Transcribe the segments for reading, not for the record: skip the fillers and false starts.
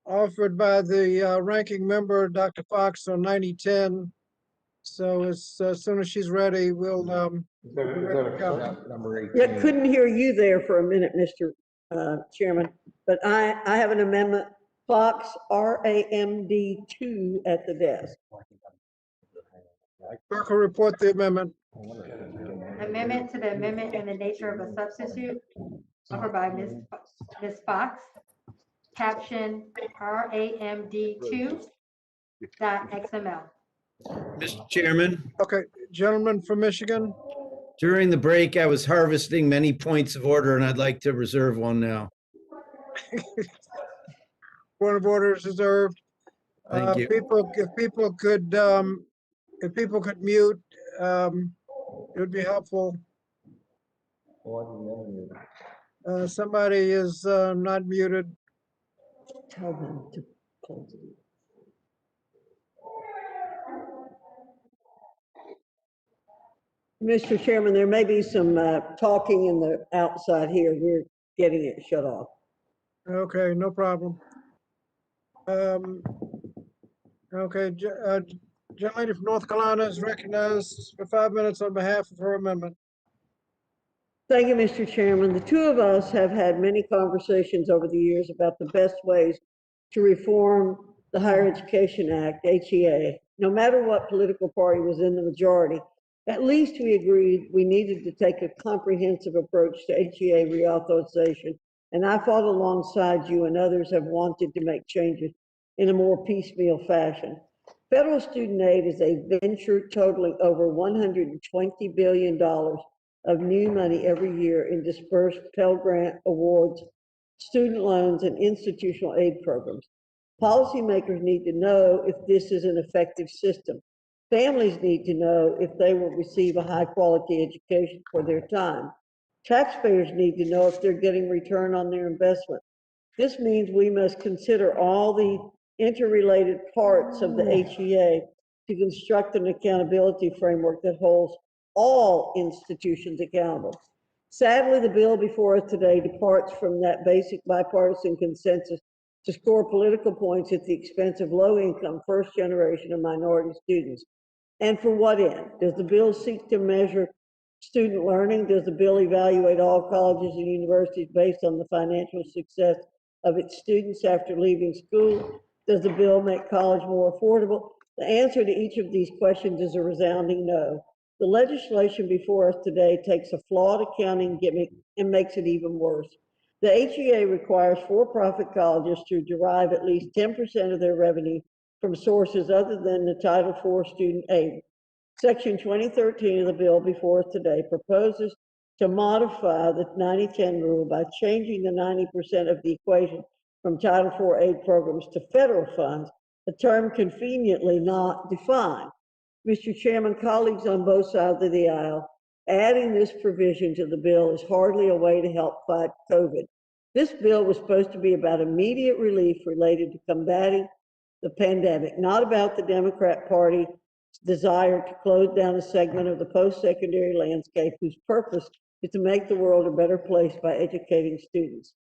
offered by the ranking member, Dr. Fox, on 9010. So as soon as she's ready, we'll Is that a second? Number 18. Yeah, couldn't hear you there for a minute, Mr. Chairman, but I have an amendment, Fox, RAMD 2 at the desk. clerk will report the amendment. Amendment to the amendment in the nature of a substitute offered by Ms. Fox. Caption RAMD2.xml. Mr. Chairman, Okay, gentleman from Michigan. during the break, I was harvesting many points of order, and I'd like to reserve one now. Point of order is reserved. Thank you. If people could mute, it would be helpful. Somebody is not muted. Tell them to close it. Mr. Chairman, there may be some talking in the outside here. We're getting it shut off. Okay, no problem. Okay, gentle lady from North Carolina is recognized for 5 minutes on behalf of her amendment. Thank you, Mr. Chairman. The two of us have had many conversations over the years about the best ways to reform the Higher Education Act, HEA. No matter what political party was in the majority, at least we agreed we needed to take a comprehensive approach to HEA reauthorization. And I fought alongside you, and others have wanted to make changes in a more piecemeal fashion. Federal student aid is a venture totaling over $120 billion of new money every year in dispersed Pell Grant awards, student loans, and institutional aid programs. Policymakers need to know if this is an effective system. Families need to know if they will receive a high-quality education for their time. Taxpayers need to know if they're getting return on their investment. This means we must consider all the interrelated parts of the HEA to construct an accountability framework that holds all institutions accountable. Sadly, the bill before us today departs from that basic bipartisan consensus to score political points at the expense of low-income, first-generation, and minority students. And for what end? Does the bill seek to measure student learning? Does the bill evaluate all colleges and universities based on the financial success of its students after leaving school? Does the bill make college more affordable? The answer to each of these questions is a resounding no. The legislation before us today takes a flawed accounting gimmick and makes it even worse. The HEA requires for-profit colleges to derive at least 10% of their revenue from sources other than the Title IV student aid. Section 2013 of the bill before us today proposes to modify the 90-10 rule by changing the 90% of the equation from Title IV aid programs to federal funds, a term conveniently not defined. Mr. Chairman, colleagues on both sides of the aisle, adding this provision to the bill is hardly a way to help fight COVID. This bill was supposed to be about immediate relief related to combating the pandemic, not about the Democrat Party's desire to close down a segment of the post-secondary landscape whose purpose is to make the world a better place by educating students.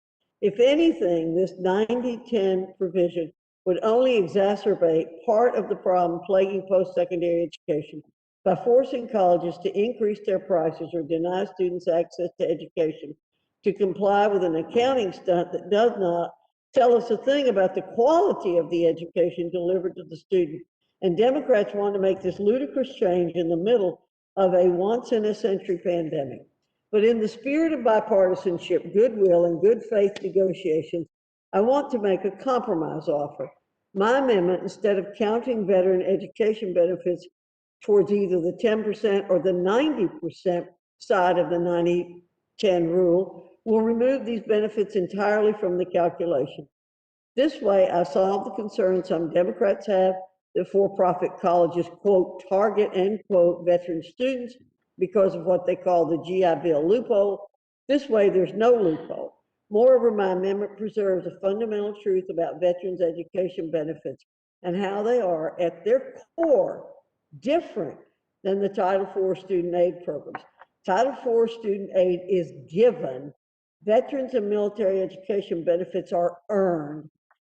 If anything, this 90-10 provision would only exacerbate part of the problem plaguing post-secondary education by forcing colleges to increase their prices or deny students access to education, to comply with an accounting stunt that does not tell us a thing about the quality of the education delivered to the student. And Democrats want to make this ludicrous change in the middle of a once-in-a-century pandemic. But in the spirit of bipartisanship, goodwill, and good faith negotiations, I want to make a compromise offer. My amendment, instead of counting veteran education benefits towards either the 10% or the 90% side of the 90-10 rule, will remove these benefits entirely from the calculation. This way, I solve the concern some Democrats have that for-profit colleges, quote, target, end quote, veteran students because of what they call the GI Bill loophole. This way, there's no loophole. Moreover, my amendment preserves a fundamental truth about veterans' education benefits and how they are, at their core, different than the Title IV student aid programs. Title IV student aid is given. Veterans and military education benefits are earned.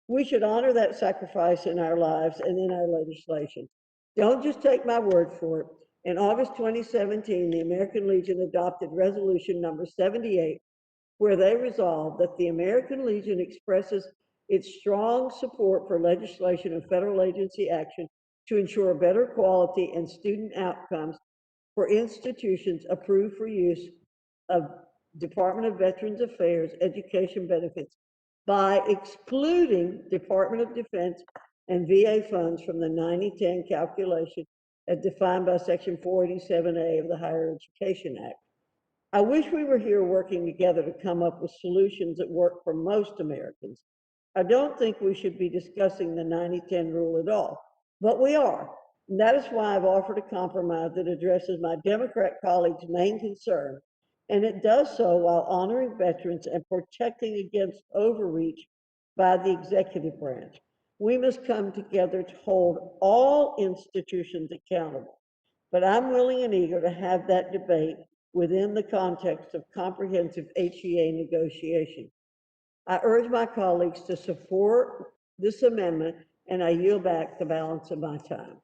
We should honor that sacrifice in our lives and in our legislation. Don't just take my word for it. In August 2017, the American Legion adopted resolution number 78, where they resolved that the American Legion expresses its strong support for legislation and federal agency action to ensure better quality and student outcomes for institutions approved for use of Department of Veterans Affairs education benefits by excluding Department of Defense and VA funds from the 90-10 calculation as defined by Section 487A of the Higher Education Act. I wish we were here working together to come up with solutions that work for most Americans. I don't think we should be discussing the 90-10 rule at all, but we are. And that is why I've offered a compromise that addresses my Democrat colleagues' main concern, and it does so while honoring veterans and protecting against overreach by the executive branch. We must come together to hold all institutions accountable, but I'm willing and eager to have that debate within the context of comprehensive HEA negotiation. I urge my colleagues to support this amendment, and I yield back the balance of my time.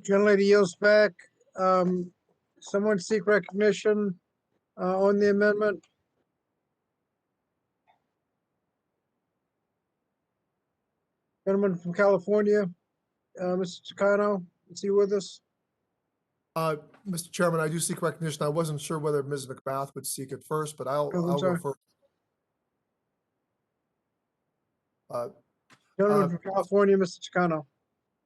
Gentlelady yields back. Someone seek recognition on the amendment? Gentleman from California, Mr. Chicano, is he with us? Mr. Chairman, I do seek recognition. I wasn't sure whether Ms. McBath would seek it first, but I'll go sorry. first. Gentleman from California, Mr. Chicano.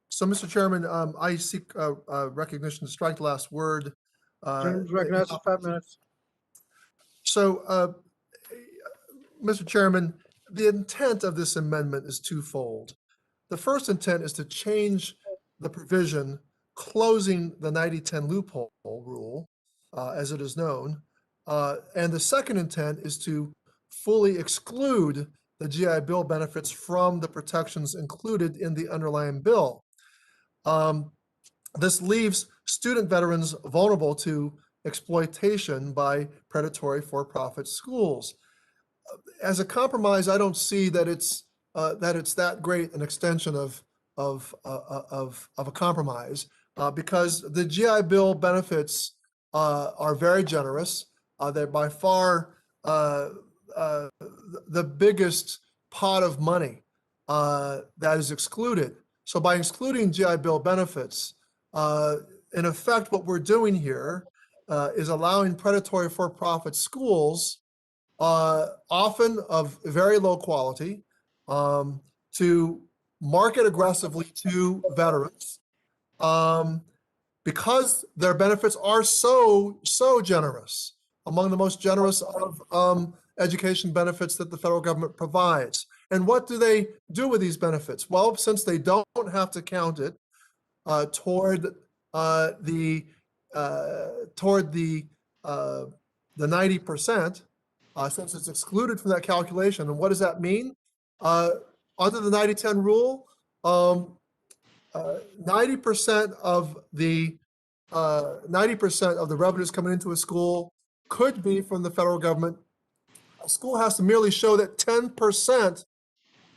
So, Mr. Chairman, I seek recognition to strike the last word. Gentleman's recognized for 5 minutes. So, Mr. Chairman, the intent of this amendment is twofold. The first intent is to change the provision closing the 90-10 loophole rule, as it is known. And the second intent is to fully exclude the GI Bill benefits from the protections included in the underlying bill. This leaves student veterans vulnerable to exploitation by predatory for-profit schools. As a compromise, I don't see that it's that great an extension of a compromise, because the GI Bill benefits are very generous. They're by far the biggest pot of money that is excluded. So by excluding GI Bill benefits, in effect, what we're doing here is allowing predatory for-profit schools, often of very low quality, to market aggressively to veterans, because their benefits are so generous, among the most generous of education benefits that the federal government provides. And what do they do with these benefits? Well, since they don't have to count it toward the 90%, since it's excluded from that calculation. And what does that mean? Under the 90-10 rule, 90% of the 90% of the revenues coming into a school could be from the federal government. A school has to merely show that 10%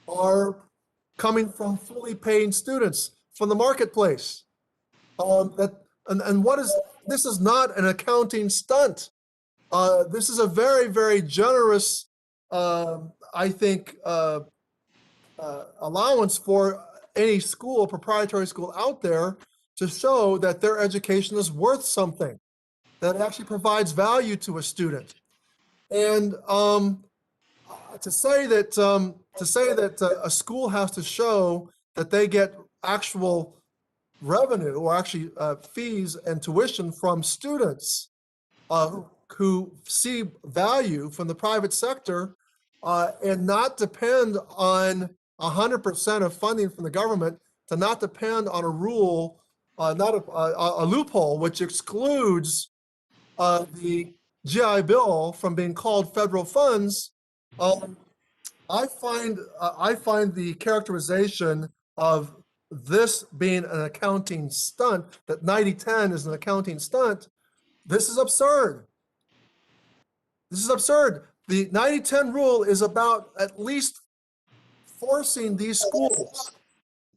are coming from fully paying students from the marketplace. This is not an accounting stunt. This is a very, very generous, I think, allowance for any school, proprietary school out there, to show that their education is worth something, that it actually provides value to a student. And to say that a school has to show that they get actual revenue, or actually fees and tuition from students who see value from the private sector, and not depend on 100% of funding from the government, to not depend on a rule, not a loophole which excludes the GI Bill from being called federal funds. I find the characterization of this being an accounting stunt, that 90-10 is an accounting stunt, this is absurd. This is absurd. The 90-10 rule is about at least forcing these schools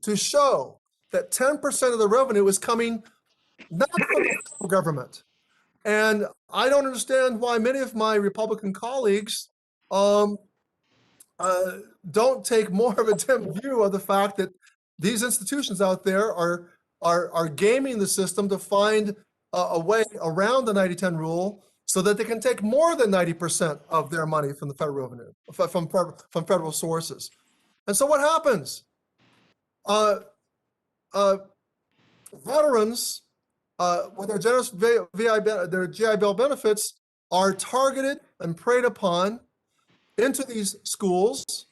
to show that 10% of the revenue is coming not from the federal government. And I don't understand why many of my Republican colleagues don't take more of a dim view of the fact that these institutions out there are gaming the system to find a way around the 90-10 rule so that they can take more than 90% of their money from the federal revenue, from federal sources. And so what happens? Veterans with their generous their GI Bill benefits are targeted and preyed upon into these schools.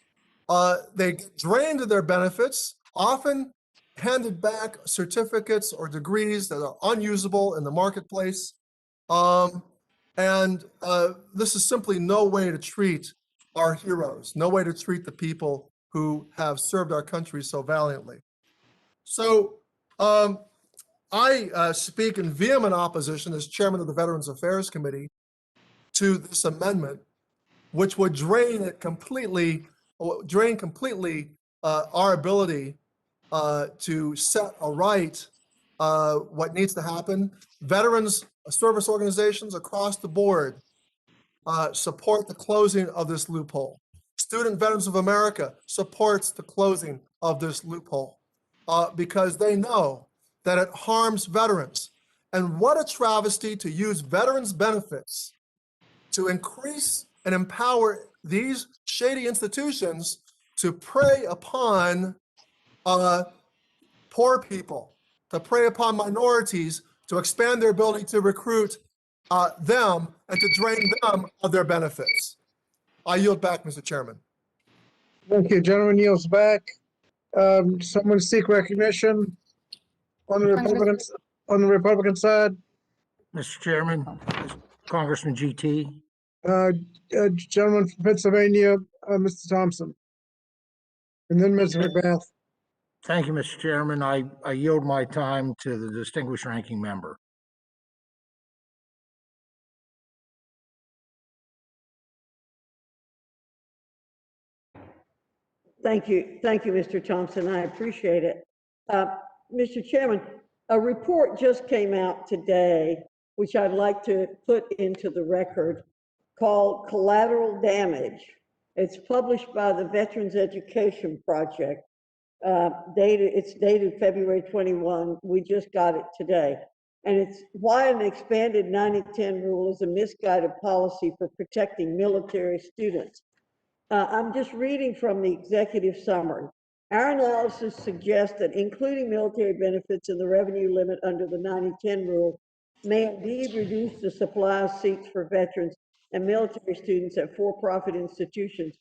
They get drained of their benefits, often handed back certificates or degrees that are unusable in the marketplace. This is simply no way to treat our heroes, no way to treat the people who have served our country so valiantly. So I speak in vehement opposition as chairman of the Veterans Affairs Committee to this amendment, which would drain completely our ability to set aright what needs to happen. Veterans service organizations across the board support the closing of this loophole. Student Veterans of America supports the closing of this loophole because they know that it harms veterans. And what a travesty to use veterans' benefits to increase and empower these shady institutions to prey upon poor people, to prey upon minorities, to expand their ability to recruit them and to drain them of their benefits. I yield back, Mr. Chairman. Thank you. Gentleman yields back. Someone seek recognition on the Republican side. Mr. Chairman, Congressman GT. Gentleman from Pennsylvania, Mr. Thompson. And then Ms. McBath. Thank you, Mr. Chairman. I yield my time to the distinguished ranking member. Thank you, Mr. Thompson. I appreciate it. Mr. Chairman, a report just came out today, which I'd like to put into the record, called Collateral Damage. It's published by the Veterans Education Project. It's dated February 21. We just got it today. And it's why an expanded 90-10 rule is a misguided policy for protecting military students. I'm just reading from the executive summary. Our analysis suggests that including military benefits in the revenue limit under the 90-10 rule may indeed reduce the supply of seats for veterans and military students at for-profit institutions.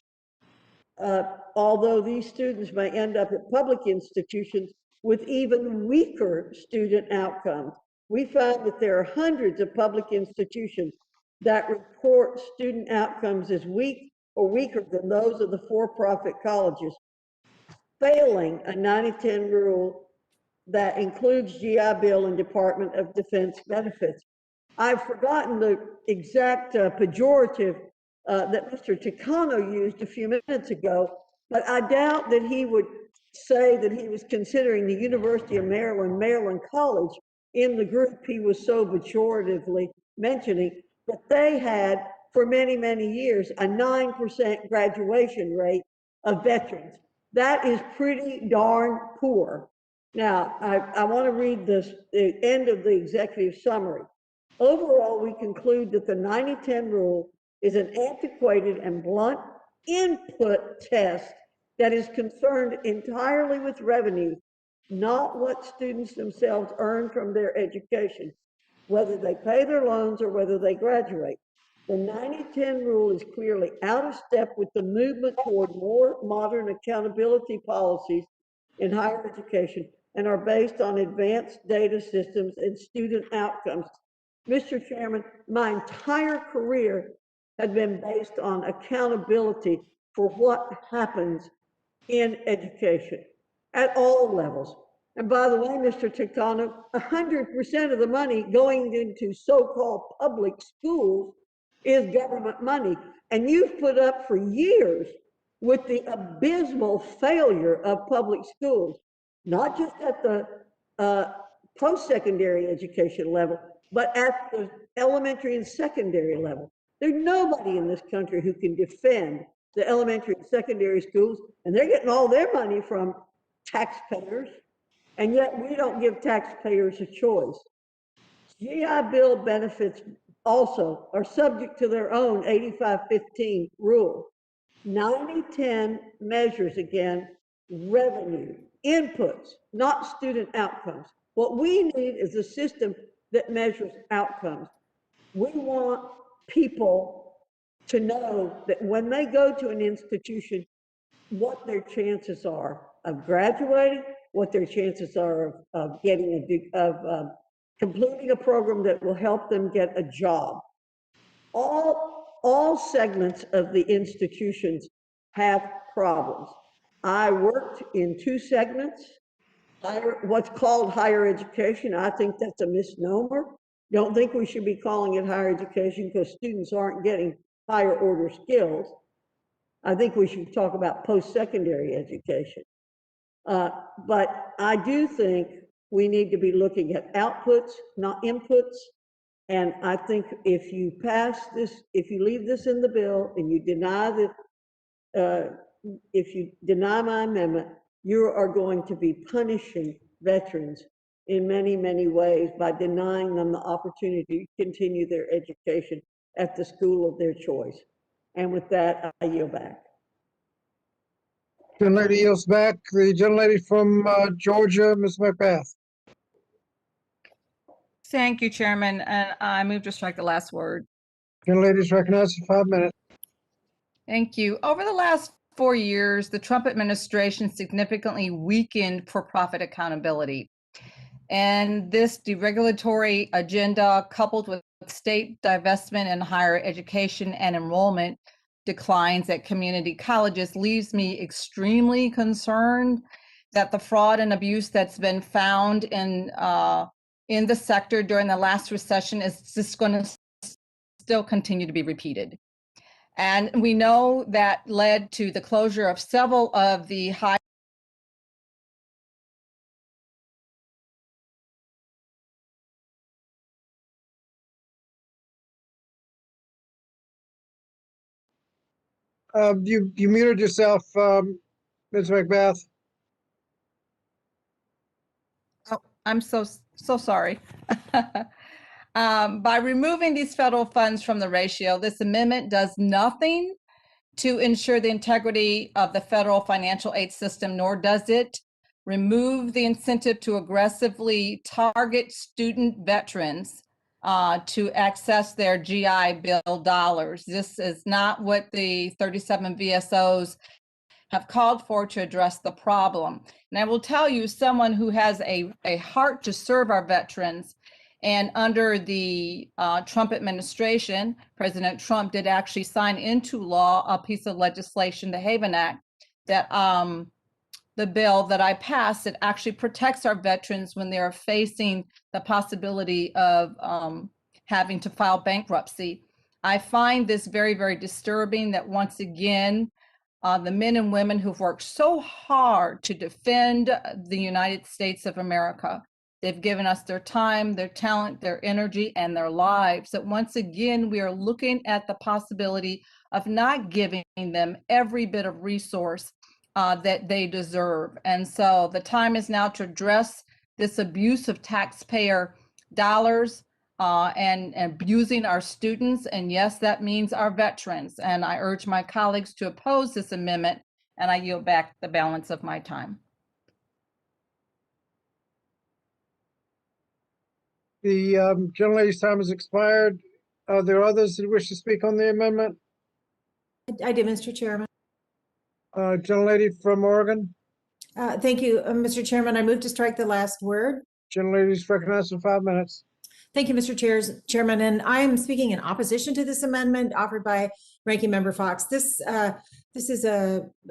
Although these students may end up at public institutions with even weaker student outcomes. We find that there are hundreds of public institutions that report student outcomes as weak or weaker than those of the for-profit colleges, failing a 90-10 rule that includes GI Bill and Department of Defense benefits. I've forgotten the exact pejorative that Mr. Takano used a few minutes ago, but I doubt that he would say that he was considering the University of Maryland College in the group he was so pejoratively mentioning, that they had for many, many years a 9% graduation rate of veterans. That is pretty darn poor. Now, I want to read the end of the executive summary. Overall, we conclude that the 90-10 rule is an antiquated and blunt input test that is concerned entirely with revenue, not what students themselves earn from their education, whether they pay their loans or whether they graduate. The 90-10 rule is clearly out of step with the movement toward more modern accountability policies in higher education and are based on advanced data systems and student outcomes. Mr. Chairman, my entire career has been based on accountability for what happens in education at all levels. And by the way, Mr. Takano, 100% of the money going into so-called public schools is government money. And you've put up for years with the abysmal failure of public schools, not just at the post-secondary education level, but at the elementary and secondary level. There's nobody in this country who can defend the elementary and secondary schools, and they're getting all their money from taxpayers, and yet we don't give taxpayers a choice. GI Bill benefits also are subject to their own 85-15 rule. 90-10 measures, again, revenue, inputs, not student outcomes. What we need is a system that measures outcomes. We want people to know that when they go to an institution, what their chances are of graduating, what their chances are of getting completing a program that will help them get a job. All segments of the institutions have problems. I worked in 2 segments, what's called higher education. I think that's a misnomer. Don't think we should be calling it higher education because students aren't getting higher order skills. I think we should talk about post-secondary education. But I do think we need to be looking at outputs, not inputs. And I think if you pass this, if you leave this in the bill and you deny if you deny my amendment, you are going to be punishing veterans in many, many ways by denying them the opportunity to continue their education at the school of their choice. And with that, I yield back. Gentlelady yields back. The gentlelady from Georgia, Ms. McBath. Thank you, Chairman, and I move to strike the last word. Gentlelady is recognized for 5 minutes. Thank you. Over the last 4 years, the Trump administration significantly weakened for-profit accountability. And this deregulatory agenda, coupled with state divestment in higher education and enrollment declines at community colleges, leaves me extremely concerned that the fraud and abuse that's been found in the sector during the last recession is just going to still continue to be repeated. And we know that led to the closure of several of the high You muted yourself, Ms. McBath. Oh, I'm so sorry. By removing these federal funds from the ratio, this amendment does nothing to ensure the integrity of the federal financial aid system, nor does it remove the incentive to aggressively target student veterans to access their GI Bill dollars. This is not what the 37 VSOs have called for to address the problem. And I will tell you, someone who has a heart to serve our veterans, and under the Trump administration, President Trump did actually sign into law a piece of legislation, the Haven Act, that the bill that I passed, that actually protects our veterans when they are facing the possibility of having to file bankruptcy. I find this very, very disturbing that once again, the men and women who've worked so hard to defend the United States of America, they've given us their time, their talent, their energy, and their lives, that once again, we are looking at the possibility of not giving them every bit of resource that they deserve. And so the time is now to address this abuse of taxpayer dollars and abusing our students. And yes, that means our veterans. And I urge my colleagues to oppose this amendment, and I yield back the balance of my time. The gentlelady's time has expired. Are there others that wish to speak on the amendment? I do, Mr. Chairman. Gentlelady from Oregon. Thank you, Mr. Chairman. I move to strike the last word. Gentlelady is recognized for 5 minutes. Thank you, Mr. Chairman. And I am speaking in opposition to this amendment offered by Ranking Member Fox. This is an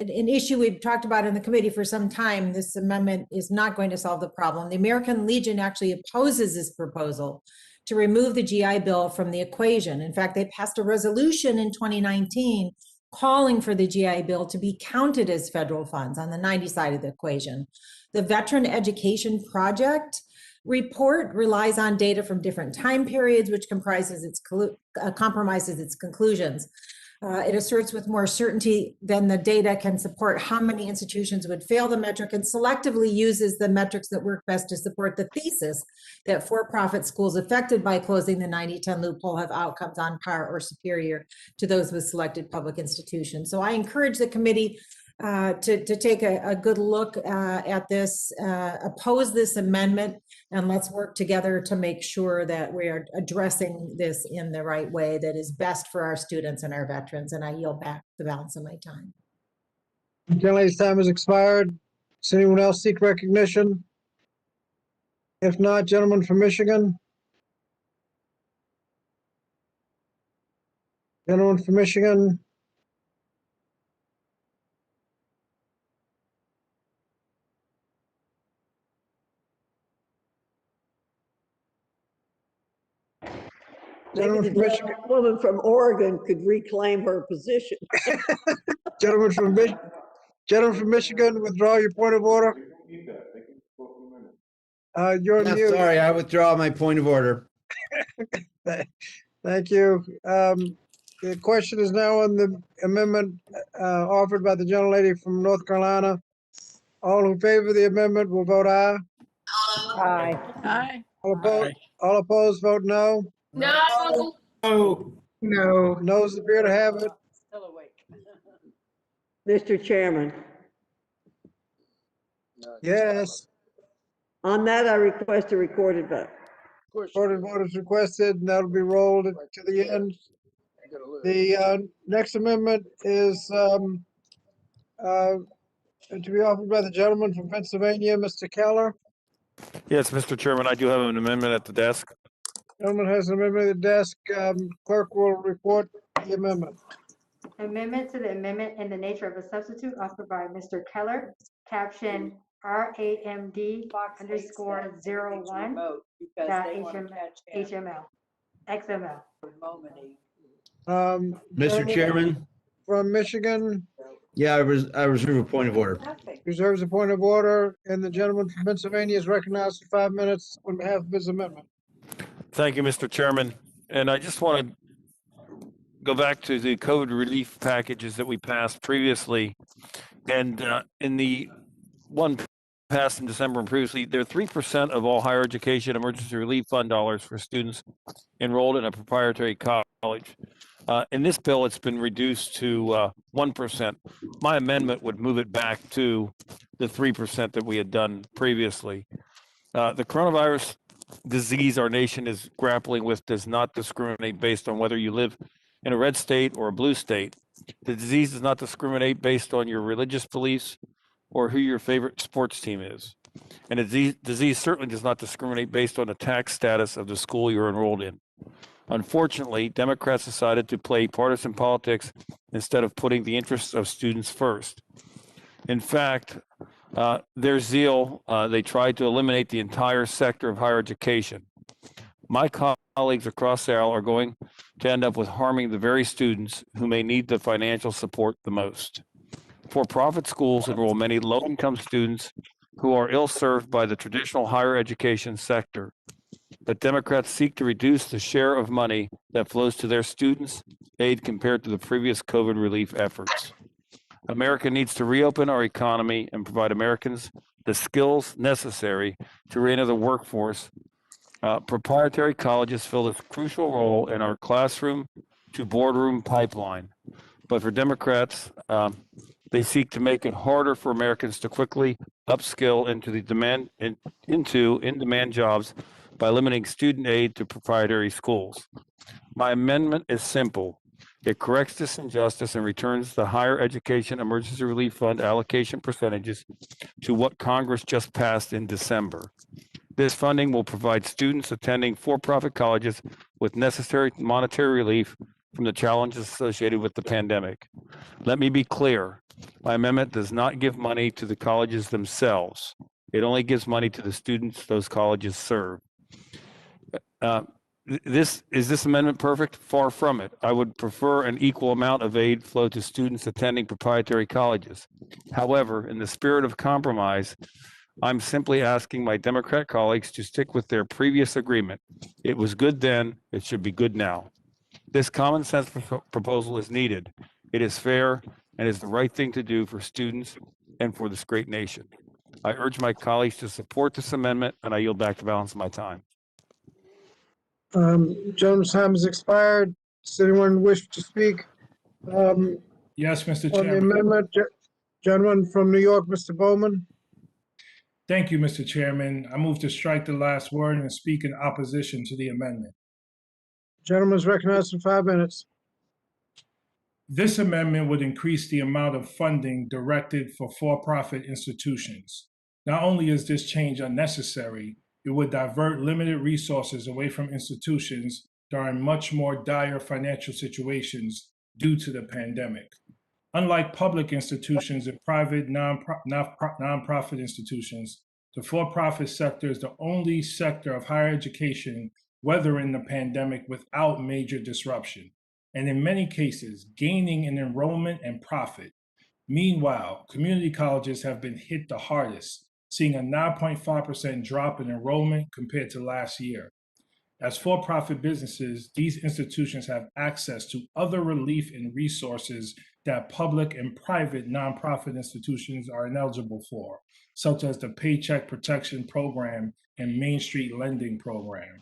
issue we've talked about in the committee for some time. This amendment is not going to solve the problem. The American Legion actually opposes this proposal to remove the GI Bill from the equation. In fact, they passed a resolution in 2019 calling for the GI Bill to be counted as federal funds on the 90 side of the equation. The Veteran Education Project report relies on data from different time periods, which compromises its conclusions. It asserts with more certainty than the data can support how many institutions would fail the metric, and selectively uses the metrics that work best to support the thesis that for-profit schools affected by closing the 90-10 loophole have outcomes on par or superior to those with selected public institutions. So I encourage the committee to take a good look at this, oppose this amendment, and let's work together to make sure that we are addressing this in the right way that is best for our students and our veterans. And I yield back the balance of my time. Gentlelady's time has expired. Does anyone else seek recognition? If not, gentleman from Michigan. Gentleman from Michigan. Maybe Gentleman the from Michigan. woman from Oregon could reclaim her position. Gentleman from Michigan, withdraw your point of order. You're Yeah, mute. sorry, I withdraw my point of order. Thank you. The question is now on the amendment offered by the gentlelady from North Carolina. All in favor of the amendment will vote aye. Aye. All opposed, vote no. No. Noes appear to have it. Mr. Chairman, Yes. on that, I request a recorded vote. Recorded vote is requested, and that'll be rolled to the end. The next amendment is to be offered by the gentleman from Pennsylvania, Mr. Keller. Yes, Mr. Chairman, I do have an amendment at the desk. Gentleman has an amendment at the desk. Clerk will report the amendment. Amendment to the amendment in the nature of a substitute offered by Mr. Keller, caption RAMD _01 dot HML, XML. Mr. Gentleman Chairman, from Michigan yeah, I reserve a point of order. reserves a point of order, and the gentleman from Pennsylvania is recognized for 5 minutes on behalf of his amendment. Thank you, Mr. Chairman. And I just want to go back to the COVID relief packages that we passed previously. And in the one passed in December and previously, they're 3% of all higher education emergency relief fund dollars for students enrolled in a proprietary college. In this bill, it's been reduced to 1%. My amendment would move it back to the 3% that we had done previously. The coronavirus disease our nation is grappling with does not discriminate based on whether you live in a red state or a blue state. The disease does not discriminate based on your religious beliefs or who your favorite sports team is. And the disease certainly does not discriminate based on the tax status of the school you're enrolled in. Unfortunately, Democrats decided to play partisan politics instead of putting the interests of students first. In fact, their zeal, they tried to eliminate the entire sector of higher education. My colleagues across the aisle are going to end up with harming the very students who may need the financial support the most. For-profit schools enroll many low-income students who are ill-served by the traditional higher education sector. But Democrats seek to reduce the share of money that flows to their students' aid compared to the previous COVID relief efforts. America needs to reopen our economy and provide Americans the skills necessary to re-enter the workforce. Proprietary colleges fill this crucial role in our classroom to boardroom pipeline. But for Democrats, they seek to make it harder for Americans to quickly upskill into in-demand jobs by limiting student aid to proprietary schools. My amendment is simple. It corrects this injustice and returns the higher education emergency relief fund allocation percentages to what Congress just passed in December. This funding will provide students attending for-profit colleges with necessary monetary relief from the challenges associated with the pandemic. Let me be clear. My amendment does not give money to the colleges themselves. It only gives money to the students those colleges serve. Is this amendment perfect? Far from it. I would prefer an equal amount of aid flow to students attending proprietary colleges. However, in the spirit of compromise, I'm simply asking my Democrat colleagues to stick with their previous agreement. It was good then, it should be good now. This common sense proposal is needed. It is fair and is the right thing to do for students and for this great nation. I urge my colleagues to support this amendment, and I yield back the balance of my time. Gentleman's time has expired. Does anyone wish to speak Yes, Mr. on the Chairman. amendment? Gentleman from New York, Mr. Bowman. Thank you, Mr. Chairman. I move to strike the last word and speak in opposition to the amendment. Gentleman's recognized for 5 minutes. This amendment would increase the amount of funding directed for for-profit institutions. Not only is this change unnecessary, it would divert limited resources away from institutions that are in much more dire financial situations due to the pandemic. Unlike public institutions and private nonprofit institutions, the for-profit sector is the only sector of higher education weathering the pandemic without major disruption, and in many cases, gaining in enrollment and profit. Meanwhile, community colleges have been hit the hardest, seeing a 9.5% drop in enrollment compared to last year. As for-profit businesses, these institutions have access to other relief and resources that public and private nonprofit institutions are ineligible for, such as the Paycheck Protection Program and Main Street Lending Program.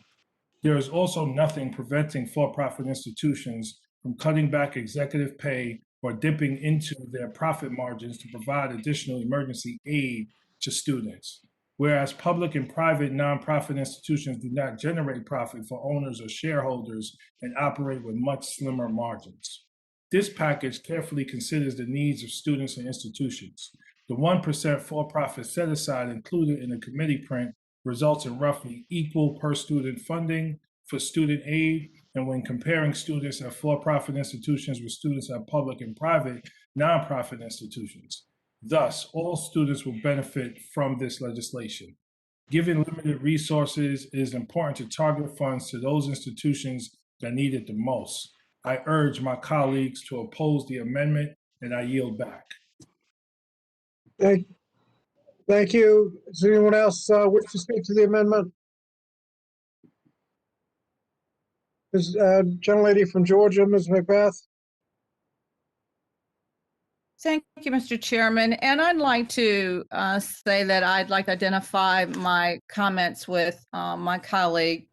There is also nothing preventing for-profit institutions from cutting back executive pay or dipping into their profit margins to provide additional emergency aid to students. Whereas public and private nonprofit institutions do not generate profit for owners or shareholders and operate with much slimmer margins. This package carefully considers the needs of students and institutions. The 1% for-profit set-aside included in the committee print results in roughly equal per student funding for student aid, and when comparing students at for-profit institutions with students at public and private nonprofit institutions. Thus, all students will benefit from this legislation. Given limited resources, it is important to target funds to those institutions that need it the most. I urge my colleagues to oppose the amendment, and I yield back. Thank you. Does anyone else wish to speak to the amendment? Ms. Gentlelady from Georgia, Ms. McBeth. Thank you, Mr. Chairman. And I'd like to say that I'd like to identify my comments with my colleague,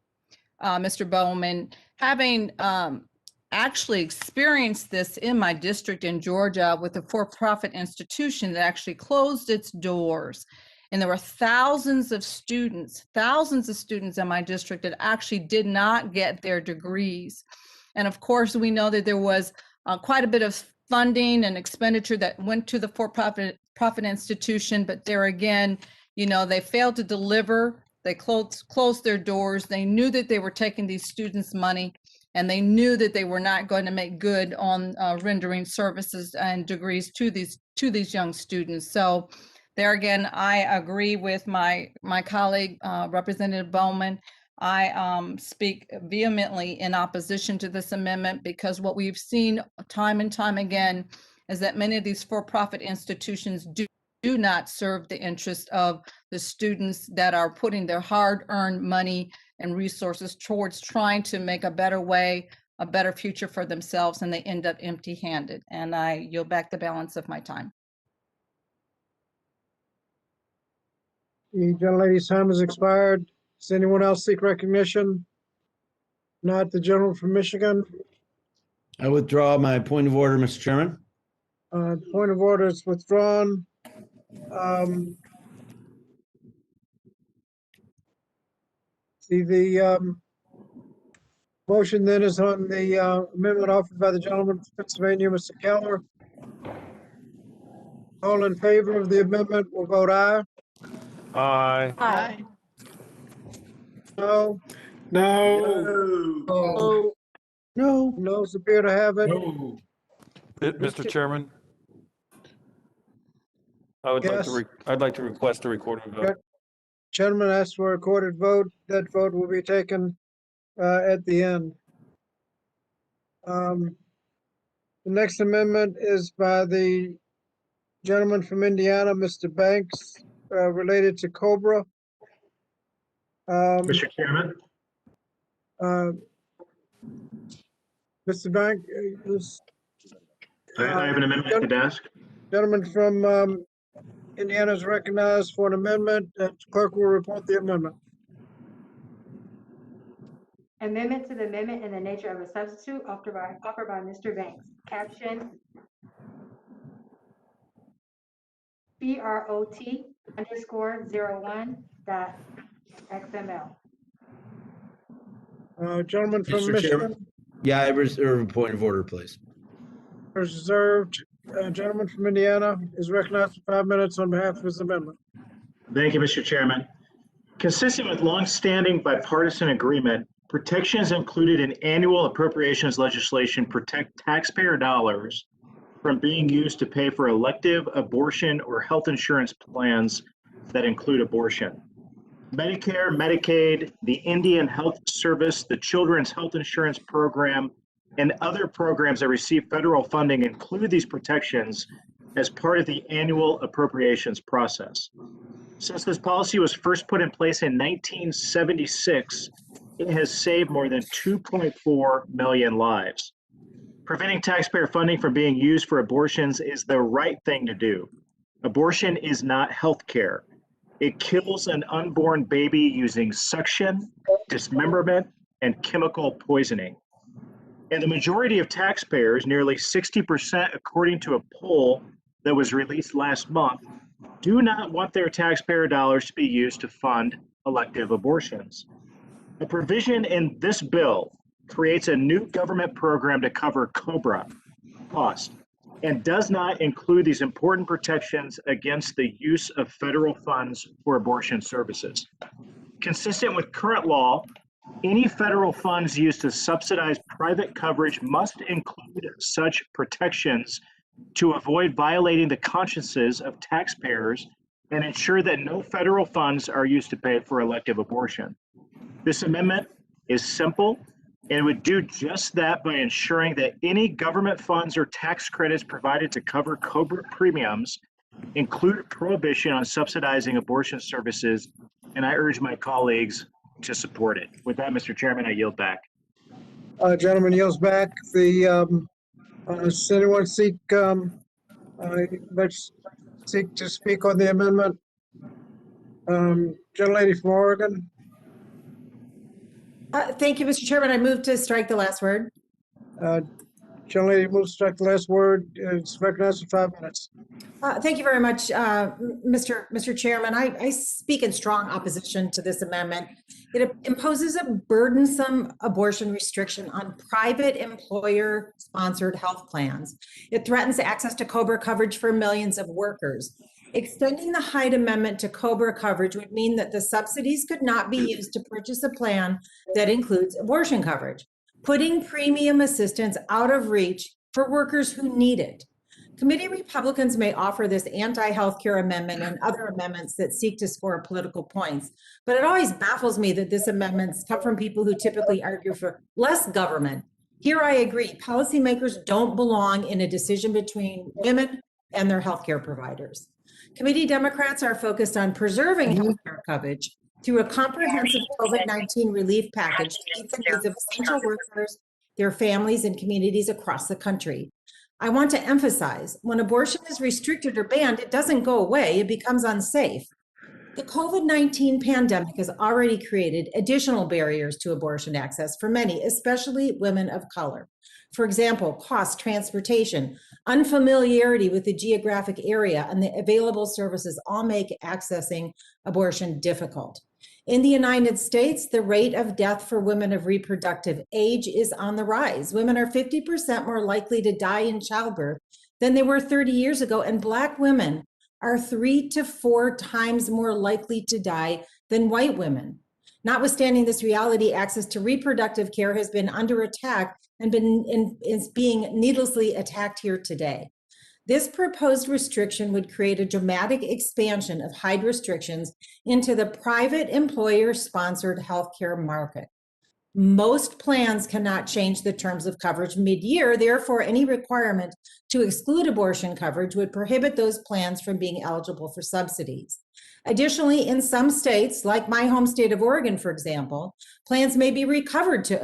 Mr. Bowman. Having actually experienced this in my district in Georgia with a for-profit institution that actually closed its doors. And there were thousands of students in my district that actually did not get their degrees. And of course, we know that there was quite a bit of funding and expenditure that went to the for-profit institution, but there again, you know, they failed to deliver. They closed their doors. They knew that they were taking these students' money, and they knew that they were not going to make good on rendering services and degrees to these young students. So there again, I agree with my colleague, Representative Bowman. I speak vehemently in opposition to this amendment because what we've seen time and time again is that many of these for-profit institutions do not serve the interest of the students that are putting their hard-earned money and resources towards trying to make a better way, a better future for themselves, and they end up empty-handed. And I yield back the balance of my time. The gentlelady's time has expired. Does anyone else seek recognition? Not the gentleman from Michigan. I withdraw my point of order, Mr. Chairman. Point of order is withdrawn. The motion then is on the amendment offered by the gentleman from Pennsylvania, Mr. Keller. All in favor of the amendment will vote aye. Aye. Aye. No. No. No. Noes appear to have it. No. Mr. Chairman, I'd like to request a recorded vote. Gentleman asked for a recorded vote. That vote will be taken at the end. The next amendment is by the gentleman from Indiana, Mr. Banks, related to Cobra. Mr. Chairman, Mr. Bank, I have an amendment to ask. Gentleman from Indiana is recognized for an amendment. Clerk will report the amendment. Amendment to the amendment in the nature of a substitute offered by Mr. Banks. Caption BROT_01.XML. Gentleman from Mr. Chairman? Michigan, Yeah, I reserve a point of order, please. reserved. Gentleman from Indiana is recognized for 5 minutes on behalf of his amendment. Thank you, Mr. Chairman. Consistent with longstanding bipartisan agreement, protections included in annual appropriations legislation protect taxpayer dollars from being used to pay for elective abortion or health insurance plans that include abortion. Medicare, Medicaid, the Indian Health Service, the Children's Health Insurance Program, and other programs that receive federal funding include these protections as part of the annual appropriations process. Since this policy was first put in place in 1976, it has saved more than 2.4 million lives. Preventing taxpayer funding from being used for abortions is the right thing to do. Abortion is not health care. It kills an unborn baby using suction, dismemberment, and chemical poisoning. And the majority of taxpayers, nearly 60% according to a poll that was released last month, do not want their taxpayer dollars to be used to fund elective abortions. A provision in this bill creates a new government program to cover COBRA cost and does not include these important protections against the use of federal funds for abortion services. Consistent with current law, any federal funds used to subsidize private coverage must include such protections to avoid violating the consciences of taxpayers and ensure that no federal funds are used to pay for elective abortion. This amendment is simple and would do just that by ensuring that any government funds or tax credits provided to cover COBRA premiums include a prohibition on subsidizing abortion services, and I urge my colleagues to support it. With that, Mr. Chairman, I yield back. Gentleman yields back. Does anyone seek to speak on the amendment? Gentlelady from Oregon. Thank you, Mr. Chairman. I move to strike the last word. Gentlelady moves to strike the last word. It's recognized for 5 minutes. Thank you very much, Mr. Chairman. I speak in strong opposition to this amendment. It imposes a burdensome abortion restriction on private employer-sponsored health plans. It threatens access to COBRA coverage for millions of workers. Extending the Hyde Amendment to COBRA coverage would mean that the subsidies could not be used to purchase a plan that includes abortion coverage, putting premium assistance out of reach for workers who need it. Committee Republicans may offer this anti-healthcare amendment and other amendments that seek to score political points, but it always baffles me that this amendments come from people who typically argue for less government. Here I agree, policymakers don't belong in a decision between women and their healthcare providers. Committee Democrats are focused on preserving healthcare coverage through a comprehensive COVID-19 relief package to meet the needs of essential workers, their families, and communities across the country. I want to emphasize, when abortion is restricted or banned, it doesn't go away, it becomes unsafe. The COVID-19 pandemic has already created additional barriers to abortion access for many, especially women of color. For example, cost, transportation, unfamiliarity with the geographic area, and the available services all make accessing abortion difficult. In the United States, the rate of death for women of reproductive age is on the rise. Women are 50% more likely to die in childbirth than they were 30 years ago, and Black women are 3 to 4 times more likely to die than white women. Notwithstanding this reality, access to reproductive care has been under attack and is being needlessly attacked here today. This proposed restriction would create a dramatic expansion of Hyde restrictions into the private employer-sponsored healthcare market. Most plans cannot change the terms of coverage mid-year. Therefore, any requirement to exclude abortion coverage would prohibit those plans from being eligible for subsidies. Additionally, in some states, like my home state of Oregon, for example, plans may be recovered to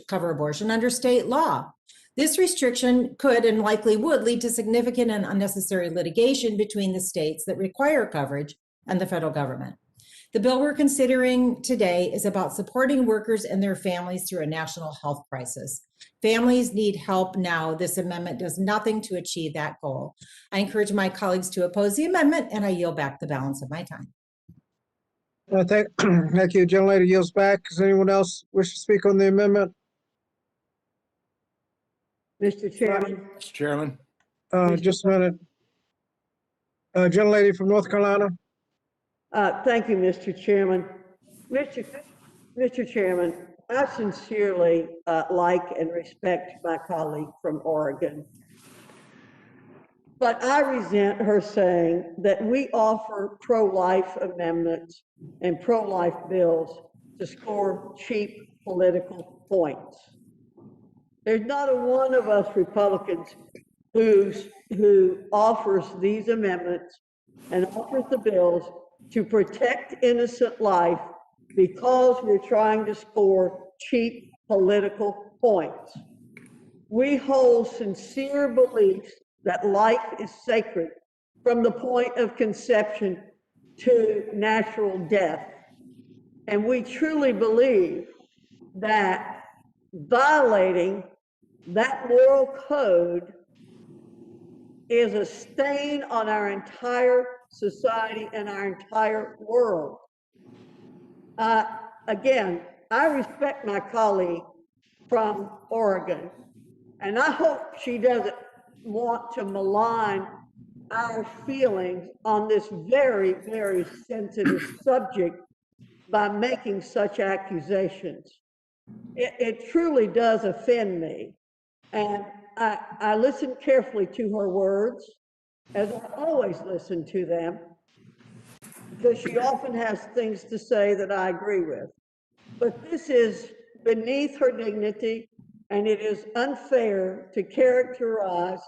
cover abortion under state law. This restriction could and likely would lead to significant and unnecessary litigation between the states that require coverage and the federal government. The bill we're considering today is about supporting workers and their families through a national health crisis. Families need help now. This amendment does nothing to achieve that goal. I encourage my colleagues to oppose the amendment, and I yield back the balance of my time. Thank you. Gentlelady yields back. Does anyone else wish to speak on the amendment? Mr. Chairman. Mr. Chairman. Just a minute. Gentlelady from North Carolina. Thank you, Mr. Chairman. Mr. Chairman, I sincerely like and respect my colleague from Oregon. But I resent her saying that we offer pro-life amendments and pro-life bills to score cheap political points. There's not a one of us Republicans who offers these amendments and offers the bills to protect innocent life because we're trying to score cheap political points. We hold sincere beliefs that life is sacred from the point of conception to natural death. And we truly believe that violating that moral code is a stain on our entire society and our entire world. Again, I respect my colleague from Oregon, and I hope she doesn't want to malign our feelings on this very, very sensitive subject by making such accusations. It truly does offend me. And I listened carefully to her words, as I always listen to them, because she often has things to say that I agree with. But this is beneath her dignity, and it is unfair to characterize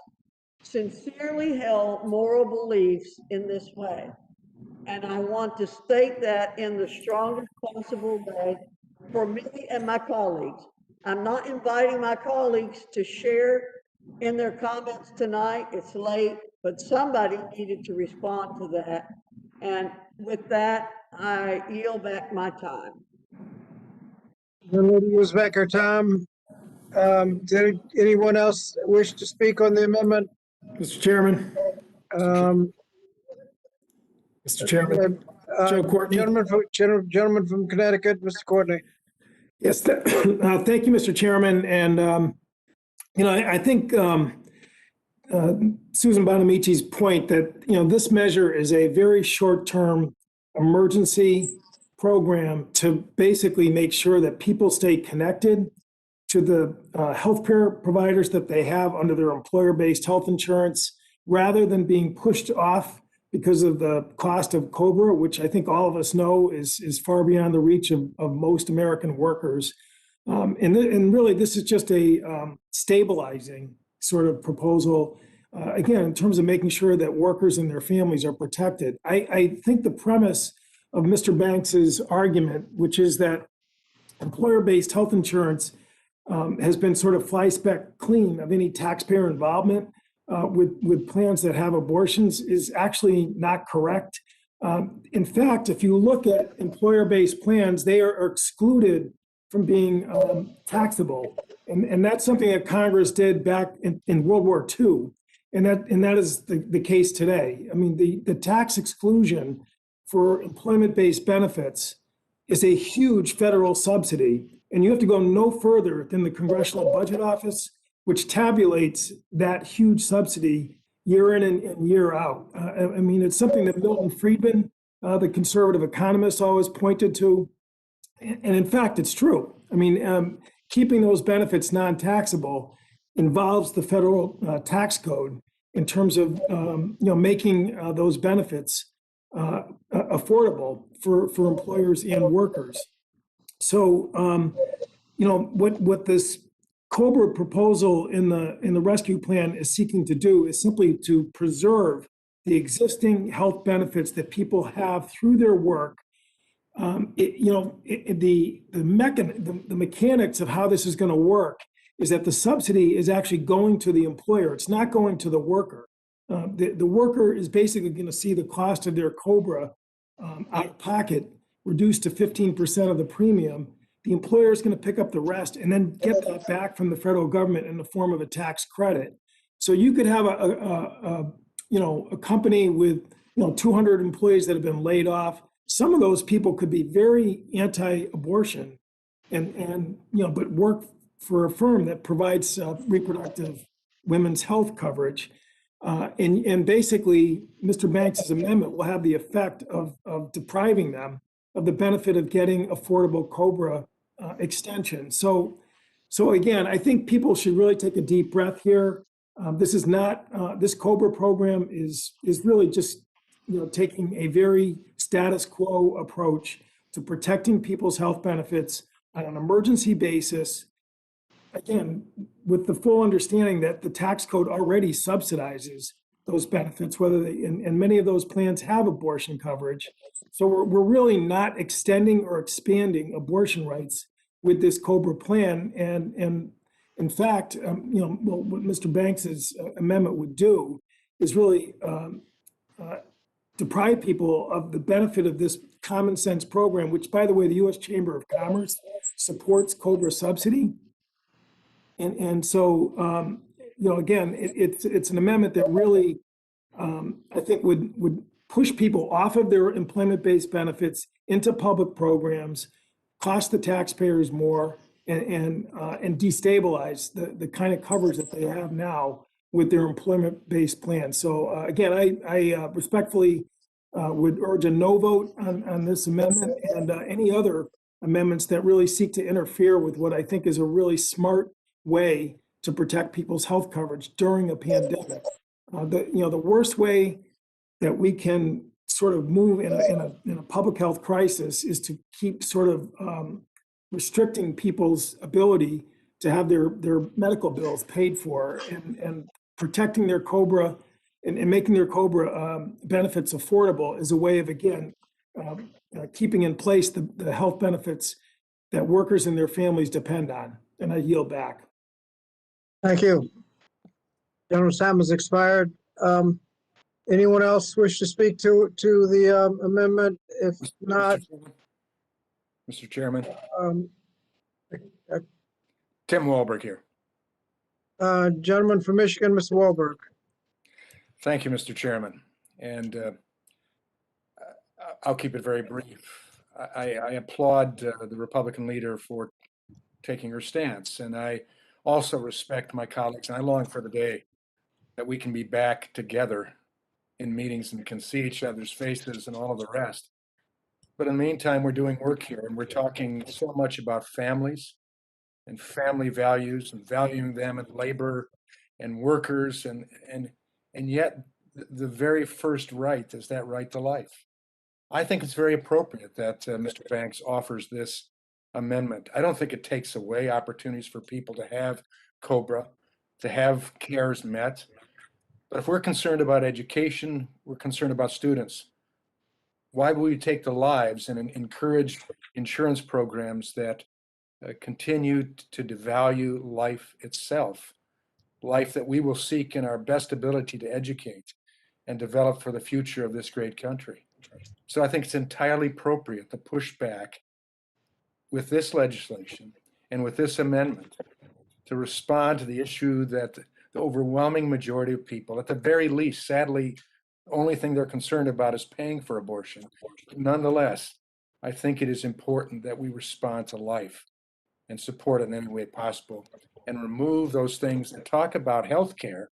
sincerely held moral beliefs in this way. And I want to state that in the strongest possible way for me and my colleagues. I'm not inviting my colleagues to share in their comments tonight. It's late, but somebody needed to respond to that. And with that, I yield back my time. Gentlelady yields back her time. Did anyone else wish to speak on the amendment? Mr. Chairman. Mr. Chairman. Joe Courtney. Gentleman from Connecticut, Mr. Courtney. Yes, thank you, Mr. Chairman. And, I think Susan Bonamici's point that, this measure is a very short-term emergency program to basically make sure that people stay connected to the healthcare providers that they have under their employer-based health insurance, rather than being pushed off because of the cost of COBRA, which I think all of us know is far beyond the reach of most American workers. And really, this is just a stabilizing sort of proposal, again, in terms of making sure that workers and their families are protected. I think the premise of Mr. Banks's argument, which is that employer-based health insurance has been sort of fly-spec clean of any taxpayer involvement with plans that have abortions, is actually not correct. In fact, if you look at employer-based plans, they are excluded from being taxable. And that's something that Congress did back in World War II. And that is the case today. I mean, the tax exclusion for employment-based benefits is a huge federal subsidy. And you have to go no further than the Congressional Budget Office, which tabulates that huge subsidy year in and year out. I mean, it's something that Milton Friedman, the conservative economist, always pointed to. And in fact, it's true. I mean, keeping those benefits non-taxable involves the federal tax code in terms of making those benefits affordable for employers and workers. So what this COBRA proposal in the rescue plan is seeking to do is simply to preserve the existing health benefits that people have through their work. The mechanics of how this is going to work is that the subsidy is actually going to the employer. It's not going to the worker. The worker is basically going to see the cost of their COBRA out of pocket reduced to 15% of the premium. The employer is going to pick up the rest and then get that back from the federal government in the form of a tax credit. So you could have a company with 200 employees that have been laid off. Some of those people could be very anti-abortion and but work for a firm that provides reproductive women's health coverage. And basically, Mr. Banks' amendment will have the effect of depriving them of the benefit of getting affordable COBRA extension. So again, I think people should really take a deep breath here. This is not this COBRA program is really just taking a very status quo approach to protecting people's health benefits on an emergency basis. Again, with the full understanding that the tax code already subsidizes those benefits, whether they, and many of those plans have abortion coverage. So we're really not extending or expanding abortion rights with this COBRA plan. And in fact, what Mr. Banks's amendment would do is really deprive people of the benefit of this common sense program, which, by the way, the U.S. Chamber of Commerce supports COBRA subsidy. And so, again, it's an amendment that really, I think, would push people off of their employment-based benefits into public programs, cost the taxpayers more, and destabilize the kind of coverage that they have now with their employment-based plan. So again, I respectfully would urge a no vote on this amendment and any other amendments that really seek to interfere with what I think is a really smart way to protect people's health coverage during a pandemic. The worst way that we can sort of move in a public health crisis is to keep sort of restricting people's ability to have their medical bills paid for and protecting their COBRA and making their COBRA benefits affordable is a way of, again, keeping in place the health benefits that workers and their families depend on. And I yield back. Thank you. Gentleman's time has expired. Anyone else wish to speak to the amendment? If not, Mr. Chairman, um, Tim Walberg here. gentleman from Michigan, Mr. Wahlberg. Thank you, Mr. Chairman. And I'll keep it very brief. I applaud the Republican leader for taking her stance. And I also respect my colleagues, and I long for the day that we can be back together in meetings and can see each other's faces and all of the rest. But in the meantime, we're doing work here, and we're talking so much about families and family values and valuing them and labor and workers, and yet the very first right is that right to life. I think it's very appropriate that Mr. Banks offers this amendment. I don't think it takes away opportunities for people to have COBRA, to have cares met. But if we're concerned about education, we're concerned about students, why would we take the lives and encourage insurance programs that continue to devalue life itself, life that we will seek in our best ability to educate and develop for the future of this great country? So I think it's entirely appropriate to push back with this legislation and with this amendment to respond to the issue that the overwhelming majority of people, at the very least, sadly, the only thing they're concerned about is paying for abortion. Nonetheless, I think it is important that we respond to life and support it in any way possible and remove those things that talk about health care,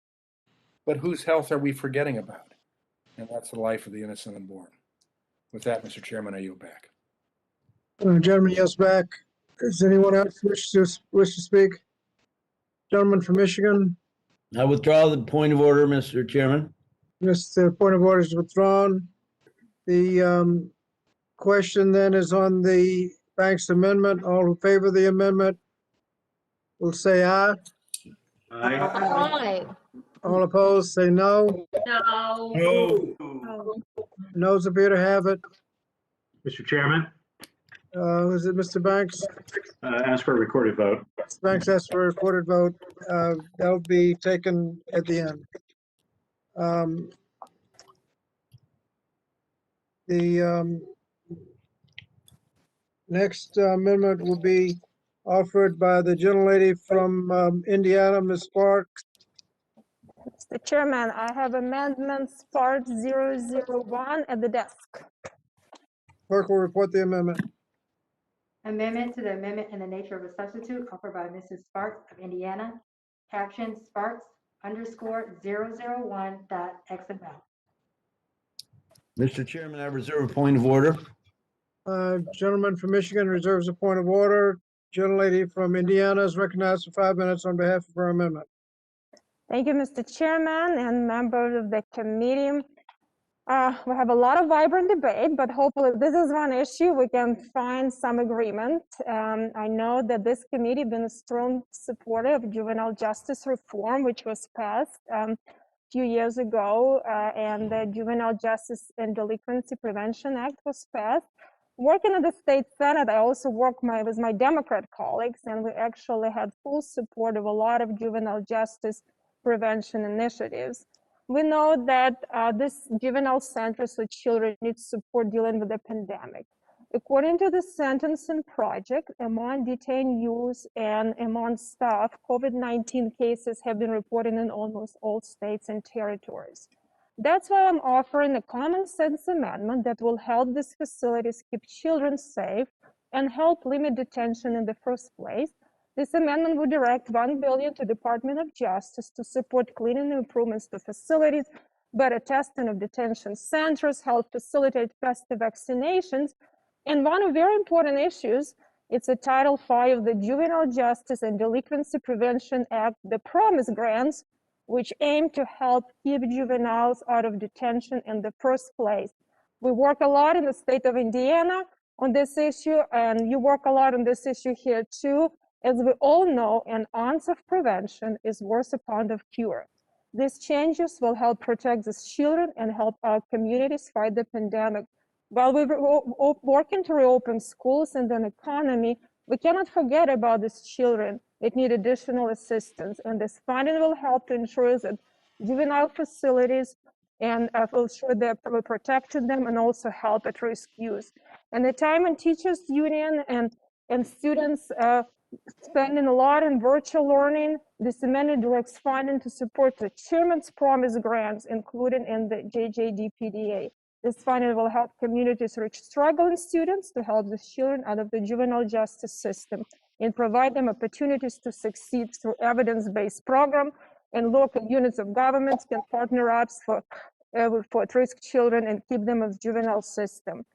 but whose health are we forgetting about? And that's the life of the innocent unborn. With that, Mr. Chairman, I yield back. Gentleman yields back. Does anyone else wish to speak? Gentleman from Michigan. I withdraw the point of order, Mr. Chairman. Mr. Point of order is withdrawn. The question then is on the Banks amendment. All in favor of the amendment will say aye. Aye. Aye. All opposed, say no. No. No. Noes appear to have it. Mr. Chairman, Is it Mr. Banks? ask for a recorded vote. Mr. Banks asked for a recorded vote. That'll be taken at the end. The next amendment will be offered by the gentlelady from Indiana, Ms. Sparks. Mr. Chairman, I have amendments part 001 at the desk. Clerk will report the amendment. Amendment to the amendment in the nature of a substitute offered by Mrs. Sparks of Indiana. Caption Sparks _001 XML. Mr. Chairman, I reserve a point of order. Gentleman from Michigan reserves a point of order. Gentlelady from Indiana is recognized for 5 minutes on behalf of her amendment. Thank you, Mr. Chairman and members of the committee. We have a lot of vibrant debate, but hopefully this is one issue we can find some agreement. I know that this committee been a strong supporter of juvenile justice reform, which was passed a few years ago, and the Juvenile Justice and Delinquency Prevention Act was passed. Working in the state Senate, I also worked with my Democrat colleagues, and we actually had full support of a lot of juvenile justice prevention initiatives. We know that this juvenile centers for children need support dealing with the pandemic. According to the Sentencing Project, among detained youth and among staff, COVID-19 cases have been reported in almost all states and territories. That's why I'm offering a common sense amendment that will help these facilities keep children safe and help limit detention in the first place. This amendment would direct $1 billion to Department of Justice to support cleaning improvements to facilities, better testing of detention centers, help facilitate faster vaccinations. And one of very important issues, it's a Title V of the Juvenile Justice and Delinquency Prevention Act, the promise grants, which aim to help keep juveniles out of detention in the first place. We work a lot in the state of Indiana on this issue, and you work a lot on this issue here too. As we all know, an ounce of prevention is worth a pound of cure. These changes will help protect these children and help our communities fight the pandemic. While we're working to reopen schools and an economy, we cannot forget about these children that need additional assistance. And this funding will help to ensure that juvenile facilities and will ensure that we're protecting them and also help at risk youth. And the time and teachers union and students spending a lot in virtual learning, this amendment directs funding to support the Chairman's Promise grants, including in the JJDPDA. This funding will help communities reach struggling students to help the children out of the juvenile justice system and provide them opportunities to succeed through evidence-based program, and local units of governments can partner up for at-risk children and keep them in the juvenile system.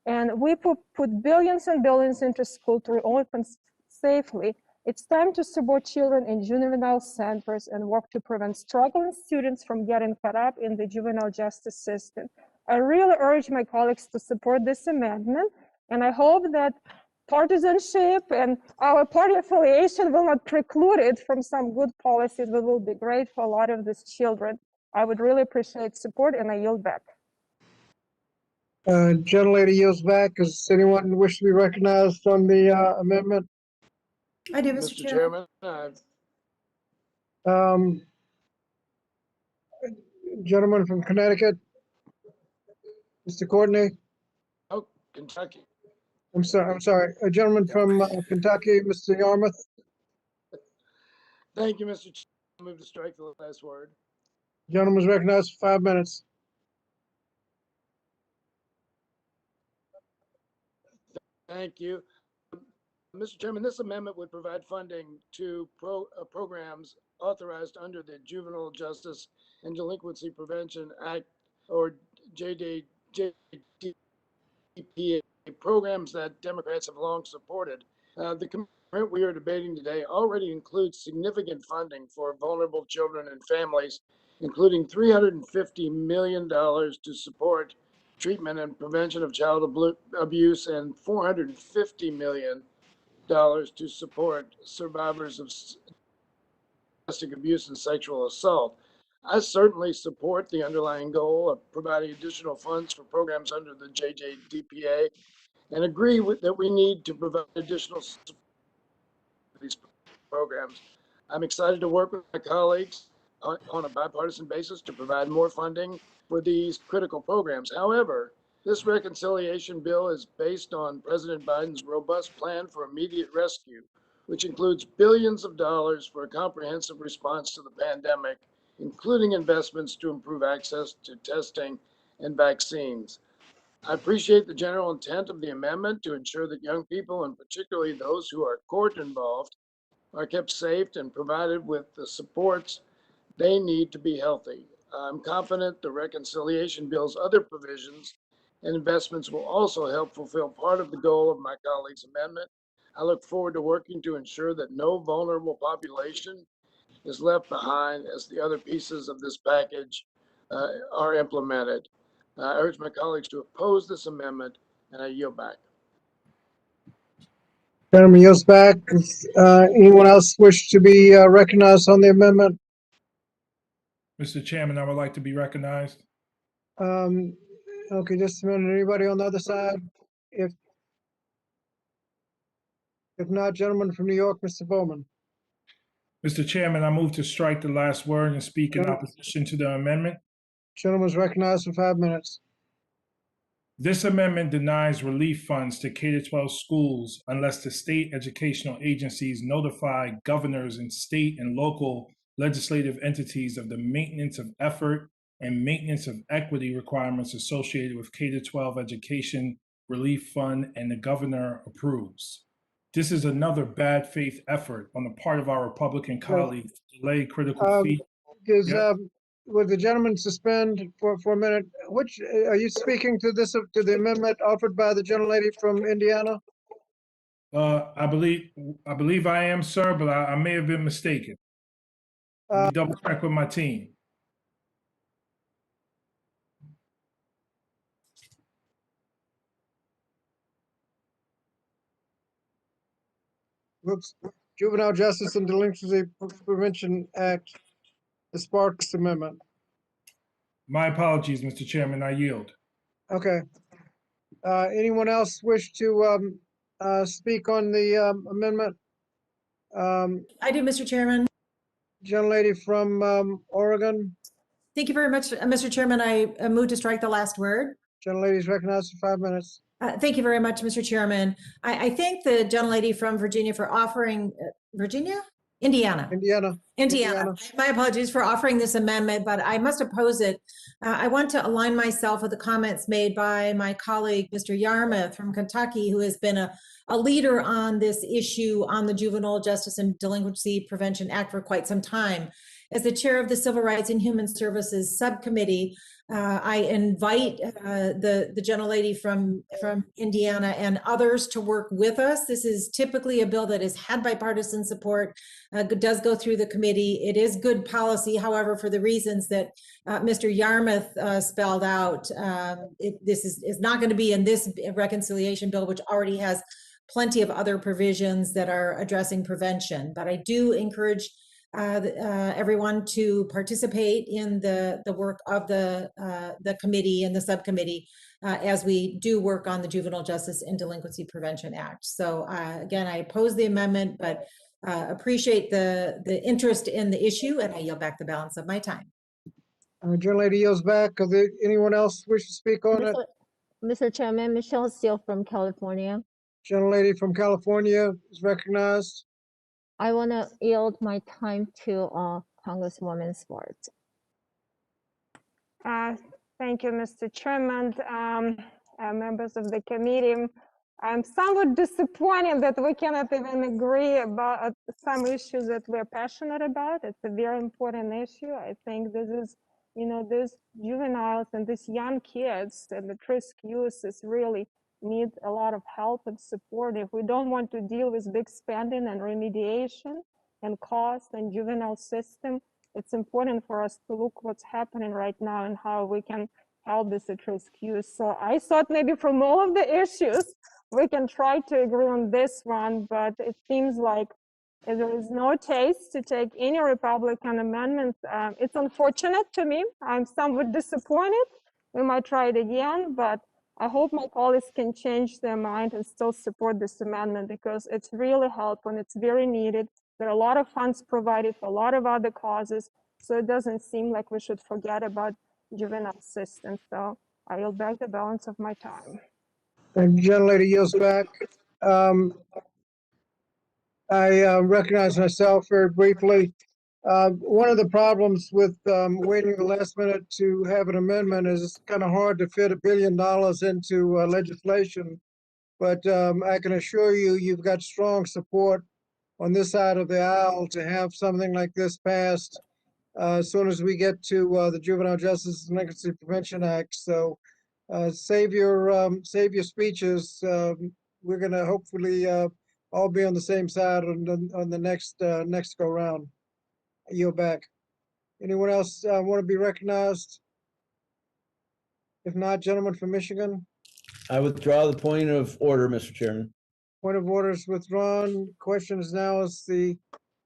And we put billions and billions into school to reopen safely. It's time to support children in juvenile centers and work to prevent struggling students from getting caught up in the juvenile justice system. I really urge my colleagues to support this amendment, and I hope that partisanship and our party affiliation will not preclude it from some good policies that will be great for a lot of these children. I would really appreciate support, and I yield back. Gentlelady yields back. Does anyone wish to be recognized on the amendment? I do, Mr. Chairman. Gentleman from Connecticut, Mr. Courtney. Oh, Kentucky. I'm sorry. A gentleman from Kentucky, Mr. Yarmouth. Thank you, Mr. Chairman. I move to strike the last word. Gentleman's recognized for 5 minutes. Thank you. Mr. Chairman, this amendment would provide funding to programs authorized under the Juvenile Justice and Delinquency Prevention Act, or JDPA, programs that Democrats have long supported. The commitment we are debating today already includes significant funding for vulnerable children and families, including $350 million to support treatment and prevention of child abuse and $450 million to support survivors of domestic abuse and sexual assault. I certainly support the underlying goal of providing additional funds for programs under the JJDPA and agree that we need to provide additional support for these programs. I'm excited to work with my colleagues on a bipartisan basis to provide more funding for these critical programs. However, this reconciliation bill is based on President Biden's robust plan for immediate rescue, which includes billions of dollars for a comprehensive response to the pandemic, including investments to improve access to testing and vaccines. I appreciate the general intent of the amendment to ensure that young people, and particularly those who are court involved, are kept safe and provided with the supports they need to be healthy. I'm confident the reconciliation bill's other provisions and investments will also help fulfill part of the goal of my colleague's amendment. I look forward to working to ensure that no vulnerable population is left behind as the other pieces of this package are implemented. I urge my colleagues to oppose this amendment, and I yield back. Gentleman yields back. Anyone else wish to be recognized on the amendment? Mr. Chairman, I would like to be recognized. Okay, just a minute. Anybody on the other side? If not, gentleman from New York, Mr. Bowman. Mr. Chairman, I move to strike the last word and speak in opposition to the amendment. Gentleman's recognized for 5 minutes. This amendment denies relief funds to K-12 schools unless the state educational agencies notify governors and state and local legislative entities of the maintenance of effort and maintenance of equity requirements associated with K-12 education relief fund, and the governor approves. This is another bad faith effort on the part of our Republican colleagues to delay critical fees. Would the gentleman suspend for a minute? Which are you speaking to this to the amendment offered by the gentlelady from Indiana? I believe I am, sir, but I may have been mistaken. Let me double check with my team. Whoops. Juvenile Justice and Delinquency Prevention Act, the Sparks Amendment. My apologies, Mr. Chairman, I yield. Okay. Anyone else wish to speak on the amendment? I do, Mr. Chairman. Gentlelady from Oregon. Thank you very much, Mr. Chairman. I move to strike the last word. Gentlelady is recognized for 5 minutes. Thank you very much, Mr. Chairman. I thank the gentlelady from Virginia for offering, Indiana. My apologies for offering this amendment, but I must oppose it. I want to align myself with the comments made by my colleague, Mr. Yarmouth from Kentucky, who has been a leader on this issue on the Juvenile Justice and Delinquency Prevention Act for quite some time. As the chair of the Civil Rights and Human Services Subcommittee, I invite the gentlelady from Indiana and others to work with us. This is typically a bill that has had bipartisan support, does go through the committee. It is good policy. However, for the reasons that Mr. Yarmouth spelled out, this is not going to be in this reconciliation bill, which already has plenty of other provisions that are addressing prevention. But I do encourage everyone to participate in the work of the committee and the subcommittee as we do work on the Juvenile Justice and Delinquency Prevention Act. So again, I oppose the amendment, but appreciate the interest in the issue, and I yield back the balance of my time. Gentlelady yields back. Anyone else wish to speak on it? Mr. Chairman, Michelle Steele from California. Gentlelady from California is recognized. I want to yield my time to Congresswoman Swartz. Thank you, Mr. Chairman, members of the committee. I'm somewhat disappointed that we cannot even agree about some issues that we're passionate about. It's a very important issue. I think this is, these juveniles and these young kids and the risk uses really need a lot of help and support. If we don't want to deal with big spending and remediation and cost and juvenile system, it's important for us to look what's happening right now and how we can help this at risk use. So I thought maybe from all of the issues, we can try to agree on this one, but it seems like there is no taste to take any Republican amendments. It's unfortunate to me. I'm somewhat disappointed. We might try it again, but I hope my colleagues can change their mind and still support this amendment because it's really helpful and it's very needed. There are a lot of funds provided for a lot of other causes, so it doesn't seem like we should forget about juvenile assistance. So I yield back the balance of my time. And gentlelady yields back. I recognize myself very briefly. One of the problems with waiting the last minute to have an amendment is it's kind of hard to fit $1 billion into legislation. But I can assure you, you've got strong support on this side of the aisle to have something like this passed as soon as we get to the Juvenile Justice and Delinquency Prevention Act. So save your speeches. We're going to hopefully all be on the same side on the next go round. I yield back. Anyone else want to be recognized? If not, gentleman from Michigan. I withdraw the point of order, Mr. Chairman. Point of order is withdrawn. Question is now is the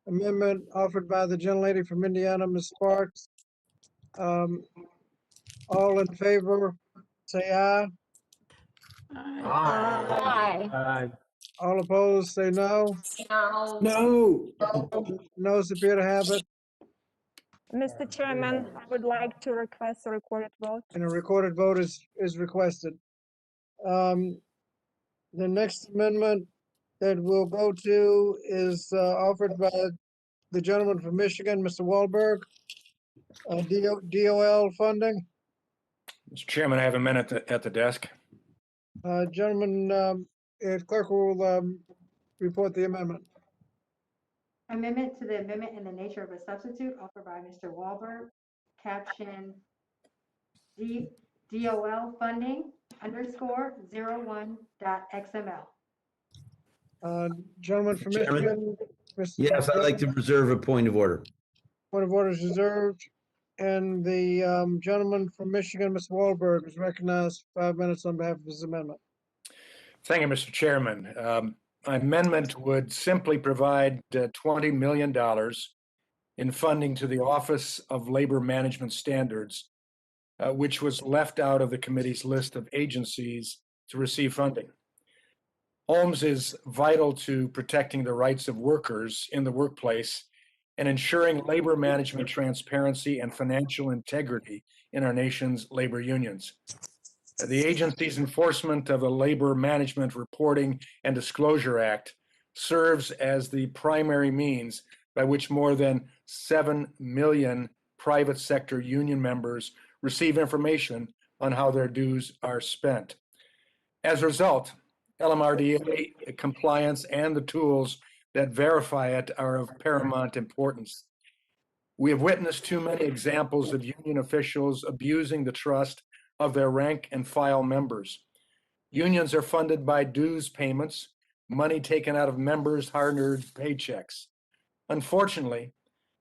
amendment offered by the gentlelady from Indiana, Ms. Sparks. All in favor, say aye. Aye. All opposed, say no. No. Noes appear to have it, Mr. Chairman, I would like to request a recorded vote. and a recorded vote is requested. The next amendment that we'll go to is offered by the gentleman from Michigan, Mr. Wahlberg. DOL funding. Mr. Chairman, I have a minute at the desk. Gentlemen, if clerk will report the amendment. Amendment to the amendment in the nature of a substitute offered by Mr. Wahlberg, caption DOL funding _01.xml. Gentleman from Chairman? Michigan. Yes, I'd like to reserve a point of order. Point of order is reserved. And the gentleman from Michigan, Mr. Wahlberg, is recognized for 5 minutes on behalf of his amendment. Thank you, Mr. Chairman. My amendment would simply provide $20 million in funding to the Office of Labor Management Standards, which was left out of the committee's list of agencies to receive funding. OLMS is vital to protecting the rights of workers in the workplace and ensuring labor management transparency and financial integrity in our nation's labor unions. The agency's enforcement of the Labor Management Reporting and Disclosure Act serves as the primary means by which more than 7 million private sector union members receive information on how their dues are spent. As a result, LMRDA compliance and the tools that verify it are of paramount importance. We have witnessed too many examples of union officials abusing the trust of their rank and file members. Unions are funded by dues payments, money taken out of members' hard-earned paychecks. Unfortunately,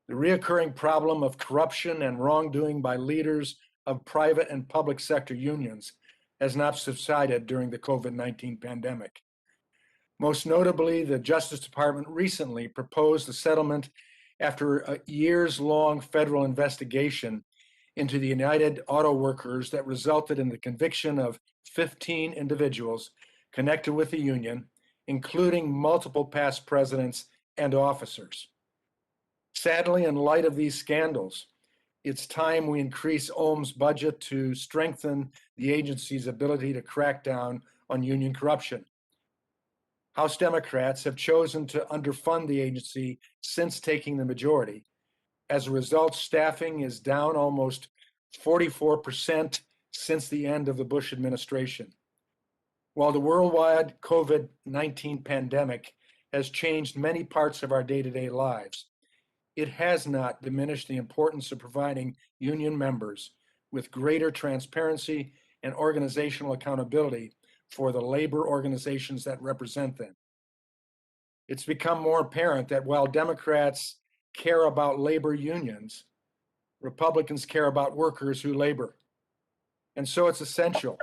the reoccurring problem of corruption and wrongdoing by leaders of private and public sector unions has not subsided during the COVID-19 pandemic. Most notably, the Justice Department recently proposed a settlement after a years-long federal investigation into the United Auto Workers that resulted in the conviction of 15 individuals connected with the union, including multiple past presidents and officers. Sadly, in light of these scandals, it's time we increase OLM's budget to strengthen the agency's ability to crack down on union corruption. House Democrats have chosen to underfund the agency since taking the majority. As a result, staffing is down almost 44% since the end of the Bush administration. While the worldwide COVID-19 pandemic has changed many parts of our day-to-day lives, it has not diminished the importance of providing union members with greater transparency and organizational accountability for the labor organizations that represent them. It's become more apparent that while Democrats care about labor unions, Republicans care about workers who labor. And so it's essential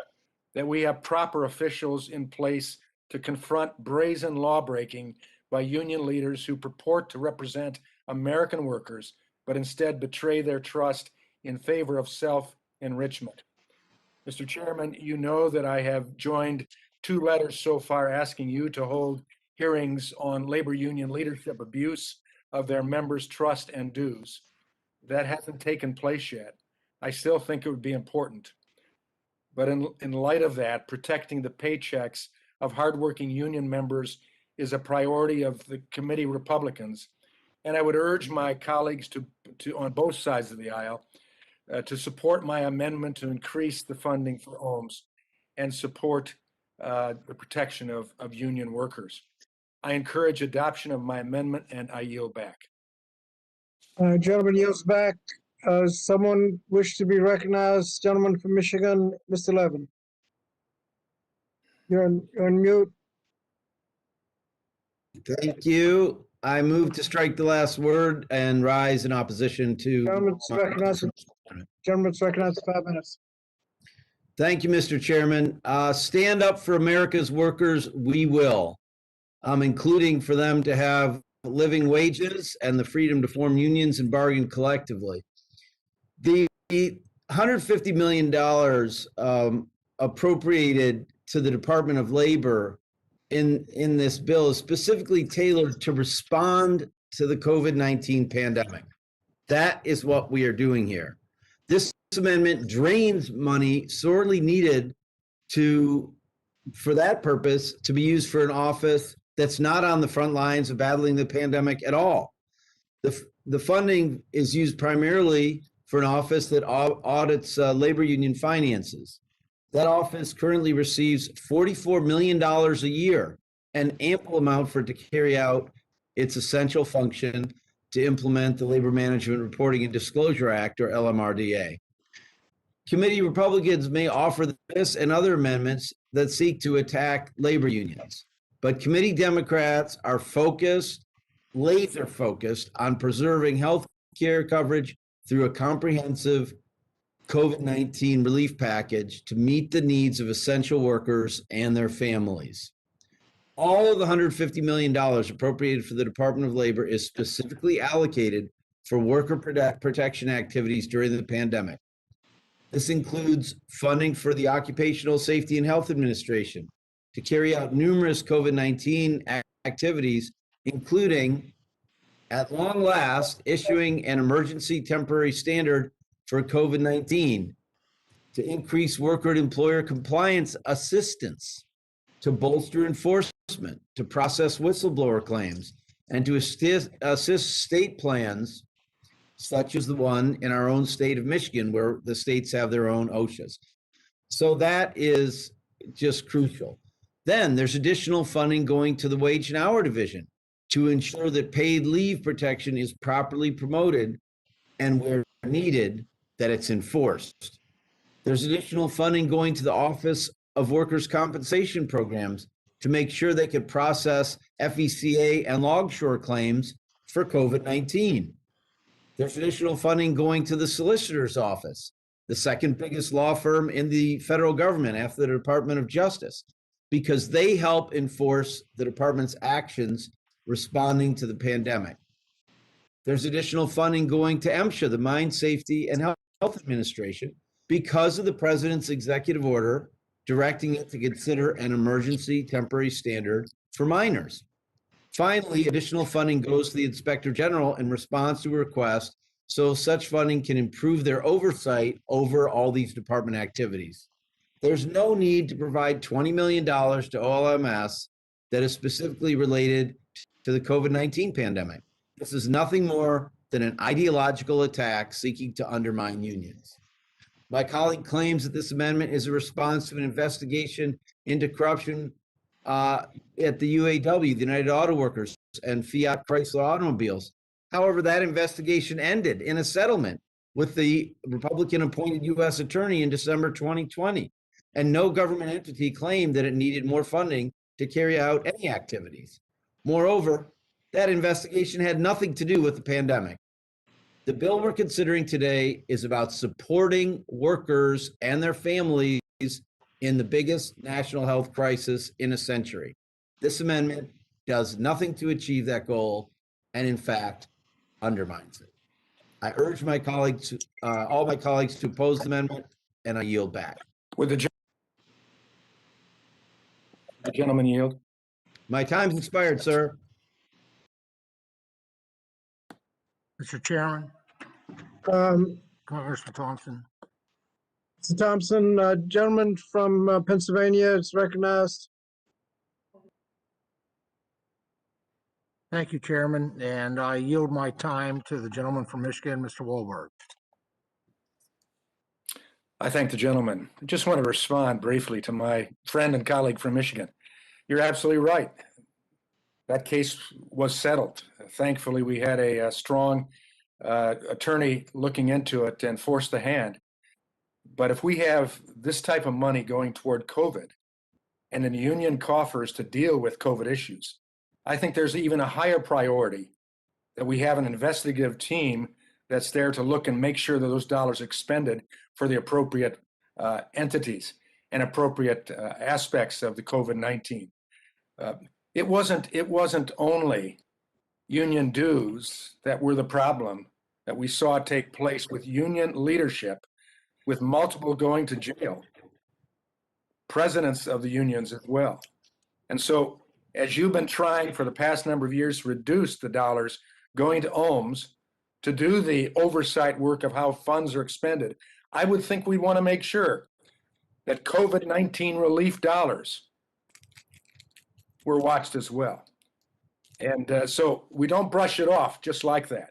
that we have proper officials in place to confront brazen lawbreaking by union leaders who purport to represent American workers, but instead betray their trust in favor of self-enrichment. Mr. Chairman, you know that I have joined 2 letters so far asking you to hold hearings on labor union leadership abuse of their members' trust and dues. That hasn't taken place yet. I still think it would be important. But in light of that, protecting the paychecks of hardworking union members is a priority of the committee Republicans. And I would urge my colleagues to on both sides of the aisle to support my amendment to increase the funding for OHMS and support the protection of union workers. I encourage adoption of my amendment and I yield back. Gentleman yields back. Someone wish to be recognized? Gentleman from Michigan, Mr. Levin. You're on mute. Thank you. I move to strike the last word and rise in opposition to. Gentleman's recognized. Gentleman's recognized for 5 minutes. Thank you, Mr. Chairman. Stand up for America's workers, we will, including for them to have living wages and the freedom to form unions and bargain collectively. The $150 million appropriated to the Department of Labor in this bill is specifically tailored to respond to the COVID-19 pandemic. That is what we are doing here. This amendment drains money sorely needed for that purpose to be used for an office that's not on the front lines of battling the pandemic at all. The funding is used primarily for an office that audits labor union finances. That office currently receives $44 million a year, an ample amount for it to carry out its essential function to implement the Labor Management Reporting and Disclosure Act, or LMRDA. Committee Republicans may offer this and other amendments that seek to attack labor unions, but committee Democrats are laser focused on preserving health care coverage through a comprehensive COVID-19 relief package to meet the needs of essential workers and their families. All of the $150 million appropriated for the Department of Labor is specifically allocated for worker protection activities during the pandemic. This includes funding for the Occupational Safety and Health Administration to carry out numerous COVID-19 activities, including, at long last, issuing an emergency temporary standard for COVID-19, to increase worker and employer compliance assistance, to bolster enforcement, to process whistleblower claims, and to assist state plans, such as the one in our own state of Michigan, where the states have their own OSHAs. So that is just crucial. Then there's additional funding going to the Wage and Hour Division to ensure that paid leave protection is properly promoted and where needed, that it's enforced. There's additional funding going to the Office of Workers' Compensation Programs to make sure they could process FECA and Longshore claims for COVID-19. There's additional funding going to the Solicitor's Office, the second biggest law firm in the federal government after the Department of Justice, because they help enforce the department's actions responding to the pandemic. There's additional funding going to MSHA, the Mine Safety and Health Administration, because of the president's executive order directing it to consider an emergency temporary standard for miners. Finally, additional funding goes to the Inspector General in response to a request, so such funding can improve their oversight over all these department activities. There's no need to provide $20 million to OLMS that is specifically related to the COVID-19 pandemic. This is nothing more than an ideological attack seeking to undermine unions. My colleague claims that this amendment is a response to an investigation into corruption at the UAW, the United Auto Workers, and Fiat Chrysler Automobiles. However, that investigation ended in a settlement with the Republican-appointed U.S. attorney in December 2020, and no government entity claimed that it needed more funding to carry out any activities. Moreover, that investigation had nothing to do with the pandemic. The bill we're considering today is about supporting workers and their families in the biggest national health crisis in a century. This amendment does nothing to achieve that goal and in fact undermines it. I urge my colleagues, all my colleagues to oppose the amendment, and I yield back. Would the gentleman yield? My time's expired, sir. Mr. Chairman, Um, Mr. Thompson. Mr. Thompson, gentleman from Pennsylvania is recognized. Thank you, Chairman, and I yield my time to the gentleman from Michigan, Mr. Wahlberg. I thank the gentleman. I just want to respond briefly to my friend and colleague from Michigan. You're absolutely right. That case was settled. Thankfully, we had a strong attorney looking into it and forced the hand. But if we have this type of money going toward COVID and in the union coffers to deal with COVID issues, I think there's even a higher priority that we have an investigative team that's there to look and make sure that those dollars are expended for the appropriate entities and appropriate aspects of the COVID-19. It wasn't only union dues that were the problem that we saw take place with union leadership, with multiple going to jail, presidents of the unions as well. And so as you've been trying for the past number of years to reduce the dollars going to OMS to do the oversight work of how funds are expended, I would think we want to make sure that COVID-19 relief dollars were watched as well. And so we don't brush it off just like that.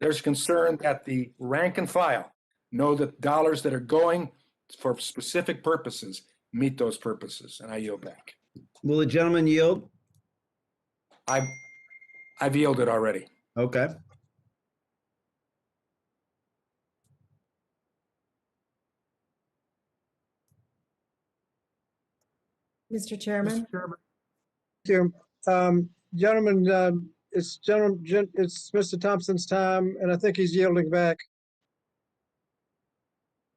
There's concern that the rank and file know that dollars that are going for specific purposes meet those purposes. And I yield back. Will the gentleman yield? I've yielded already. Okay. Mr. Chairman? Thank you. Gentlemen, it's Mr. Thompson's time, and I think he's yielding back.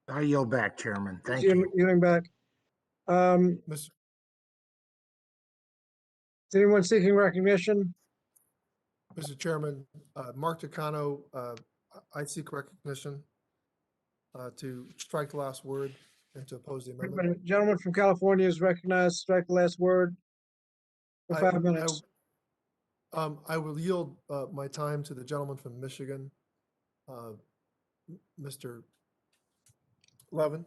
I yield back, Chairman. Thank He's you. yielding back. Is anyone seeking recognition? Mr. Chairman, Mark Takano, I seek recognition to strike the last word and to oppose the amendment. Gentleman from California is recognized. Strike the last word for 5 minutes. I will yield my time to the gentleman from Michigan, Mr. Levin.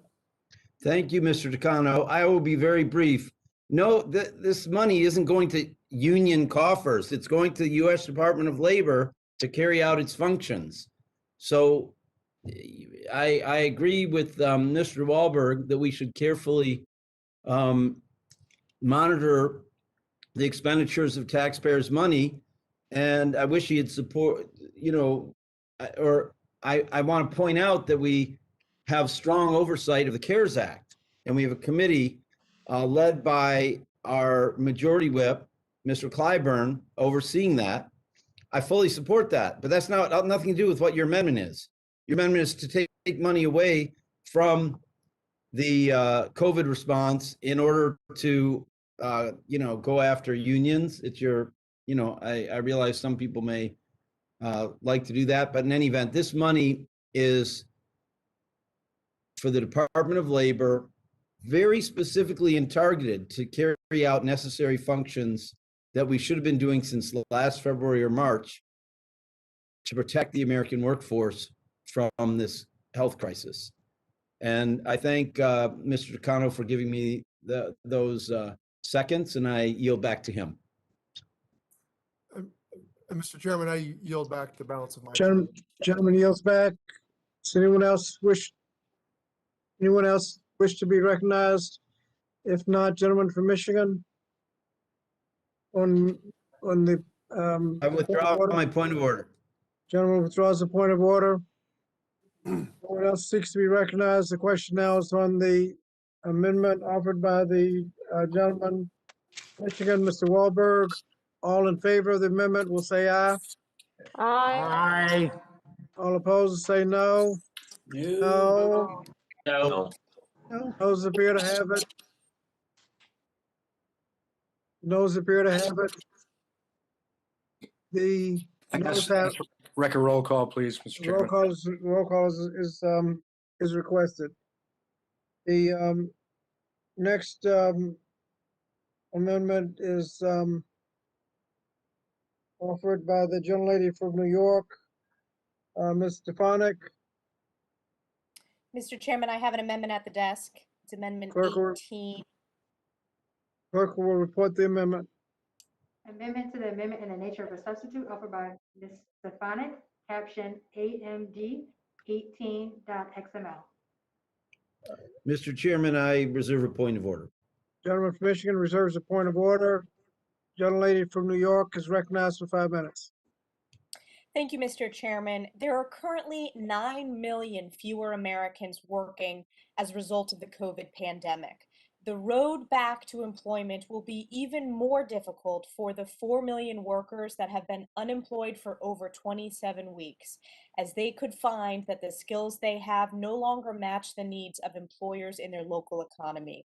Thank you, Mr. Takano. I will be very brief. No, this money isn't going to union coffers. It's going to the U.S. Department of Labor to carry out its functions. So I agree with Mr. Wahlberg that we should carefully monitor the expenditures of taxpayers' money. And I wish he had support, I want to point out that we have strong oversight of the CARES Act. And we have a committee led by our majority whip, Mr. Clyburn, overseeing that. I fully support that, but that's nothing to do with what your amendment is. Your amendment is to take money away from the COVID response in order to, go after unions. It's your, I realize some people may like to do that, but in any event, this money is for the Department of Labor, very specifically and targeted to carry out necessary functions that we should have been doing since last February or March to protect the American workforce from this health crisis. And I thank Mr. Takano for giving me those seconds, and I yield back to him. Mr. Chairman, I yield back the balance of my time. Gentleman yields back. Does anyone else wish to be recognized? If not, gentleman from Michigan. On the I withdraw my point of order. Gentleman withdraws the point of order. No one else seeks to be recognized. The question now is on the amendment offered by the gentleman, Michigan, Mr. Wahlberg. All in favor of the amendment will say aye. Aye. All opposed say no. No. No. Those appear to have it. Noes appear to have it. The I noes guess, have, record roll call, please, Mr. Chairman. roll call is requested. The next amendment is offered by the gentlelady from New York, Ms. Stefanik. Mr. Chairman, I have an amendment at the desk. It's Amendment Clerk will- 18. Clerk will report the amendment. Amendment to the amendment in the nature of a substitute offered by Ms. Stefanik, caption AMD 18.xml. Mr. Chairman, I reserve a point of order. Gentleman from Michigan reserves a point of order. Gentlelady from New York is recognized for 5 minutes. Thank you, Mr. Chairman. There are currently 9 million fewer Americans working as a result of the COVID pandemic. The road back to employment will be even more difficult for the 4 million workers that have been unemployed for over 27 weeks, as they could find that the skills they have no longer match the needs of employers in their local economy.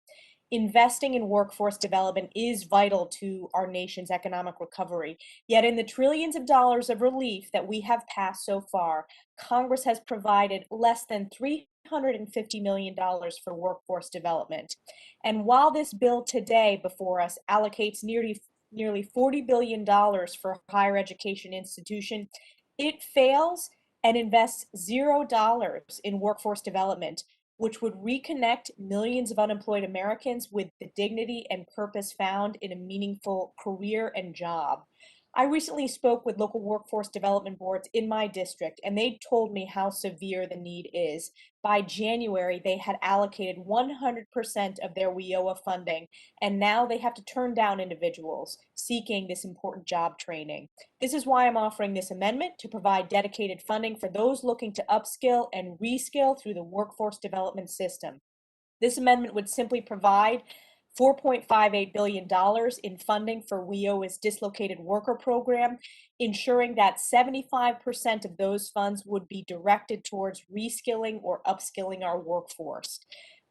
Investing in workforce development is vital to our nation's economic recovery. Yet in the trillions of dollars of relief that we have passed so far, Congress has provided less than $350 million for workforce development. And while this bill today before us allocates nearly $40 billion for higher education institutions, it fails and invests $0 in workforce development, which would reconnect millions of unemployed Americans with the dignity and purpose found in a meaningful career and job. I recently spoke with local workforce development boards in my district, and they told me how severe the need is. By January, they had allocated 100% of their WIOA funding, and now they have to turn down individuals seeking this important job training. This is why I'm offering this amendment to provide dedicated funding for those looking to upskill and reskill through the workforce development system. This amendment would simply provide $4.58 billion in funding for WIOA's dislocated worker program, ensuring that 75% of those funds would be directed towards reskilling or upskilling our workforce.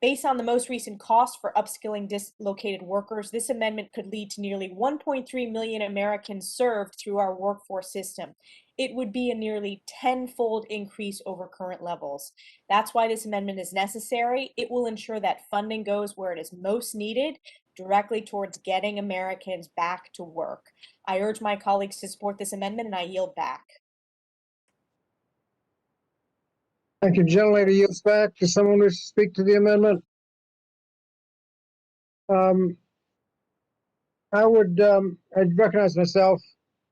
Based on the most recent cost for upskilling dislocated workers, this amendment could lead to nearly 1.3 million Americans served through our workforce system. It would be a nearly 10-fold increase over current levels. That's why this amendment is necessary. It will ensure that funding goes where it is most needed, directly towards getting Americans back to work. I urge my colleagues to support this amendment, and I yield back. Thank you. Gentlelady yields back. Does someone wish to speak to the amendment? I'd recognize myself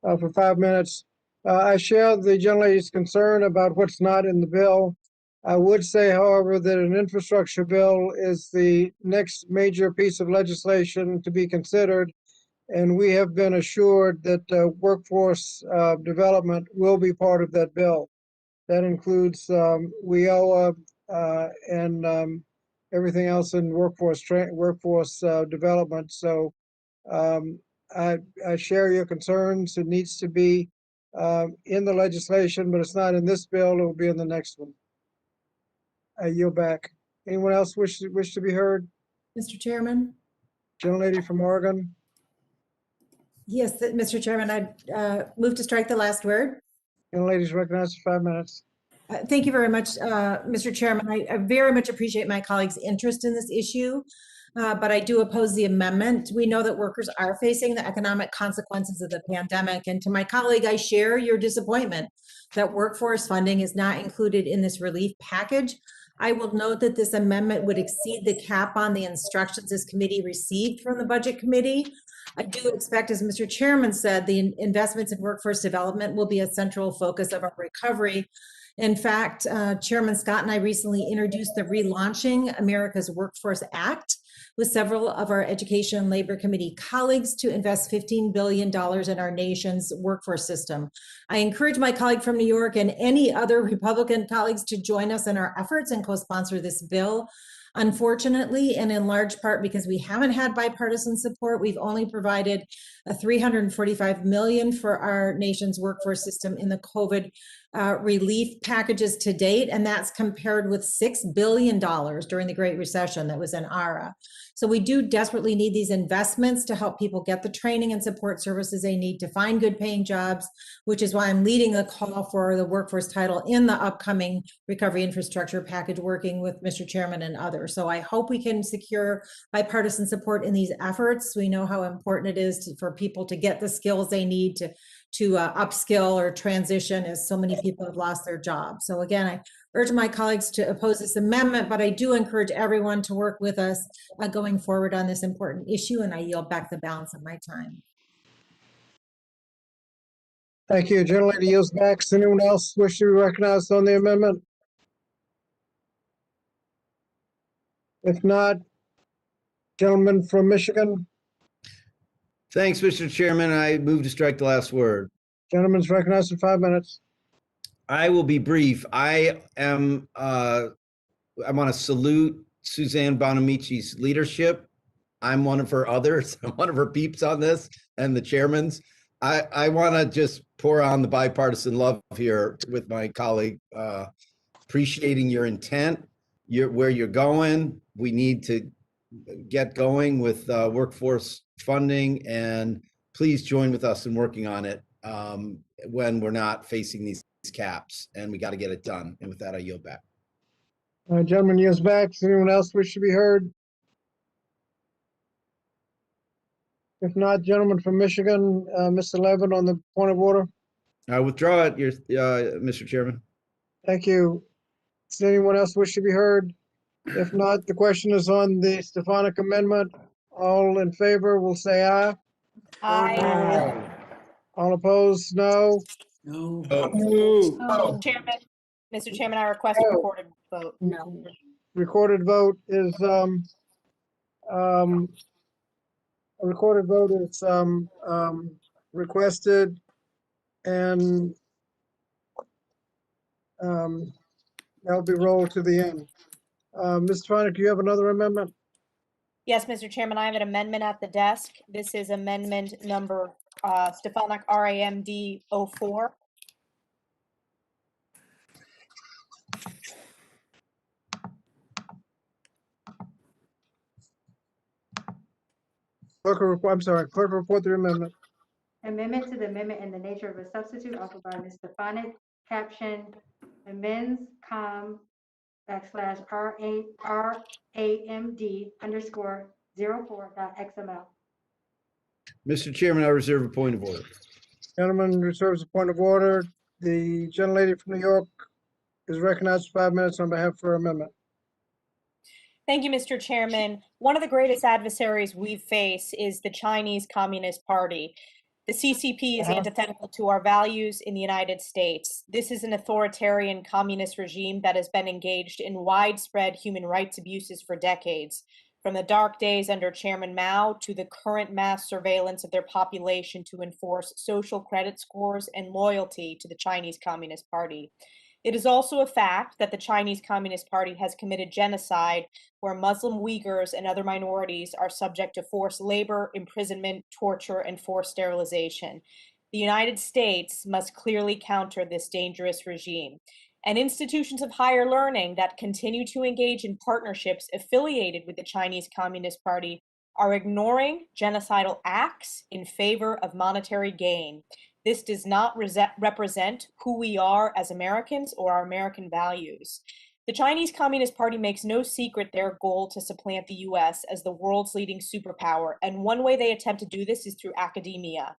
for 5 minutes. I share the gentlelady's concern about what's not in the bill. I would say, however, that an infrastructure bill is the next major piece of legislation to be considered, and we have been assured that workforce development will be part of that bill. That includes WIOA and everything else in workforce development. So I share your concerns. It needs to be in the legislation, but it's not in this bill. It will be in the next one. I yield back. Anyone else wish to be heard? Mr. Chairman? Gentlelady from Oregon. Yes, Mr. Chairman, I move to strike the last word. Gentlelady's recognized for 5 minutes. Thank you very much, Mr. Chairman. I very much appreciate my colleagues' interest in this issue, but I do oppose the amendment. We know that workers are facing the economic consequences of the pandemic, and to my colleague, I share your disappointment that workforce funding is not included in this relief package. I will note that this amendment would exceed the cap on the instructions this committee received from the Budget Committee. I do expect, as Mr. Chairman said, the investments in workforce development will be a central focus of our recovery. In fact, Chairman Scott and I recently introduced the Relaunching America's Workforce Act with several of our Education and Labor Committee colleagues to invest $15 billion in our nation's workforce system. I encourage my colleague from New York and any other Republican colleagues to join us in our efforts and co-sponsor this bill. Unfortunately, and in large part because we haven't had bipartisan support, we've only provided $345 million for our nation's workforce system in the COVID relief packages to date, and that's compared with $6 billion during the Great Recession that was in ARA. So we do desperately need these investments to help people get the training and support services they need to find good paying jobs, which is why I'm leading a call for the workforce title in the upcoming recovery infrastructure package, working with Mr. Chairman and others. So I hope we can secure bipartisan support in these efforts. We know how important it is for people to get the skills they need to upskill or transition, as so many people have lost their jobs. So again, I urge my colleagues to oppose this amendment, but I do encourage everyone to work with us going forward on this important issue, and I yield back the balance of my time. Thank you. Gentlelady yields back. Does anyone else wish to be recognized on the amendment? If not, gentleman from Michigan, Thanks, Mr. Chairman. I move to strike the last word. gentleman's recognized for 5 minutes. I will be brief. I want to salute Suzanne Bonamici's leadership. I'm one of her others. I'm one of her peeps on this, and the chairman's. I want to just pour on the bipartisan love here with my colleague, appreciating your intent, where you're going. We need to get going with workforce funding, and please join with us in working on it when we're not facing these caps, and we got to get it done. And with that, I yield back. Gentleman yields back. Does anyone else wish to be heard? If not, gentleman from Michigan, Mr. Levin, on the point of order. I withdraw it, Mr. Chairman. Thank you. Does anyone else wish to be heard? If not, the question is on the Stefanik amendment. All in favor will say aye. Aye. All opposed, no. No. Mr. Chairman, I request a recorded vote. No. Recorded vote is a recorded vote is requested, and that'll be rolled to the end. Ms. Stefanik, do you have another amendment? Yes, Mr. Chairman, I have an amendment at the desk. This is amendment number Stefanik RAMD 04. Clerk report the amendment. Amendment to the amendment in the nature of a substitute offered by Ms. Stefanik, caption amends com /RAMD_04.xml. Mr. Chairman, I reserve a point of order. Gentleman reserves a point of order. The gentlelady from New York is recognized for 5 minutes on behalf of her amendment. Thank you, Mr. Chairman. One of the greatest adversaries we face is the Chinese Communist Party. The CCP is antithetical to our values in the United States. This is an authoritarian communist regime that has been engaged in widespread human rights abuses for decades, from the dark days under Chairman Mao to the current mass surveillance of their population to enforce social credit scores and loyalty to the Chinese Communist Party. It is also a fact that the Chinese Communist Party has committed genocide, where Muslim Uyghurs and other minorities are subject to forced labor, imprisonment, torture, and forced sterilization. The United States must clearly counter this dangerous regime. And institutions of higher learning that continue to engage in partnerships affiliated with the Chinese Communist Party are ignoring genocidal acts in favor of monetary gain. This does not represent who we are as Americans or our American values. The Chinese Communist Party makes no secret their goal to supplant the US as the world's leading superpower, and one way they attempt to do this is through academia.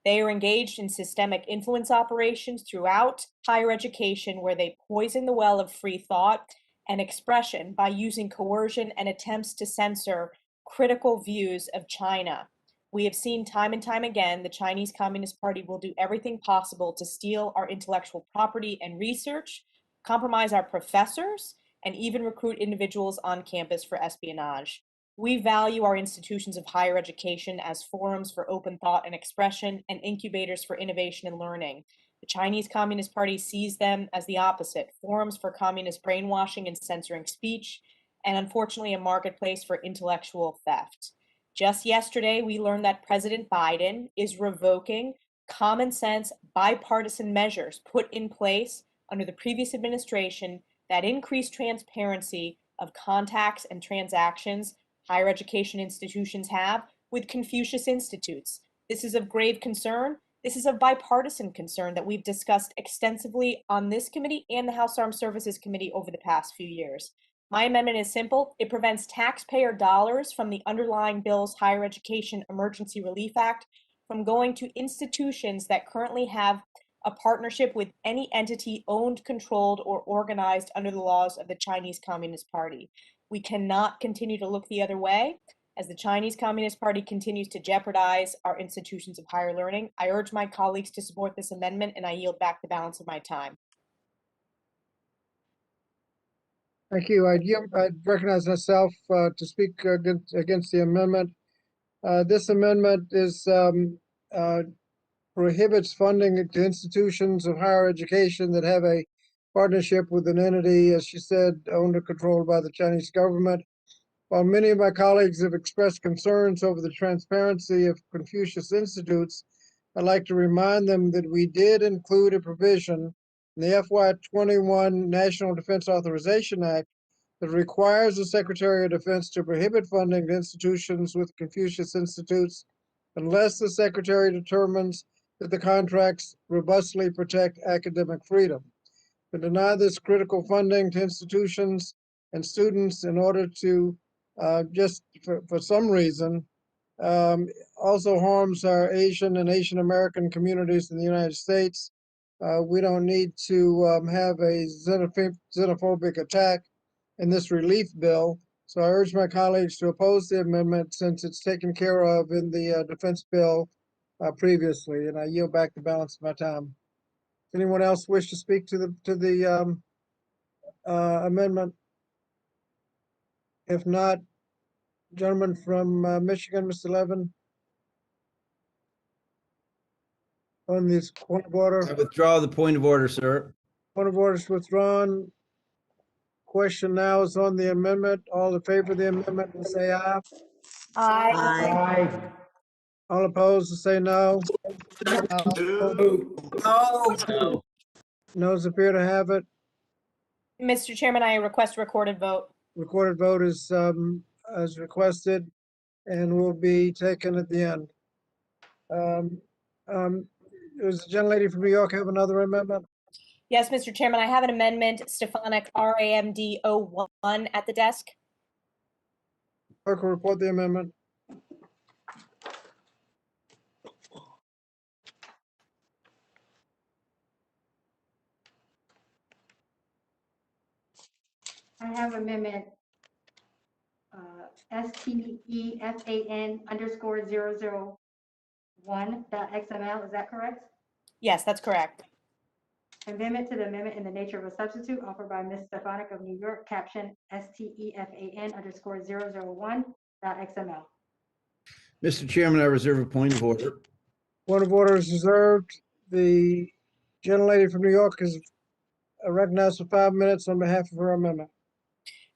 They are engaged in systemic influence operations throughout higher education, where they poison the well of free thought and expression by using coercion and attempts to censor critical views of China. We have seen time and time again the Chinese Communist Party will do everything possible to steal our intellectual property and research, compromise our professors, and even recruit individuals on campus for espionage. We value our institutions of higher education as forums for open thought and expression and incubators for innovation and learning. The Chinese Communist Party sees them as the opposite, forums for communist brainwashing and censoring speech, and unfortunately a marketplace for intellectual theft. Just yesterday, we learned that President Biden is revoking common sense bipartisan measures put in place under the previous administration that increased transparency of contacts and transactions, higher education institutions have with Confucius Institutes. This is of grave concern. This is of bipartisan concern that we've discussed extensively on this committee and the House Armed Services Committee over the past few years. My amendment is simple. It prevents taxpayer dollars from the underlying bill's Higher Education Emergency Relief Act from going to institutions that currently have a partnership with any entity owned, controlled, or organized under the laws of the Chinese Communist Party. We cannot continue to look the other way as the Chinese Communist Party continues to jeopardize our institutions of higher learning. I urge my colleagues to support this amendment, and I yield back the balance of my time. Thank you. I'd recognize myself to speak against the amendment. This amendment prohibits funding to institutions of higher education that have a partnership with an entity, as she said, owned or controlled by the Chinese government. While many of my colleagues have expressed concerns over the transparency of Confucius Institutes, I'd like to remind them that we did include a provision in the FY21 National Defense Authorization Act that requires the Secretary of Defense to prohibit funding to institutions with Confucius Institutes unless the Secretary determines that the contracts robustly protect academic freedom. To deny this critical funding to institutions and students in order to just for some reason also harms our Asian and Asian American communities in the United States. We don't need to have a xenophobic attack in this relief bill. So I urge my colleagues to oppose the amendment since it's taken care of in the defense bill previously, and I yield back the balance of my time. Does anyone else wish to speak to the amendment? If not, gentleman from Michigan, Mr. Levin. On this point of order. I withdraw the point of order, sir. Point of order is withdrawn. Question now is on the amendment. All in favor of the amendment will say aye. Aye. All opposed will say no. No. Noes appear to have it. Mr. Chairman, I request a recorded vote. Recorded vote is as requested and will be taken at the end. Does the gentlelady from New York have another amendment? Yes, Mr. Chairman, I have an amendment, Stefanik RAMD 01 at the desk. Clerk will report the amendment. I have amendment STEFAN_001.XML. Is that correct? Yes, that's correct. Amendment to the amendment in the nature of a substitute offered by Ms. Stefanik of New York, caption STEFAN_001.XML. Mr. Chairman, I reserve a point of order. Point of order is reserved. The gentlelady from New York is recognized for 5 minutes on behalf of her amendment.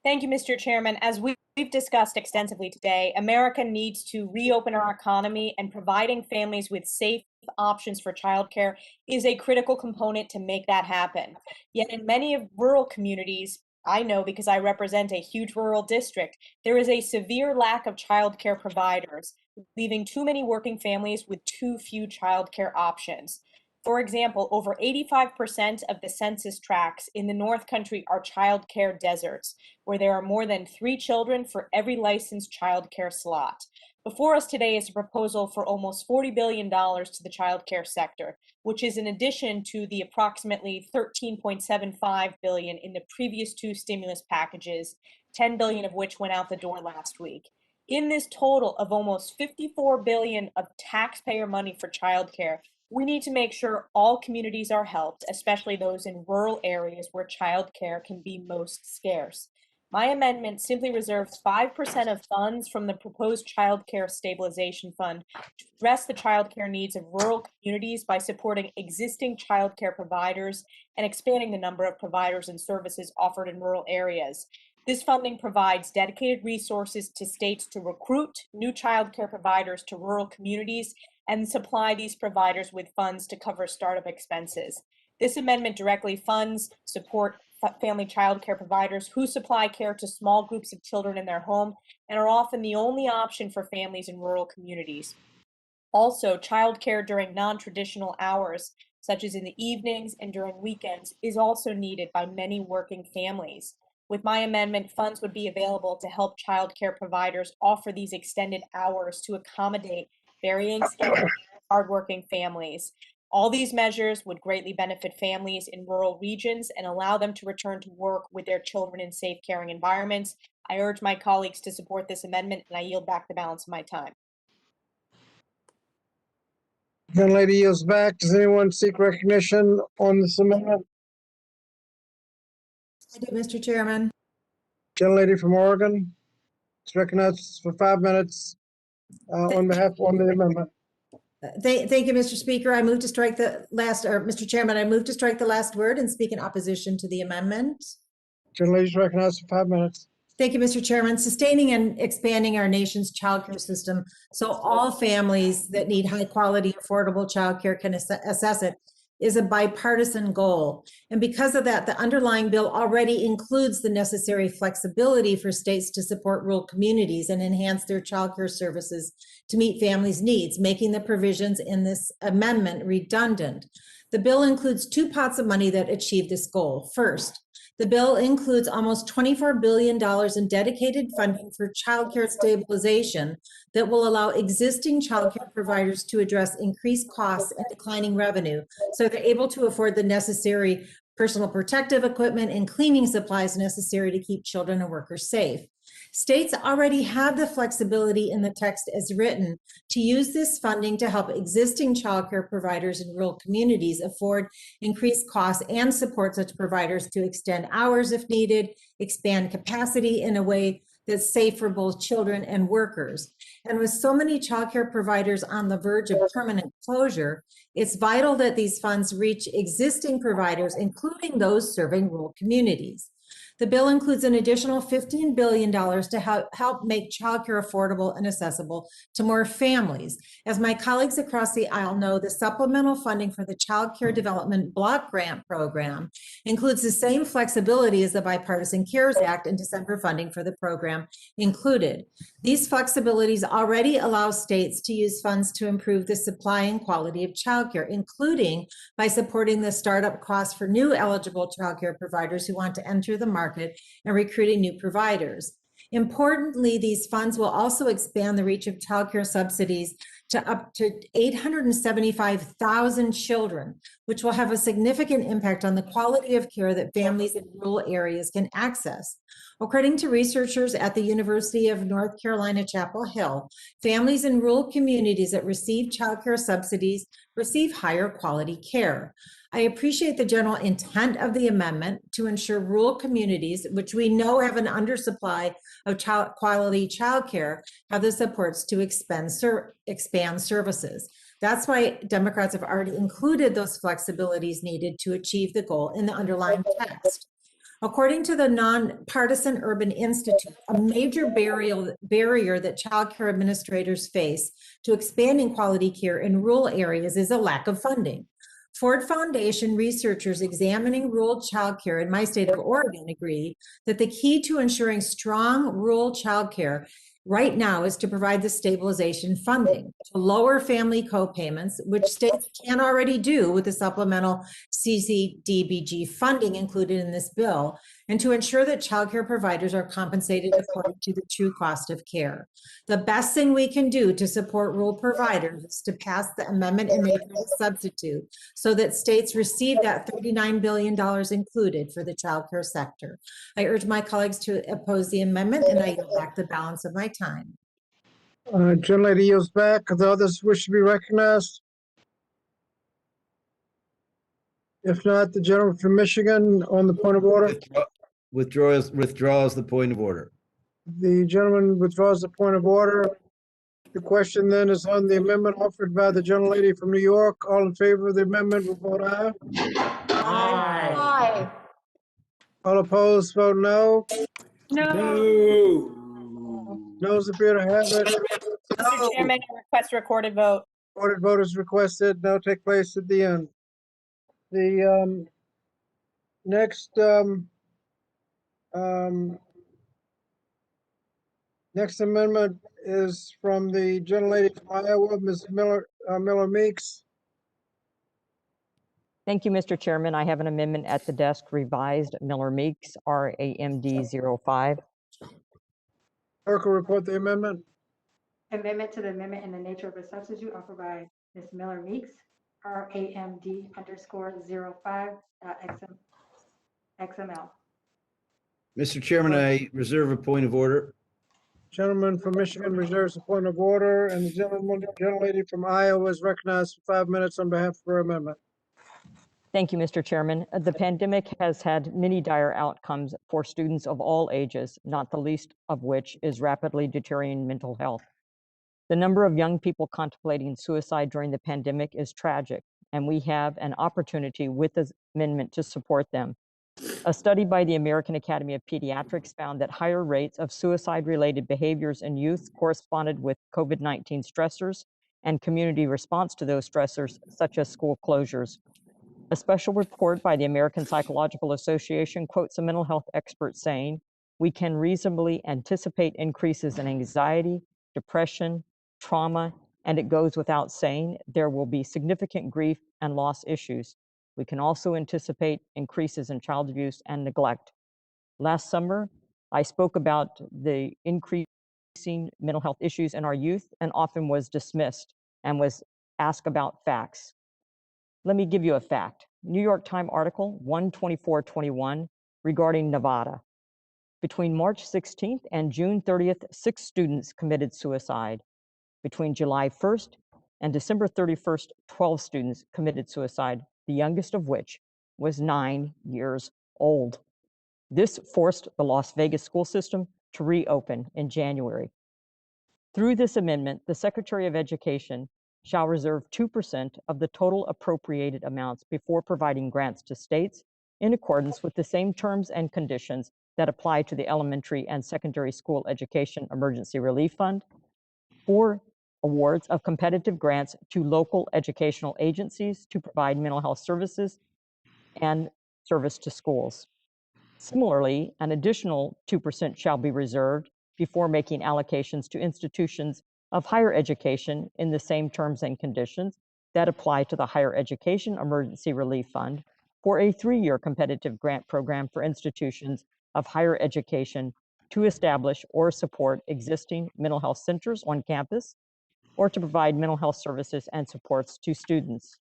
Thank you, Mr. Chairman. As we've discussed extensively today, America needs to reopen our economy, and providing families with safe options for childcare is a critical component to make that happen. Yet in many of rural communities, I know because I represent a huge rural district, there is a severe lack of childcare providers, leaving too many working families with too few childcare options. For example, over 85% of the census tracts in the North Country are childcare deserts, where there are more than 3 children for every licensed childcare slot. Before us today is a proposal for almost $40 billion to the childcare sector, which is in addition to the approximately $13.75 billion in the previous 2 stimulus packages, $10 billion of which went out the door last week. In this total of almost $54 billion of taxpayer money for childcare, we need to make sure all communities are helped, especially those in rural areas where childcare can be most scarce. My amendment simply reserves 5% of funds from the proposed Child Care Stabilization Fund to address the childcare needs of rural communities by supporting existing childcare providers and expanding the number of providers and services offered in rural areas. This funding provides dedicated resources to states to recruit new childcare providers to rural communities and supply these providers with funds to cover startup expenses. This amendment directly funds support family child care providers who supply care to small groups of children in their home and are often the only option for families in rural communities. Also, childcare during non-traditional hours, such as in the evenings and during weekends, is also needed by many working families. With my amendment, funds would be available to help childcare providers offer these extended hours to accommodate varying schedules of hardworking families. All these measures would greatly benefit families in rural regions and allow them to return to work with their children in safe, caring environments. I urge my colleagues to support this amendment, and I yield back the balance of my time. Gentlelady yields back. Does anyone seek recognition on this amendment? I do, Mr. Chairman. Gentlelady from Oregon is recognized for 5 minutes on the amendment. Thank you, Mr. Speaker. I move to strike the last, or Mr. Chairman, I move to strike the last word and speak in opposition to the amendment. Gentlelady is recognized for 5 minutes. Thank you, Mr. Chairman. Sustaining and expanding our nation's childcare system so all families that need high quality, affordable childcare can access it is a bipartisan goal. And because of that, the underlying bill already includes the necessary flexibility for states to support rural communities and enhance their childcare services to meet families' needs, making the provisions in this amendment redundant. The bill includes 2 pots of money that achieve this goal. First, the bill includes almost $24 billion in dedicated funding for childcare stabilization that will allow existing childcare providers to address increased costs and declining revenue, so they're able to afford the necessary personal protective equipment and cleaning supplies necessary to keep children and workers safe. States already have the flexibility in the text as written to use this funding to help existing childcare providers in rural communities afford increased costs and support such providers to extend hours if needed, expand capacity in a way that's safe for both children and workers. And with so many childcare providers on the verge of permanent closure, it's vital that these funds reach existing providers, including those serving rural communities. The bill includes an additional $15 billion to help make childcare affordable and accessible to more families. As my colleagues across the aisle know, the supplemental funding for the Child Care Development Block Grant Program includes the same flexibility as the Bipartisan CARES Act, and December funding for the program included. These flexibilities already allow states to use funds to improve the supply and quality of childcare, including by supporting the startup costs for new eligible childcare providers who want to enter the market and recruiting new providers. Importantly, these funds will also expand the reach of childcare subsidies to up to 875,000 children, which will have a significant impact on the quality of care that families in rural areas can access. According to researchers at the University of North Carolina, Chapel Hill, families in rural communities that receive childcare subsidies receive higher quality care. I appreciate the general intent of the amendment to ensure rural communities, which we know have an undersupply of quality childcare, have the supports to expand services. That's why Democrats have already included those flexibilities needed to achieve the goal in the underlying text. According to the Nonpartisan Urban Institute, a major barrier that childcare administrators face to expanding quality care in rural areas is a lack of funding. Ford Foundation researchers examining rural childcare in my state of Oregon agree that the key to ensuring strong rural childcare right now is to provide the stabilization funding, to lower family co-payments, which states can already do with the supplemental CCDBG funding included in this bill, and to ensure that childcare providers are compensated according to the true cost of care. The best thing we can do to support rural providers is to pass the amendment and make it a substitute so that states receive that $39 billion included for the childcare sector. I urge my colleagues to oppose the amendment, and I yield back the balance of my time. Gentlelady yields back. The others wish to be recognized? If not, the gentleman from Michigan on the point of order. Withdraws the point of order. The gentleman withdraws the point of order. The question then is on the amendment offered by the gentlelady from New York. All in favor of the amendment will vote aye. Aye. All opposed, vote no. No. Noes appear to have it. Mr. Chairman, I request a recorded vote. Recorded vote is requested. Now take place at the end. The next Next amendment is from the gentlelady from Iowa, Ms. Miller Meeks. Thank you, Mr. Chairman. I have an amendment at the desk, revised Miller Meeks, RAMD 05. Clerk will report the amendment. Amendment to the amendment in the nature of a substitute offered by Ms. Miller Meeks, RAMD_05.XML. Mr. Chairman, I reserve a point of order. Gentleman from Michigan reserves a point of order, and the gentlelady from Iowa is recognized for 5 minutes on behalf of her amendment. Thank you, Mr. Chairman. The pandemic has had many dire outcomes for students of all ages, not the least of which is rapidly deteriorating mental health. The number of young people contemplating suicide during the pandemic is tragic, and we have an opportunity with this amendment to support them. A study by the American Academy of Pediatrics found that higher rates of suicide-related behaviors in youth corresponded with COVID-19 stressors and community response to those stressors, such as school closures. A special report by the American Psychological Association quotes a mental health expert saying, "We can reasonably anticipate increases in anxiety, depression, trauma, and it goes without saying there will be significant grief and loss issues. We can also anticipate increases in child abuse and neglect." Last summer, I spoke about the increasing mental health issues in our youth and often was dismissed and was asked about facts. Let me give you a fact. New York Times article 12421 regarding Nevada. Between March 16th and June 30th, 6 students committed suicide. Between July 1st and December 31st, 12 students committed suicide, the youngest of which was 9 years old. This forced the Las Vegas school system to reopen in January. Through this amendment, the Secretary of Education shall reserve 2% of the total appropriated amounts before providing grants to states in accordance with the same terms and conditions that apply to the Elementary and Secondary School Education Emergency Relief Fund, for awards of competitive grants to local educational agencies to provide mental health services and service to schools. Similarly, an additional 2% shall be reserved before making allocations to institutions of higher education in the same terms and conditions that apply to the Higher Education Emergency Relief Fund for a 3-year competitive grant program for institutions of higher education to establish or support existing mental health centers on campus or to provide mental health services and supports to students.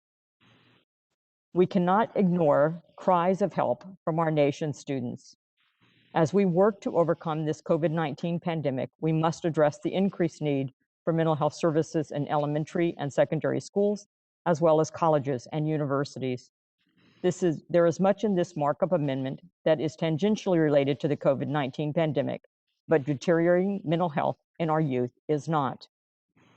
We cannot ignore cries of help from our nation's students. As we work to overcome this COVID-19 pandemic, we must address the increased need for mental health services in elementary and secondary schools, as well as colleges and universities. There is much in this markup amendment that is tangentially related to the COVID-19 pandemic, but deteriorating mental health in our youth is not.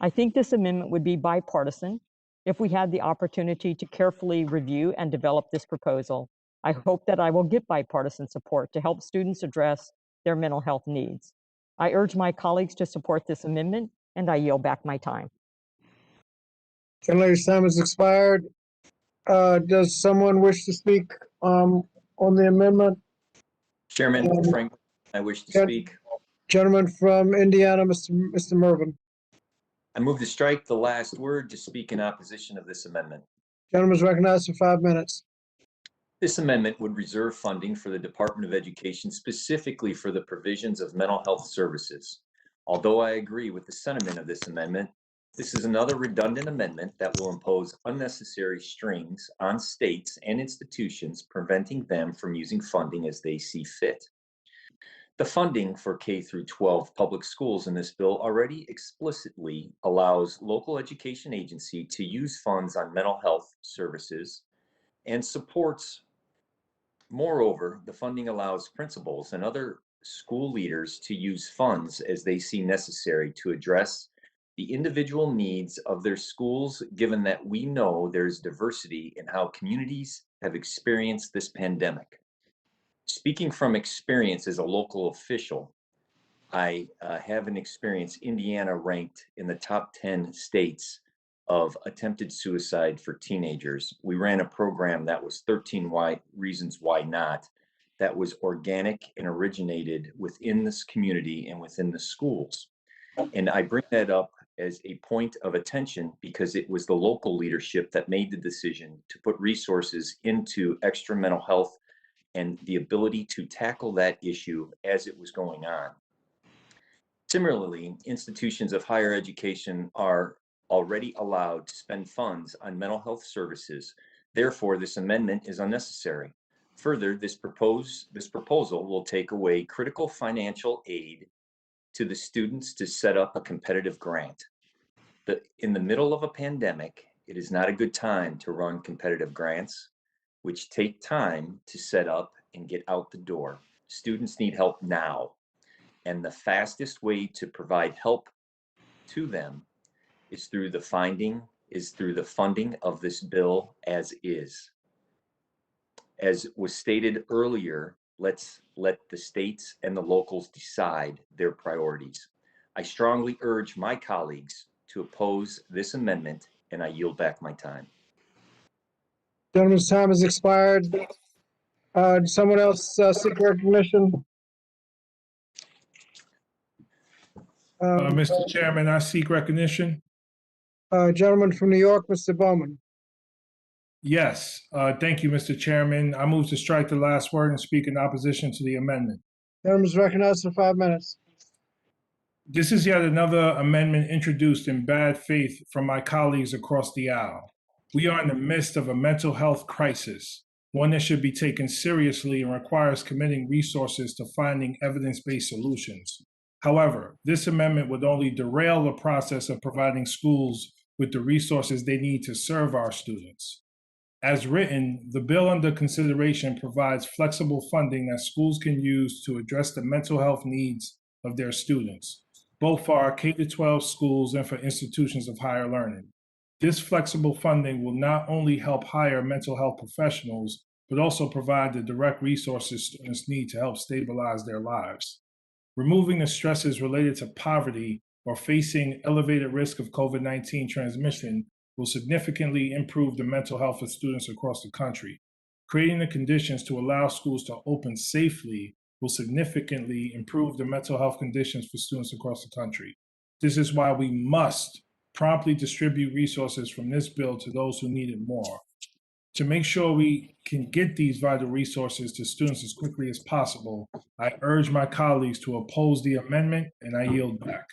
I think this amendment would be bipartisan if we had the opportunity to carefully review and develop this proposal. I hope that I will get bipartisan support to help students address their mental health needs. I urge my colleagues to support this amendment, and I yield back my time. Gentlelady's time has expired. Does someone wish to speak on the amendment? Chairman Frank, I wish to speak. Gentleman from Indiana, Mr. Mervin. I move to strike the last word to speak in opposition of this amendment. Gentleman is recognized for 5 minutes. This amendment would reserve funding for the Department of Education specifically for the provisions of mental health services. Although I agree with the sentiment of this amendment, this is another redundant amendment that will impose unnecessary strings on states and institutions, preventing them from using funding as they see fit. The funding for K through 12 public schools in this bill already explicitly allows local education agency to use funds on mental health services and supports. Moreover, the funding allows principals and other school leaders to use funds as they see necessary to address the individual needs of their schools, given that we know there's diversity in how communities have experienced this pandemic. Speaking from experience as a local official, I have an experience. Indiana ranked in the top 10 states of attempted suicide for teenagers. We ran a program that was 13 Reasons Why Not, that was organic and originated within this community and within the schools. And I bring that up as a point of attention because it was the local leadership that made the decision to put resources into extra mental health and the ability to tackle that issue as it was going on. Similarly, institutions of higher education are already allowed to spend funds on mental health services. Therefore, this amendment is unnecessary. Further, this proposal will take away critical financial aid to the students to set up a competitive grant. In the middle of a pandemic, it is not a good time to run competitive grants, which take time to set up and get out the door. Students need help now, and the fastest way to provide help to them is through the funding of this bill as is. As was stated earlier, let's let the states and the locals decide their priorities. I strongly urge my colleagues to oppose this amendment, and I yield back my time. Gentleman's time has expired. Someone else seek recognition? Mr. Chairman, I seek recognition. Gentleman from New York, Mr. Bowman. Yes, thank you, Mr. Chairman. I move to strike the last word and speak in opposition to the amendment. Gentleman's recognized for 5 minutes. This is yet another amendment introduced in bad faith from my colleagues across the aisle. We are in the midst of a mental health crisis, one that should be taken seriously and requires committing resources to finding evidence-based solutions. However, this amendment would only derail the process of providing schools with the resources they need to serve our students. As written, the bill under consideration provides flexible funding that schools can use to address the mental health needs of their students, both for our K-12 schools and for institutions of higher learning. This flexible funding will not only help hire mental health professionals, but also provide the direct resources students need to help stabilize their lives. Removing the stresses related to poverty or facing elevated risk of COVID-19 transmission will significantly improve the mental health of students across the country. Creating the conditions to allow schools to open safely will significantly improve the mental health conditions for students across the country. This is why we must promptly distribute resources from this bill to those who need it more. To make sure we can get these vital resources to students as quickly as possible, I urge my colleagues to oppose the amendment, and I yield back.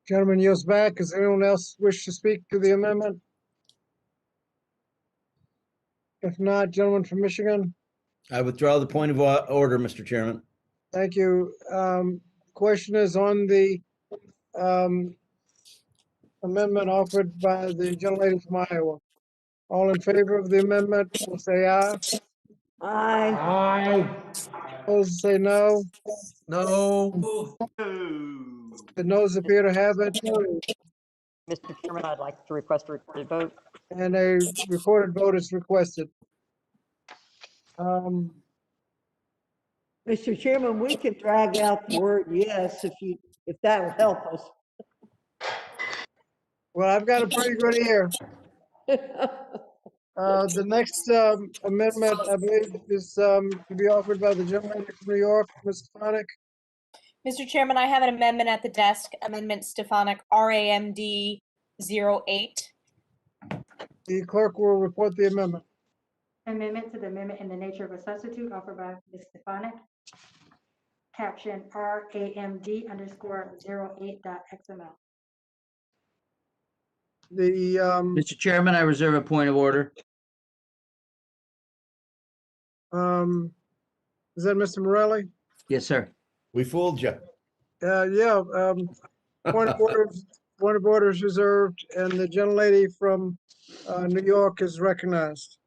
Gentleman yields back. Does anyone else wish to speak to the amendment? If not, gentleman from Michigan. I withdraw the point of order, Mr. Chairman. Thank you. Question is on the amendment offered by the gentlelady from Iowa. All in favor of the amendment will say aye. Aye. Aye. Opposed, say no. No. The noes appear to have it, Mr. Chairman, I'd like to request a recorded vote. and a recorded vote is requested. Mr. Chairman, we can drag out the word yes if that will help us. Well, I've got a pretty good ear. The next amendment, I believe, is to be offered by the gentleman from New York, Ms. Stefanik. Mr. Chairman, I have an amendment at the desk, Amendment Stefanik RAMD 08. The clerk will report the amendment. Amendment to the amendment in the nature of a substitute offered by Ms. Stefanik. Caption RAMD_08.xml. The Mr. Chairman, I reserve a point of order. is that Mr. Morelli? Yes, sir. We fooled you. Yeah. Point of order is reserved, and the gentlelady from New York is recognized.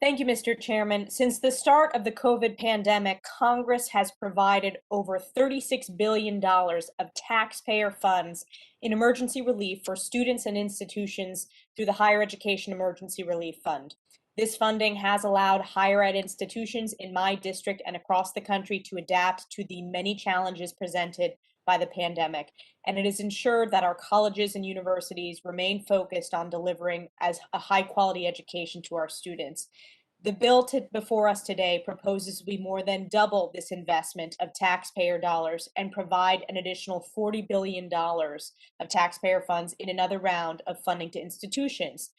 Thank you, Mr. Chairman. Since the start of the COVID pandemic, Congress has provided over $36 billion of taxpayer funds in emergency relief for students and institutions through the Higher Education Emergency Relief Fund. This funding has allowed higher ed institutions in my district and across the country to adapt to the many challenges presented by the pandemic, and it has ensured that our colleges and universities remain focused on delivering as a high-quality education to our students. The bill before us today proposes we more than double this investment of taxpayer dollars and provide an additional $40 billion of taxpayer funds in another round of funding to institutions.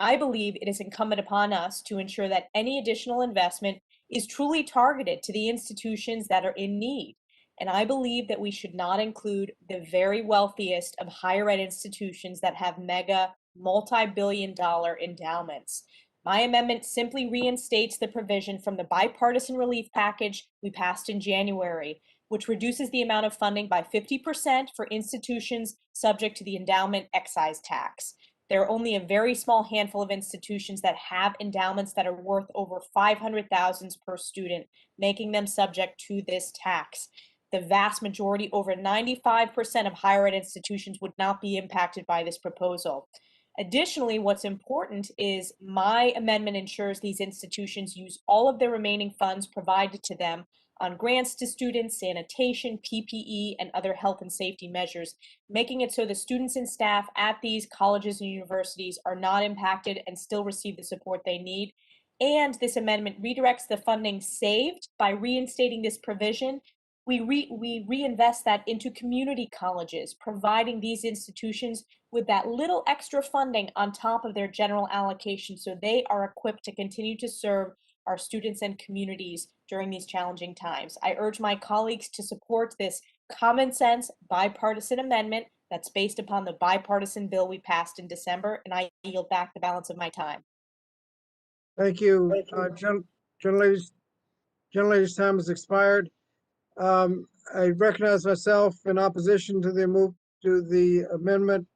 I believe it is incumbent upon us to ensure that any additional investment is truly targeted to the institutions that are in need. And I believe that we should not include the very wealthiest of higher ed institutions that have mega multi-billion-dollar endowments. My amendment simply reinstates the provision from the bipartisan relief package we passed in January, which reduces the amount of funding by 50% for institutions subject to the endowment excise tax. There are only a very small handful of institutions that have endowments that are worth over $500,000 per student, making them subject to this tax. The vast majority, over 95% of higher ed institutions, would not be impacted by this proposal. Additionally, what's important is my amendment ensures these institutions use all of their remaining funds provided to them on grants to students, sanitation, PPE, and other health and safety measures, making it so the students and staff at these colleges and universities are not impacted and still receive the support they need. And this amendment redirects the funding saved by reinstating this provision. We reinvest that into community colleges, providing these institutions with that little extra funding on top of their general allocation so they are equipped to continue to serve our students and communities during these challenging times. I urge my colleagues to support this common sense bipartisan amendment that's based upon the bipartisan bill we passed in December, and I yield back the balance of my time. Thank you. Gentlelady's time has expired. I recognize myself in opposition to the move to the amendment.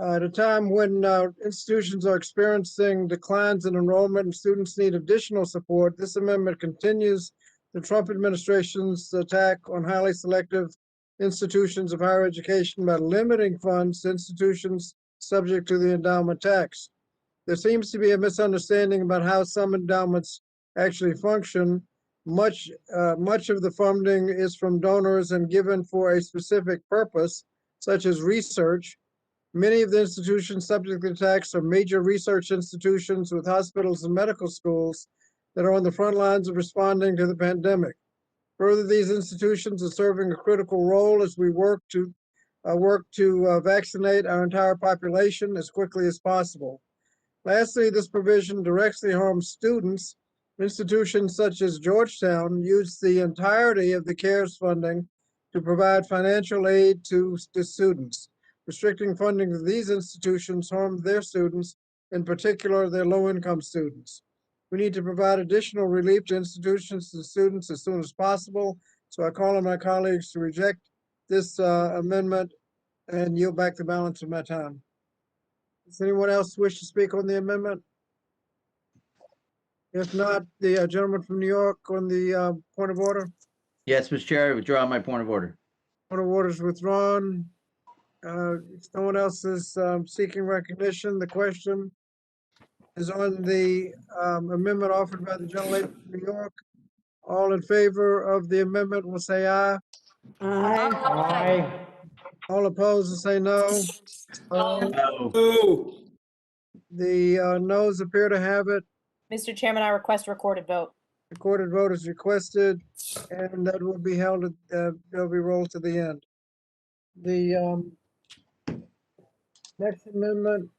At a time when institutions are experiencing declines in enrollment and students need additional support, this amendment continues the Trump administration's attack on highly selective institutions of higher education by limiting funds to institutions subject to the endowment tax. There seems to be a misunderstanding about how some endowments actually function. Much of the funding is from donors and given for a specific purpose, such as research. Many of the institutions subject to the tax are major research institutions with hospitals and medical schools that are on the front lines of responding to the pandemic. Further, these institutions are serving a critical role as we work to vaccinate our entire population as quickly as possible. Lastly, this provision directly harms students. Institutions such as Georgetown use the entirety of the CARES funding to provide financial aid to students. Restricting funding to these institutions harms their students, in particular their low-income students. We need to provide additional relief to institutions and students as soon as possible. So I call on my colleagues to reject this amendment and yield back the balance of my time. Does anyone else wish to speak on the amendment? If not, the gentleman from New York on the point of order. Yes, Mr. Chair, I withdraw my point of order. Point of order is withdrawn. If no one else is seeking recognition, the question is on the amendment offered by the gentlelady from New York. All in favor of the amendment will say aye. Aye. All opposed will say no. No. The noes appear to have it. Mr. Chairman, I request a recorded vote. Recorded vote is requested, and that will be held at, they'll be rolled to the end. The next amendment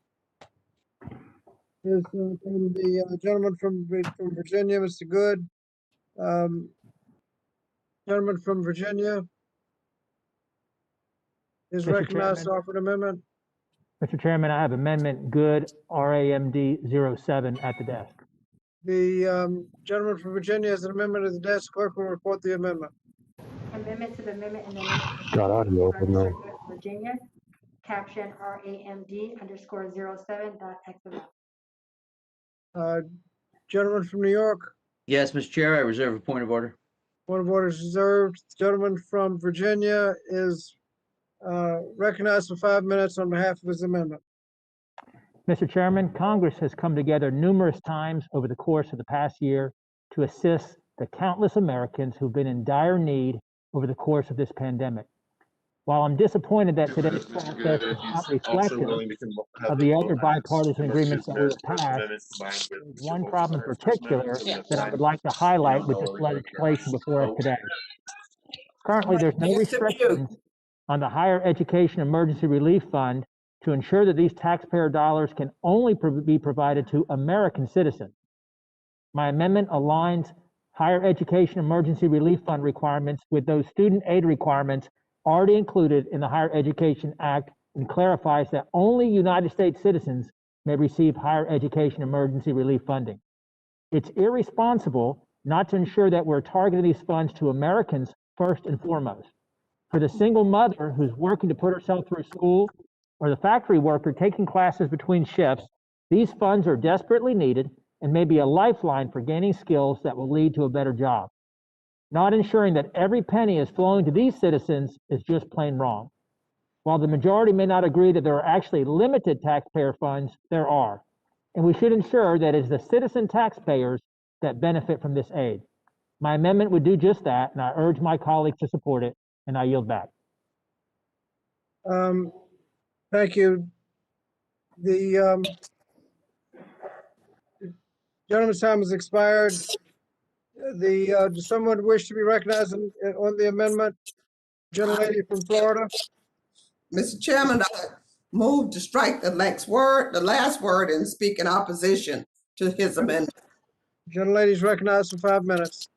is from the gentleman from Virginia, Mr. Good. Gentleman from Virginia is Mr. recognized to Chairman. offer an amendment. Mr. Chairman, I have Amendment Good, RAMD 07 at the desk. The gentleman from Virginia has an amendment at the desk. Clerk will report the amendment. Amendment to the amendment in the name Got audio of open now. Mr. Good, Virginia, caption RAMD_07.XML. Gentleman from New York, Yes, Mr. Chair, I reserve a point of order. point of order is reserved. Gentleman from Virginia is recognized for 5 minutes on behalf of his amendment. Mr. Chairman, Congress has come together numerous times over the course of the past year to assist the countless Americans who've been in dire need over the course of this pandemic. While I'm disappointed that today's process is not reflective of the other bipartisan agreements that we have passed, there's one problem in particular that I would like to highlight with this legislation before us today. Currently, there's no restrictions on the Higher Education Emergency Relief Fund to ensure that these taxpayer dollars can only be provided to American citizens. My amendment aligns Higher Education Emergency Relief Fund requirements with those student aid requirements already included in the Higher Education Act and clarifies that only United States citizens may receive higher education emergency relief funding. It's irresponsible not to ensure that we're targeting these funds to Americans first and foremost. For the single mother who's working to put herself through school, or the factory worker taking classes between shifts, these funds are desperately needed and may be a lifeline for gaining skills that will lead to a better job. Not ensuring that every penny is flowing to these citizens is just plain wrong. While the majority may not agree that there are actually limited taxpayer funds, there are. And we should ensure that it's the citizen taxpayers that benefit from this aid. My amendment would do just that, and I urge my colleagues to support it, and I yield back. Thank you. The gentleman's time has expired. Does someone wish to be recognized on the amendment? Gentlelady from Florida. Mr. Chairman, I move to strike the last word, and speak in opposition to his amendment. Gentlelady is recognized for 5 minutes.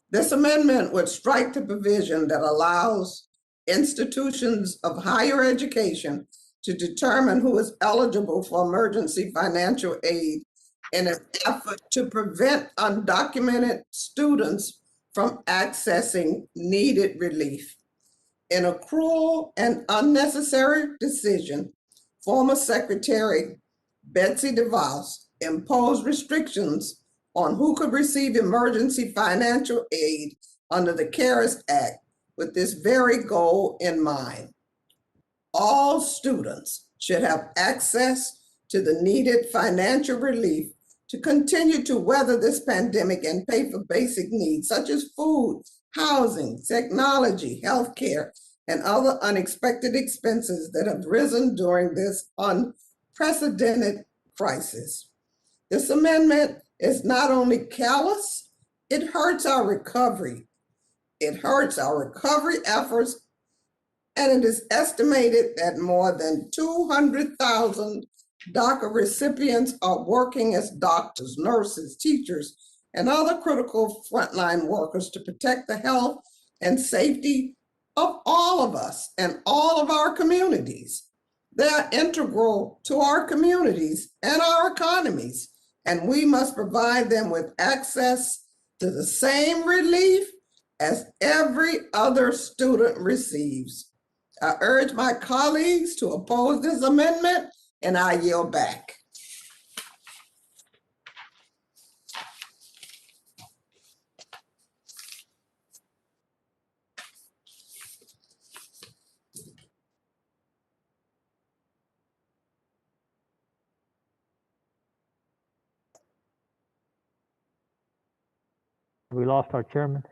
This amendment would strike the provision that allows institutions of higher education to determine who is eligible for emergency financial aid in an effort to prevent undocumented students from accessing needed relief. In a cruel and unnecessary decision, former Secretary Betsy DeVos imposed restrictions on who could receive emergency financial aid under the CARES Act with this very goal in mind. All students should have access to the needed financial relief to continue to weather this pandemic and pay for basic needs such as food, housing, technology, healthcare, and other unexpected expenses that have risen during this unprecedented crisis. This amendment is not only callous, it hurts our recovery. It hurts our recovery efforts, and it is estimated that more than 200,000 DACA recipients are working as doctors, nurses, teachers, and other critical frontline workers to protect the health and safety of all of us and all of our communities. They are integral to our communities and our economies, and we must provide them with access to the same relief as every other student receives. I urge my colleagues to oppose this amendment, and I yield back. We lost our chairman.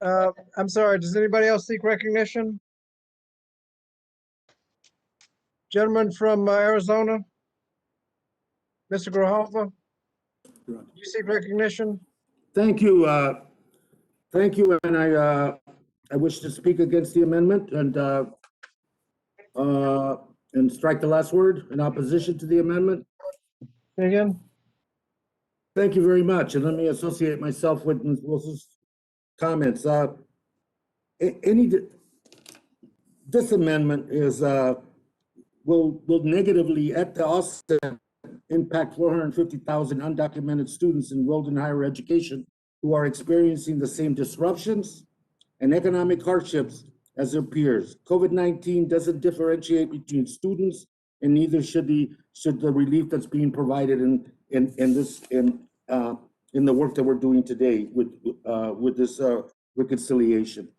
I'm sorry, does anybody else seek recognition? Gentleman from Arizona, Mr. Grijalva, do you seek recognition? Thank you. Thank you, and I wish to speak against the amendment and strike the last word in opposition to the amendment. Say again. Thank you very much, and let me associate myself with Ms. Wilson's comments. This amendment is will negatively at the outset impact 450,000 undocumented students enrolled in higher education who are experiencing the same disruptions and economic hardships as their peers. COVID-19 doesn't differentiate between students, and neither should the relief that's being provided in the work that we're doing today with this reconciliation.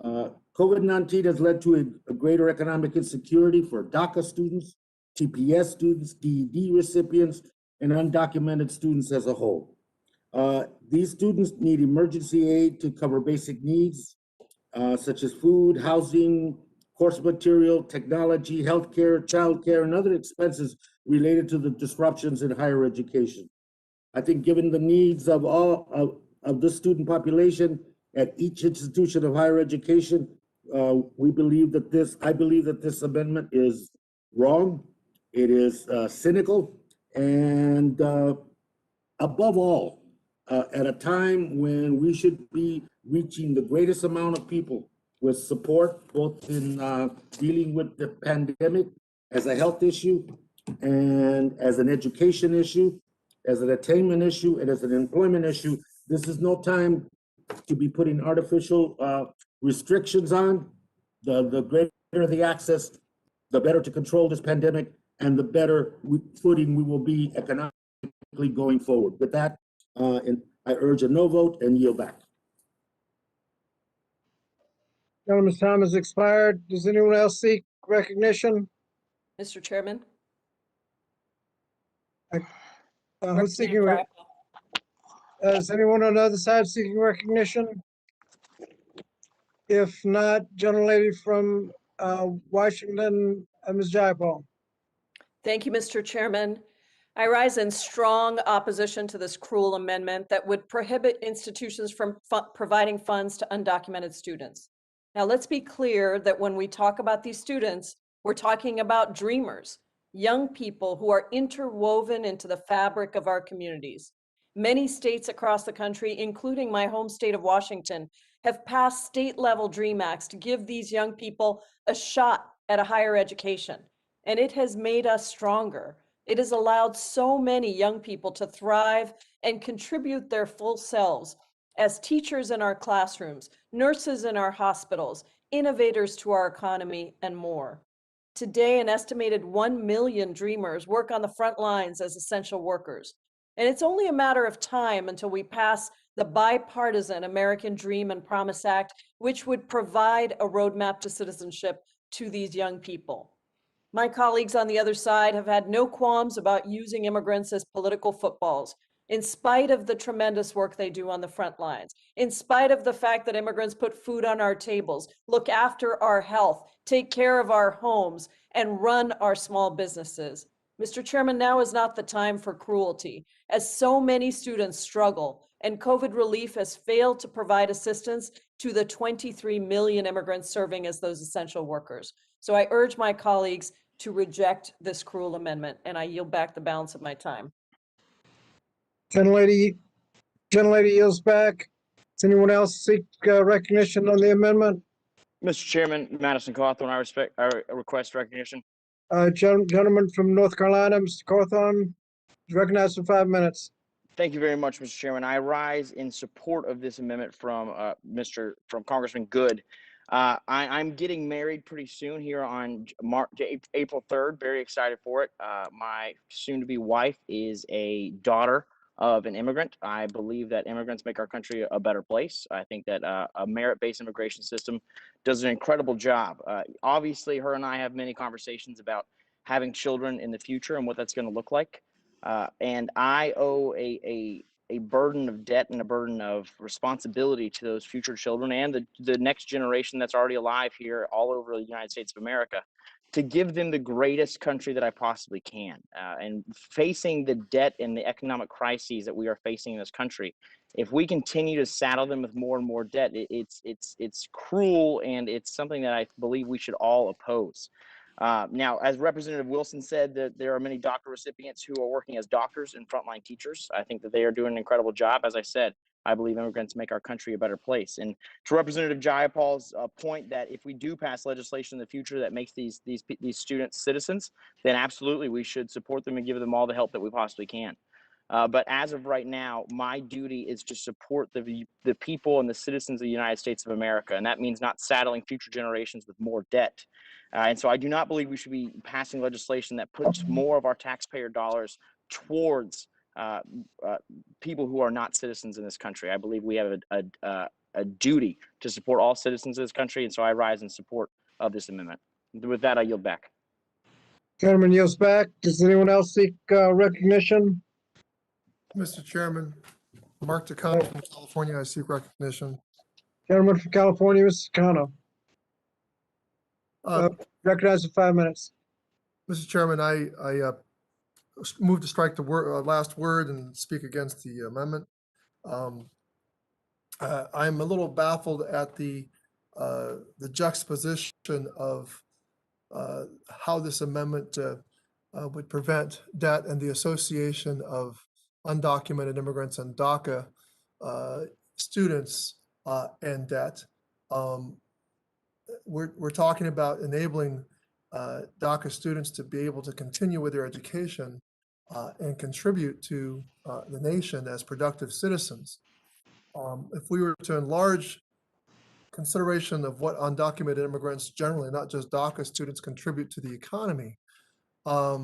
COVID-19 has led to a greater economic insecurity for DACA students, TPS students, DED recipients, and undocumented students as a whole. These students need emergency aid to cover basic needs, such as food, housing, course material, technology, healthcare, childcare, and other expenses related to the disruptions in higher education. I think given the needs of all of this student population at each institution of higher education, I believe that this amendment is wrong. It is cynical, and above all, at a time when we should be reaching the greatest amount of people with support, both in dealing with the pandemic as a health issue and as an education issue, as an attainment issue, and as an employment issue. This is no time to be putting artificial restrictions on. The greater the access, the better to control this pandemic, and the better footing we will be economically going forward. With that, and I urge a no vote and yield back. Gentleman's time has expired. Does anyone else seek recognition? Mr. Chairman. Who's seeking? Is anyone on the other side seeking recognition? If not, gentlelady from Washington, Ms. Jayapal. Thank you, Mr. Chairman. I rise in strong opposition to this cruel amendment that would prohibit institutions from providing funds to undocumented students. Now, let's be clear that when we talk about these students, we're talking about dreamers, young people who are interwoven into the fabric of our communities. Many states across the country, including my home state of Washington, have passed state-level DREAM Acts to give these young people a shot at a higher education. And it has made us stronger. It has allowed so many young people to thrive and contribute their full selves as teachers in our classrooms, nurses in our hospitals, innovators to our economy, and more. Today, an estimated 1 million dreamers work on the front lines as essential workers. And it's only a matter of time until we pass the bipartisan American Dream and Promise Act, which would provide a roadmap to citizenship to these young people. My colleagues on the other side have had no qualms about using immigrants as political footballs, in spite of the tremendous work they do on the front lines, in spite of the fact that immigrants put food on our tables, look after our health, take care of our homes, and run our small businesses. Mr. Chairman, now is not the time for cruelty, as so many students struggle, and COVID relief has failed to provide assistance to the 23 million immigrants serving as those essential workers. So I urge my colleagues to reject this cruel amendment, and I yield back the balance of my time. Gentlelady yields back. Does anyone else seek recognition on the amendment? Mr. Chairman, Madison Cawthorn, I request recognition. Gentleman from North Carolina, Mr. Cawthorn, recognized for 5 minutes. Thank you very much, Mr. Chairman. I rise in support of this amendment from Congressman Good. I'm getting married pretty soon here on April 3rd. Very excited for it. My soon-to-be wife is a daughter of an immigrant. I believe that immigrants make our country a better place. I think that a merit-based immigration system does an incredible job. Obviously, her and I have many conversations about having children in the future and what that's going to look like. And I owe a burden of debt and a burden of responsibility to those future children and the next generation that's already alive here all over the United States of America, to give them the greatest country that I possibly can. And facing the debt and the economic crises that we are facing in this country, if we continue to saddle them with more and more debt, it's cruel, and it's something that I believe we should all oppose. Now, as Representative Wilson said, that there are many DACA recipients who are working as doctors and frontline teachers. I think that they are doing an incredible job. As I said, I believe immigrants make our country a better place. And to Representative Jayapal's point that if we do pass legislation in the future that makes these students citizens, then absolutely we should support them and give them all the help that we possibly can. But as of right now, my duty is to support the people and the citizens of the United States of America. And that means not saddling future generations with more debt. And so I do not believe we should be passing legislation that puts more of our taxpayer dollars towards people who are not citizens in this country. I believe we have a duty to support all citizens of this country, and so I rise in support of this amendment. With that, I yield back. Gentleman yields back. Does anyone else seek recognition? Mr. Chairman, Mark Takano from California, I seek recognition. Gentleman from California, Mr. Kano. Recognized for 5 minutes. Mr. Chairman, I move to strike the last word and speak against the amendment. I'm a little baffled at the juxtaposition of how this amendment would prevent debt and the association of undocumented immigrants and DACA students and debt. We're talking about enabling DACA students to be able to continue with their education and contribute to the nation as productive citizens. If we were to enlarge consideration of what undocumented immigrants generally, not just DACA students, contribute to the economy, I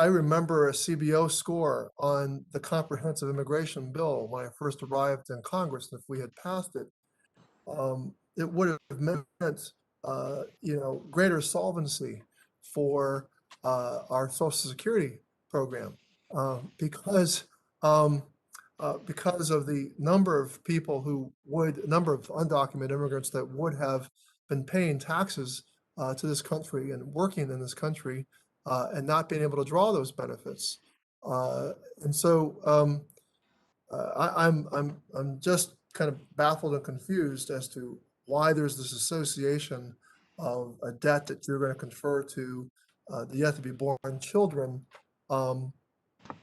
remember a CBO score on the comprehensive immigration bill when I first arrived in Congress, and if we had passed it, it would have meant, greater solvency for our Social Security program because of the number of people number of undocumented immigrants that would have been paying taxes to this country and working in this country and not being able to draw those benefits. And so I'm just kind of baffled and confused as to why there's this association of a debt that you're going to confer to the yet to be born children. And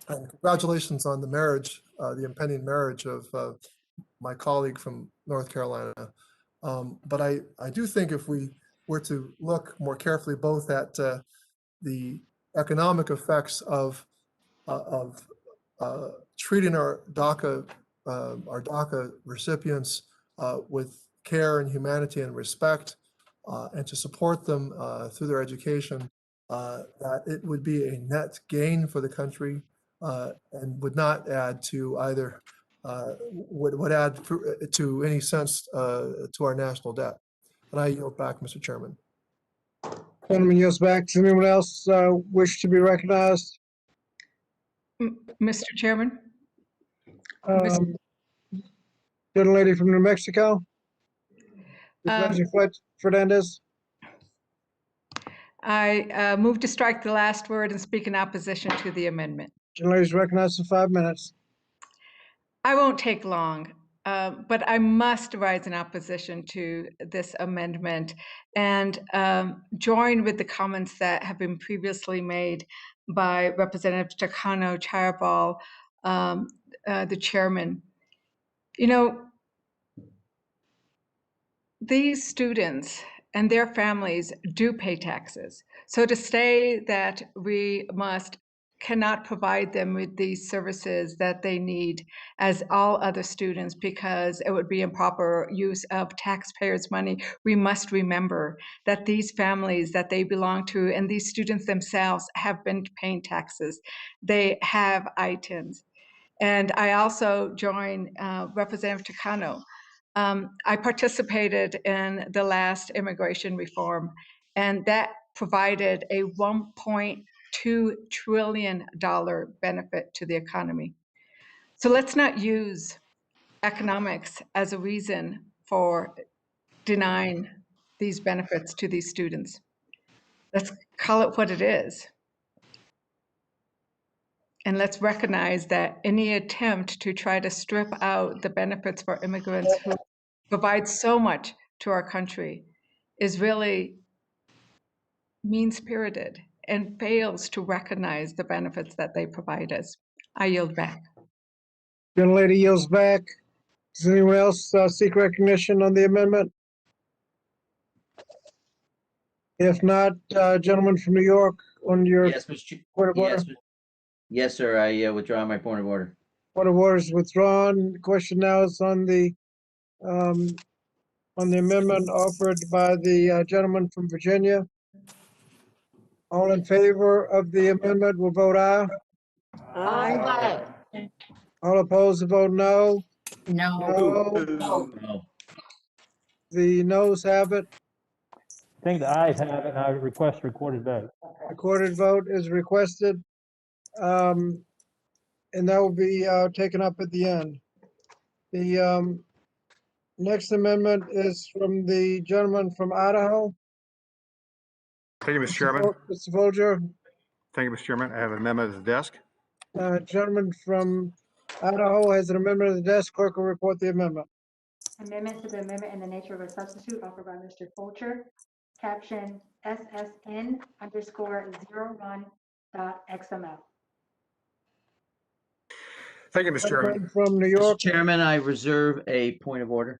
congratulations on the marriage, the impending marriage of my colleague from North Carolina. But I do think if we were to look more carefully both at the economic effects of treating our DACA recipients with care and humanity and respect, and to support them through their education, that it would be a net gain for the country and would not add to either, would add to any sense to our national debt. And I yield back, Mr. Chairman. Gentleman yields back. Does anyone else wish to be recognized? Mr. Chairman? Gentlelady from New Mexico. Fernandez. I move to strike the last word and speak in opposition to the amendment. Gentlelady is recognized for 5 minutes. I won't take long, but I must rise in opposition to this amendment and join with the comments that have been previously made by Representative Takano Chairbal, the chairman. These students and their families do pay taxes. So to say that we cannot provide them with these services that they need as all other students because it would be improper use of taxpayers' money, we must remember that these families that they belong to and these students themselves have been paying taxes. They have ITINs. And I also join Representative Takano. I participated in the last immigration reform, and that provided a $1.2 trillion benefit to the economy. So let's not use economics as a reason for denying these benefits to these students. Let's call it what it is. And let's recognize that any attempt to try to strip out the benefits for immigrants who provide so much to our country is really mean-spirited and fails to recognize the benefits that they provide us. I yield back. Gentlelady yields back. Does anyone else seek recognition on the amendment? If not, gentleman from New York, on your point of order. Yes, sir. I withdraw my point of order. Point of order is withdrawn. The question now is on the amendment offered by the gentleman from Virginia. All in favor of the amendment will vote aye. Aye. All opposed will vote no. No. No. The noes have it. I think the ayes have it, and I request recorded vote. Recorded vote is requested. And that will be taken up at the end. The next amendment is from the gentleman from Idaho. Thank you, Mr. Chairman. Mr. Folger, Thank you, Mr. Chairman. I have an amendment at the desk. gentleman from Idaho has an amendment at the desk. Clerk will report the amendment. Amendment to the amendment in the nature of a substitute offered by Mr. Fulcher, caption SSN_01.XML. Thank you, Mr. Chairman. Gentleman from New Mr. York, Chairman, I reserve a point of order.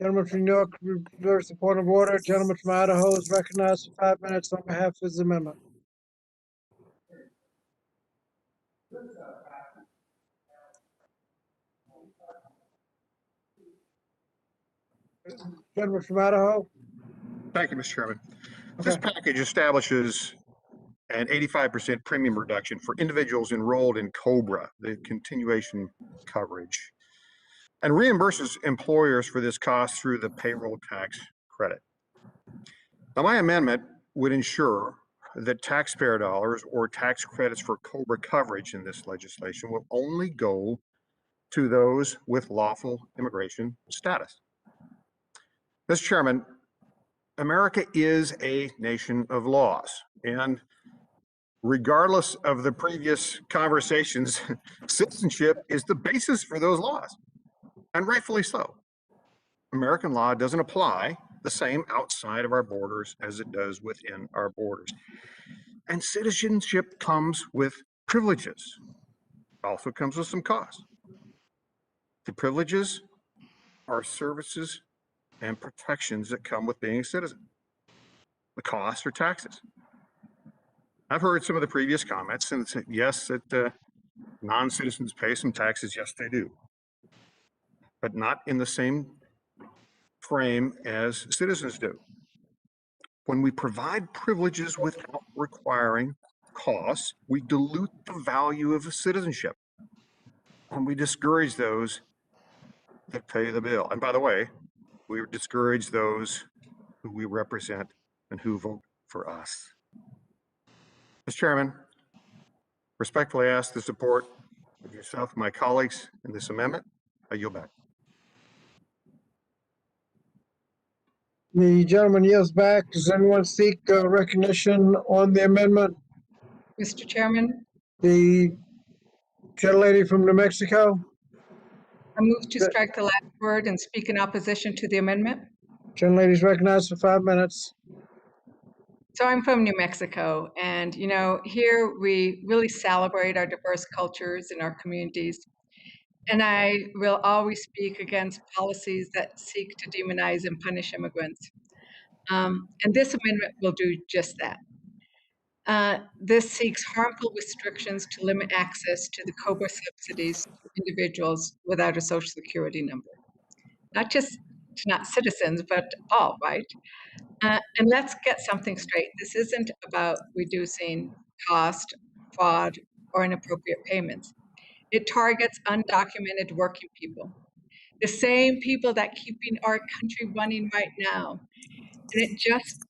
gentleman from New York reserves the point of order. Gentleman from Idaho is recognized for 5 minutes on behalf of his amendment. Gentleman from Idaho. Thank you, Mr. Chairman. This package establishes an 85% premium reduction for individuals enrolled in COBRA, the continuation coverage, and reimburses employers for this cost through the payroll tax credit. Now, my amendment would ensure that taxpayer dollars or tax credits for COBRA coverage in this legislation will only go to those with lawful immigration status. Mr. Chairman, America is a nation of laws, and regardless of the previous conversations, citizenship is the basis for those laws, and rightfully so. American law doesn't apply the same outside of our borders as it does within our borders. And citizenship comes with privileges. It also comes with some costs. The privileges are services and protections that come with being a citizen. The costs are taxes. I've heard some of the previous comments, and it's, yes, that non-citizens pay some taxes. Yes, they do, but not in the same frame as citizens do. When we provide privileges without requiring costs, we dilute the value of citizenship, and we discourage those that pay the bill. And by the way, we discourage those who we represent and who vote for us. Mr. Chairman, respectfully ask the support of yourself and my colleagues in this amendment. I yield back. The gentleman yields back. Does anyone seek recognition on the amendment? Mr. Chairman, The gentlelady from New Mexico. I move to strike the last word and speak in opposition to the amendment. Gentlelady is recognized for 5 minutes. So I'm from New Mexico, and here we really celebrate our diverse cultures in our communities. And I will always speak against policies that seek to demonize and punish immigrants. And this amendment will do just that. This seeks harmful restrictions to limit access to the COBRA subsidies to individuals without a social security number. Not just to not citizens, but all, right? And let's get something straight. This isn't about reducing cost, fraud, or inappropriate payments. It targets undocumented working people, the same people that keeping our country running right now. And it just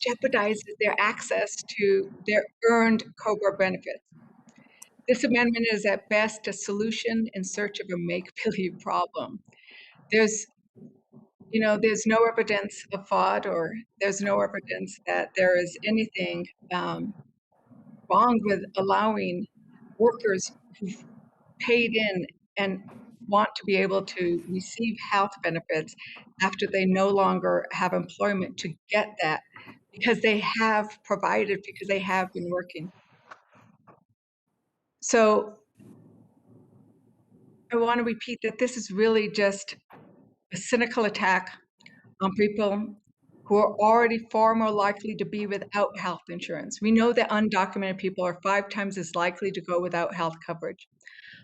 jeopardizes their access to their earned COBRA benefits. This amendment is at best a solution in search of a make-believe problem. There's no evidence of fraud, or there's no evidence that there is anything wrong with allowing workers who've paid in and want to be able to receive health benefits after they no longer have employment to get that because they have provided, because they have been working. So I want to repeat that this is really just a cynical attack on people who are already far more likely to be without health insurance. We know that undocumented people are 5 times as likely to go without health coverage.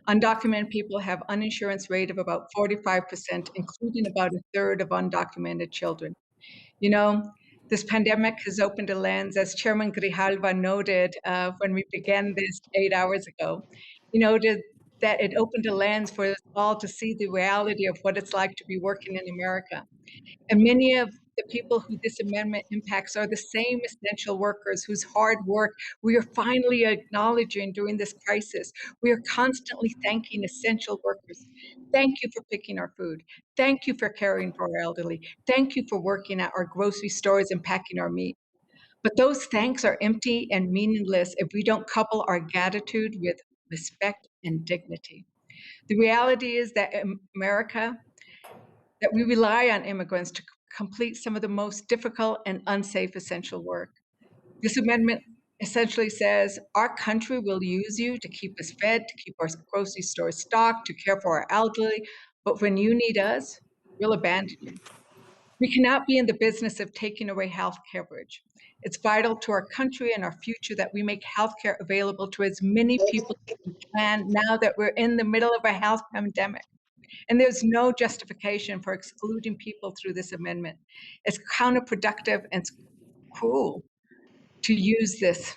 Undocumented people have uninsurance rate of about 45%, including about a third of undocumented children. This pandemic has opened a lens, as Chairman Grijalva noted when we began this 8 hours ago. He noted that it opened a lens for us all to see the reality of what it's like to be working in America. And many of the people who this amendment impacts are the same essential workers whose hard work we are finally acknowledging during this crisis. We are constantly thanking essential workers. Thank you for picking our food. Thank you for caring for our elderly. Thank you for working at our grocery stores and packing our meat. But those thanks are empty and meaningless if we don't couple our gratitude with respect and dignity. The reality is that in America, that we rely on immigrants to complete some of the most difficult and unsafe essential work. This amendment essentially says our country will use you to keep us fed, to keep our grocery stores stocked, to care for our elderly, but when you need us, we'll abandon you. We cannot be in the business of taking away health coverage. It's vital to our country and our future that we make healthcare available to as many people as we can now that we're in the middle of a health pandemic. And there's no justification for excluding people through this amendment. It's counterproductive and cruel to use this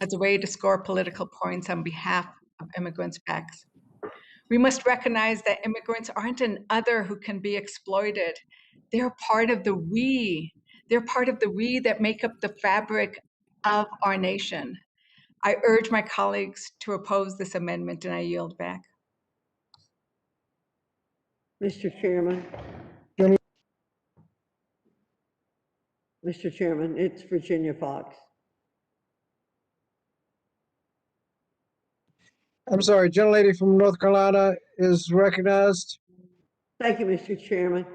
as a way to score political points on behalf of immigrants' backs. We must recognize that immigrants aren't an other who can be exploited. They're part of the we. They're part of the we that make up the fabric of our nation. I urge my colleagues to oppose this amendment, and I yield back. Mr. Chairman. Mr. Chairman, it's Virginia Fox. I'm sorry, gentlelady from North Carolina is recognized. Thank you, Mr. Chairman.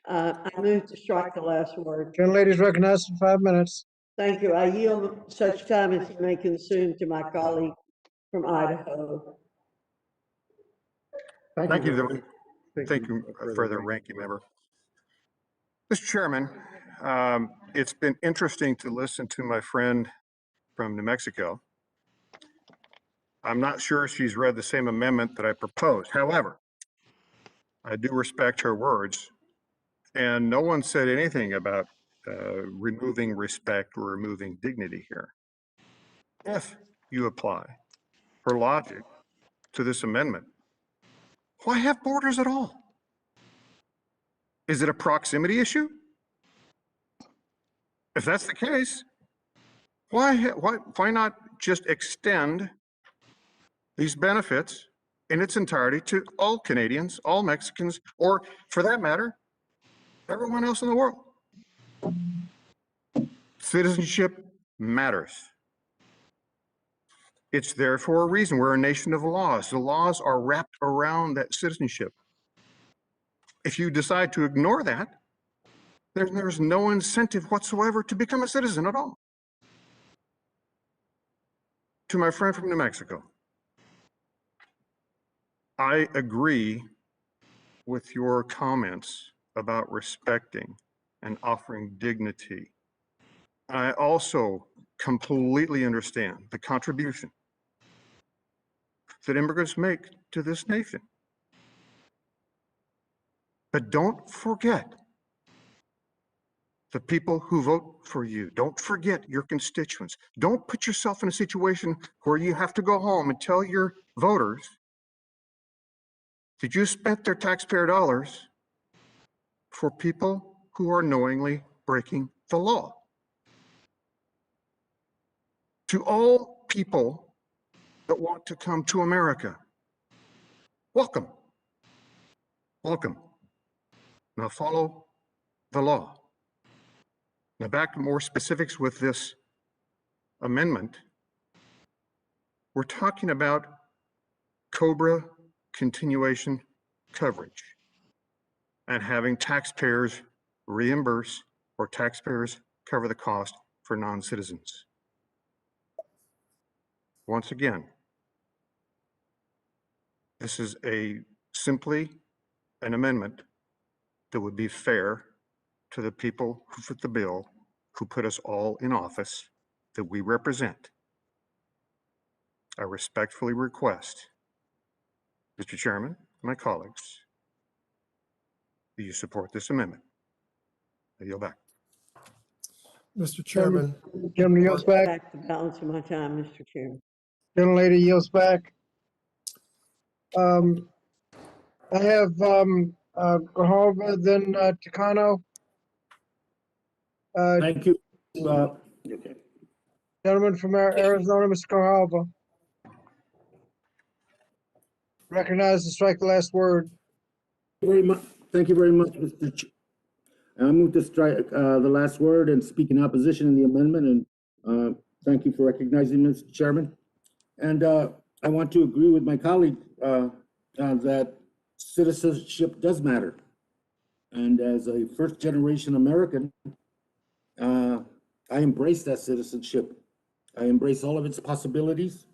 I move to strike the last word. Gentlelady is recognized for 5 minutes. Thank you. I yield such time as you may consume to my colleague from Idaho. Thank you. Thank you, further ranking member. Mr. Chairman, it's been interesting to listen to my friend from New Mexico. I'm not sure she's read the same amendment that I proposed. However, I do respect her words, and no one said anything about removing respect or removing dignity here. If you apply her logic to this amendment, why have borders at all? Is it a proximity issue? If that's the case, why not just extend these benefits in its entirety to all Canadians, all Mexicans, or for that matter, everyone else in the world? Citizenship matters. It's there for a reason. We're a nation of laws. The laws are wrapped around that citizenship. If you decide to ignore that, there's no incentive whatsoever to become a citizen at all. To my friend from New Mexico, I agree with your comments about respecting and offering dignity. I also completely understand the contribution that immigrants make to this nation. But don't forget the people who vote for you. Don't forget your constituents. Don't put yourself in a situation where you have to go home and tell your voters that you spent their taxpayer dollars for people who are knowingly breaking the law. To all people that want to come to America, welcome. Welcome. Now follow the law. Now back to more specifics with this amendment. We're talking about COBRA continuation coverage and having taxpayers reimburse or taxpayers cover the cost for non-citizens. Once again, this is simply an amendment that would be fair to the people who fit the bill, who put us all in office that we represent. I respectfully request, Mr. Chairman, my colleagues, that you support this amendment. I yield back. Mr. Chairman. Gentleman yields back. Back the balance of my time, Mr. Chairman. Gentlelady yields back. Um, I have Grijalva, then Takano. Thank you. Okay. Gentleman from Arizona, Mr. Grijalva. Recognize and strike the last word. Very much. Thank you very much, Mr. I move to strike the last word and speak in opposition in the amendment. And thank you for recognizing, Mr. Chairman. And I want to agree with my colleague that citizenship does matter. And as a first-generation American, I embrace that citizenship. I embrace all of its possibilities,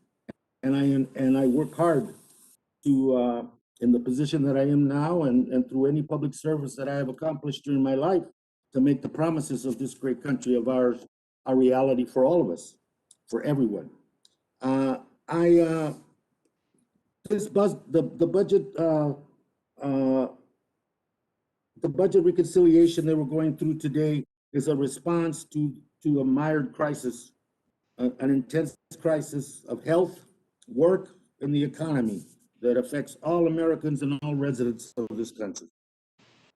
and I work hard to, in the position that I am now, and through any public service that I have accomplished during my life, to make the promises of this great country of ours a reality for all of us, for everyone. The budget reconciliation that we're going through today is a response to a mired crisis, an intense crisis of health, work, and the economy that affects all Americans and all residents of this country.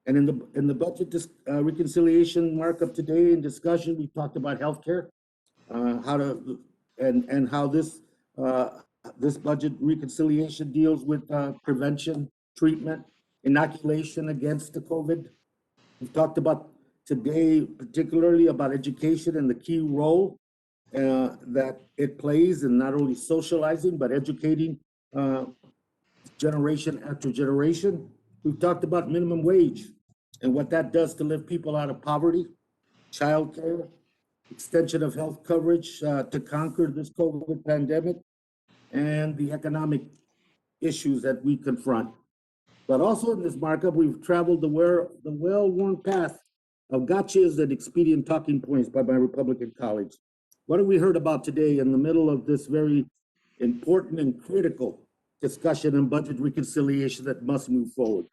And in the budget reconciliation markup today in discussion, we talked about healthcare, how this budget reconciliation deals with prevention, treatment, inoculation against the COVID. We've talked about today, particularly about education and the key role that it plays in not only socializing, but educating generation after generation. We've talked about minimum wage and what that does to lift people out of poverty, childcare, extension of health coverage to conquer this COVID pandemic, and the economic issues that we confront. But also in this markup, we've traveled the well-worn path of gotchas and expedient talking points by my Republican colleagues. What have we heard about today in the middle of this very important and critical discussion on budget reconciliation that must move forward?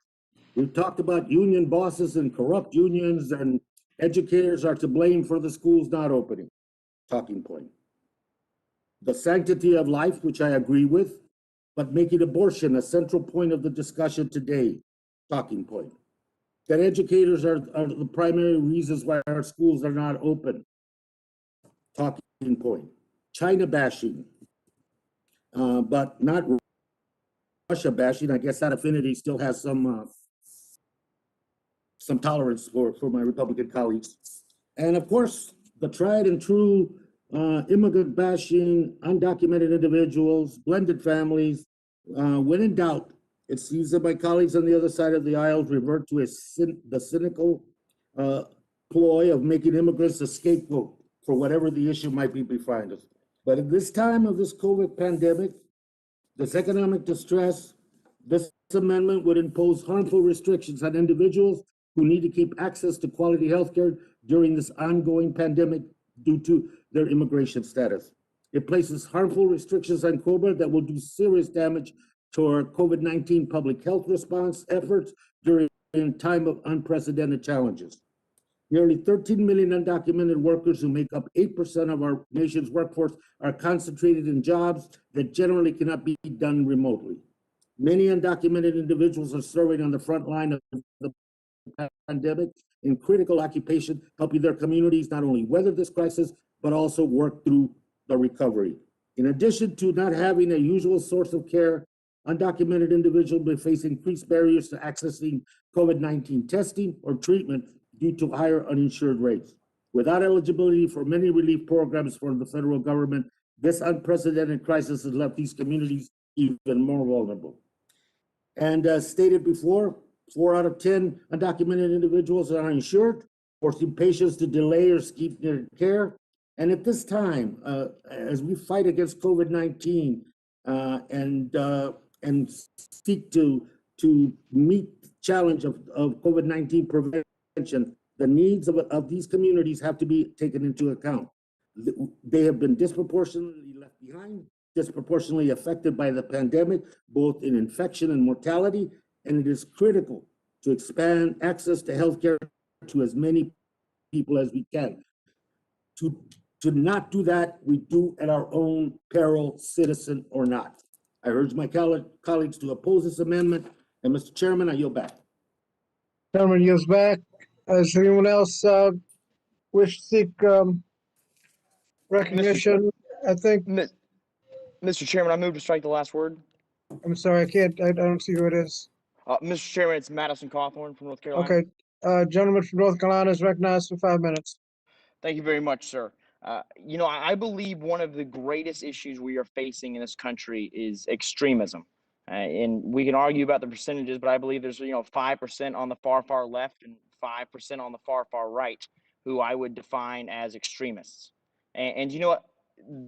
We've talked about union bosses and corrupt unions, and educators are to blame for the schools not opening. Talking point. The sanctity of life, which I agree with, but making abortion a central point of the discussion today. Talking point. That educators are the primary reasons why our schools are not open. Talking point. China bashing, but not Russia bashing. I guess that affinity still has some tolerance for my Republican colleagues. And of course, the tried and true immigrant bashing, undocumented individuals, blended families. When in doubt, it seems that my colleagues on the other side of the aisle revert to the cynical ploy of making immigrants a scapegoat for whatever the issue might be behind us. But at this time of this COVID pandemic, this economic distress, this amendment would impose harmful restrictions on individuals who need to keep access to quality health care during this ongoing pandemic due to their immigration status. It places harmful restrictions on COBRA that will do serious damage to our COVID-19 public health response efforts during a time of unprecedented challenges. Nearly 13 million undocumented workers who make up 8% of our nation's workforce are concentrated in jobs that generally cannot be done remotely. Many undocumented individuals are serving on the front line of the pandemic in critical occupation, helping their communities not only weather this crisis, but also work through the recovery. In addition to not having a usual source of care, undocumented individuals may face increased barriers to accessing COVID-19 testing or treatment due to higher uninsured rates. Without eligibility for many relief programs from the federal government, this unprecedented crisis has left these communities even more vulnerable. And as stated before, 4 out of 10 undocumented individuals are uninsured, forcing patients to delay or skip their care. And at this time, as we fight against COVID-19 and seek to meet the challenge of COVID-19 prevention, the needs of these communities have to be taken into account. They have been disproportionately left behind, disproportionately affected by the pandemic, both in infection and mortality, and it is critical to expand access to healthcare to as many people as we can. To not do that, we do at our own peril, citizen or not. I urge my colleagues to oppose this amendment. And Mr. Chairman, I yield back. Gentleman yields back. Does anyone else wish to seek recognition? I think, Mr. Chairman, I move to strike the last word. I'm sorry, I don't see who it is. Mr. Chairman, it's Madison Cawthorn from North Carolina. Okay, gentleman from North Carolina is recognized for 5 minutes. Thank you very much, sir. You know, I believe one of the greatest issues we are facing in this country is extremism. And we can argue about the percentages, but I believe there's, 5% on the far left and 5% on the far right who I would define as extremists. And you know what?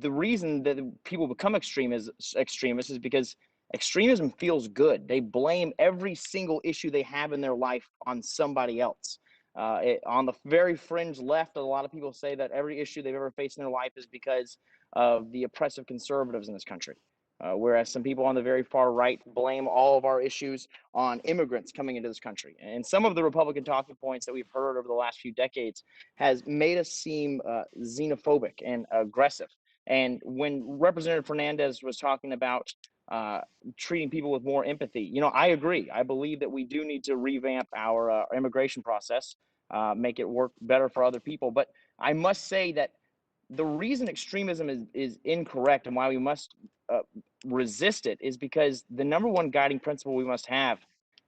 The reason that people become extremists is because extremism feels good. They blame every single issue they have in their life on somebody else. On the very fringe left, a lot of people say that every issue they've ever faced in their life is because of the oppressive conservatives in this country. Whereas some people on the very far right blame all of our issues on immigrants coming into this country. And some of the Republican talking points that we've heard over the last few decades has made us seem xenophobic and aggressive. And when Representative Fernandez was talking about treating people with more empathy, I agree. I believe that we do need to revamp our immigration process, make it work better for other people. But I must say that the reason extremism is incorrect and why we must resist it is because the number one guiding principle we must have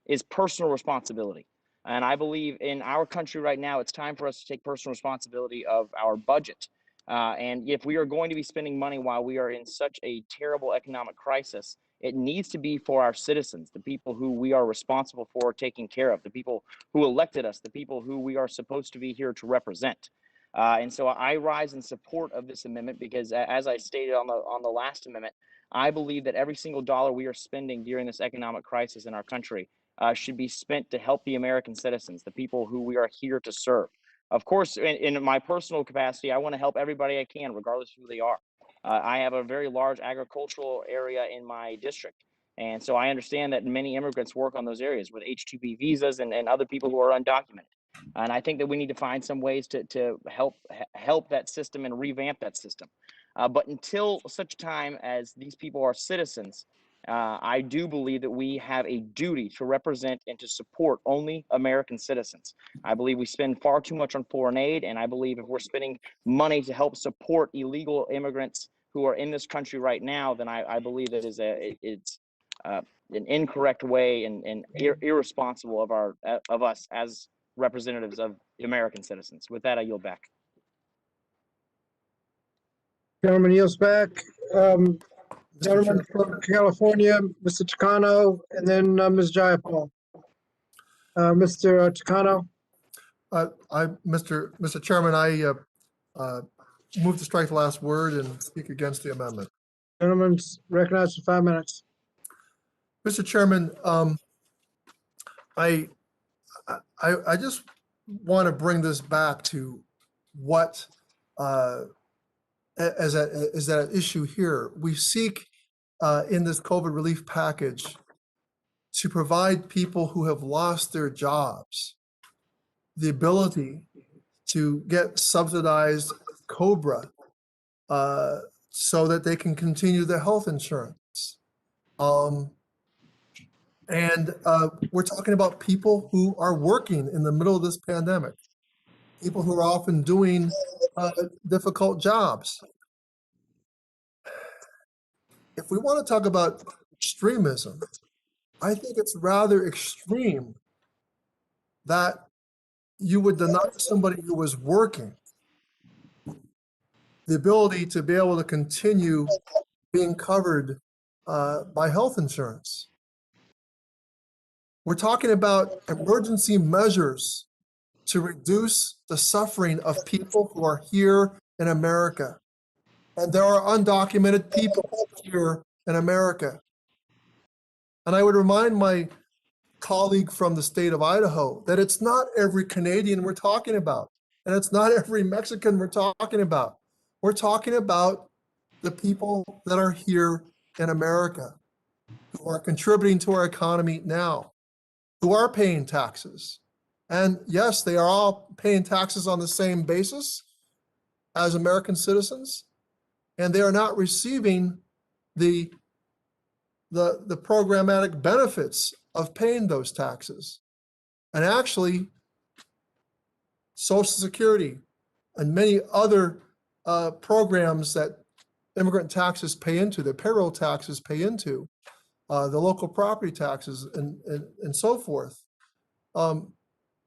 is personal responsibility. And I believe in our country right now, it's time for us to take personal responsibility of our budget. And if we are going to be spending money while we are in such a terrible economic crisis, it needs to be for our citizens, the people who we are responsible for taking care of, the people who elected us, the people who we are supposed to be here to represent. And so I rise in support of this amendment because, as I stated on the last amendment, I believe that every single dollar we are spending during this economic crisis in our country should be spent to help the American citizens, the people who we are here to serve. Of course, in my personal capacity, I want to help everybody I can, regardless of who they are. I have a very large agricultural area in my district. And so I understand that many immigrants work on those areas with H-2B visas and other people who are undocumented. And I think that we need to find some ways to help that system and revamp that system. But until such time as these people are citizens, I do believe that we have a duty to represent and to support only American citizens. I believe we spend far too much on foreign aid, and I believe if we're spending money to help support illegal immigrants who are in this country right now, then I believe that it's an incorrect way and irresponsible of us as representatives of American citizens. With that, I yield back. Gentleman yields back. Gentleman from California, Mr. Chicano, and then Ms. Jayapal. Mr. Chicano. Mr. Chairman, I move to strike the last word and speak against the amendment. Gentleman's recognized for 5 minutes. Mr. Chairman, I just want to bring this back to what is that issue here. We seek in this COVID relief package to provide people who have lost their jobs the ability to get subsidized COBRA so that they can continue their health insurance. And we're talking about people who are working in the middle of this pandemic, people who are often doing difficult jobs. If we want to talk about extremism, I think it's rather extreme that you would deny somebody who was working the ability to be able to continue being covered by health insurance. We're talking about emergency measures to reduce the suffering of people who are here in America. And there are undocumented people here in America. And I would remind my colleague from the state of Idaho that it's not every Canadian we're talking about, and it's not every Mexican we're talking about. We're talking about the people that are here in America, who are contributing to our economy now, who are paying taxes. And yes, they are all paying taxes on the same basis as American citizens, and they are not receiving the the programmatic benefits of paying those taxes. And actually, Social Security and many other programs that immigrant taxes pay into, the payroll taxes pay into, the local property taxes and so forth,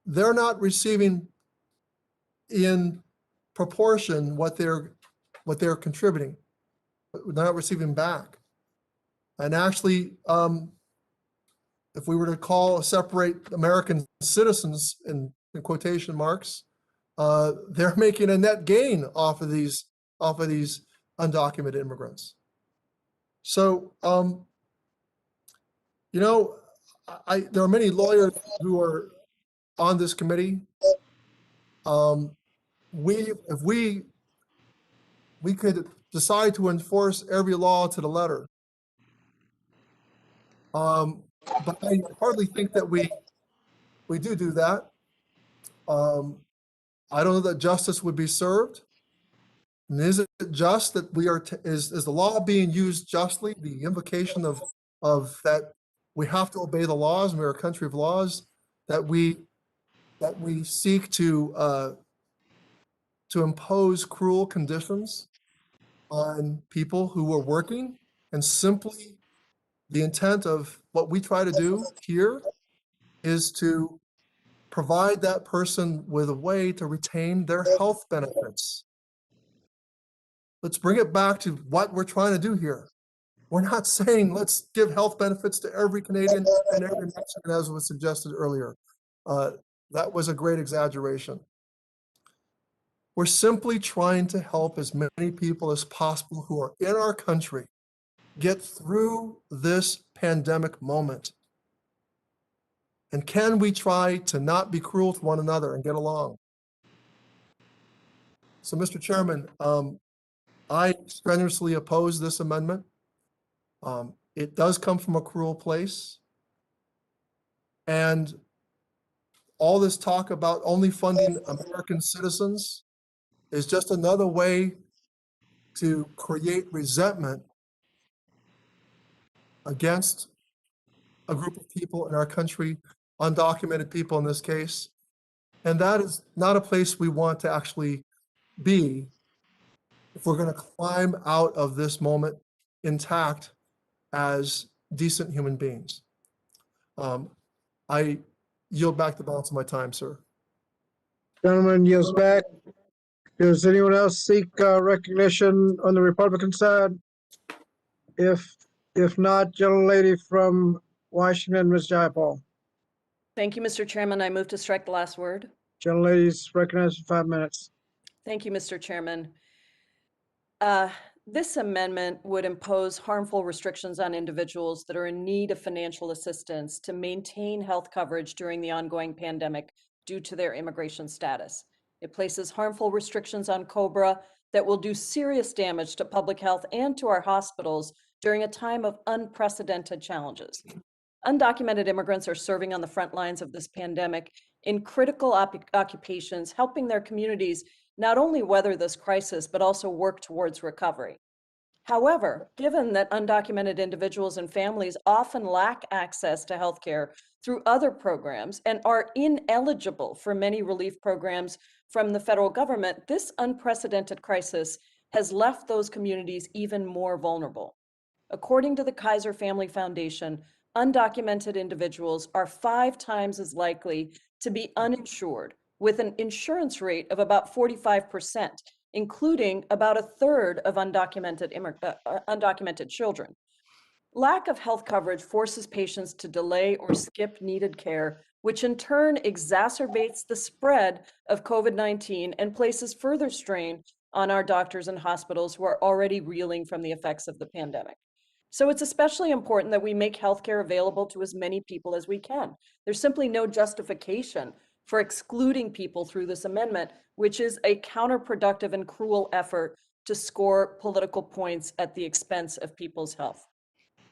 they're not receiving in proportion what they're contributing. They're not receiving back. And actually, if we were to separate American citizens in quotation marks, they're making a net gain off of these undocumented immigrants. So, you know, there are many lawyers who are on this committee. If we could decide to enforce every law to the letter. But I hardly think that we do that. I don't know that justice would be served. And is it just that is the law being used justly? The invocation of that we have to obey the laws, and we're a country of laws, that we seek to impose cruel conditions on people who are working, and simply the intent of what we try to do here is to provide that person with a way to retain their health benefits. Let's bring it back to what we're trying to do here. We're not saying let's give health benefits to every Canadian and every Mexican, as was suggested earlier. That was a great exaggeration. We're simply trying to help as many people as possible who are in our country get through this pandemic moment. And can we try to not be cruel to one another and get along? So, Mr. Chairman, I strenuously oppose this amendment. It does come from a cruel place. And all this talk about only funding American citizens is just another way to create resentment against a group of people in our country, undocumented people in this case. And that is not a place we want to actually be if we're going to climb out of this moment intact as decent human beings. I yield back the balance of my time, sir. Gentleman yields back. Does anyone else seek recognition on the Republican side? If not, gentlelady from Washington, Ms. Jayapal. Thank you, Mr. Chairman. I move to strike the last word. Gentlelady's recognized for 5 minutes. Thank you, Mr. Chairman. This amendment would impose harmful restrictions on individuals that are in need of financial assistance to maintain health coverage during the ongoing pandemic due to their immigration status. It places harmful restrictions on COBRA that will do serious damage to public health and to our hospitals during a time of unprecedented challenges. Undocumented immigrants are serving on the front lines of this pandemic in critical occupations, helping their communities not only weather this crisis, but also work towards recovery. However, given that undocumented individuals and families often lack access to healthcare through other programs and are ineligible for many relief programs from the federal government, this unprecedented crisis has left those communities even more vulnerable. According to the Kaiser Family Foundation, undocumented individuals are 5 times as likely to be uninsured, with an insurance rate of about 45%, including about 1/3 of undocumented children. Lack of health coverage forces patients to delay or skip needed care, which in turn exacerbates the spread of COVID-19 and places further strain on our doctors and hospitals who are already reeling from the effects of the pandemic. So it's especially important that we make healthcare available to as many people as we can. There's simply no justification for excluding people through this amendment, which is a counterproductive and cruel effort to score political points at the expense of people's health.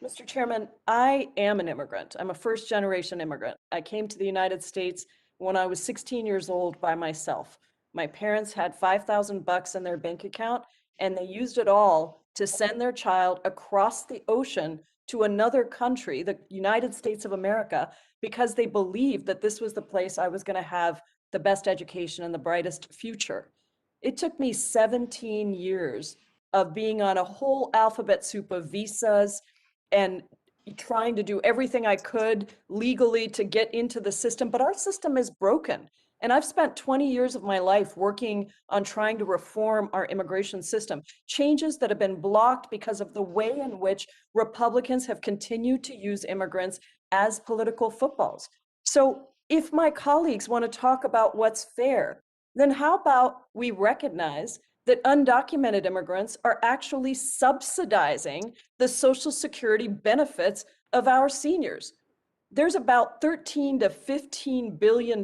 Mr. Chairman, I am an immigrant. I'm a first-generation immigrant. I came to the United States when I was 16 years old by myself. My parents had $5,000 in their bank account, and they used it all to send their child across the ocean to another country, the United States of America, because they believed that this was the place I was going to have the best education and the brightest future. It took me 17 years of being on a whole alphabet soup of visas and trying to do everything I could legally to get into the system, but our system is broken. And I've spent 20 years of my life working on trying to reform our immigration system, changes that have been blocked because of the way in which Republicans have continued to use immigrants as political footballs. So if my colleagues want to talk about what's fair, then how about we recognize that undocumented immigrants are actually subsidizing the Social Security benefits of our seniors? There's about $13 to $15 billion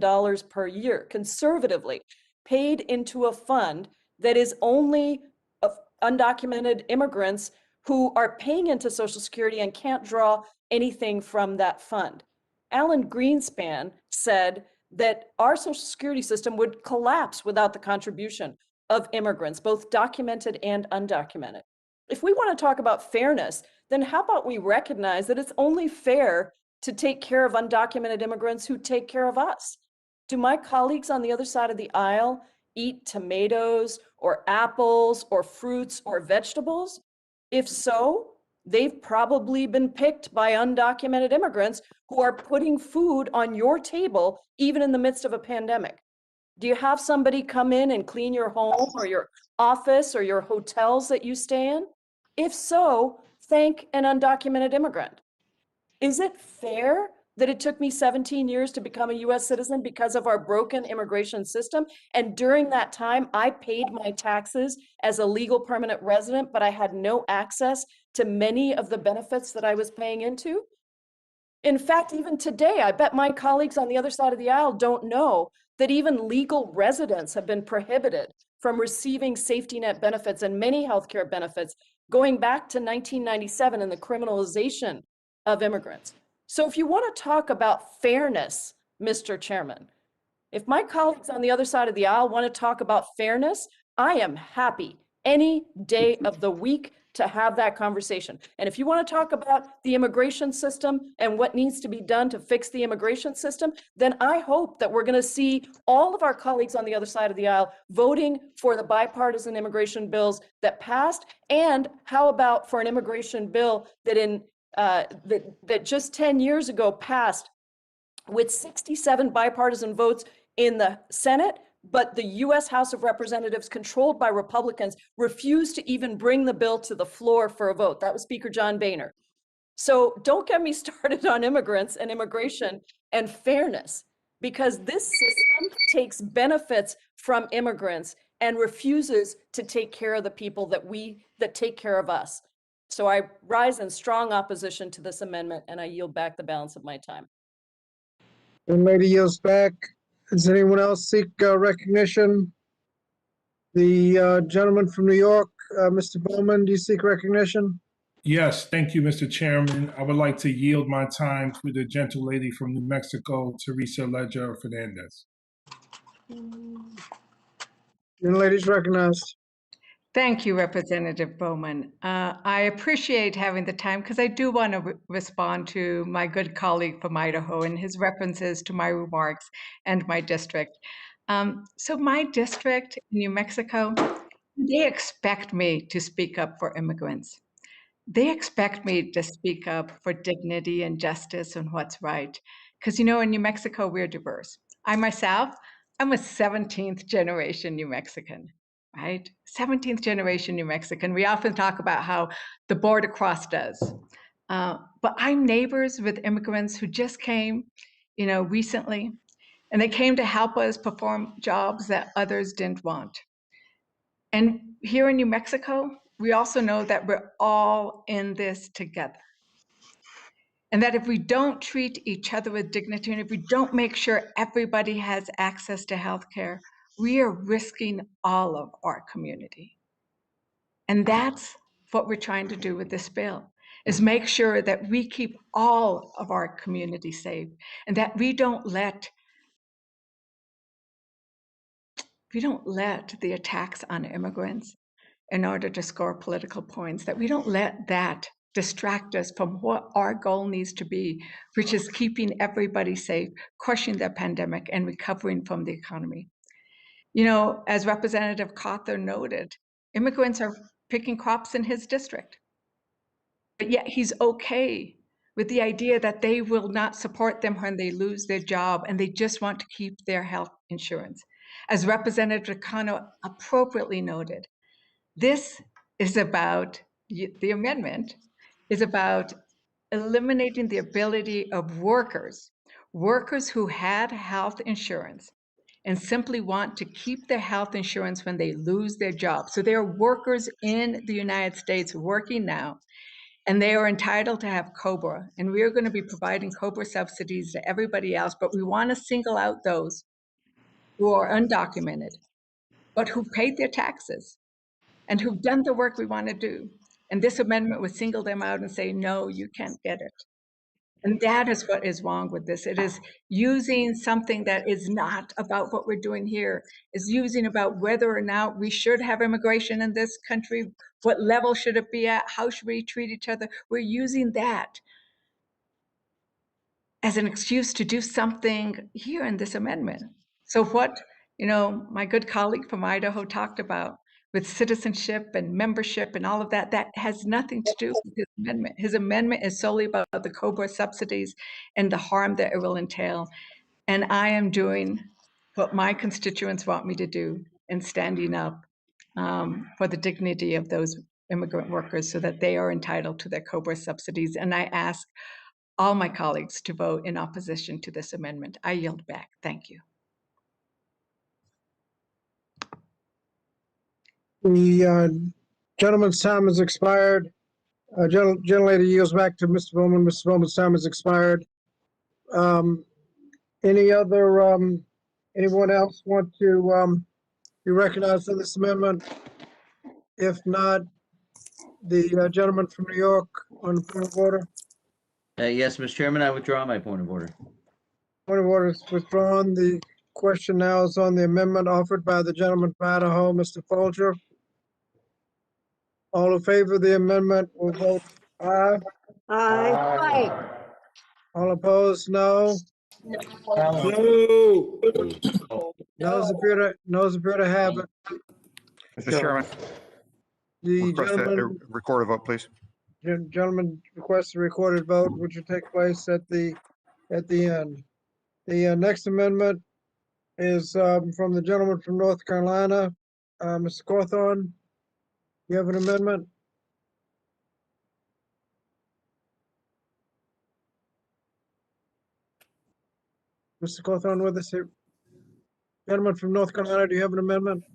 per year, conservatively, paid into a fund that is only of undocumented immigrants who are paying into Social Security and can't draw anything from that fund. Alan Greenspan said that our Social Security system would collapse without the contribution of immigrants, both documented and undocumented. If we want to talk about fairness, then how about we recognize that it's only fair to take care of undocumented immigrants who take care of us? Do my colleagues on the other side of the aisle eat tomatoes or apples or fruits or vegetables? If so, they've probably been picked by undocumented immigrants who are putting food on your table, even in the midst of a pandemic. Do you have somebody come in and clean your home or your office or your hotels that you stay in? If so, thank an undocumented immigrant. Is it fair that it took me 17 years to become a US citizen because of our broken immigration system? And during that time, I paid my taxes as a legal permanent resident, but I had no access to many of the benefits that I was paying into? In fact, even today, I bet my colleagues on the other side of the aisle don't know that even legal residents have been prohibited from receiving safety net benefits and many healthcare benefits going back to 1997 and the criminalization of immigrants. So if you want to talk about fairness, Mr. Chairman, if my colleagues on the other side of the aisle want to talk about fairness, I am happy any day of the week to have that conversation. And if you want to talk about the immigration system and what needs to be done to fix the immigration system, then I hope that we're going to see all of our colleagues on the other side of the aisle voting for the bipartisan immigration bills that passed. And how about for an immigration bill that that just 10 years ago passed with 67 bipartisan votes in the Senate, but the US House of Representatives, controlled by Republicans, refused to even bring the bill to the floor for a vote. That was Speaker John Boehner. So don't get me started on immigrants and immigration and fairness, because this system takes benefits from immigrants and refuses to take care of the people that take care of us. So I rise in strong opposition to this amendment, and I yield back the balance of my time. And lady yields back. Does anyone else seek recognition? The gentleman from New York, Mr. Bowman, do you seek recognition? Yes, thank you, Mr. Chairman. I would like to yield my time to the gentle lady from New Mexico, Teresa Leger Fernandez. Young lady's recognized. Thank you, Representative Bowman. I appreciate having the time because I do want to respond to my good colleague from Idaho and his references to my remarks and my district. So my district, New Mexico, they expect me to speak up for immigrants. They expect me to speak up for dignity and justice and what's right. Because, in New Mexico, we're diverse. I myself, I'm a 17th generation New Mexican, right? 17th generation New Mexican. We often talk about how the border crossed us. But I'm neighbors with immigrants who just came, recently, and they came to help us perform jobs that others didn't want. And here in New Mexico, we also know that we're all in this together. And that if we don't treat each other with dignity, and if we don't make sure everybody has access to healthcare, we are risking all of our community. And that's what we're trying to do with this bill, is make sure that we keep all of our community safe and that we don't let the attacks on immigrants in order to score political points, that we don't let that distract us from what our goal needs to be, which is keeping everybody safe, crushing the pandemic, and recovering from the economy. You know, as Representative Cawthorn noted, immigrants are picking crops in his district, but yet he's okay with the idea that they will not support them when they lose their job and they just want to keep their health insurance. As Representative Kano appropriately noted, this is about, the amendment is about eliminating the ability of workers who had health insurance and simply want to keep their health insurance when they lose their job. So there are workers in the United States working now, and they are entitled to have COBRA. And we are going to be providing COBRA subsidies to everybody else, but we want to single out those who are undocumented, but who paid their taxes and who've done the work we want to do. And this amendment would single them out and say, no, you can't get it. And that is what is wrong with this. It is using something that is not about what we're doing here. It's using about whether or not we should have immigration in this country, what level should it be at, how should we treat each other. We're using that as an excuse to do something here in this amendment. So what, you know, my good colleague from Idaho talked about with citizenship and membership and all of that, that has nothing to do with his amendment. His amendment is solely about the COBRA subsidies and the harm that it will entail. And I am doing what my constituents want me to do and standing up for the dignity of those immigrant workers so that they are entitled to their COBRA subsidies. And I ask all my colleagues to vote in opposition to this amendment. I yield back. Thank you. The gentleman's time has expired. Gentlelady yields back to Mr. Bowman. Mr. Bowman's time has expired. Any other, anyone else want to be recognized on this amendment? If not, the gentleman from New York on the point of order. Yes, Mr. Chairman, I withdraw my point of order. Point of order is withdrawn. The question now is on the amendment offered by the gentleman from Idaho, Mr. Folger. All in favor of the amendment will vote aye. Aye. All opposed, no. Noes appear to have it. Mr. Chairman, The request a gentleman, recorded vote, please. gentleman requests a recorded vote, which will take place at the end. The next amendment is from the gentleman from North Carolina, Mr. Cawthorn. You have an amendment? Mr. Cawthorn with us here. Gentleman from North Carolina, do you have an amendment?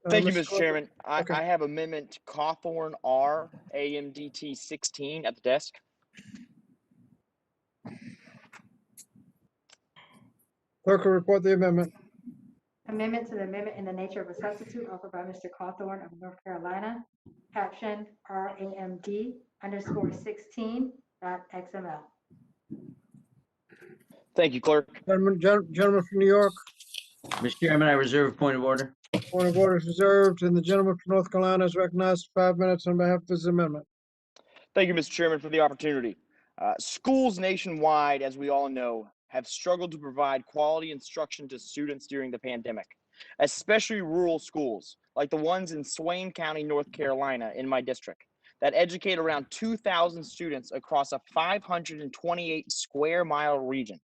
Thank you, Mr. Mr. Chairman. Okay. I have amendment Cawthorn R AMDT 16 at the desk. Clerk will report the amendment. Amendment to the amendment in the nature of a substitute offered by Mr. Cawthorn of North Carolina, caption RAMD_16.xml. Thank you, Clerk. Gentleman from New York, Mr. Chairman, I reserve a point of order. point of order is reserved, and the gentleman from North Carolina is recognized for 5 minutes on behalf of this amendment. Thank you, Mr. Chairman, for the opportunity. Schools nationwide, as we all know, have struggled to provide quality instruction to students during the pandemic, especially rural schools like the ones in Swain County, North Carolina, in my district, that educate around 2,000 students across a 528 square mile region.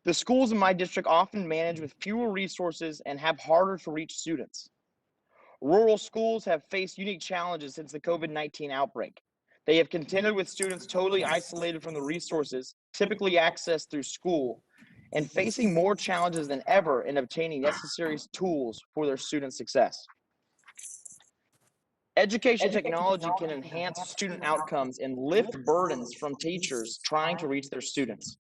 The schools in my district often manage with fewer resources and have harder to reach students. Rural schools have faced unique challenges since the COVID-19 outbreak. They have contended with students totally isolated from the resources typically accessed through school and facing more challenges than ever in obtaining necessary tools for their student success. Education technology can enhance student outcomes and lift burdens from teachers trying to reach their students.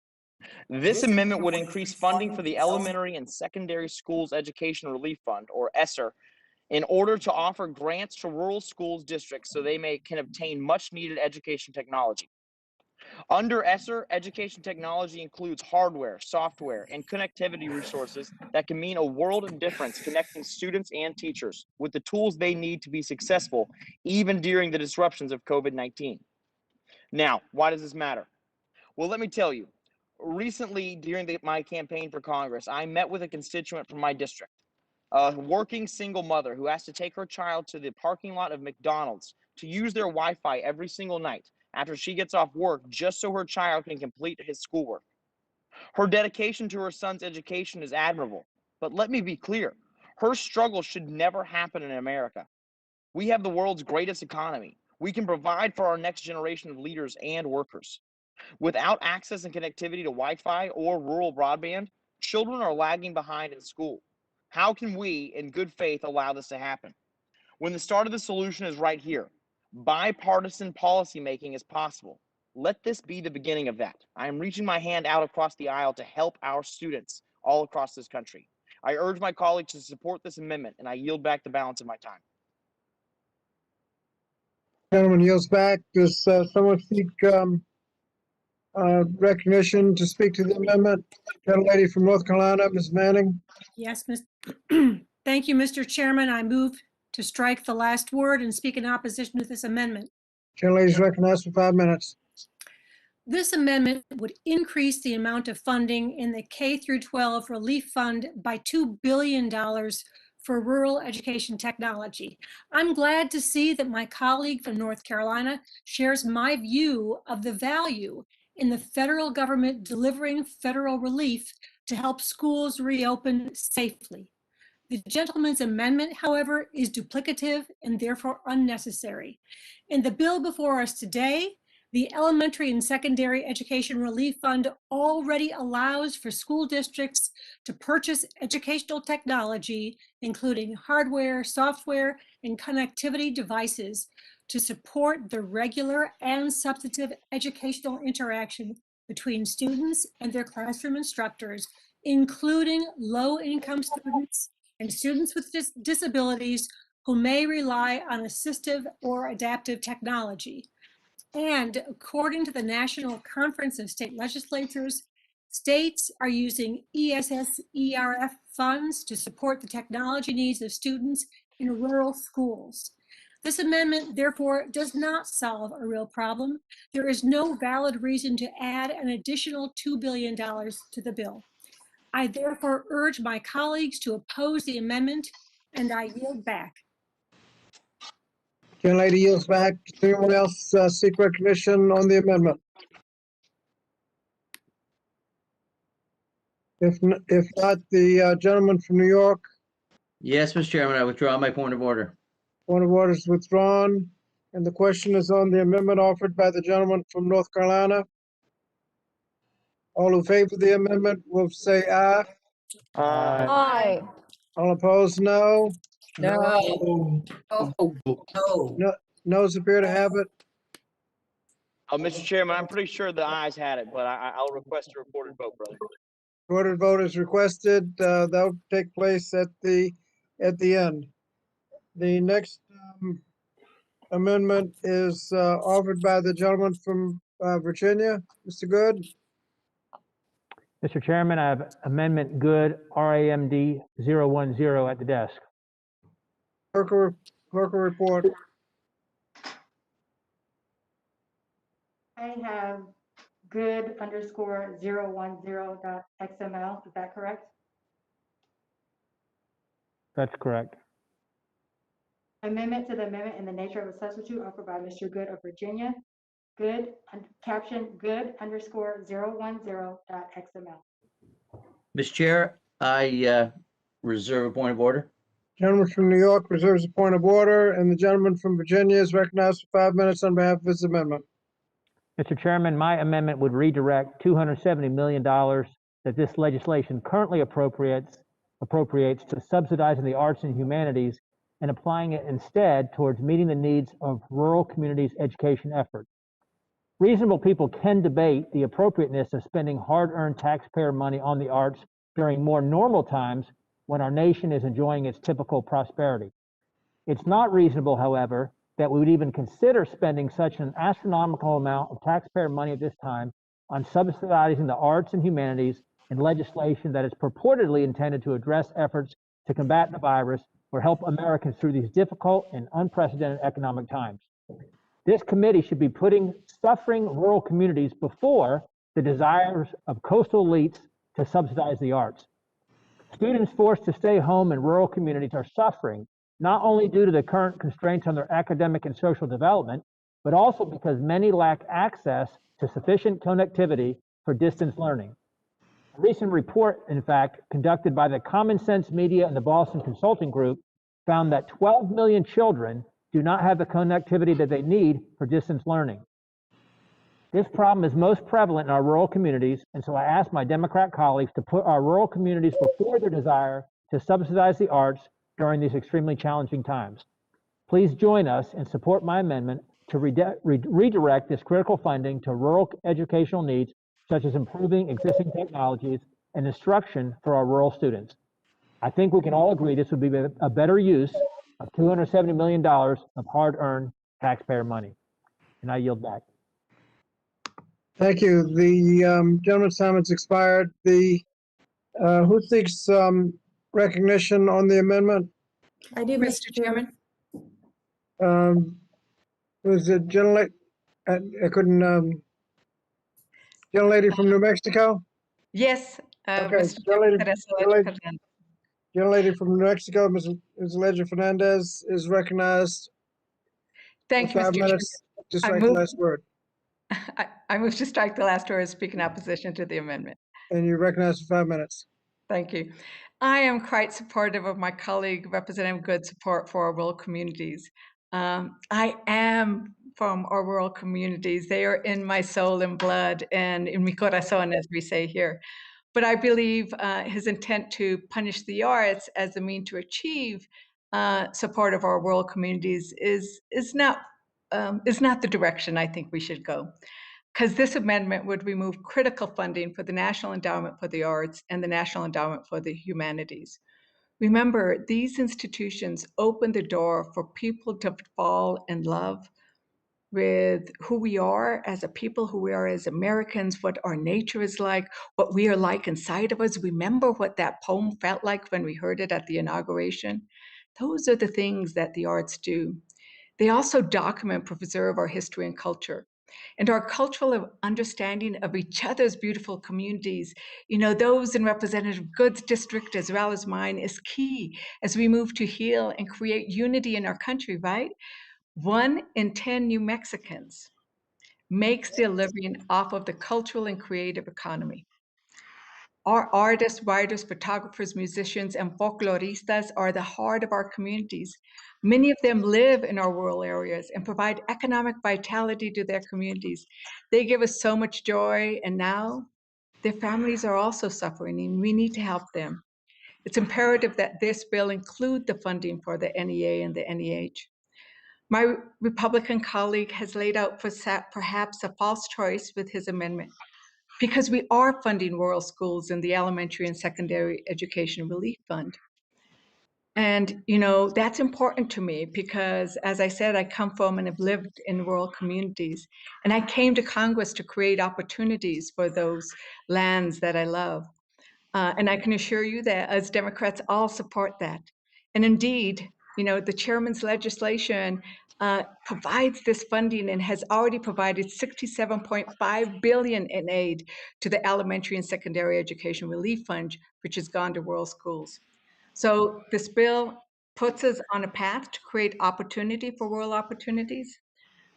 This amendment would increase funding for the Elementary and Secondary Schools Education Relief Fund, or ESSER, in order to offer grants to rural schools districts so they can obtain much needed education technology. Under ESSER, education technology includes hardware, software, and connectivity resources that can mean a world of difference connecting students and teachers with the tools they need to be successful, even during the disruptions of COVID-19. Now, why does this matter? Well, let me tell you. Recently, during my campaign for Congress, I met with a constituent from my district, a working single mother who has to take her child to the parking lot of McDonald's to use their Wi-Fi every single night after she gets off work just so her child can complete his schoolwork. Her dedication to her son's education is admirable, but let me be clear, her struggle should never happen in America. We have the world's greatest economy. We can provide for our next generation of leaders and workers. Without access and connectivity to Wi-Fi or rural broadband, children are lagging behind in school. How can we, in good faith, allow this to happen? When the start of the solution is right here, bipartisan policymaking is possible. Let this be the beginning of that. I am reaching my hand out across the aisle to help our students all across this country. I urge my colleagues to support this amendment, and I yield back the balance of my time. Gentleman yields back. Does someone seek recognition to speak to the amendment? Lady from North Carolina, Ms. Manning. Yes, thank you, Mr. Chairman. I move to strike the last word and speak in opposition to this amendment. Lady is recognized for 5 minutes. This amendment would increase the amount of funding in the K through 12 Relief Fund by $2 billion for rural education technology. I'm glad to see that my colleague from North Carolina shares my view of the value in the federal government delivering federal relief to help schools reopen safely. The gentleman's amendment, however, is duplicative and therefore unnecessary. In the bill before us today, the Elementary and Secondary Education Relief Fund already allows for school districts to purchase educational technology, including hardware, software, and connectivity devices to support the regular and substantive educational interaction between students and their classroom instructors, including low-income students and students with disabilities who may rely on assistive or adaptive technology. And according to the National Conference of State Legislatures, states are using ESSERF funds to support the technology needs of students in rural schools. This amendment, therefore, does not solve a real problem. There is no valid reason to add an additional $2 billion to the bill. I therefore urge my colleagues to oppose the amendment, and I yield back. Lady yields back. Does anyone else seek recognition on the amendment? If not, the gentleman from New York. Yes, Mr. Chairman, I withdraw my point of order. Point of order is withdrawn. And the question is on the amendment offered by the gentleman from North Carolina. All in favor of the amendment will say aye. Aye. All opposed, no. No. No. Noes appear to have it. Mr. Chairman, I'm pretty sure the ayes had it, but I'll request a recorded vote, brother. Recorded vote is requested. That'll take place at the end. The next amendment is offered by the gentleman from Virginia, Mr. Good. Mr. Chairman, I have Amendment Good, RAMD 010 at the desk. Clerk will report. I have good _ 010.xml. Is that correct? That's correct. Amendment to the amendment in the nature of a substitute offered by Mr. Good of Virginia. Good, caption good _ 010.xml. Mr. Chair, I reserve a point of order. Gentleman from New York reserves a point of order, and the gentleman from Virginia is recognized for 5 minutes on behalf of his amendment. Mr. Chairman, my amendment would redirect $270 million that this legislation currently appropriates to subsidizing the arts and humanities and applying it instead towards meeting the needs of rural communities' education efforts. Reasonable people can debate the appropriateness of spending hard-earned taxpayer money on the arts during more normal times when our nation is enjoying its typical prosperity. It's not reasonable, however, that we would even consider spending such an astronomical amount of taxpayer money at this time on subsidizing the arts and humanities and legislation that is purportedly intended to address efforts to combat the virus or help Americans through these difficult and unprecedented economic times. This committee should be putting suffering rural communities before the desires of coastal elites to subsidize the arts. Students forced to stay home in rural communities are suffering, not only due to the current constraints on their academic and social development, but also because many lack access to sufficient connectivity for distance learning. A recent report, in fact, conducted by the Common Sense Media and the Boston Consulting Group found that 12 million children do not have the connectivity that they need for distance learning. This problem is most prevalent in our rural communities, and so I ask my Democrat colleagues to put our rural communities before their desire to subsidize the arts during these extremely challenging times. Please join us and support my amendment to redirect this critical funding to rural educational needs, such as improving existing technologies and instruction for our rural students. I think we can all agree this would be a better use of $270 million of hard-earned taxpayer money. And I yield back. Thank you. The gentleman's time has expired. The who seeks recognition on the amendment? I do, Mr. Chairman. Was it gentlelady? I couldn't. Gentlelady from New Mexico. Yes, Okay, Mr. gentlelady from New Mexico, Ms. Ledger Fernandez is recognized. Thank you, for 5 Mr. minutes. Chairman. Just strike the last word. I move to strike the last word, speak in opposition to the amendment. And you recognize for 5 minutes. Thank you. I am quite supportive of my colleague, Representative Good's support for our rural communities. I am from our rural communities. They are in my soul and blood and in mi corazón, as we say here. But I believe his intent to punish the arts as a mean to achieve support of our rural communities is not the direction I think we should go. Because this amendment would remove critical funding for the National Endowment for the Arts and the National Endowment for the Humanities. Remember, these institutions open the door for people to fall in love with who we are as a people, who we are as Americans, what our nature is like, what we are like inside of us. Remember what that poem felt like when we heard it at the inauguration? Those are the things that the arts do. They also document, preserve our history and culture. And our cultural understanding of each other's beautiful communities, you know, those in Representative Good's district as well as mine, is key as we move to heal and create unity in our country, right? 1 in 10 New Mexicans makes their living off of the cultural and creative economy. Our artists, writers, photographers, musicians, and folkloristas are the heart of our communities. Many of them live in our rural areas and provide economic vitality to their communities. They give us so much joy, and now their families are also suffering, and we need to help them. It's imperative that this bill include the funding for the NEA and the NEH. My Republican colleague has laid out perhaps a false choice with his amendment, because we are funding rural schools in the Elementary and Secondary Education Relief Fund. And, you know, that's important to me because, as I said, I come from and have lived in rural communities. And I came to Congress to create opportunities for those lands that I love. And I can assure you that as Democrats all support that. And indeed, you know, the chairman's legislation provides this funding and has already provided $67.5 billion in aid to the Elementary and Secondary Education Relief Fund, which has gone to rural schools. So this bill puts us on a path to create opportunity for rural opportunities.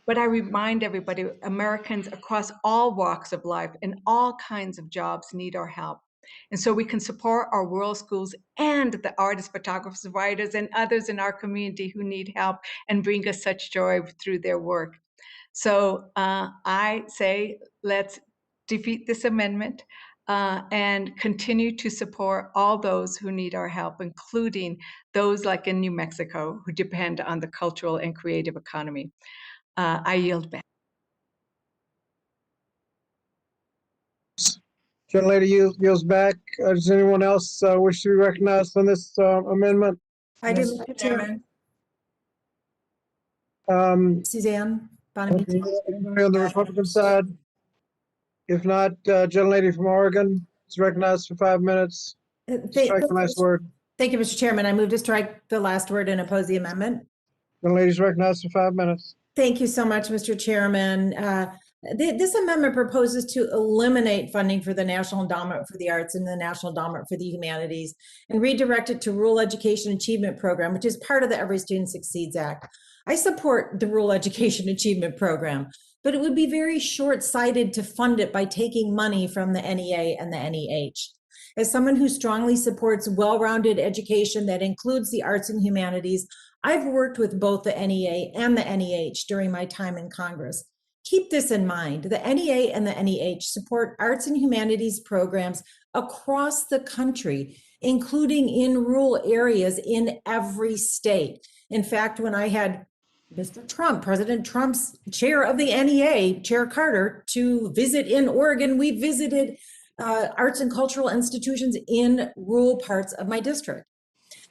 But I remind everybody, Americans across all walks of life and all kinds of jobs need our help. And so we can support our rural schools and the artists, photographers, writers, and others in our community who need help and bring us such joy through their work. So I say, let's defeat this amendment and continue to support all those who need our help, including those like in New Mexico who depend on the cultural and creative economy. I yield back. Gentlelady yields back. Does anyone else wish to be recognized on this amendment? I do, Mr. Chairman. Suzanne Anybody Bonamici. on the Republican side? If not, gentlelady from Oregon is recognized for 5 minutes. Strike the last word. Thank you, Mr. Chairman. I move to strike the last word and oppose the amendment. Gentlelady's recognized for 5 minutes. Thank you so much, Mr. Chairman. This amendment proposes to eliminate funding for the National Endowment for the Arts and the National Endowment for the Humanities and redirect it to Rural Education Achievement Program, which is part of the Every Student Succeeds Act. I support the Rural Education Achievement Program, but it would be very short-sighted to fund it by taking money from the NEA and the NEH. As someone who strongly supports well-rounded education that includes the arts and humanities, I've worked with both the NEA and the NEH during my time in Congress. Keep this in mind. The NEA and the NEH support arts and humanities programs across the country, including in rural areas in every state. In fact, when I had Mr. Trump, President Trump's chair of the NEA, Chair Carter, to visit in Oregon, we visited arts and cultural institutions in rural parts of my district.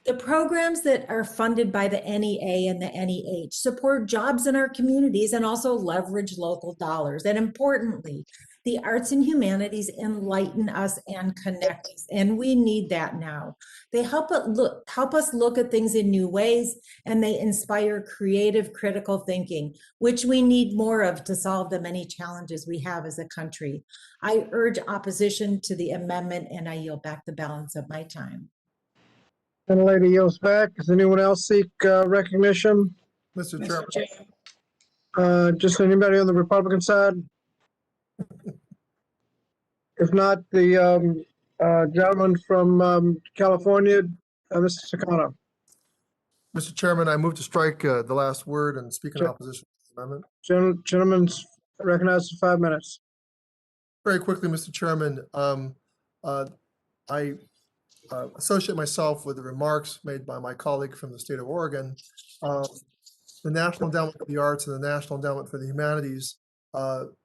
The programs that are funded by the NEA and the NEH support jobs in our communities and also leverage local dollars. And importantly, the arts and humanities enlighten us and connect us, and we need that now. They help us look at things in new ways, and they inspire creative, critical thinking, which we need more of to solve the many challenges we have as a country. I urge opposition to the amendment, and I yield back the balance of my time. Gentlelady yields back. Does anyone else seek recognition? Mr. Chairman. Just anybody on the Republican side? If not, the gentleman from California, Mr. Sakano. Mr. Chairman, I move to strike the last word and speak in opposition to the amendment. Gentleman's recognized for 5 minutes. Very quickly, Mr. Chairman, I associate myself with the remarks made by my colleague from the state of Oregon. The National Endowment for the Arts and the National Endowment for the Humanities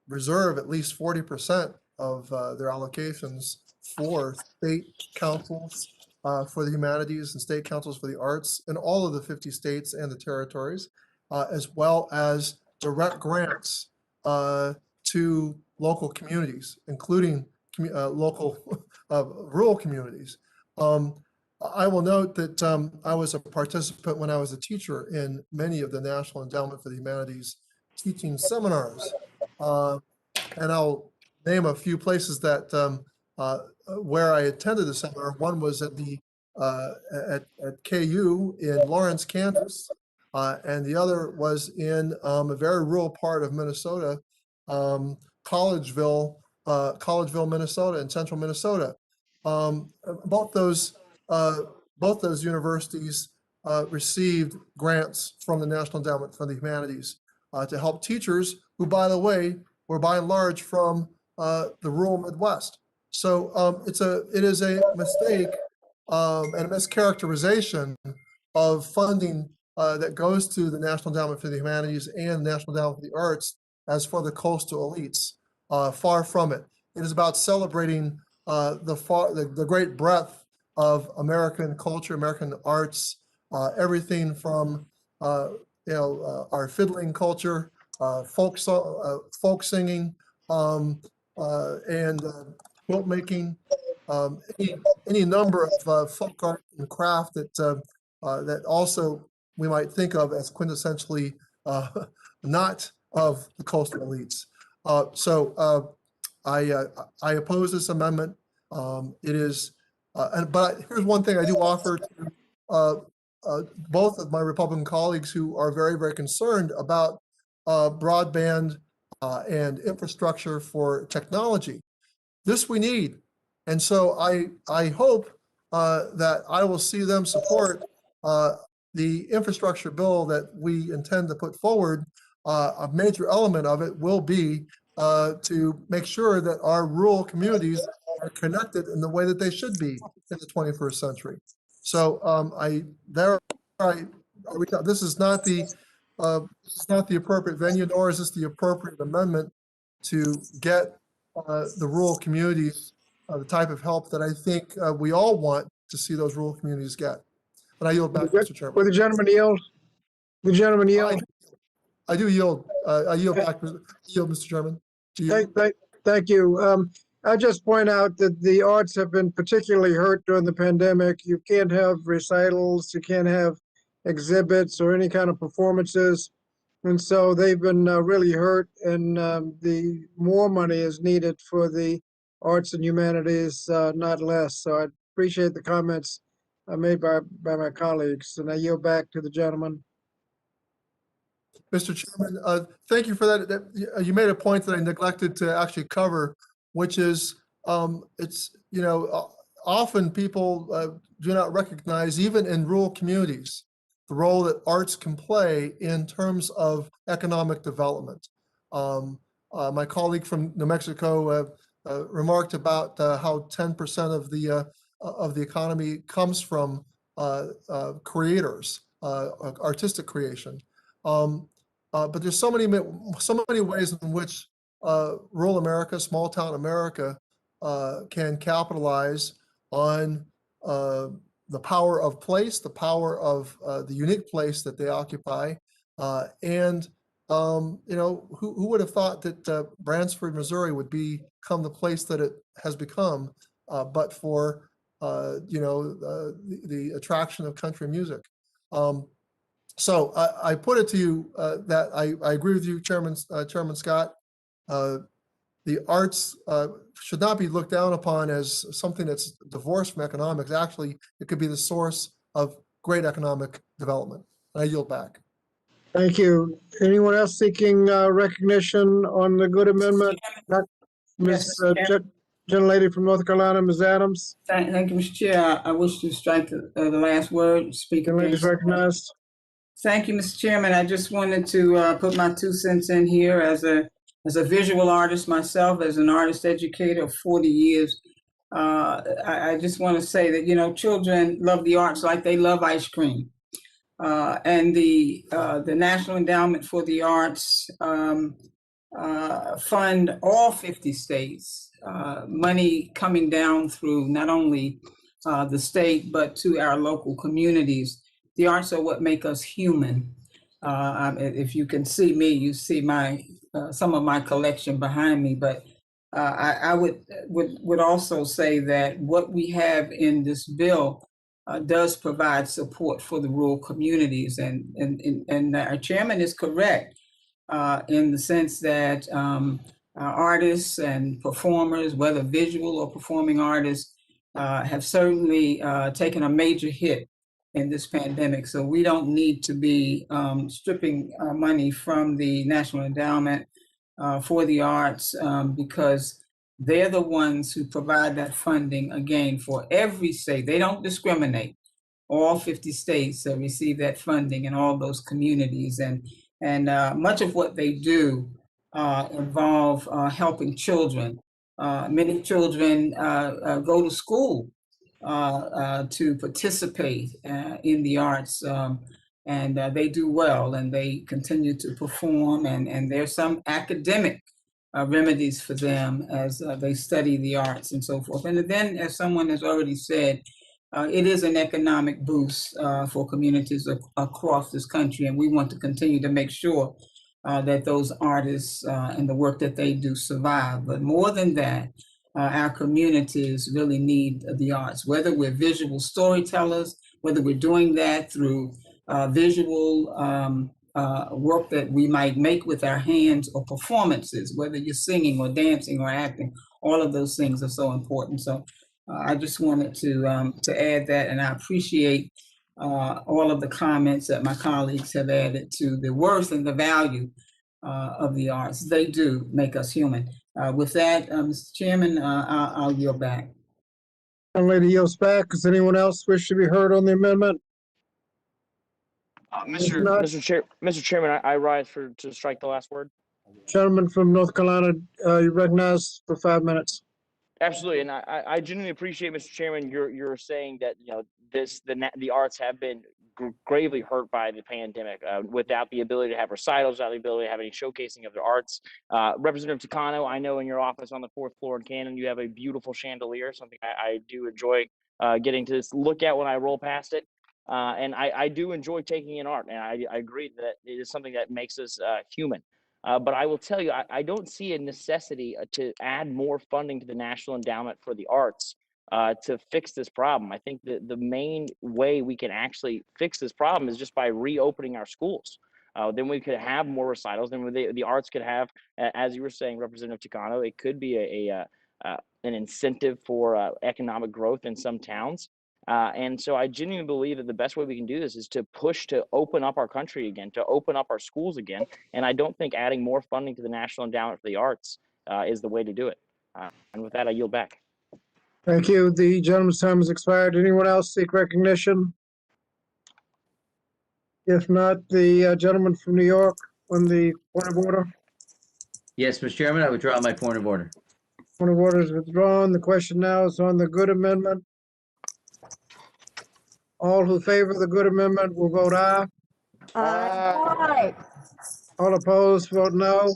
reserve at least 40% of their allocations for state councils for the humanities and state councils for the arts in all of the 50 states and the territories, as well as direct grants to local communities, including local rural communities. I will note that I was a participant when I was a teacher in many of the National Endowment for the Humanities teaching seminars. And I'll name a few places that where I attended the seminar. One was at the at KU in Lawrence, Kansas, and the other was in a very rural part of Minnesota, Collegeville, Minnesota, in central Minnesota. Both those universities received grants from the National Endowment for the Humanities to help teachers who, by the way, were by and large from the rural Midwest. So it is a mistake and a mischaracterization of funding that goes to the National Endowment for the Humanities and the National Endowment for the Arts as for the coastal elites. Far from it. It is about celebrating the great breadth of American culture, American arts, everything from our fiddling culture, folk singing, and quilt making, any number of folk art and craft that also we might think of as quintessentially not of the coastal elites. So I oppose this amendment. It is, but here's one thing I do offer to both of my Republican colleagues who are very, very concerned about broadband and infrastructure for technology. This we need. And so I hope that I will see them support the infrastructure bill that we intend to put forward. A major element of it will be to make sure that our rural communities are connected in the way that they should be in the 21st century. So this is not the appropriate venue, nor is this the appropriate amendment to get the rural communities the type of help that I think we all want to see those rural communities get. And I yield back, Mr. Chairman. Will the gentleman yield? The gentleman yield. I do yield. I yield back. Yield, Mr. Chairman. To you. Thank you. I just point out that the arts have been particularly hurt during the pandemic. You can't have recitals, you can't have exhibits or any kind of performances. And so they've been really hurt, and the more money is needed for the arts and humanities, not less. So I appreciate the comments made by my colleagues, and I yield back to the gentleman. Mr. Chairman, thank you for that. You made a point that I neglected to actually cover, which is it's, often people do not recognize, even in rural communities, the role that arts can play in terms of economic development. My colleague from New Mexico remarked about how 10% of the economy comes from creators, artistic creation. But there's so many ways in which rural America, small town America, can capitalize on the power of place, the power of the unique place that they occupy, and who would have thought that Bransford, Missouri, would become the place that it has become, but for the attraction of country music. So I put it to you that I agree with you, Chairman Scott. The arts should not be looked down upon as something that's divorced from economics. Actually, it could be the source of great economic development. I yield back. Thank you. Anyone else seeking recognition on the good amendment? Ms. Gentlelady from North Carolina, Ms. Adams. Thank you, Mr. Chair. I wish to strike the last word. Speak Gentlelady's recognized. Thank you, Mr. Chairman. I just wanted to put my 2 cents in here as a visual artist myself, as an artist educator of 40 years. I just want to say that, children love the arts like they love ice cream. And the National Endowment for the Arts fund all 50 states, money coming down through not only the state, but to our local communities. The arts are what make us human. If you can see me, you see some of my collection behind me, but I would also say that what we have in this bill does provide support for the rural communities, and our chairman is correct in the sense that artists and performers, whether visual or performing artists, have certainly taken a major hit in this pandemic. So we don't need to be stripping money from the National Endowment for the Arts because they're the ones who provide that funding, again, for every state. They don't discriminate. All 50 states receive that funding in all those communities. And much of what they do involve helping children. Many children go to school to participate in the arts, and they do well, and they continue to perform, and there's some academic remedies for them as they study the arts and so forth. And then, as someone has already said, it is an economic boost for communities across this country, and we want to continue to make sure that those artists and the work that they do survive. But more than that, our communities really need the arts, whether we're visual storytellers, whether we're doing that through visual work that we might make with our hands, or performances, whether you're singing or dancing or acting. All of those things are so important. So I just wanted to add that, and I appreciate all of the comments that my colleagues have added to the worth and the value of the arts. They do make us human. With that, Mr. Chairman, I'll yield back. Lady yields back. Does anyone else wish to be heard on the amendment? Mr. Chairman, I rise to strike the last word. Gentleman from North Carolina, you recognized for 5 minutes. Absolutely, and I genuinely appreciate, Mr. Chairman, you're saying that the arts have been gravely hurt by the pandemic without the ability to have recitals, without the ability to have any showcasing of their arts. Representative Takano, I know in your office on the 4th floor in Canton, you have a beautiful chandelier, something I do enjoy getting to look at when I roll past it. And I do enjoy taking in art, and I agree that it is something that makes us human. But I will tell you, I don't see a necessity to add more funding to the National Endowment for the Arts to fix this problem. I think that the main way we can actually fix this problem is just by reopening our schools. Then we could have more recitals. Then the arts could have, as you were saying, Representative Chicano, it could be an incentive for economic growth in some towns. And so I genuinely believe that the best way we can do this is to push to open up our country again, to open up our schools again. And I don't think adding more funding to the National Endowment for the Arts is the way to do it. And with that, I yield back. Thank you. The gentleman's time has expired. Anyone else seek recognition? If not, the gentleman from New York on the point of order. Yes, Mr. Chairman, I withdraw my point of order. Point of order is withdrawn. The question now is on the Good Amendment. All who favor the Good Amendment will vote aye. Aye. All opposed, vote no.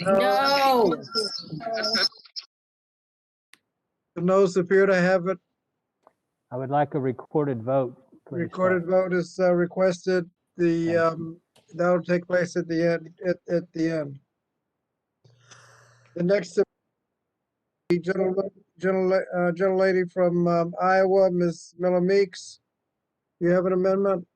No. The noes appear to have it. I would like a recorded vote, please. Recorded vote is requested. That'll take place at the end. At the end. The next, the gentlelady from Iowa, Ms. Miller Meeks. You have an amendment?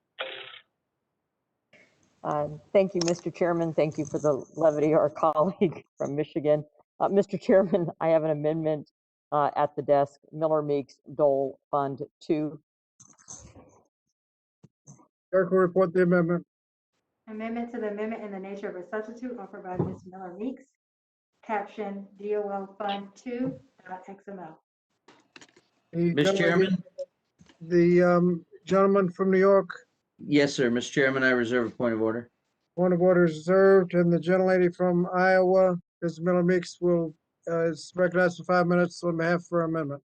Thank you, Mr. Chairman. Thank you for the levity, our colleague from Michigan. Mr. Chairman, I have an amendment at the desk, Miller Meeks Dole Fund 2. Clerk will report the amendment. Amendment to the amendment in the nature of a substitute offered by Ms. Miller Meeks. Caption DOL Fund 2.xml. Mr. Chairman? The gentleman from New York. Yes, sir. Mr. Chairman, I reserve a point of order. Point of order is reserved, and the gentlelady from Iowa, Ms. Miller Meeks, is recognized for 5 minutes on behalf of her amendment.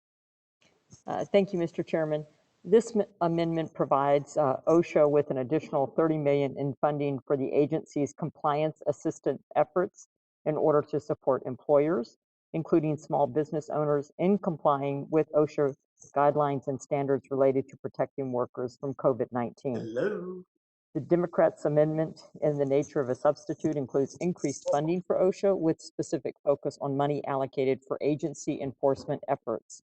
Thank you, Mr. Chairman. This amendment provides OSHA with an additional $30 million in funding for the agency's compliance assistant efforts in order to support employers, including small business owners, in complying with OSHA guidelines and standards related to protecting workers from COVID-19. Hello. The Democrats' amendment in the nature of a substitute includes increased funding for OSHA with specific focus on money allocated for agency enforcement efforts.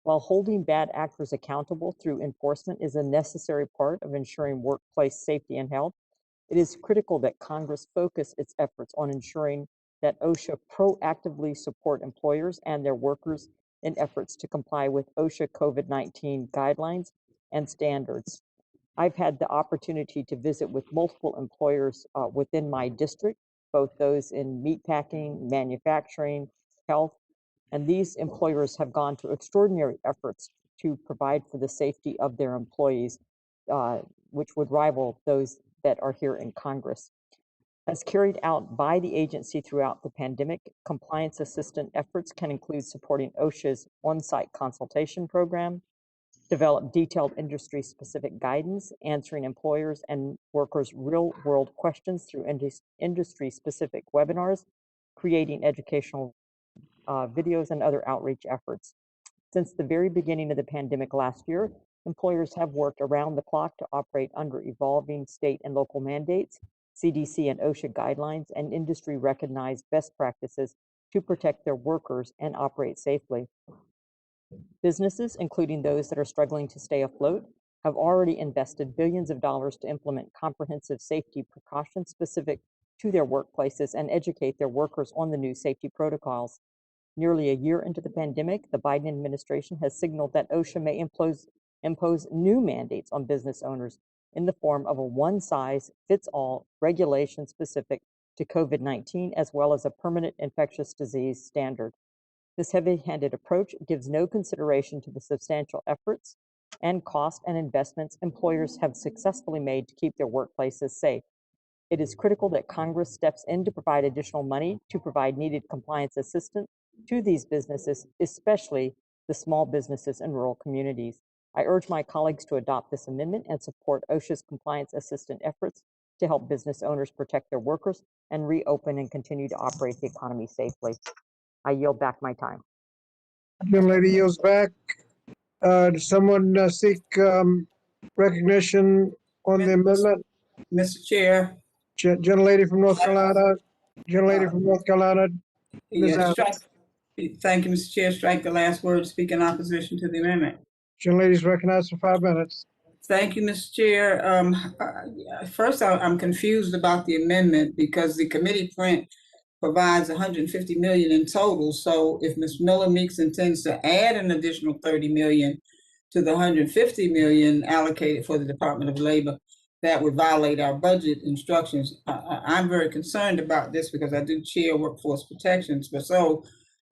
While holding bad actors accountable through enforcement is a necessary part of ensuring workplace safety and health, it is critical that Congress focus its efforts on ensuring that OSHA proactively support employers and their workers in efforts to comply with OSHA COVID-19 guidelines and standards. I've had the opportunity to visit with multiple employers within my district, both those in meatpacking, manufacturing, health, and these employers have gone to extraordinary efforts to provide for the safety of their employees, which would rival those that are here in Congress. As carried out by the agency throughout the pandemic, compliance assistant efforts can include supporting OSHA's on-site consultation program, develop detailed industry-specific guidance, answering employers and workers' real-world questions through industry-specific webinars, creating educational videos, and other outreach efforts. Since the very beginning of the pandemic last year, employers have worked around the clock to operate under evolving state and local mandates, CDC and OSHA guidelines, and industry-recognized best practices to protect their workers and operate safely. Businesses, including those that are struggling to stay afloat, have already invested billions of dollars to implement comprehensive safety precautions specific to their workplaces and educate their workers on the new safety protocols. Nearly a year into the pandemic, the Biden administration has signaled that OSHA may impose new mandates on business owners in the form of a one-size-fits-all regulation specific to COVID-19, as well as a permanent infectious disease standard. This heavy-handed approach gives no consideration to the substantial efforts and cost and investments employers have successfully made to keep their workplaces safe. It is critical that Congress steps in to provide additional money to provide needed compliance assistance to these businesses, especially the small businesses in rural communities. I urge my colleagues to adopt this amendment and support OSHA's compliance assistant efforts to help business owners protect their workers and reopen and continue to operate the economy safely. I yield back my time. The lady yields back. Does someone seek Recognition on the amendment. Mr. Chair, Gentlelady from North Carolina. Gentlelady from North Carolina. Ms. yeah, strike. Adams. Thank you, Mr. Chair. Strike the last word, speak in opposition to the amendment. Gentlelady's recognized for 5 minutes. Thank you, Mr. Chair. First, I'm confused about the amendment because the committee print provides 150 million in total. So if Ms. Miller Meeks intends to add an additional 30 million to the 150 million allocated for the Department of Labor, that would violate our budget instructions. I'm very concerned about this because I do chair workforce protections. But so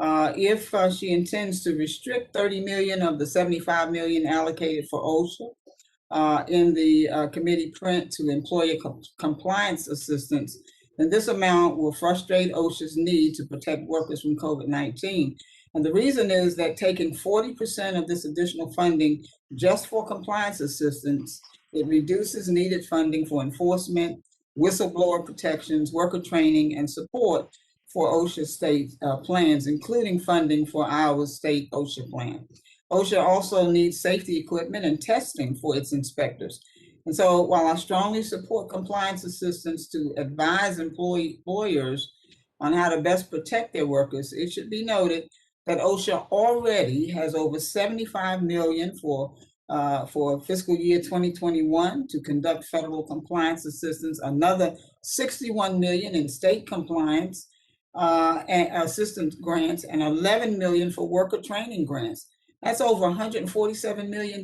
if she intends to restrict 30 million of the 75 million allocated for OSHA in the committee print to employer compliance assistance, then this amount will frustrate OSHA's need to protect workers from COVID-19. And the reason is that taking 40% of this additional funding just for compliance assistance, it reduces needed funding for enforcement, whistleblower protections, worker training, and support for OSHA state plans, including funding for our state OSHA plan. OSHA also needs safety equipment and testing for its inspectors. And so while I strongly support compliance assistance to advise employers on how to best protect their workers, it should be noted that OSHA already has over 75 million for fiscal year 2021 to conduct federal compliance assistance, another 61 million in state compliance and assistance grants, and 11 million for worker training grants. That's over $147 million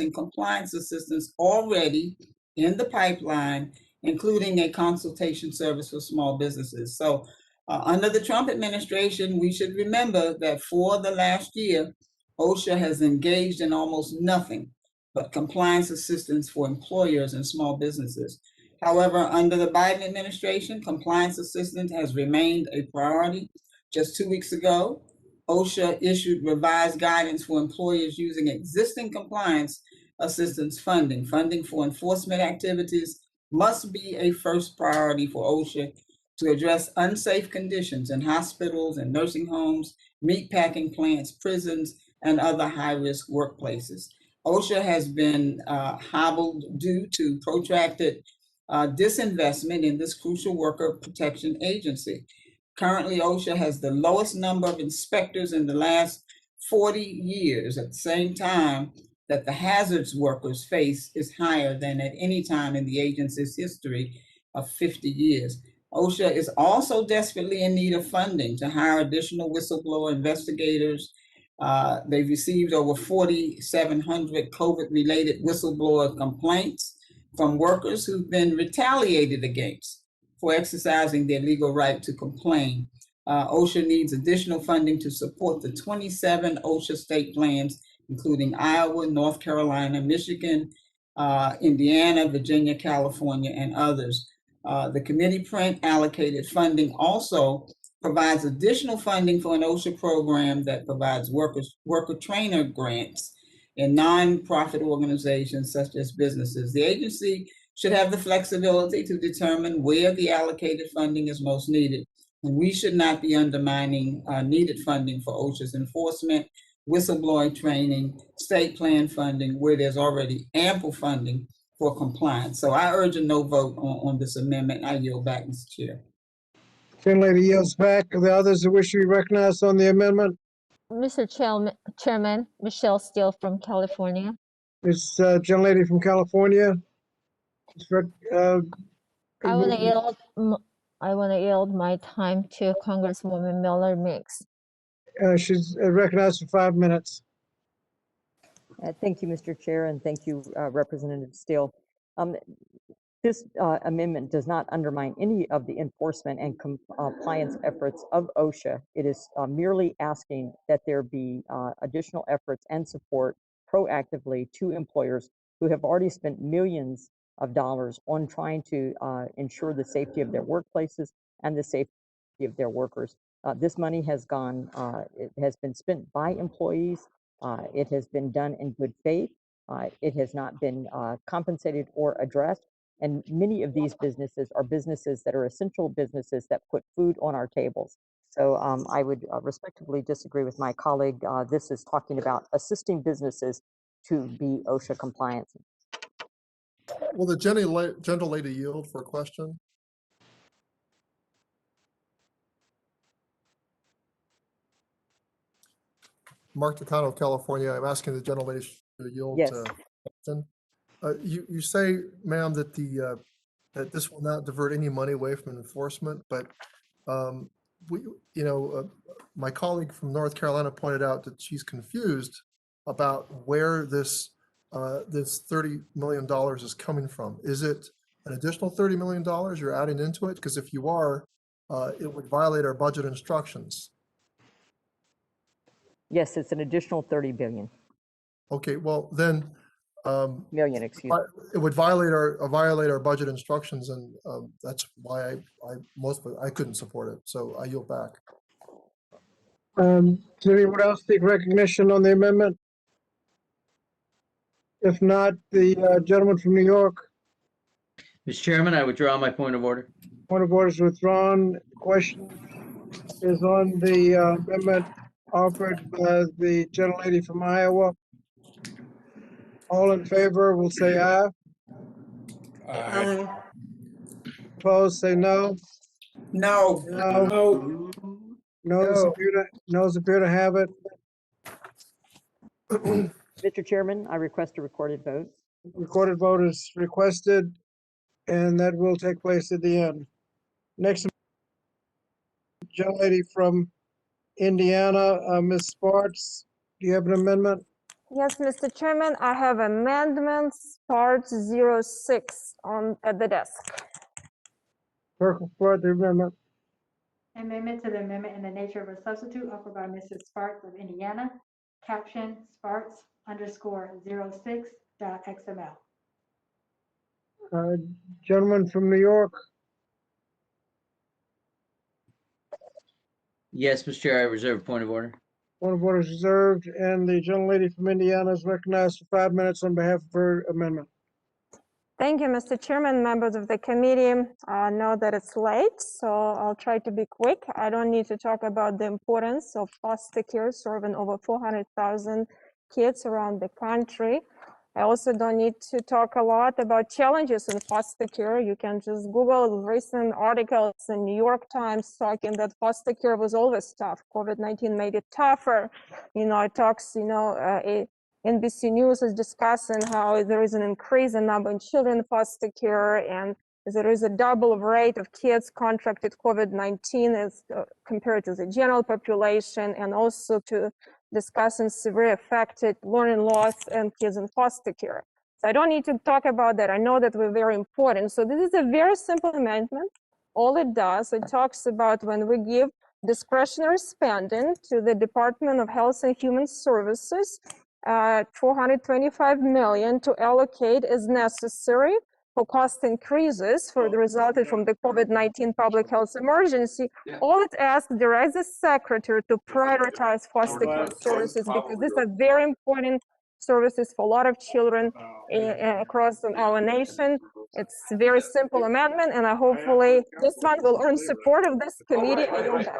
in compliance assistance already in the pipeline, including a consultation service for small businesses. So under the Trump administration, we should remember that for the last year, OSHA has engaged in almost nothing but compliance assistance for employers and small businesses. However, under the Biden administration, compliance assistance has remained a priority. Just 2 weeks ago, OSHA issued revised guidance for employers using existing compliance assistance funding. Funding for enforcement activities must be a first priority for OSHA to address unsafe conditions in hospitals and nursing homes, meatpacking plants, prisons, and other high-risk workplaces. OSHA has been hobbled due to protracted disinvestment in this crucial worker protection agency. Currently, OSHA has the lowest number of inspectors in the last 40 years, at the same time that the hazards workers face is higher than at any time in the agency's history of 50 years. OSHA is also desperately in need of funding to hire additional whistleblower investigators. They've received over 4,700 COVID-related whistleblower complaints from workers who've been retaliated against for exercising their legal right to complain. OSHA needs additional funding to support the 27 OSHA state plans, including Iowa, North Carolina, Michigan, Indiana, Virginia, California, and others. The committee print allocated funding also provides additional funding for an OSHA program that provides worker trainer grants in nonprofit organizations such as businesses. The agency should have the flexibility to determine where the allocated funding is most needed. And we should not be undermining needed funding for OSHA's enforcement, whistleblower training, state plan funding, where there's already ample funding for compliance. So I urge a no vote on this amendment. I yield back, Mr. Chair. Gentlelady yields back. Are there others who wish to be recognized on the amendment? Mr. Chairman, Michelle Steele from California. Ms. Gentlelady from California. I want to yield my time to Congresswoman Miller Meeks. She's recognized for 5 minutes. Thank you, Mr. Chair, and thank you, Representative Steele. This amendment does not undermine any of the enforcement and compliance efforts of OSHA. It is merely asking that there be additional efforts and support proactively to employers who have already spent millions of dollars on trying to ensure the safety of their workplaces and the safety of their workers. This money has it has been spent by employees. It has been done in good faith. It has not been compensated or addressed. And many of these businesses are businesses that are essential businesses that put food on our tables. So I would respectively disagree with my colleague. This is talking about assisting businesses to be OSHA compliant. Will the gentle lady yield for a question? Mark Takano of California. I'm asking the gentle lady to yield Yes. to question. You say, ma'am, that that this will not divert any money away from enforcement, but my colleague from North Carolina pointed out that she's confused about where this $30 million is coming from. Is it an additional $30 million you're adding into it? Because if you are, it would violate our budget instructions. Yes, it's an additional 30 billion. Okay, well then, million, excuse me. it would violate our budget instructions, and that's why I couldn't support it. So I yield back. Does anyone else seek recognition on the amendment? If not, the gentleman from New York. Mr. Chairman, I withdraw my point of order. Point of order is withdrawn. The question is on the amendment offered by the gentlelady from Iowa. All in favor will say aye. Aye. Opposed, say no. No. No. Noes appear to have it. Mr. Chairman, I request a recorded vote. Recorded vote is requested, and that will take place at the end. Next, gentlelady from Indiana, Ms. Sparks, do you have an amendment? Yes, Mr. Chairman, I have amendments part 06 at the desk. Clerk will report the amendment. Amendment to the amendment in the nature of a substitute offered by Mrs. Sparks of Indiana, caption Sparks_06.xml. Gentleman from New York, Yes, Mr. Chair, I reserve a point of order. point of order is reserved, and the gentlelady from Indiana is recognized for 5 minutes on behalf of her amendment. Thank you, Mr. Chairman. Members of the committee know that it's late, so I'll try to be quick. I don't need to talk about the importance of foster care serving over 400,000 kids around the country. I also don't need to talk a lot about challenges in foster care. You can just Google recent articles in New York Times talking that foster care was always tough. COVID-19 made it tougher. It talks, NBC News is discussing how there is an increase in number of children in foster care, and there is a double rate of kids contracted COVID-19 as compared to the general population, and also to discussing severely affected learning loss and kids in foster care. So I don't need to talk about that. I know that we're very important. So this is a very simple amendment. All it does, it talks about when we give discretionary spending to the Department of Health and Human Services, 425 million to allocate as necessary for cost increases for the resulted from the COVID-19 public health emergency. All it asks directs the secretary to prioritize foster care services, because these are very important services for a lot of children across our nation. It's a very simple amendment, and hopefully this one will earn support of this committee. I yield back.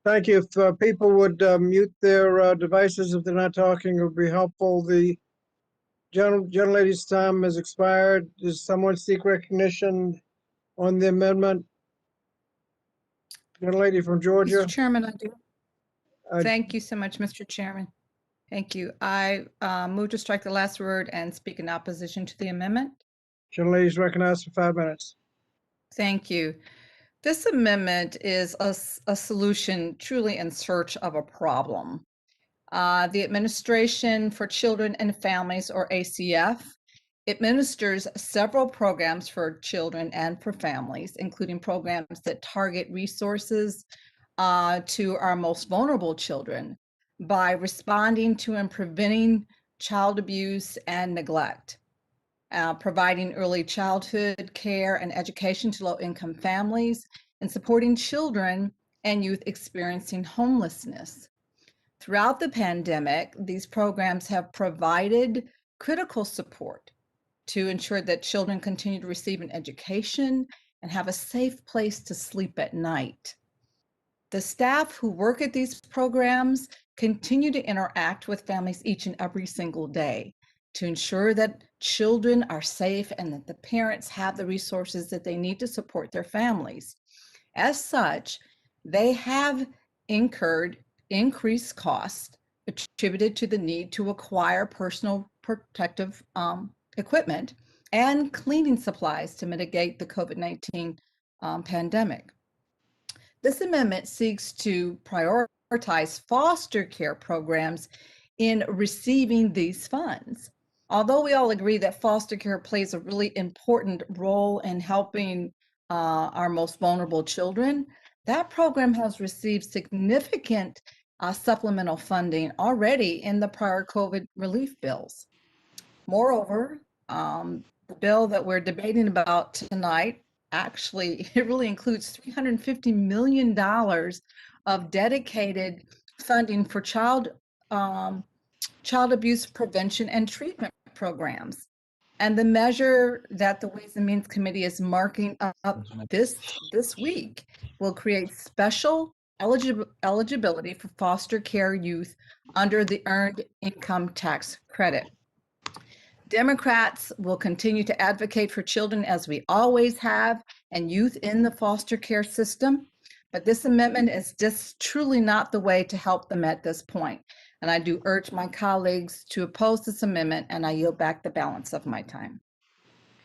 Thank you. If people would mute their devices if they're not talking, it would be helpful. The gentlelady's time has expired. Does someone seek recognition on the amendment? Gentlelady from Georgia. Mr. Chairman, I do. Uh, Thank you so much, Mr. Chairman. Thank you. I move to strike the last word and speak in opposition to the amendment. Gentlelady's recognized for 5 minutes. Thank you. This amendment is a solution truly in search of a problem. The Administration for Children and Families, or ACF, administers several programs for children and for families, including programs that target resources to our most vulnerable children by responding to and preventing child abuse and neglect, providing early childhood care and education to low-income families, and supporting children and youth experiencing homelessness. Throughout the pandemic, these programs have provided critical support to ensure that children continue to receive an education and have a safe place to sleep at night. The staff who work at these programs continue to interact with families each and every single day to ensure that children are safe and that the parents have the resources that they need to support their families. As such, they have incurred increased costs attributed to the need to acquire personal protective equipment and cleaning supplies to mitigate the COVID-19 pandemic. This amendment seeks to prioritize foster care programs in receiving these funds. Although we all agree that foster care plays a really important role in helping our most vulnerable children, that program has received significant supplemental funding already in the prior COVID relief bills. Moreover, the bill that we're debating about tonight actually, it really includes $350 million of dedicated funding for child abuse prevention and treatment programs. And the measure that the Ways and Means Committee is marking up this week will create special eligibility for foster care youth under the Earned Income Tax Credit. Democrats will continue to advocate for children as we always have and youth in the foster care system, but this amendment is just truly not the way to help them at this point. And I do urge my colleagues to oppose this amendment, and I yield back the balance of my time.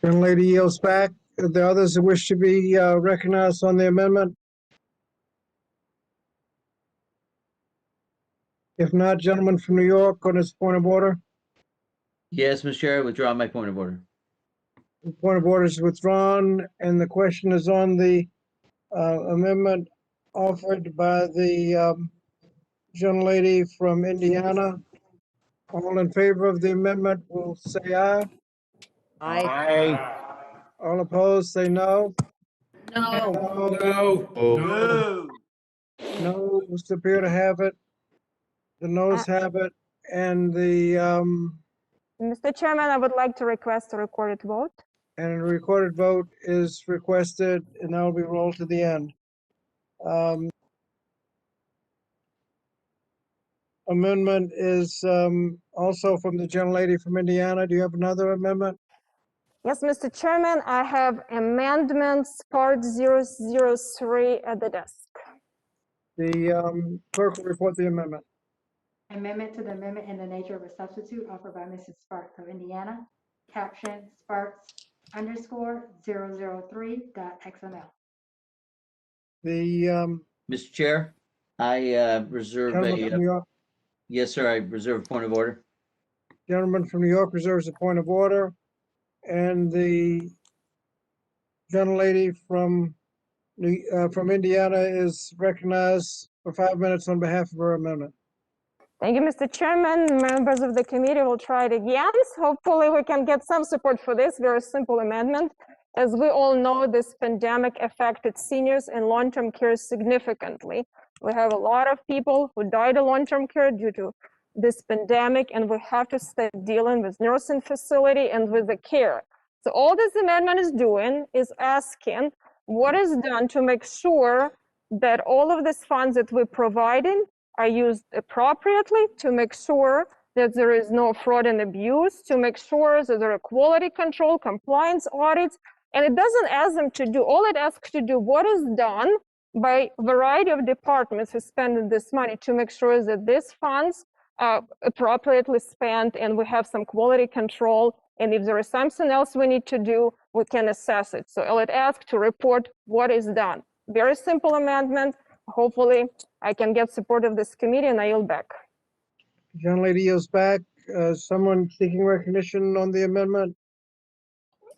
Gentlelady yields back. Are there others who wish to be recognized on the amendment? If not, gentleman from New York on his point of order. Yes, Mr. Chair, I withdraw my point of order. The point of order is withdrawn, and the question is on the amendment offered by the gentlelady from Indiana. All in favor of the amendment will say aye. Aye. All opposed, say no. No. No. No. Noes appear to have it. The noes have it, and the Mr. Chairman, I would like to request a recorded vote. and a recorded vote is requested, and that will be rolled to the end. Amendment is also from the gentlelady from Indiana. Do you have another amendment? Yes, Mr. Chairman, I have amendments part 003 at the desk. The clerk will report the amendment. Amendment to the amendment in the nature of a substitute offered by Mrs. Sparks of Indiana. Caption Sparks_003.xml. The Mr. Chair, I reserve gentleman from New York. Yes, sir, I reserve a point of order. Gentleman from New York reserves a point of order, and the gentlelady from Indiana is recognized for 5 minutes on behalf of her amendment. Thank you, Mr. Chairman. Members of the committee will try it again. Hopefully we can get some support for this very simple amendment. As we all know, this pandemic affected seniors in long-term care significantly. We have a lot of people who died in long-term care due to this pandemic, and we have to start dealing with nursing facility and with the care. So all this amendment is doing is asking what is done to make sure that all of these funds that we're providing are used appropriately, to make sure that there is no fraud and abuse, to make sure that there are quality control, compliance audits, and it doesn't ask them to do, all it asks to do what is done by a variety of departments who spend this money to make sure that these funds are appropriately spent and we have some quality control. And if there is something else we need to do, we can assess it. So all it asks to report what is done. Very simple amendment. Hopefully I can get support of this committee, and I yield back. Gentlelady yields back. Someone seeking recognition on the amendment?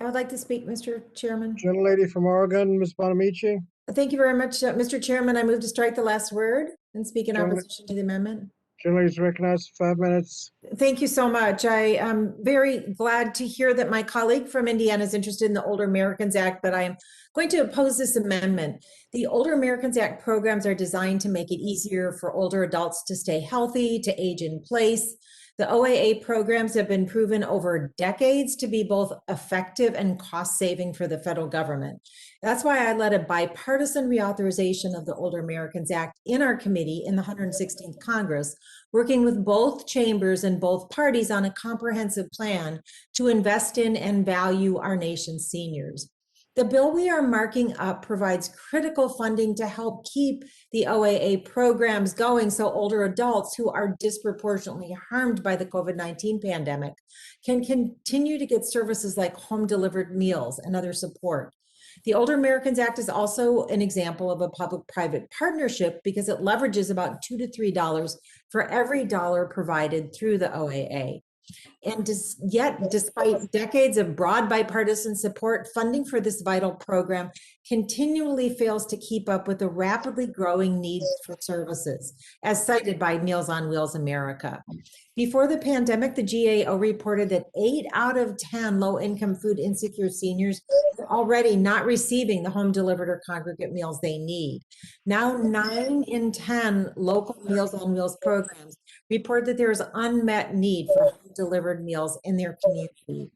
I would like to speak, Mr. Chairman. Gentlelady from Oregon, Ms. Bonamici. Thank you very much, Mr. Chairman. I move to strike the last word and speak in opposition to the amendment. Gentlelady is recognized for 5 minutes. Thank you so much. I am very glad to hear that my colleague from Indiana is interested in the Older Americans Act, but I am going to oppose this amendment. The Older Americans Act programs are designed to make it easier for older adults to stay healthy, to age in place. The OAA programs have been proven over decades to be both effective and cost-saving for the federal government. That's why I led a bipartisan reauthorization of the Older Americans Act in our committee in the 116th Congress, working with both chambers and both parties on a comprehensive plan to invest in and value our nation's seniors. The bill we are marking up provides critical funding to help keep the OAA programs going so older adults who are disproportionately harmed by the COVID-19 pandemic can continue to get services like home delivered meals and other support. The Older Americans Act is also an example of a public-private partnership because it leverages about $2 to $3 for every dollar provided through the OAA. And yet, despite decades of broad bipartisan support, funding for this vital program continually fails to keep up with the rapidly growing need for services, as cited by Meals on Wheels America. Before the pandemic, the GAO reported that 8 out of 10 low-income food insecure seniors were already not receiving the home delivered or congregate meals they need. Now, 9 in 10 local Meals on Wheels programs report that there is unmet need for home delivered meals in their community.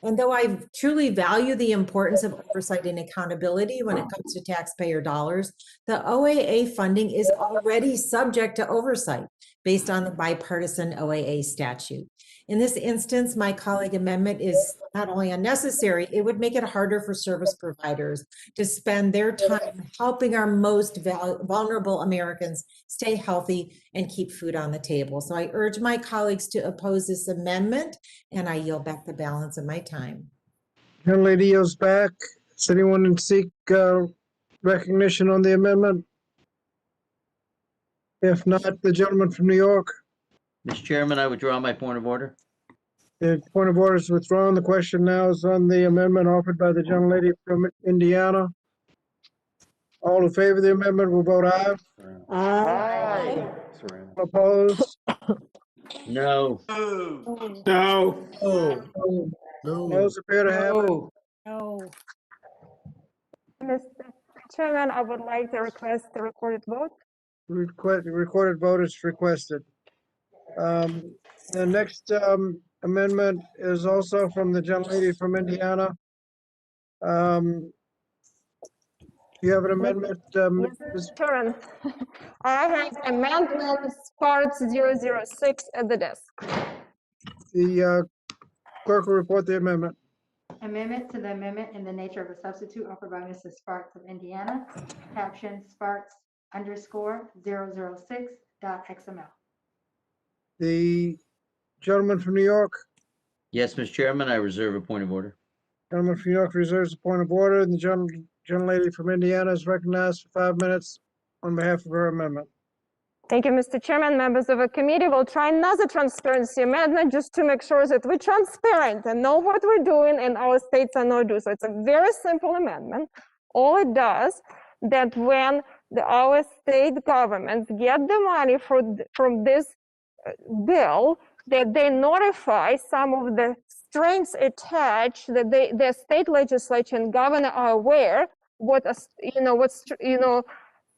And though I truly value the importance of oversight and accountability when it comes to taxpayer dollars, the OAA funding is already subject to oversight based on the bipartisan OAA statute. In this instance, my colleague amendment is not only unnecessary, it would make it harder for service providers to spend their time helping our most vulnerable Americans stay healthy and keep food on the table. So I urge my colleagues to oppose this amendment, and I yield back the balance of my time. Gentlelady yields back. Does anyone seek recognition on the amendment? If not, the gentleman from New York. Mr. Chairman, I withdraw my point of order. The point of order is withdrawn. The question now is on the amendment offered by the gentlelady from Indiana. All in favor of the amendment will vote aye. Aye. Opposed? No. No. Those appear to have it. No. Mr. Chairman, I would like to request the recorded vote. Recorded vote is requested. The next amendment is also from the gentlelady from Indiana. You have an amendment, Mr. Chairman, I have amendment part 006 at the desk. the clerk will report the amendment. Amendment to the amendment in the nature of a substitute offered by Mrs. Sparks of Indiana, caption Sparks _ 006.xml. The gentleman from New York. Yes, Mr. Chairman, I reserve a point of order. Gentleman from New York reserves a point of order, and the gentlelady from Indiana is recognized for 5 minutes on behalf of her amendment. Thank you, Mr. Chairman. Members of the committee will try another transparency amendment just to make sure that we're transparent and know what we're doing and our states are not doing. So it's a very simple amendment. All it does that when our state governments get the money from this bill, that they notify some of the strings attached, that the state legislature and governor are aware what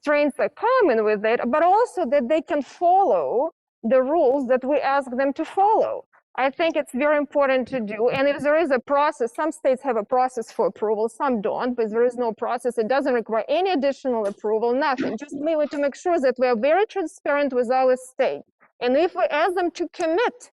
strings are coming with it, but also that they can follow the rules that we ask them to follow. I think it's very important to do. And if there is a process, some states have a process for approval, some don't, but there is no process. It doesn't require any additional approval, nothing. Just merely to make sure that we are very transparent with our state. And if we ask them to commit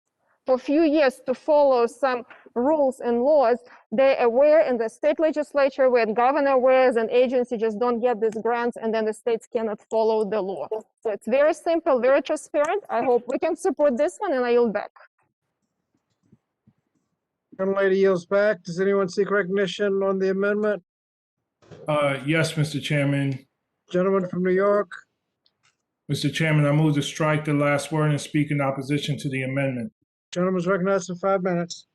for a few years to follow some rules and laws, they're aware in the state legislature, when governor wears an agency just don't get these grants, and then the states cannot follow the law. So it's very simple, very transparent. I hope we can support this one, and I yield back. Gentlelady yields back. Does anyone seek recognition on the amendment? Yes, Mr. Chairman. Gentleman from New York. Mr. Chairman, I move to strike the last word and speak in opposition to the amendment. Gentleman is recognized for 5 minutes.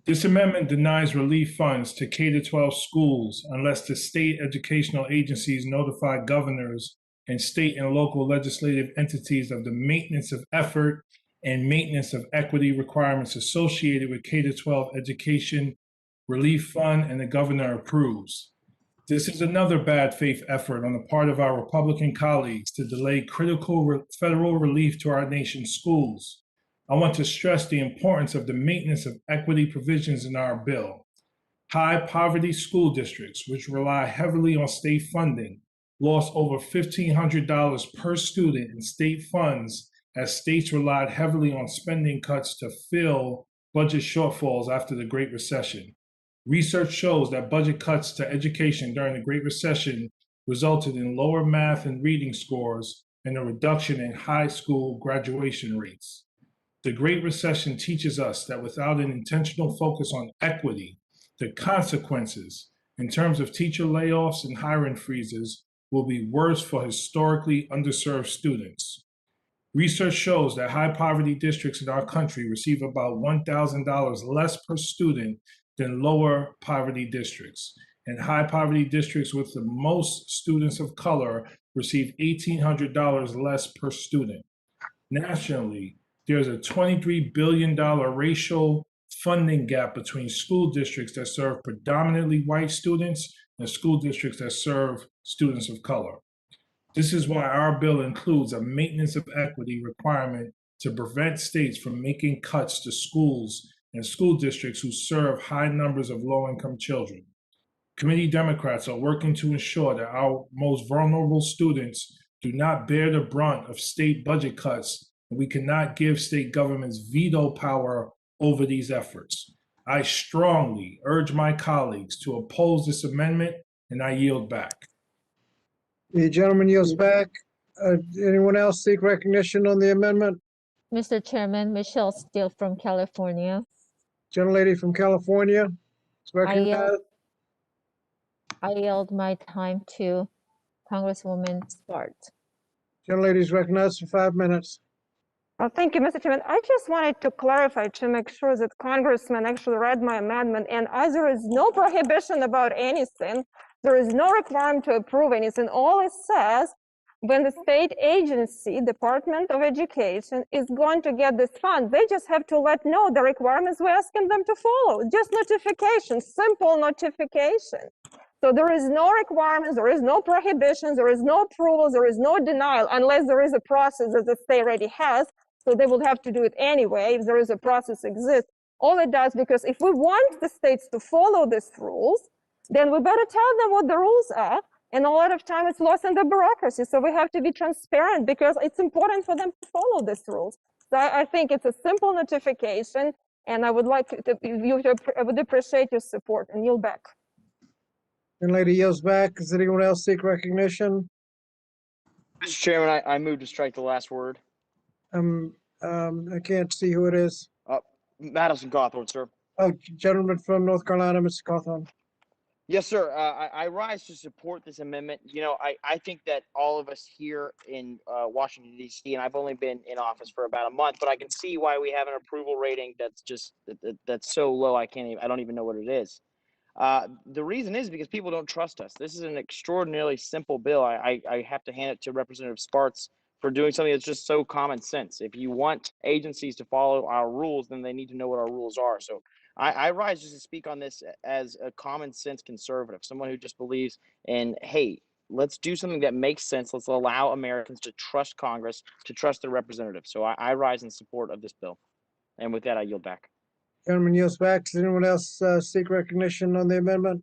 This amendment denies relief funds to K-12 schools unless the state educational agencies notify governors and state and local legislative entities of the maintenance of effort and maintenance of equity requirements associated with K-12 education relief fund, and the governor approves. This is another bad faith effort on the part of our Republican colleagues to delay critical federal relief to our nation's schools. I want to stress the importance of the maintenance of equity provisions in our bill. High poverty school districts, which rely heavily on state funding, lost over $1,500 per student in state funds as states relied heavily on spending cuts to fill budget shortfalls after the Great Recession. Research shows that budget cuts to education during the Great Recession resulted in lower math and reading scores and a reduction in high school graduation rates. The Great Recession teaches us that without an intentional focus on equity, the consequences in terms of teacher layoffs and hiring freezes will be worse for historically underserved students. Research shows that high poverty districts in our country receive about $1,000 less per student than lower poverty districts. And high poverty districts with the most students of color receive $1,800 less per student. Nationally, there's a $23 billion racial funding gap between school districts that serve predominantly white students and school districts that serve students of color. This is why our bill includes a maintenance of equity requirement to prevent states from making cuts to schools and school districts who serve high numbers of low-income children. Committee Democrats are working to ensure that our most vulnerable students do not bear the brunt of state budget cuts, and we cannot give state governments veto power over these efforts. I strongly urge my colleagues to oppose this amendment, and I yield back. The gentleman yields back. Anyone else seek recognition on the amendment? Mr. Chairman, Michelle Steele from California. Gentlelady from California is recognized. I yield my time to Congresswoman Sparks. Gentlelady is recognized for 5 minutes. Thank you, Mr. Chairman. I just wanted to clarify to make sure that Congressman actually read my amendment, and as there is no prohibition about anything, there is no requirement to approve anything. All it says, when the state agency, Department of Education, is going to get this fund, they just have to let know the requirements we're asking them to follow. Just notification, simple notification. So there is no requirements, there is no prohibitions, there is no approvals, there is no denial, unless there is a process that the state already has. So they will have to do it anyway if there is a process exists. All it does, because if we want the states to follow these rules, then we better tell them what the rules are. And a lot of time it's lost in the bureaucracy. So we have to be transparent because it's important for them to follow these rules. So I think it's a simple notification, and I would like I would appreciate your support, and yield back. And lady yields back. Does anyone else seek recognition? Mr. Chairman, I move to strike the last word. I can't see who it is. Madison Cawthorn, sir. Oh, gentleman from North Carolina, Mr. Cawthorn. Yes, sir. I rise to support this amendment. You know, I think that all of us here in Washington, D.C., and I've only been in office for about a month, but I can see why we have an approval rating that's just that's so low. I don't even know what it is. The reason is because people don't trust us. This is an extraordinarily simple bill. I have to hand it to Representative Sparks for doing something that's just so common sense. If you want agencies to follow our rules, then they need to know what our rules are. So I rise just to speak on this as a common sense conservative, someone who just believes in, hey, let's do something that makes sense. Let's allow Americans to trust Congress, to trust their representatives. So I rise in support of this bill. And with that, I yield back. Gentleman yields back. Does anyone else seek recognition on the amendment?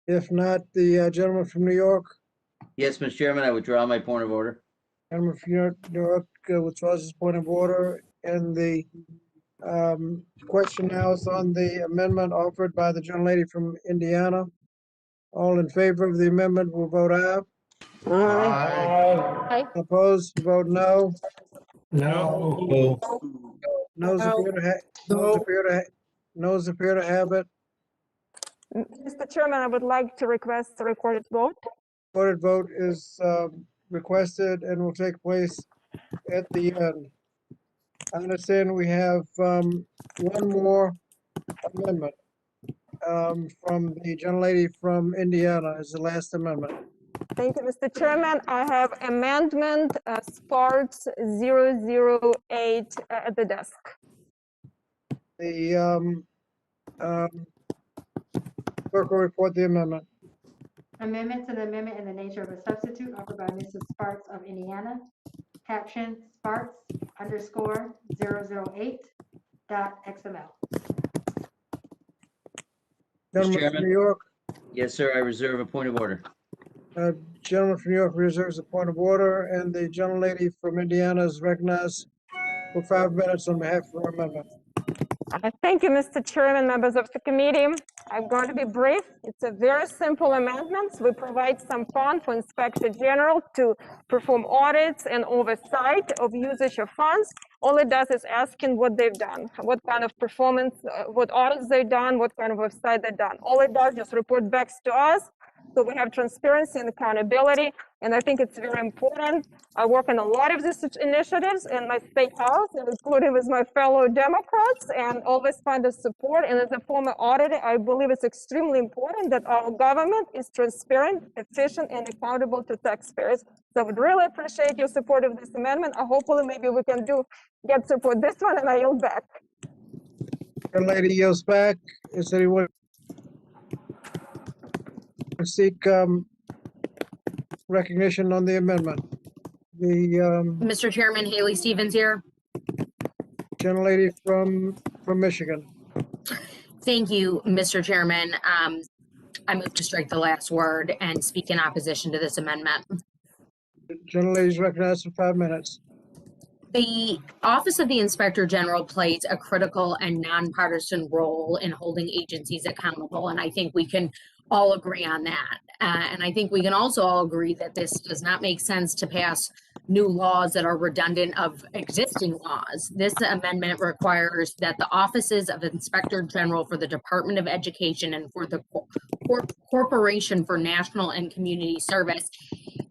If not, the gentleman from New York. Yes, Mr. Chairman, I withdraw my point of order. Gentleman from New York withdraws his point of order. And the question now is on the amendment offered by the gentlelady from Indiana. All in favor of the amendment will vote aye. Aye. Opposed, vote no. No. Noes appear to have it. Mr. Chairman, I would like to request a recorded vote. Recorded vote is requested and will take place at the end. I understand we have one more amendment from the gentlelady from Indiana as the last amendment. Thank you, Mr. Chairman. I have amendment Sparks 008 at the desk. The clerk will report the amendment. Amendment to the amendment in the nature of a substitute offered by Mrs. Sparks of Indiana. Caption, Sparks, _008.xml. Gentleman from Chairman? New York, Yes, sir. I reserve a point of order. gentleman from New York reserves a point of order, and the gentlelady from Indiana is recognized for 5 minutes on behalf of her amendment. Thank you, Mr. Chairman, members of the committee. I'm going to be brief. It's a very simple amendment. We provide some fund for Inspector General to perform audits and oversight of usage of funds. All it does is asking what they've done, what kind of performance, what audits they've done, what kind of oversight they've done. All it does is report back to us. So we have transparency and accountability, and I think it's very important. I work on a lot of these initiatives in my state house, and including with my fellow Democrats, and always find the support. And as a former auditor, I believe it's extremely important that our government is transparent, efficient, and accountable to taxpayers. So I would really appreciate your support of this amendment. Hopefully, maybe we can get support this one, and I yield back. The lady yields back. Is anyone seek recognition on the amendment? The Mr. Chairman, Haley Stevens here. gentlelady from Michigan. Thank you, Mr. Chairman. I move to strike the last word and speak in opposition to this amendment. The gentlelady is recognized for 5 minutes. The Office of the Inspector General plays a critical and nonpartisan role in holding agencies accountable, and I think we can all agree on that. And I think we can also all agree that this does not make sense to pass new laws that are redundant of existing laws. This amendment requires that the offices of Inspector General for the Department of Education and for the Corporation for National and Community Service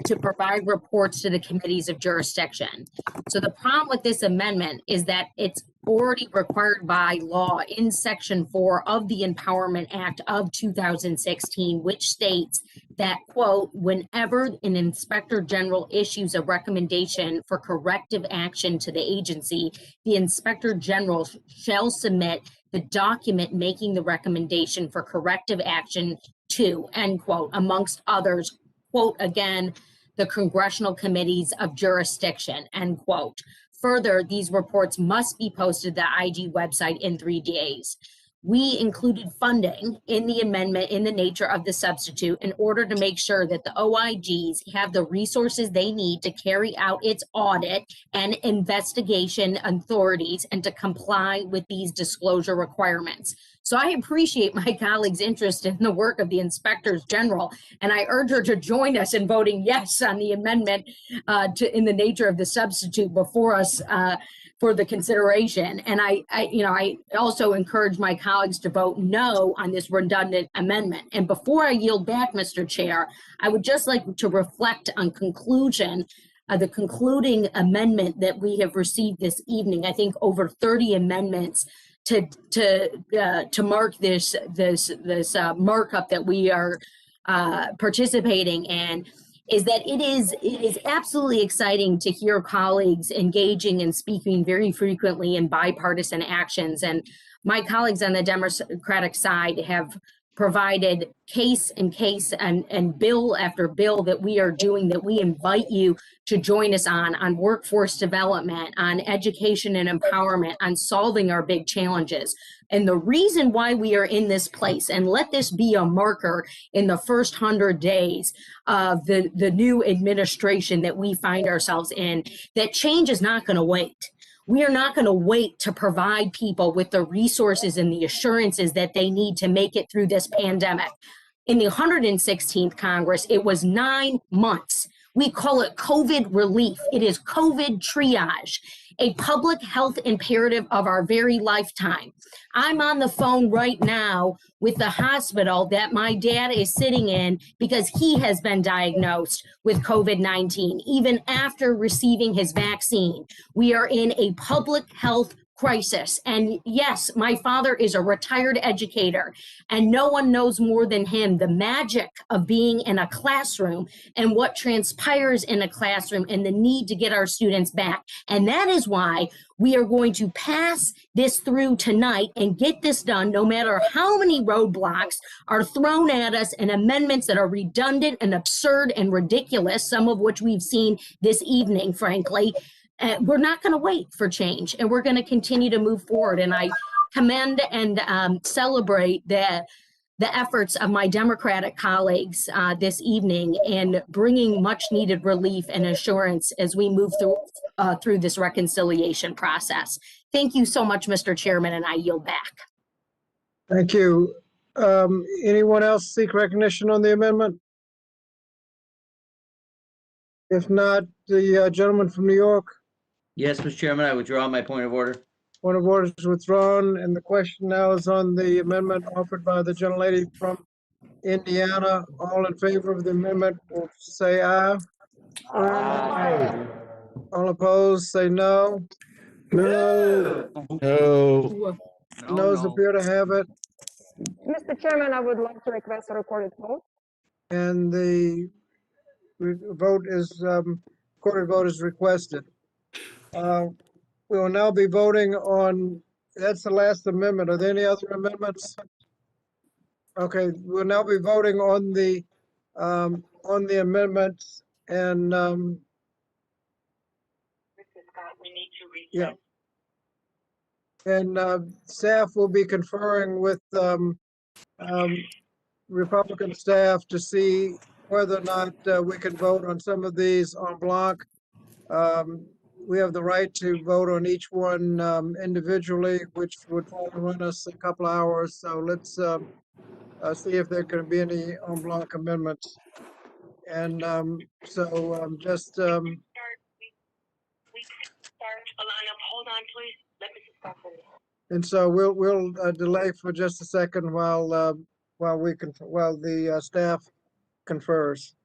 to provide reports to the committees of jurisdiction. So the problem with this amendment is that it's already required by law in Section 4 of the Empowerment Act of 2016, which states that, quote, whenever an inspector general issues a recommendation for corrective action to the agency, the inspector general shall submit the document making the recommendation for corrective action to, end quote, amongst others, quote, again, the congressional committees of jurisdiction, end quote. Further, these reports must be posted to the IG website in 3 days. We included funding in the amendment in the nature of the substitute in order to make sure that the OIGs have the resources they need to carry out its audit and investigation authorities and to comply with these disclosure requirements. So I appreciate my colleagues' interest in the work of the inspectors general, and I urge her to join us in voting yes on the amendment in the nature of the substitute before us for the consideration. And I also encourage my colleagues to vote no on this redundant amendment. And before I yield back, Mr. Chair, I would just like to reflect on the concluding amendment that we have received this evening. I think over 30 amendments to mark this markup that we are participating in. Is that it is absolutely exciting to hear colleagues engaging and speaking very frequently in bipartisan actions. And my colleagues on the Democratic side have provided case and bill after bill that we are doing, that we invite you to join us on workforce development, on education and empowerment, on solving our big challenges. And the reason why we are in this place, and let this be a marker in the first 100 days of the new administration that we find ourselves in, that change is not going to wait. We are not going to wait to provide people with the resources and the assurances that they need to make it through this pandemic. In the 116th Congress, it was 9 months. We call it COVID relief. It is COVID triage, a public health imperative of our very lifetime. I'm on the phone right now with the hospital that my dad is sitting in because he has been diagnosed with COVID-19, even after receiving his vaccine. We are in a public health crisis. And yes, my father is a retired educator, and no one knows more than him the magic of being in a classroom and what transpires in a classroom and the need to get our students back. And that is why we are going to pass this through tonight and get this done, no matter how many roadblocks are thrown at us and amendments that are redundant and absurd and ridiculous, some of which we've seen this evening, frankly. And we're not going to wait for change, and we're going to continue to move forward. And I commend and celebrate the efforts of my Democratic colleagues this evening in bringing much needed relief and assurance as we move through this reconciliation process. Thank you so much, Mr. Chairman, and I yield back. Thank you. Anyone else seek recognition on the amendment? If not, the gentleman from New York, Yes, Mr. Chairman, I withdraw my point of order. point of order is withdrawn, and the question now is on the amendment offered by the gentlelady from Indiana. All in favor of the amendment will say aye. Aye. All opposed, say no. No. No. Noes appear to have it, Mr. Chairman, I would like to request a recorded vote. and the vote is, recorded vote is requested. We will now be voting on, that's the last amendment. Are there any other amendments? Okay, we'll now be voting on the amendments, and, yeah. And, staff will be conferring with, Republican staff to see whether or not, we can vote on some of these en bloc. We have the right to vote on each one, individually, which would probably run us a couple hours. So let's, see if there can be any en bloc amendments. And, just, Hold on, please. Let me just stop for you. and so we'll delay for just a second while the staff confers.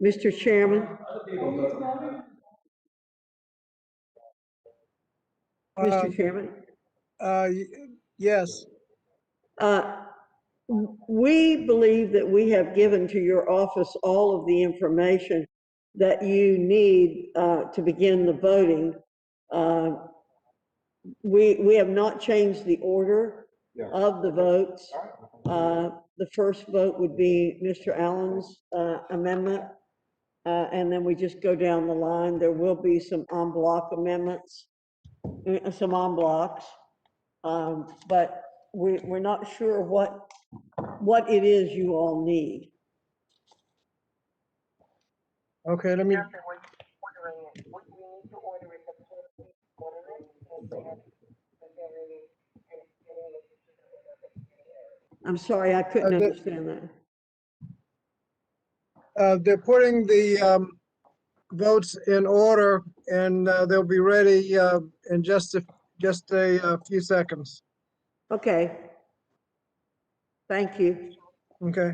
Mr. Chairman? Mr. Chairman? Yes. We believe that we have given to your office all of the information that you need to begin the voting. We have not changed the order of the votes. The first vote would be Mr. Allen's amendment, and then we just go down the line. There will be some en bloc amendments, some en blocs, but we're not sure what it is you all need. Okay, let me, I'm sorry, I couldn't understand that. they're putting the votes in order, and they'll be ready in just a few seconds. Okay. Thank you. Okay.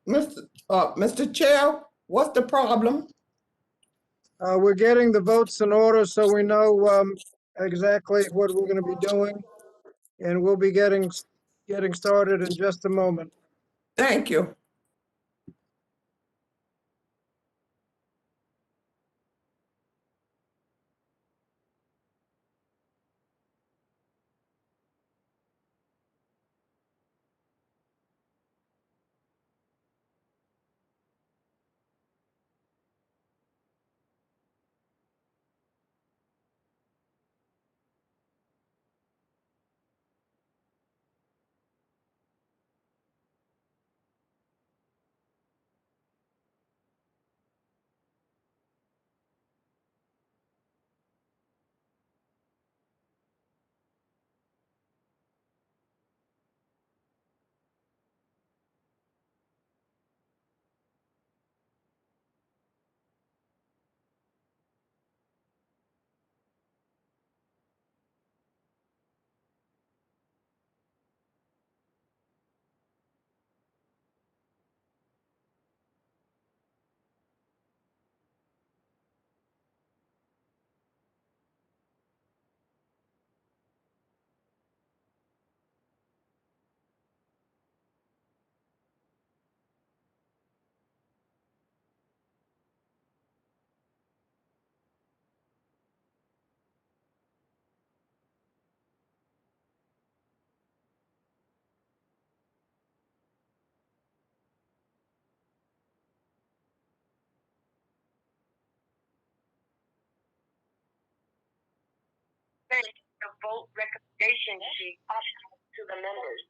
Mr. Chair, what's the problem? We're getting the votes in order so we know exactly what we're going to be doing, and we'll be getting started in just a moment. Thank you. vote recommendation sheet to the members.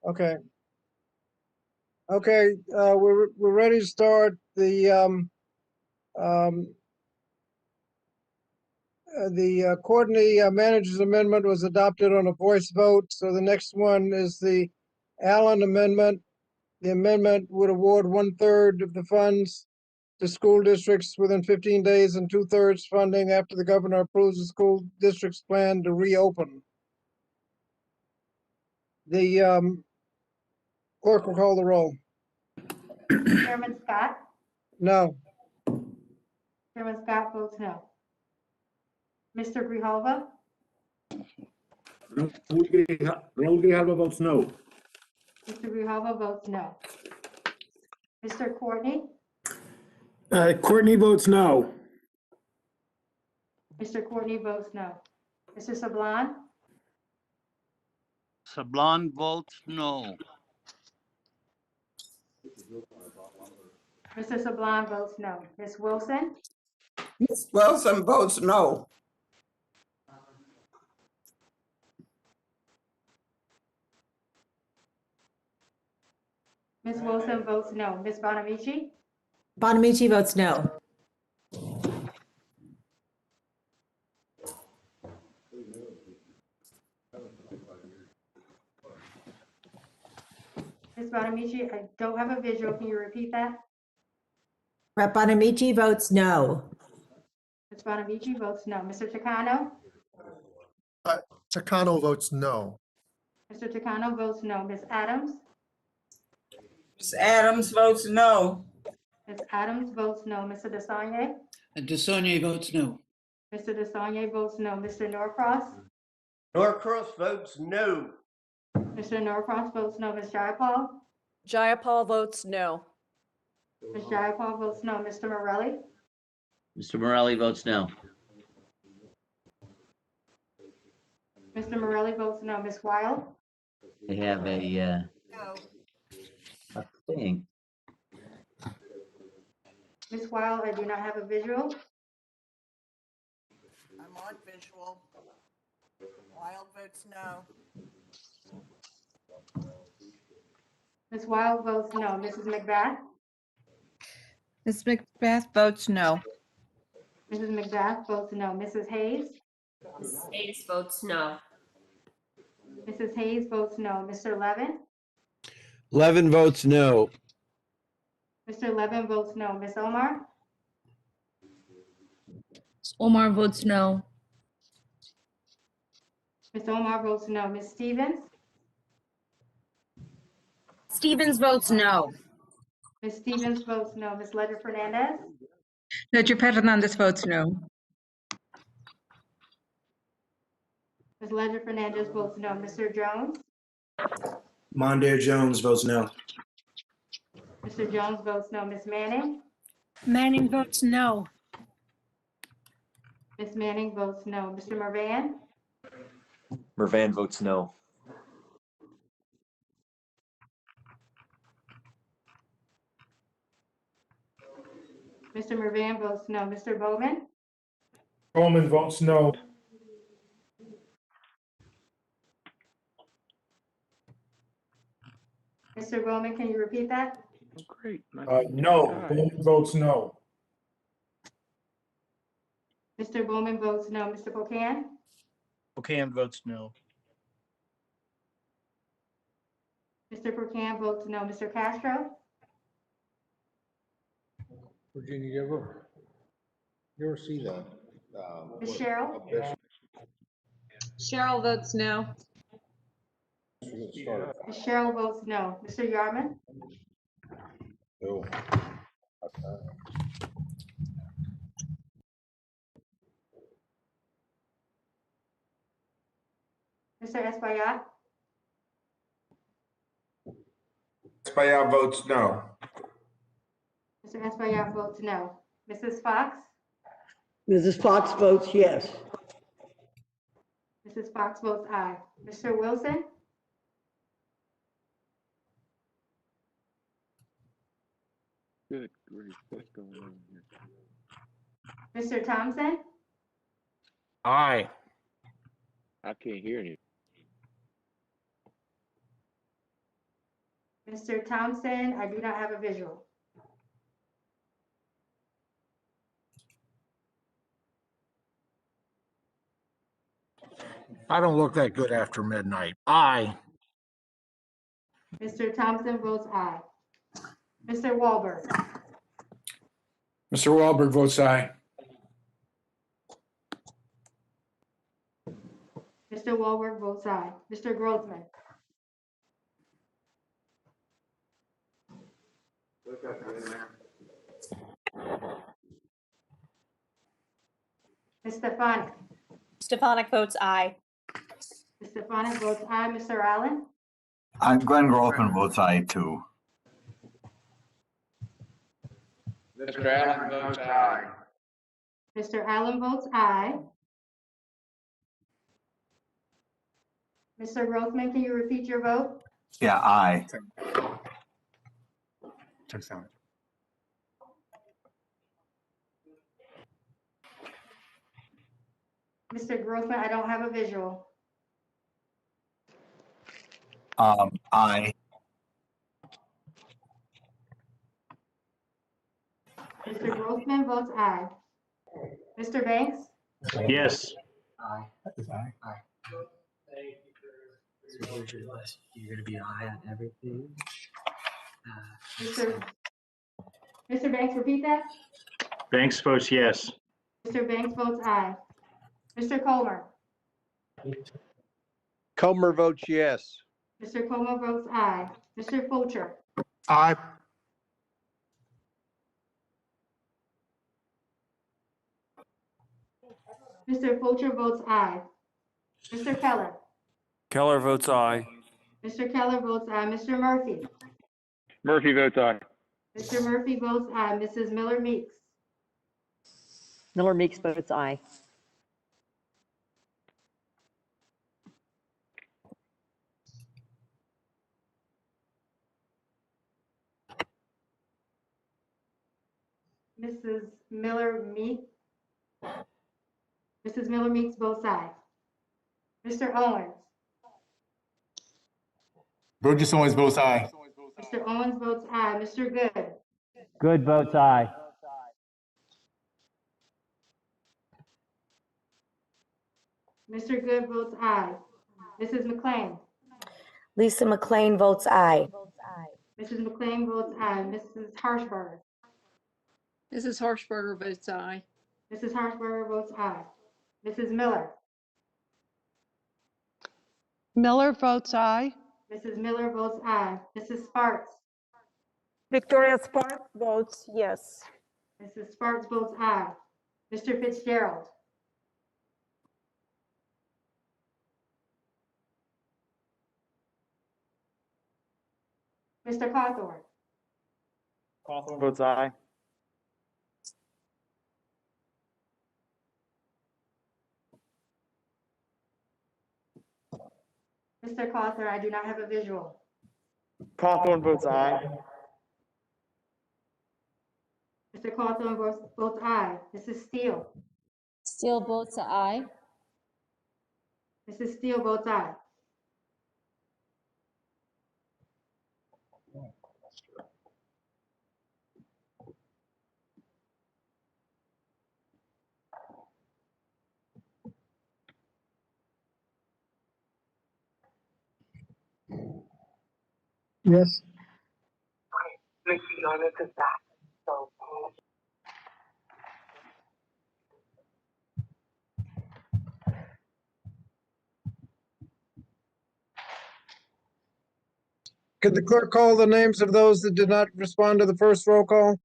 Okay. Okay, we're ready to start. The Courtney Manager's Amendment was adopted on a voice vote. So the next one is the Allen Amendment. The amendment would award 1/3 of the funds to school districts within 15 days and 2/3 funding after the governor approves the school district's plan to reopen. The clerk will call the roll. Chairman Scott? No. Chairman Scott votes no. Mr. Grijalva? Raul Grijalva votes no. Mr. Grijalva votes no. Mr. Courtney? Courtney votes no. Mr. Courtney votes no. Mr. Sablan? Sablan votes no. Mr. Sablan votes no. Ms. Wilson? Ms. Wilson votes no. Ms. Wilson votes no. Ms. Bonamici? Bonamici votes no. Ms. Bonamici, I don't have a visual. Can you repeat that? Rep. Bonamici votes no. Ms. Ms. Bonavici votes no. Mr. Takano? Takano votes no. Mr. Takano votes no. Ms. Adams? Ms. Adams votes no. Ms. Adams votes no. Mr. Desagne? Desagne votes no. Mr. Desagne votes no. Mr. Norcross? Norcross votes no. Mr. Norcross votes no. Ms. Jayapal? Jayapal votes no. Ms. Jayapal votes no. Mr. Morelli? Mr. Morelli votes no. Mr. Morelli votes no. Ms. Wild? I have a thing. Ms. Wild, I do not have a visual. I'm on visual. Wild votes no. Ms. Wild votes no. Mrs. McBath? Ms. McBath votes no. Mrs. McBath votes no. Mrs. Hayes? Mrs. Hayes votes no. Mrs. Hayes votes no. Mr. Levin? Levin votes no. Mr. Levin votes no. Ms. Omar? Omar votes no. Ms. Omar votes no. Ms. Stevens? Stevens votes no. Ms. Stevens votes no. Ms. Ledger Fernandez? Ledger Fernandez votes no. Ms. Ledger Fernandez votes no. Mr. Jones? Mondaire Jones votes no. Mr. Jones votes no. Ms. Manning? Manning votes no. Ms. Manning votes no. Mr. Mervan? Mervan votes no. Mr. Mervan votes no. Mr. Bowman? Bowman votes no. Mr. Bowman, can you repeat that? Great. No. Bowman votes no. Mr. Bowman votes no. Mr. Pocan? Pocan votes no. Mr. Pocan votes no. Mr. Castro? Virginia, you ever see that? Ms. Cheryl? Cheryl votes no. Ms. Cheryl votes no. Mr. Yarman? Oh. Mr. Espaillat? Espaillat votes no. Mr. Espaillat votes no. Mrs. Fox? Mrs. Fox votes yes. Mrs. Fox votes aye. Mr. Wilson? Good grief, what's going on here? Mr. Thompson? Aye. I can't hear you. Mr. Thompson, I do not have a visual. I don't look that good after midnight. Aye. Mr. Thompson votes aye. Mr. Wahlberg? Mr. Wahlberg votes aye. Mr. Wahlberg votes aye. Mr. Grossman? Ms. Stefanik? Stefanik votes aye. Ms. Stefanik votes aye. Mr. Allen? Glenn Grossman votes aye too. Mr. Allen votes aye. Mr. Allen votes aye. Mr. Grossman, can you repeat your vote? Yeah, aye. Mr. Grossman, I don't have a visual. Aye. Mr. Grossman votes aye. Mr. Banks? Yes. Aye. Aye. So here's your list. You're going to be aye on everything. Mr. Banks, repeat that? Banks votes yes. Mr. Banks votes aye. Mr. Comer. Comer votes yes. Mr. Comer votes aye. Mr. Fulcher. Aye. Mr. Fulcher votes aye. Mr. Keller. Keller votes aye. Mr. Keller votes aye. Mr. Murphy. Murphy votes aye. Mr. Murphy votes aye. Mrs. Miller Meeks. Miller Meeks votes aye. Mrs. Miller Meeks. Mrs. Miller Meeks votes aye. Mr. Owens. Burgess Owens votes aye. Mr. Owens votes aye. Mr. Good. Good votes aye. Mr. Good votes aye. Mrs. McLean. Lisa McLean votes aye. Mrs. McLean votes aye. Mrs. Harshbarger. Mrs. Harshbarger votes aye. Mrs. Harshbarger votes aye. Mrs. Miller. Miller votes aye. Mrs. Miller votes aye. Mrs. Sparks. Victoria Sparks votes yes. Mrs. Sparks votes aye. Mr. Fitzgerald. Mr. Cawthorn. Cawthorn votes aye. Mr. Cawthorn, I do not have a visual. Cawthorn votes aye. Mr. Cawthorn votes aye. Mrs. Steele. Steele votes aye. Mrs. Steele votes aye. Yes. Could the clerk call the names of those that did not respond to the first roll call?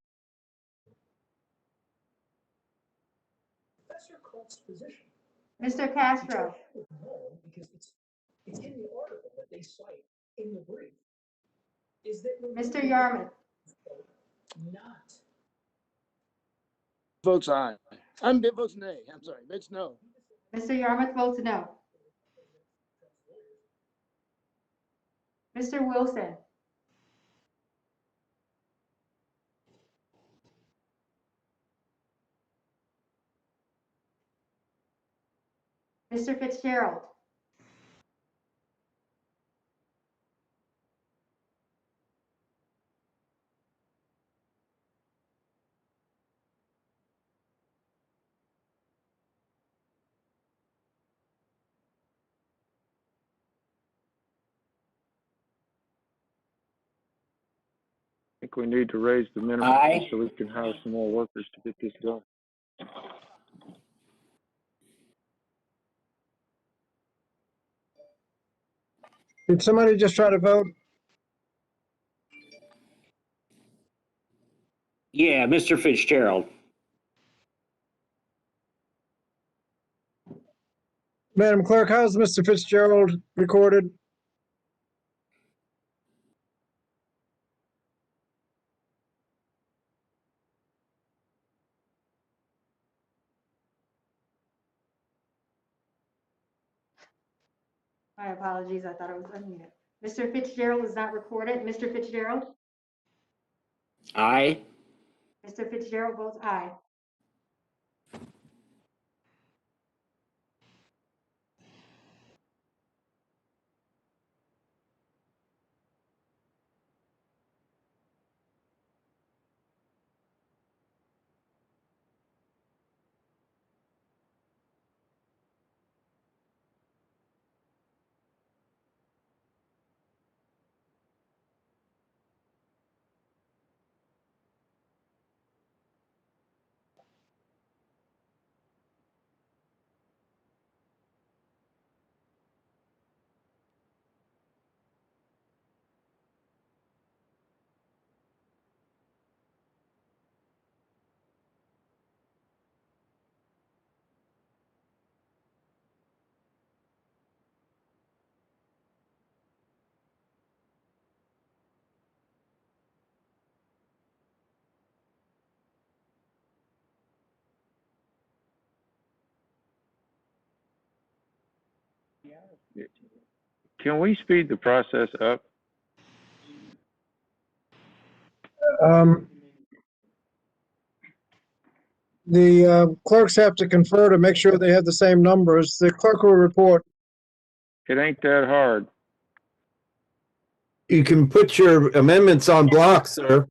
That's your court's position. Mr. Castro. No, because it's in the article that they cite in the brief. Is that Mr. Yarmouth. not? Votes aye. Votes nay. I'm sorry. Votes no. Mr. Yarmouth votes no. Mr. Wilson. Mr. Fitzgerald. I think we need to raise the minimum Aye. wage so we can hire some more workers to get this done. Did somebody just try to vote? Yeah, Mr. Fitzgerald. Madam Clerk, how's Mr. Fitzgerald recorded? My apologies. I thought it was unmuted. Mr. Fitzgerald is not recorded. Mr. Fitzgerald. Aye. Mr. Fitzgerald votes aye. Can we speed the process up? The clerks have to confer to make sure they have the same numbers. The clerk will report. It ain't that hard. You can put your amendments on blocks, sir.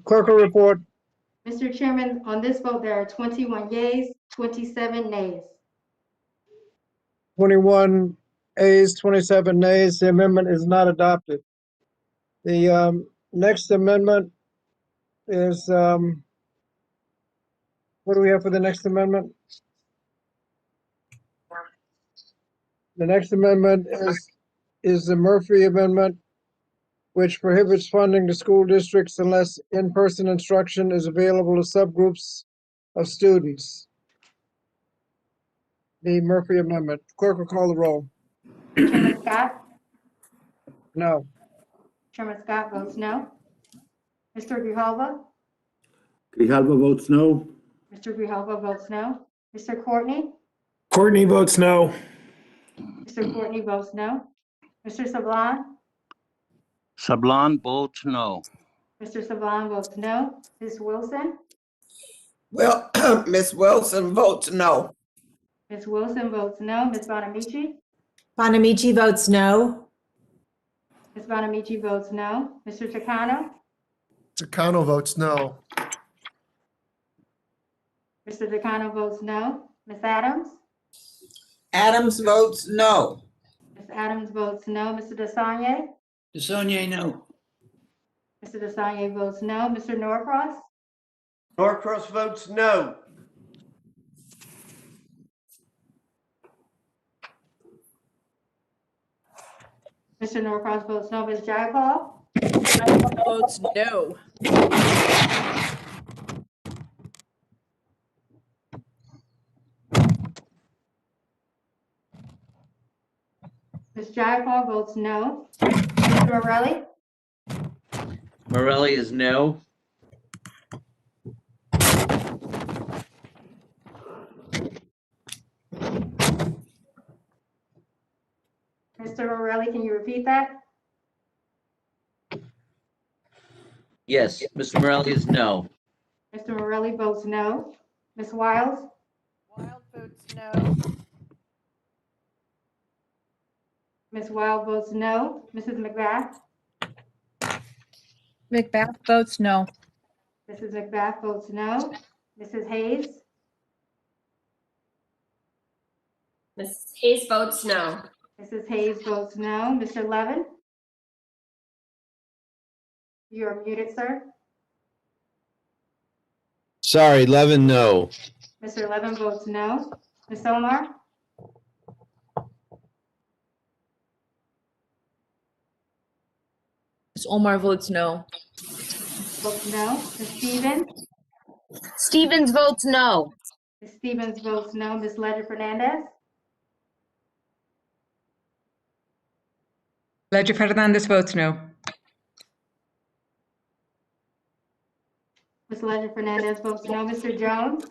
Clerk will report. Mr. Chairman, on this vote, there are 21 yeas, 27 nays. 21 ayes, 27 nays. The amendment is not adopted. The next amendment is, what do we have for the next amendment? The next amendment is the Murphy Amendment, which prohibits funding to school districts unless in-person instruction is available to subgroups of students. The Murphy Amendment. Clerk will call the roll. Chairman Scott? No. Chairman Scott votes no. Mr. Grijalva? Grijalva votes no. Mr. Grijalva votes no. Mr. Courtney? Courtney votes no. Mr. Courtney votes no. Mr. Sablan? Sablan votes no. Mr. Sablan votes no. Ms. Wilson? Well, Ms. Wilson votes no. Ms. Wilson votes no. Ms. Bonamici? Bonamici votes no. Ms. Bonamici votes no. Mr. Takano? Takano votes no. Mr. Takano votes no. Ms. Adams? Adams votes no. Ms. Adams votes no. Mr. Desagne? Desagne, no. Mr. Desagne votes no. Mr. Norcross? Norcross votes no. Mr. Norcross votes no. Ms. Jayapal? Votes no. Ms. Jayapal votes no. Mr. Morelli? Morelli is no. Mr. Morelli, can you repeat that? Yes, Mr. Morelli is no. Mr. Morelli votes no. Ms. Wiles? Wild votes no. Ms. Wild votes no. Mrs. McBath? McBath votes no. Mrs. McBath votes no. Mrs. Hayes? Mrs. Hayes votes no. Mrs. Hayes votes no. Mr. Levin? You're muted, sir. Sorry, Levin, no. Mr. Levin votes no. Ms. Omar? Ms. Omar votes no. Votes no. Ms. Stevens? Stevens votes no. Ms. Stevens votes no. Ms. Ledger Fernandez? Ledger Fernandez votes no. Ms. Ledger Fernandez votes no. Mr. Jones?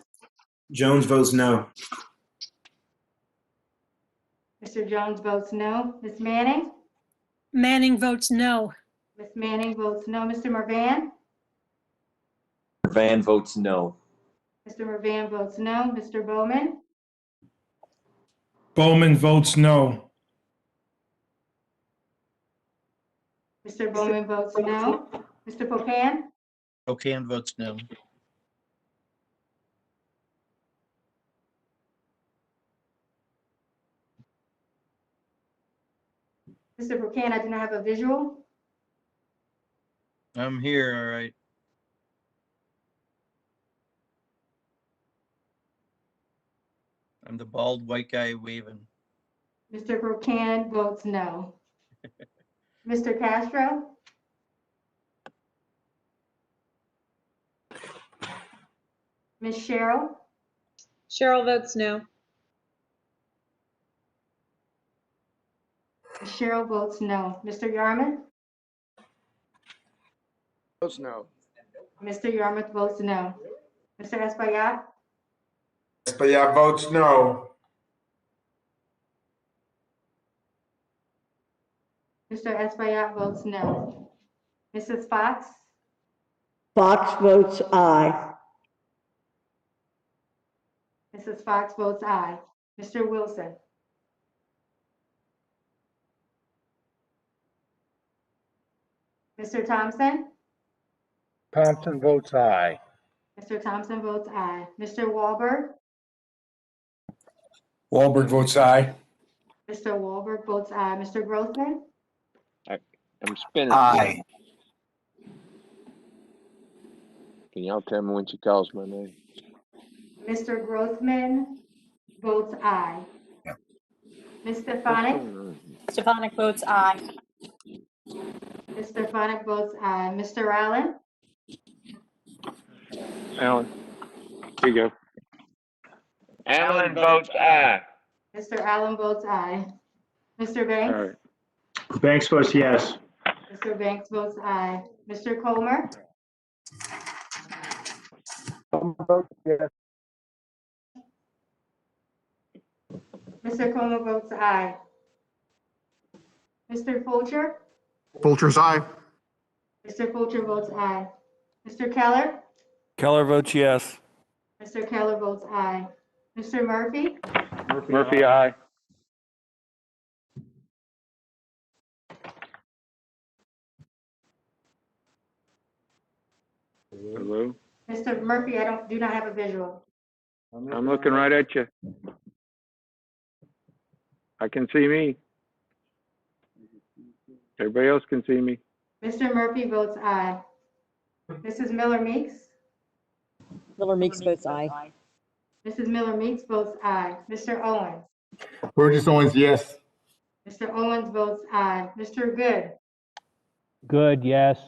Jones votes no. Mr. Jones votes no. Ms. Manning? Manning votes no. Ms. Manning votes no. Mr. Mervan? Van votes no. Mr. Mervan votes no. Mr. Bowman? Bowman votes no. Mr. Bowman votes no. Mr. Pocan? Pocan votes no. Mr. Pocan, I do not have a visual. I'm here, all right. I'm the bald white guy waving. Mr. Pocan votes no. Mr. Castro? Ms. Cheryl? Cheryl votes no. Ms. Cheryl votes no. Mr. Yarmouth? Votes no. Mr. Yarmouth votes no. Mr. Espaillat? Espaillat votes no. Mr. Espaillat votes no. Mrs. Fox? Fox votes aye. Mrs. Fox votes aye. Mr. Wilson? Mr. Thompson? Thompson votes aye. Mr. Thompson votes aye. Mr. Wahlberg? Wahlberg votes aye. Mr. Wahlberg votes aye. Mr. Grossman? I'm spinning. Aye. Can y'all tell me when she calls my name? Mr. Grossman votes aye. Ms. Stefanik? Stefanik votes aye. Ms. Stefanik votes aye. Mr. Allen? Alan, here you go. Allen votes aye. Mr. Allen votes aye. Mr. All Banks? right. Banks votes yes. Mr. Banks votes aye. Mr. Comer? Yes. Mr. Comer votes aye. Mr. Fulcher? Fulcher's aye. Mr. Fulcher votes aye. Mr. Keller? Keller votes yes. Mr. Keller votes aye. Mr. Murphy? Murphy, aye. Hello? Mr. Murphy, I do not have a visual. I'm looking right at you. I can see me. Everybody else can see me. Mr. Murphy votes aye. Mrs. Miller Meeks? Miller Meeks votes aye. Mrs. Miller Meeks votes aye. Mr. Owens? Burgess Owens, yes. Mr. Owens votes aye. Mr. Good? Good, yes.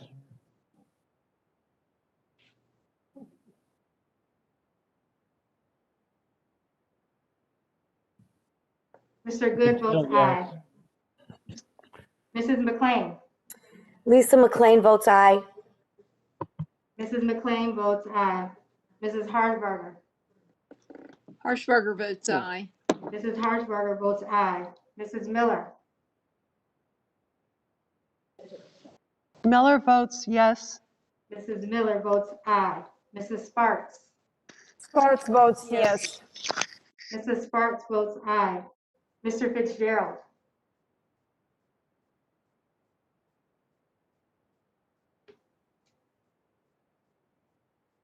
Mr. Good votes Still yes. aye. Mrs. McLean? Lisa McLean votes aye. Mrs. McLean votes aye. Mrs. Harshbarger? Harshbarger votes aye. Mrs. Harshbarger votes aye. Mrs. Miller? Miller votes yes. Mrs. Miller votes aye. Mrs. Sparks? Sparks votes yes. Mrs. Sparks votes aye. Mr. Fitzgerald?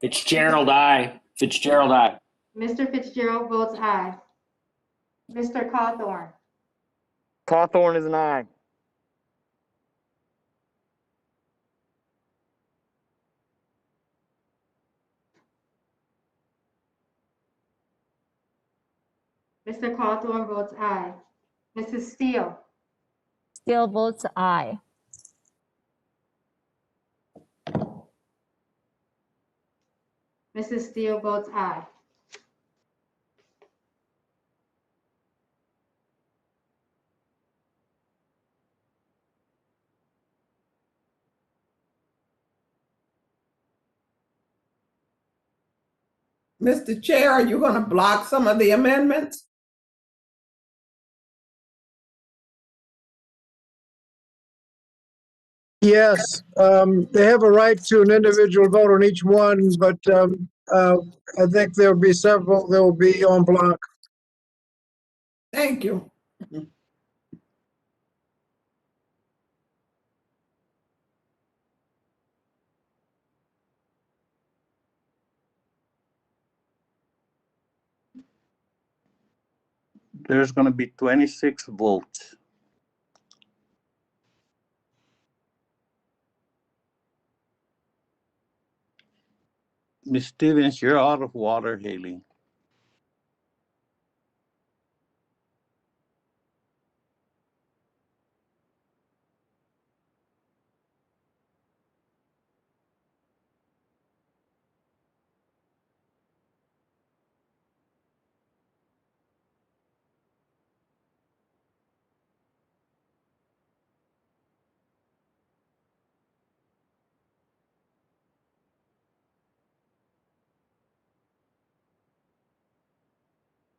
Fitzgerald, aye. Fitzgerald, aye. Mr. Fitzgerald votes aye. Mr. Cawthorn? Cawthorn is an aye. Mr. Cawthorn votes aye. Mrs. Steele? Steele votes aye. Mrs. Steele votes aye. Mr. Chair, are you going to block some of the amendments? Yes, they have a right to an individual vote on each one, but I think there'll be several, there will be en bloc. Thank you. There's going to be 26 votes. Ms. Stevens, you're out of water, Haley.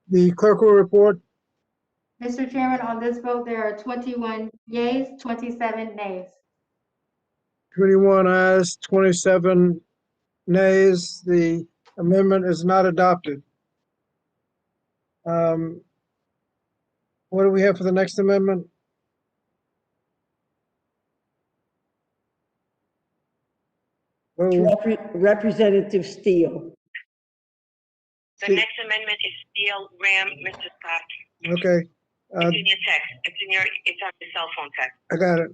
The clerk will report. Mr. Chairman, on this vote, there are 21 yeas, 27 nays. 21 ayes, 27 nays. The amendment is not adopted. What do we have for the next amendment? Oh, Representative Steele. The next amendment is Steele, Graham, Mr. Scott. okay. It's in your text. It's on your cell phone text. I got it.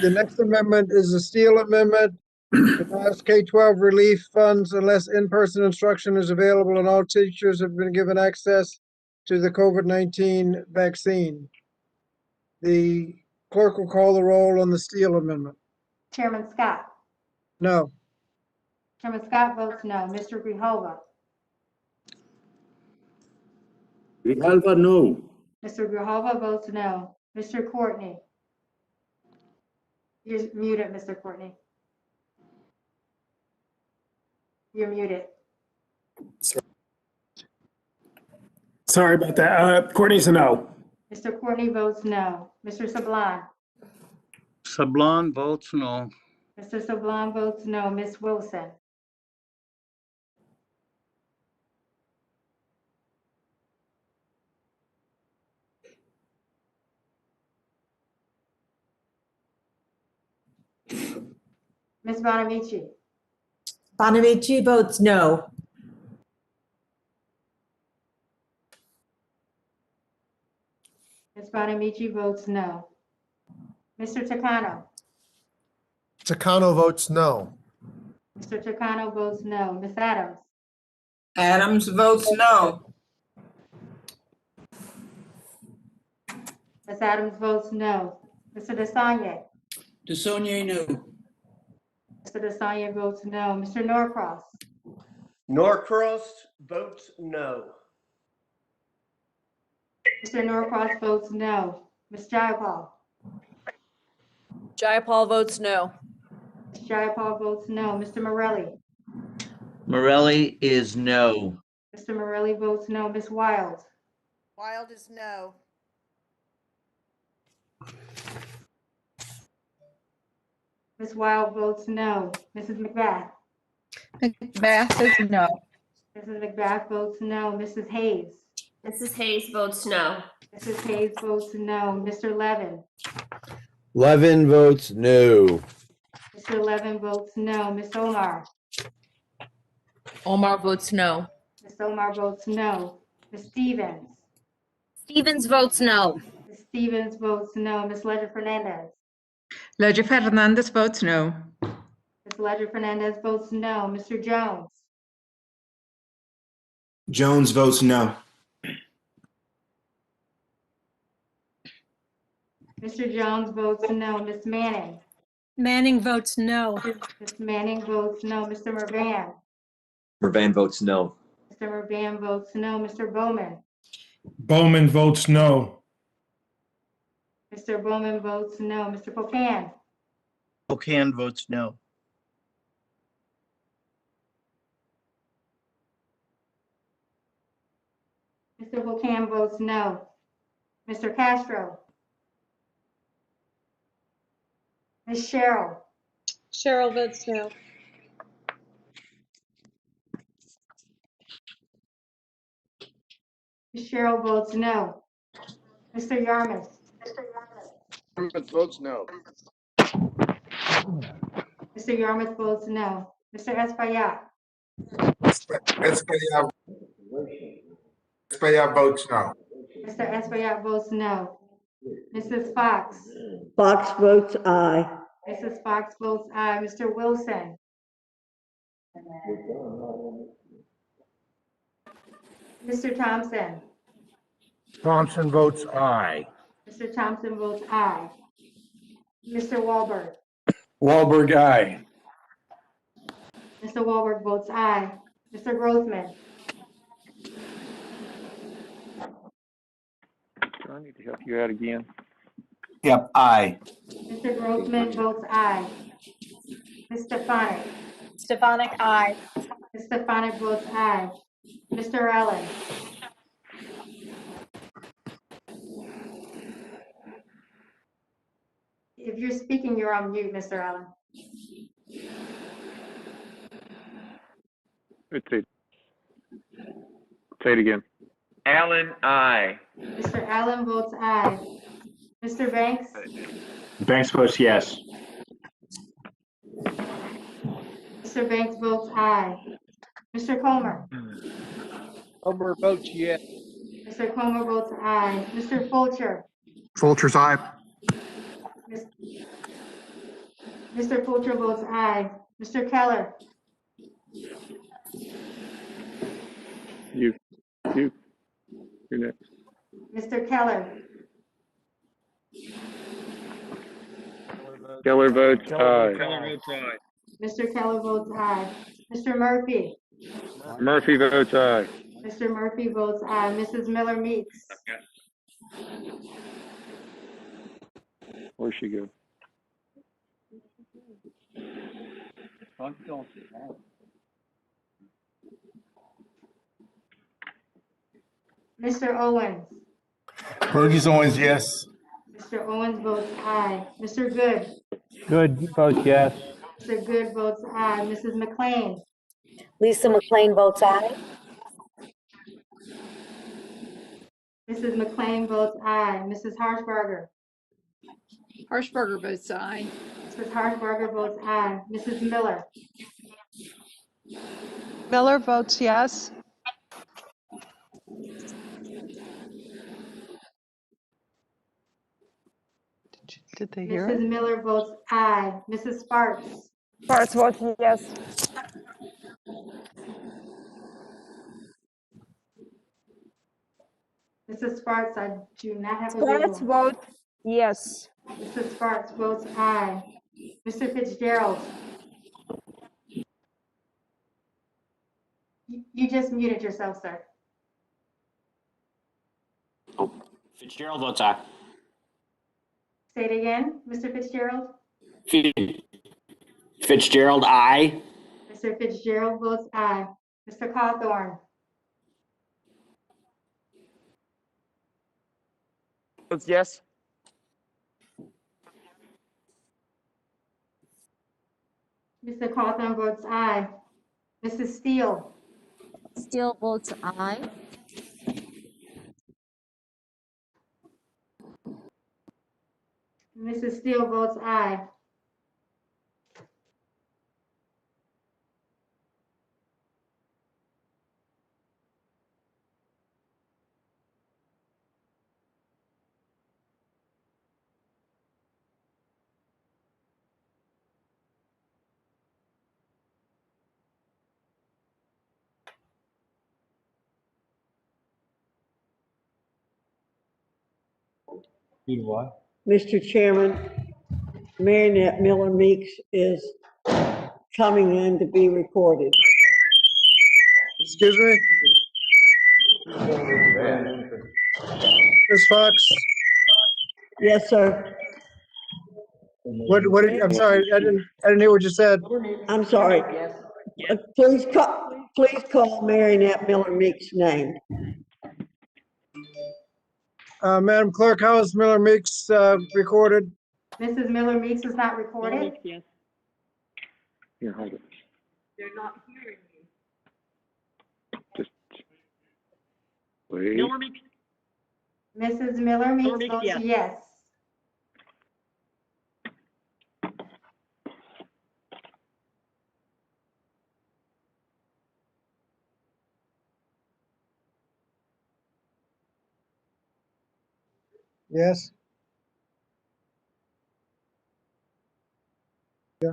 The next amendment is the Steele Amendment. It allows K-12 relief funds unless in-person instruction is available and all teachers have been given access to the COVID-19 vaccine. The clerk will call the roll on the Steele Amendment. Chairman Scott. No. Chairman Scott votes no. Mr. Grijalva. Grijalva, no. Mr. Grijalva votes no. Mr. Courtney. You're muted, Mr. Courtney. You're muted. Sorry about that. Courtney's a no. Mr. Courtney votes no. Mr. Sablon. Sablon votes no. Mr. Sablon votes no. Ms. Wilson. Ms. Bonamici. Bonamici votes no. Ms. Bonamici votes no. Mr. Takano. Takano votes no. Mr. Takano votes no. Ms. Adams. Adams votes no. Ms. Adams votes no. Mr. DeSagne. DeSagne, no. Mr. DeSagne votes no. Mr. Norcross. Norcross votes no. Mr. Norcross votes no. Ms. Jayapal. Jayapal votes no. Ms. Jayapal votes no. Mr. Morelli. Morelli is no. Mr. Morelli votes no. Ms. Wild. Wild is no. Ms. Wild votes no. Mrs. McBath. McBath is no. Mrs. McBath votes no. Mrs. Hayes. Mrs. Hayes votes no. Mrs. Hayes votes no. Mr. Levin. Levin votes no. Mr. Levin votes no. Ms. Omar. Omar votes no. Ms. Omar votes no. Ms. Stevens. Stevens votes no. Ms. Stevens votes no. Ms. Ledger Fernandez. Ledger Fernandez votes no. Ms. Ledger Fernandez votes no. Mr. Jones. Jones votes no. Mr. Jones votes no. Ms. Manning. Manning votes no. Ms. Manning votes no. Mr. Mervan. Mervan votes no. Mr. Mervan votes no. Mr. Bowman. Bowman votes no. Mr. Bowman votes no. Mr. Pocan. Pocan votes no. Mr. Pocan votes no. Mr. Castro. Ms. Cheryl. Cheryl votes no. Ms. Cheryl votes no. Mr. Yarmouth. Yarmouth votes no. Mr. Yarmouth votes no. Mr. Espaillat. Espaillat votes no. Mr. Espaillat votes no. Mrs. Fox. Fox votes aye. Mrs. Fox votes aye. Mr. Wilson. Mr. Thompson. Thompson votes aye. Mr. Thompson votes aye. Mr. Wahlberg. Wahlberg, aye. Mr. Wahlberg votes aye. Mr. Grossman. Do I need to help you out again? Yep, aye. Mr. Grossman votes aye. Ms. Stefanik. Stefanik, aye. Ms. Stefanik votes aye. Mr. Allen. If you're speaking, you're on mute, Mr. Allen. Let's see. Say it again. Allen, aye. Mr. Allen votes aye. Mr. Banks? Banks votes yes. Mr. Banks votes aye. Mr. Comer? Homer votes yes. Mr. Comer votes aye. Mr. Fulcher? Fulcher's aye. Mr. Fulcher votes aye. Mr. Keller? You're next. Mr. Keller? Keller votes aye. Mr. Keller votes aye. Mr. Murphy? Murphy votes aye. Mr. Murphy votes aye. Mrs. Miller Meeks? Where'd she go? Mr. Owens? Burgess Owens, yes. Mr. Owens votes aye. Mr. Good? Good votes yes. Mr. Good votes aye. Mrs. McLean? Lisa McLean votes aye. Mrs. McLean votes aye. Mrs. Harshbarger? Harshbarger votes aye. Mrs. Harshbarger votes aye. Mrs. Miller? Miller votes yes. Did they hear Mrs. it? Miller votes aye. Mrs. Sparks? Sparks votes yes. Mrs. Sparks, I do not have a Sparks visual. vote yes. Mrs. Sparks votes aye. Mr. Fitzgerald? You just muted yourself, sir. Fitzgerald votes aye. Say it again, Mr. Fitzgerald. Fitzgerald, aye. Mr. Fitzgerald votes aye. Mr. Cawthorn? Votes yes. Mr. Cawthorn votes aye. Mrs. Steele? Steele votes aye. Mrs. Steele votes aye. Mr. Chairman, Marionette Miller Meeks is coming in to be recorded. Excuse me? Ms. Fox? Yes, sir. I'm sorry, I didn't hear what you said. I'm sorry. Please call Marionette Miller Meeks' name. Madam Clerk, how is Miller Meeks recorded? Mrs. Miller Meeks is not recorded. Here, hold it. They're not hearing you. Just wait. Miller Meeks, Mrs. Miller Meeks Meeks, votes yes. yes. Yes? Yeah.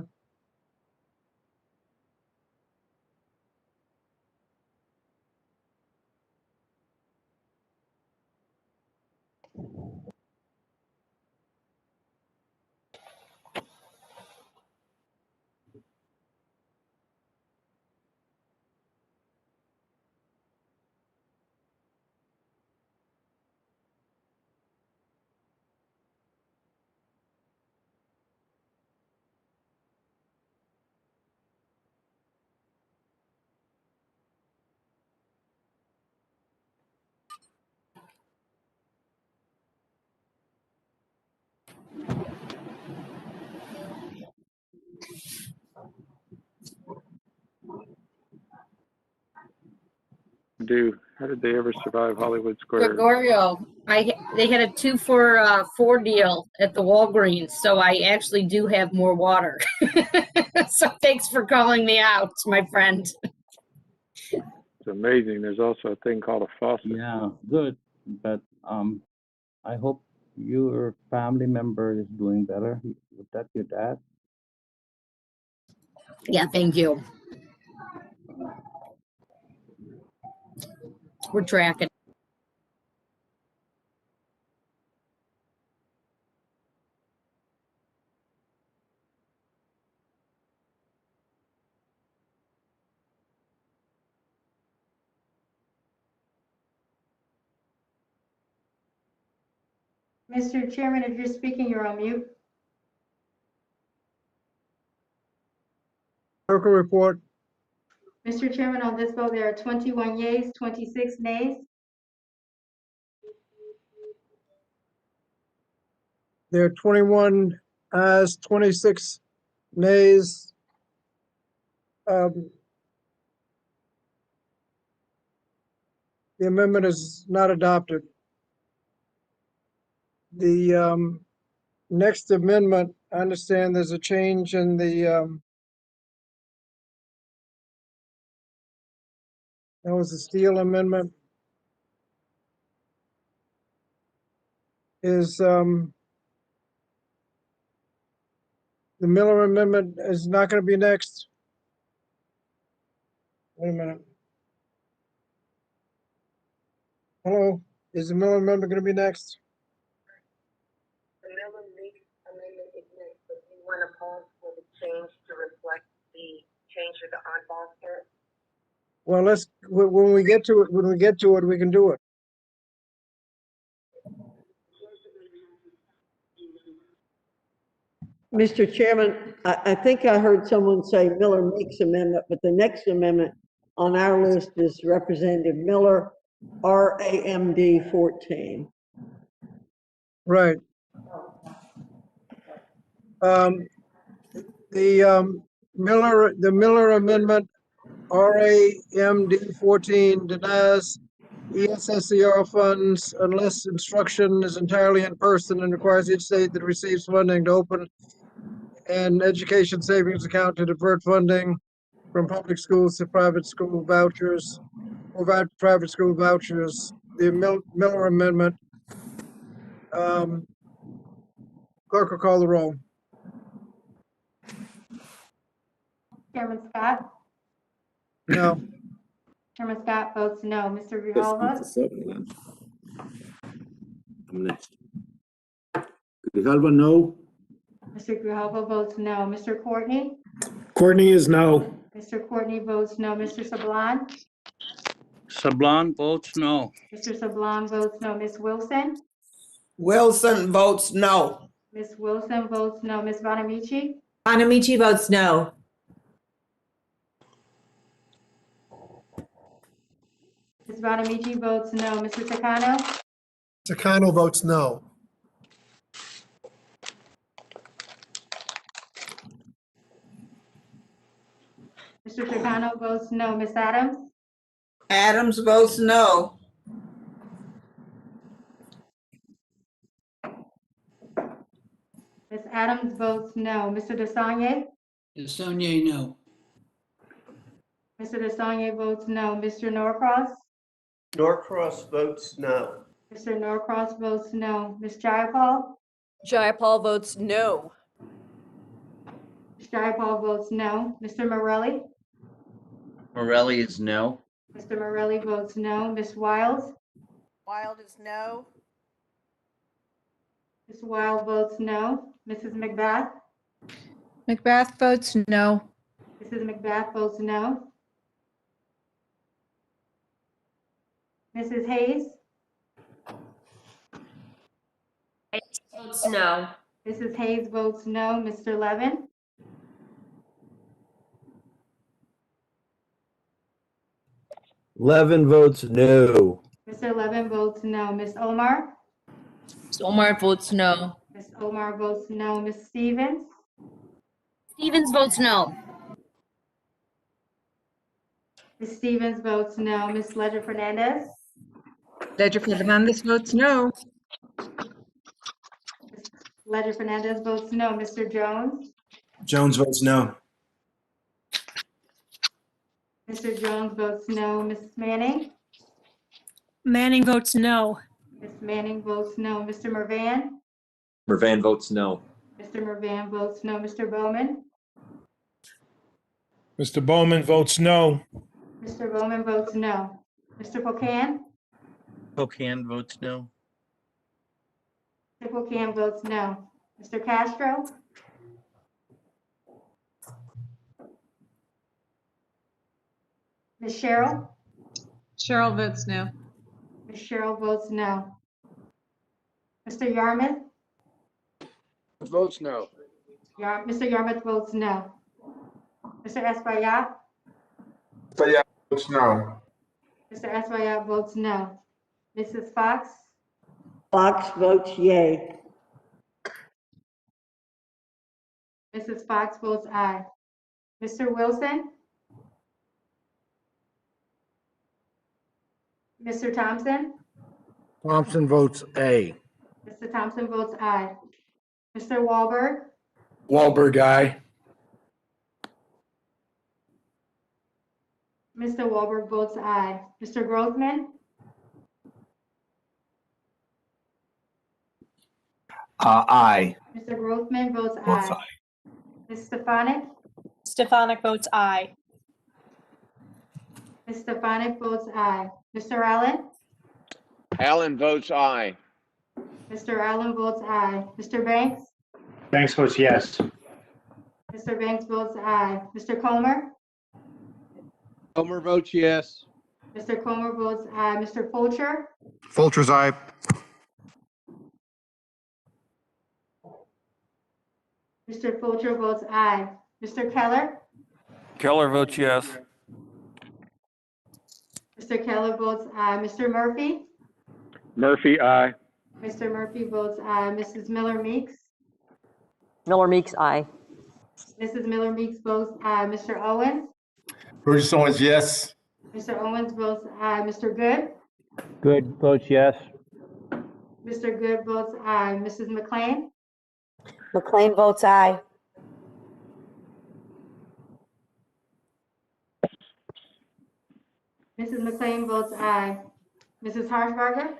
do? How did they ever survive Hollywood Square? Gregorio, they had a 2 for $4 deal at the Walgreens, so I actually do have more water. So thanks for calling me out, my friend. It's amazing. There's also a thing called a faucet. Yeah, good. But I hope your family member is doing better. Would that your dad? Yeah, thank you. We're tracking. Mr. Chairman, if you're speaking, you're on mute. Clerk will report. Mr. Chairman, on this vote, there are 21 yeas, 26 nays. There are 21 ayes, 26 nays. The amendment is not adopted. The next amendment, I understand there's a change in the, that was the Steele amendment. Is, the Miller amendment is not going to be next. Wait a minute. Hello, is the Miller amendment going to be next? The Miller Meeks amendment is next, but you want to pause for the change to reflect the change of the oddball skirt? Well, let's, when we get to it, we can do it. Mr. Chairman, I think I heard someone say Miller makes amendment, but the next amendment on our list is Representative Miller, RAMD 14. Right. The Miller amendment, RAMD 14, denies ESSER funds unless instruction is entirely in person and requires each state that receives funding to open an education savings account to divert funding from public schools to private school vouchers, or private school vouchers. The Miller amendment. Clerk will call the roll. Chairman Scott? No. Chairman Scott votes no. Mr. Grijalva? I'm next. Grijalva, no. Mr. Grijalva votes no. Mr. Courtney? Courtney is no. Mr. Courtney votes no. Mr. Sablon? Sablon votes no. Mr. Sablon votes no. Ms. Wilson? Wilson votes no. Ms. Wilson votes no. Ms. Bonamici? Bonamici votes no. Ms. Bonamici votes no. Mr. Takano? Takano votes no. Mr. Takano votes no. Ms. Adams? Adams votes no. Ms. Adams votes no. Mr. Desagne? Desagne, no. Mr. Desagne votes no. Mr. Norcross? Norcross votes no. Mr. Norcross votes no. Ms. Jayapal? Jayapal votes no. Ms. Jayapal votes no. Mr. Morelli? Morelli is no. Mr. Morelli votes no. Ms. Wiles? Wild is no. Ms. Wild votes no. Mrs. McBath? McBath votes no. Mrs. McBath votes no. Mrs. Hayes? Votes no. Mrs. Hayes votes no. Mr. Levin? Levin votes no. Mr. Levin votes no. Ms. Omar? Ms. Omar votes no. Ms. Omar votes no. Ms. Stevens? Stevens votes no. Ms. Stevens votes no. Ms. Ledger Fernandez? Ledger Fernandez votes no. Ledger Fernandez votes no. Mr. Jones? Jones votes no. Mr. Jones votes no. Ms. Manning? Manning votes no. Ms. Manning votes no. Mr. Mervan? Mervan votes no. Mr. Mervan votes no. Mr. Bowman? Mr. Bowman votes no. Mr. Bowman votes no. Mr. Pocan? Pocan votes no. Mr. Pocan votes no. Mr. Castro? Ms. Cheryl? Cheryl votes no. Ms. Cheryl votes no. Mr. Yarmouth? Votes no. Mr. Yarmouth votes no. Mr. Espaillat? Votes no. Mr. Espaillat votes no. Mrs. Fox? Fox votes yay. Mrs. Fox votes aye. Mr. Wilson? Mr. Thompson? Thompson votes A. Mr. Thompson votes aye. Mr. Wahlberg? Wahlberg, aye. Mr. Wahlberg votes aye. Mr. Grossman? Aye. Mr. Grossman votes aye. Ms. Stefanik? Stefanik votes aye. Ms. Stefanik votes aye. Mr. Allen? Allen votes aye. Mr. Allen votes aye. Mr. Banks? Banks votes yes. Mr. Banks votes aye. Mr. Comer? Comer votes yes. Mr. Comer votes aye. Mr. Fulcher? Fulcher's aye. Mr. Fulcher votes aye. Mr. Keller? Keller votes yes. Mr. Keller votes aye. Mr. Murphy? Murphy, aye. Mr. Murphy votes aye. Mrs. Miller Meeks? Miller Meeks, aye. Mrs. Miller Meeks votes aye. Mr. Owens? Burgess Owens, yes. Mr. Owens votes aye. Mr. Good? Good votes yes. Mr. Good votes aye. Mrs. McLean? McLean votes aye. Mrs. McLean votes aye. Mrs. Harshbarger?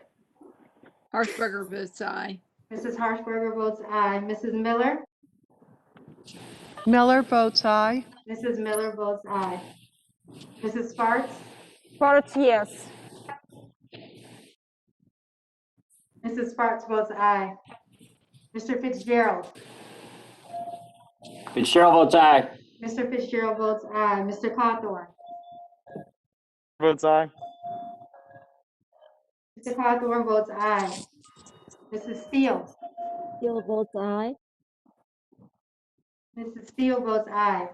Harshbarger votes aye. Mrs. Harshbarger votes aye. Mrs. Miller? Miller votes aye. Mrs. Miller votes aye. Mrs. Sparks? Sparks, yes. Mrs. Sparks votes aye. Mr. Fitzgerald? Fitzgerald votes aye. Mr. Fitzgerald votes aye. Mr. Cawthorn? Votes aye. Mr. Cawthorn votes aye. Mrs. Steele? Steele votes aye. Mrs. Steele votes aye.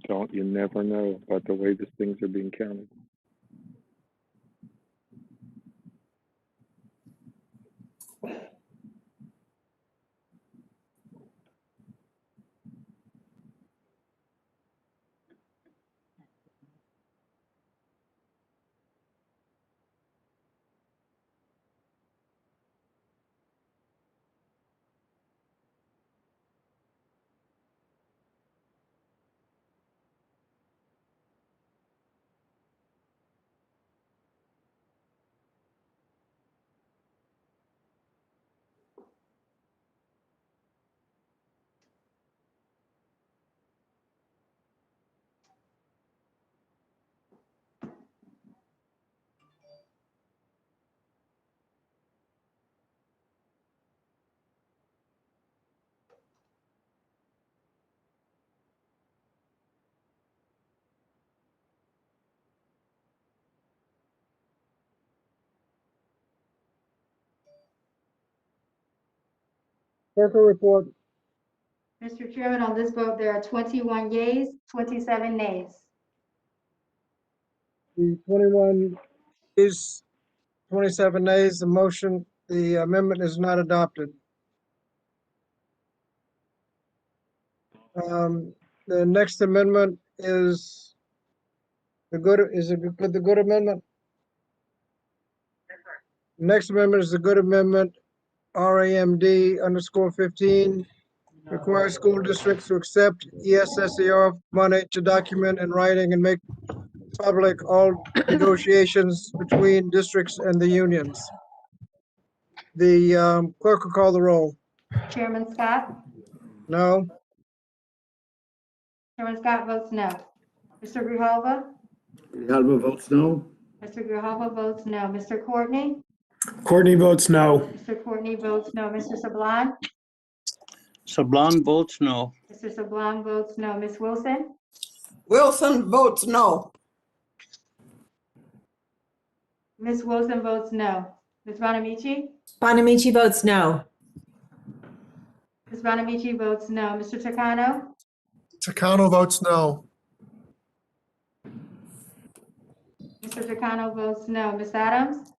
Don't, you never know about the way these things are being counted. Clerk will report. Mr. Chairman, on this vote, there are 21 yeas, 27 nays. The 21 is 27 nays. The amendment is not adopted. The next amendment is the good amendment? Next amendment is the good amendment, RAMD_15. Requires school districts to accept ESSER money to document in writing and make public all negotiations between districts and the unions. The clerk will call the roll. Chairman Scott? No? Chairman Scott votes no. Mr. Grijalva? Grijalva votes no. Mr. Grijalva votes no. Mr. Courtney? Courtney votes no. Mr. Courtney votes no. Mr. Sablan? Sablan votes no. Mr. Sablan votes no. Ms. Wilson? Wilson votes no. Ms. Wilson votes no. Ms. Bonamici? Bonamici votes no. Ms. Bonamici votes no. Mr. Takano? Takano votes no. Mr. Takano votes no. Ms. Adams?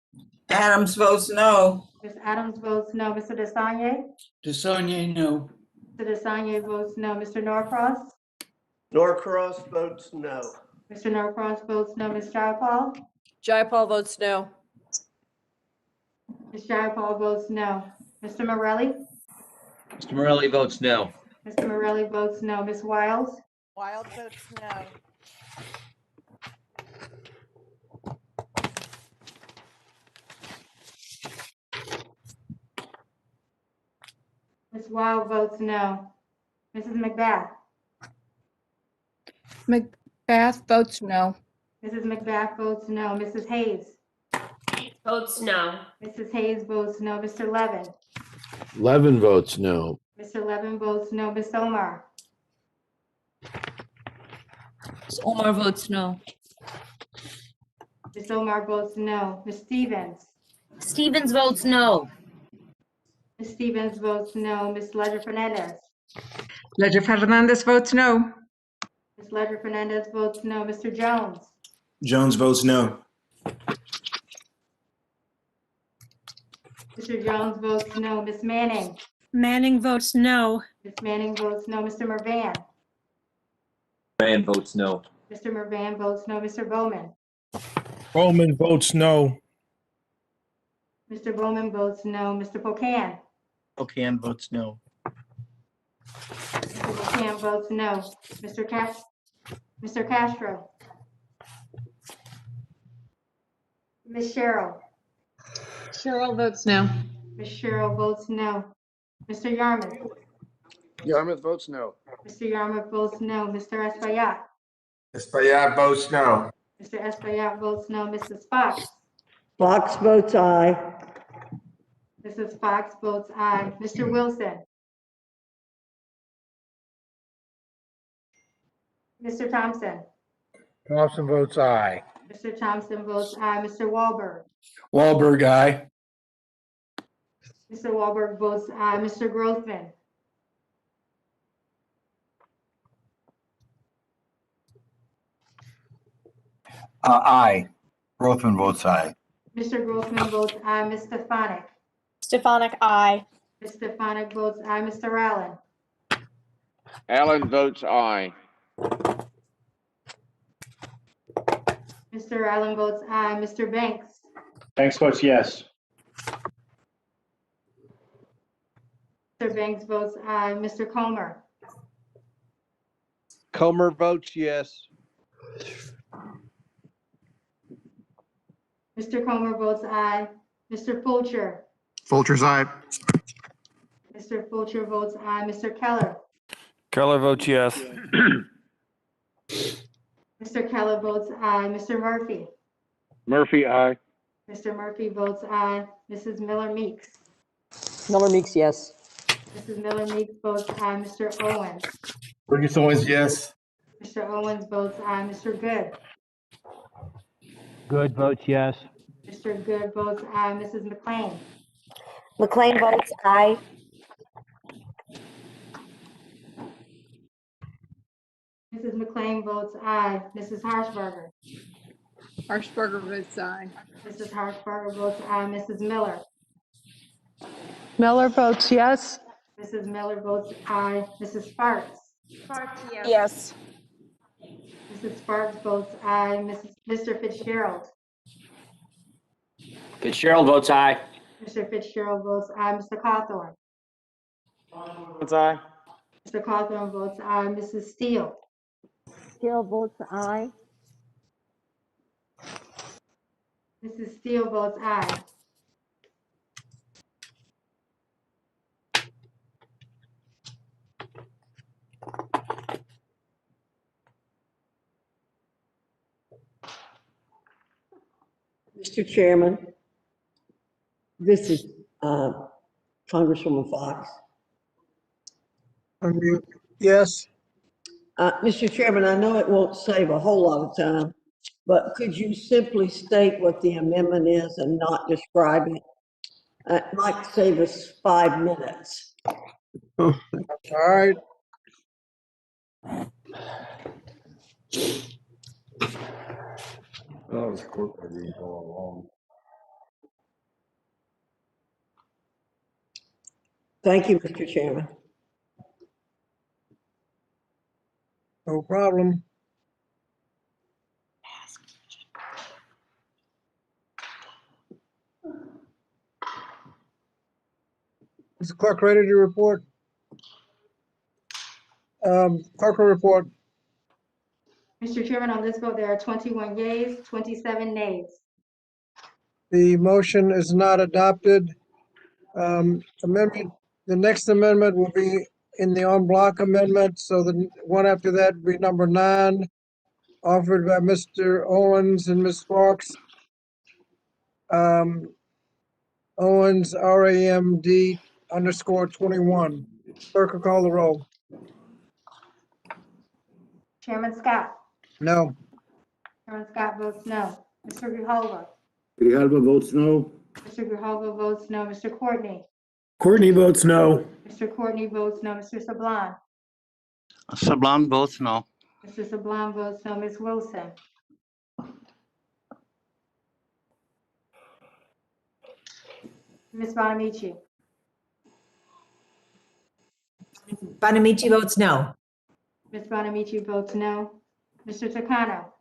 Adams votes no. Ms. Adams votes no. Mr. Desagne? Desagne, no. Mr. Desagne votes no. Mr. Norcross? Norcross votes no. Mr. Norcross votes no. Ms. Jayapal? Jayapal votes no. Ms. Jayapal votes no. Mr. Morelli? Mr. Morelli votes no. Mr. Morelli votes no. Ms. Wiles? Wild votes no. Ms. Wild votes no. Mrs. McBath? Macbeth votes no. Mrs. McBath votes no. Mrs. Hayes? Votes no. Mrs. Hayes votes no. Mr. Levin? Levin votes no. Mr. Levin votes no. Ms. Omar? Omar votes no. Ms. Omar votes no. Ms. Stevens? Stevens votes no. Ms. Stevens votes no. Ms. Ledger Fernandez? Ledger Fernandez votes no. Ms. Ledger Fernandez votes no. Mr. Jones? Jones votes no. Mr. Jones votes no. Ms. Manning? Manning votes no. Ms. Manning votes no. Mr. Mervan? Van votes no. Mr. Mervan votes no. Mr. Bowman? Bowman votes no. Mr. Bowman votes no. Mr. Pocan? Pocan votes no. Mr. Pocan votes no. Mr. Castro? Ms. Cheryl? Cheryl votes no. Ms. Cheryl votes no. Mr. Yarmouth? Yarmouth votes no. Mr. Yarmouth votes no. Mr. Espaillat? Espaillat votes no. Mr. Espaillat votes no. Mrs. Fox? Fox votes aye. Mrs. Fox votes aye. Mr. Wilson? Mr. Thompson? Thompson votes aye. Mr. Thompson votes aye. Mr. Wahlberg? Wahlberg, aye. Mr. Wahlberg votes aye. Mr. Grothman? Aye. Grothman votes aye. Mr. Grothman votes aye. Ms. Stefanik? Stefanik, aye. Ms. Stefanik votes aye. Mr. Allen? Allen votes aye. Mr. Allen votes aye. Mr. Banks? Banks votes yes. Mr. Banks votes aye. Mr. Comer? Comer votes yes. Mr. Comer votes aye. Mr. Fulcher? Fulcher's aye. Mr. Fulcher votes aye. Mr. Keller? Keller votes yes. Mr. Keller votes aye. Mr. Murphy? Murphy, aye. Mr. Murphy votes aye. Mrs. Miller Meeks? Miller Meeks, yes. Mrs. Miller Meeks votes aye. Mr. Owens? Burgess Owens, yes. Mr. Owens votes aye. Mr. Good? Good votes yes. Mr. Good votes aye. Mrs. McLean? McLean votes aye. Mrs. McLean votes aye. Mrs. Harshbarger. Harshbarger votes aye. Mrs. Harshbarger votes aye. Mrs. Miller. Miller votes yes. Mrs. Miller votes aye. Mrs. Sparks. Yes. Mrs. Sparks votes aye. Mr. Fitzgerald. Fitzgerald votes aye. Mr. Fitzgerald votes aye. Mr. Cawthorn. Votes aye. Mr. Cawthorn votes aye. Mrs. Steele. Steele votes aye. Mrs. Steele votes aye. Mr. Chairman, this is Congresswoman Fox. Unmute. Yes. Mr. Chairman, I know it won't save a whole lot of time, but could you simply state what the amendment is and not describe it? It might save us 5 minutes. All right. That was quick. I didn't go along. Thank you, Mr. Chairman. No problem. Is the clerk ready to report? Clerk will report. Mr. Chairman, on this vote, there are 21 yeas, 27 nays. The motion is not adopted. Amendment, the next amendment will be in the en bloc amendment, so the one after that will be number 9, offered by Mr. Owens and Ms. Sparks. Owens, RAMD_21. Clerk will call the roll. Chairman Scott. No. Chairman Scott votes no. Mr. Grijalva. Grijalva votes no. Mr. Grijalva votes no. Mr. Courtney. Courtney votes no. Mr. Courtney votes no. Mr. Sablan. Sablan votes no. Mr. Sablan votes no. Ms. Wilson. Ms. Bonamici. Bonamici votes no. Ms. Bonamici votes no. Mr. Takano.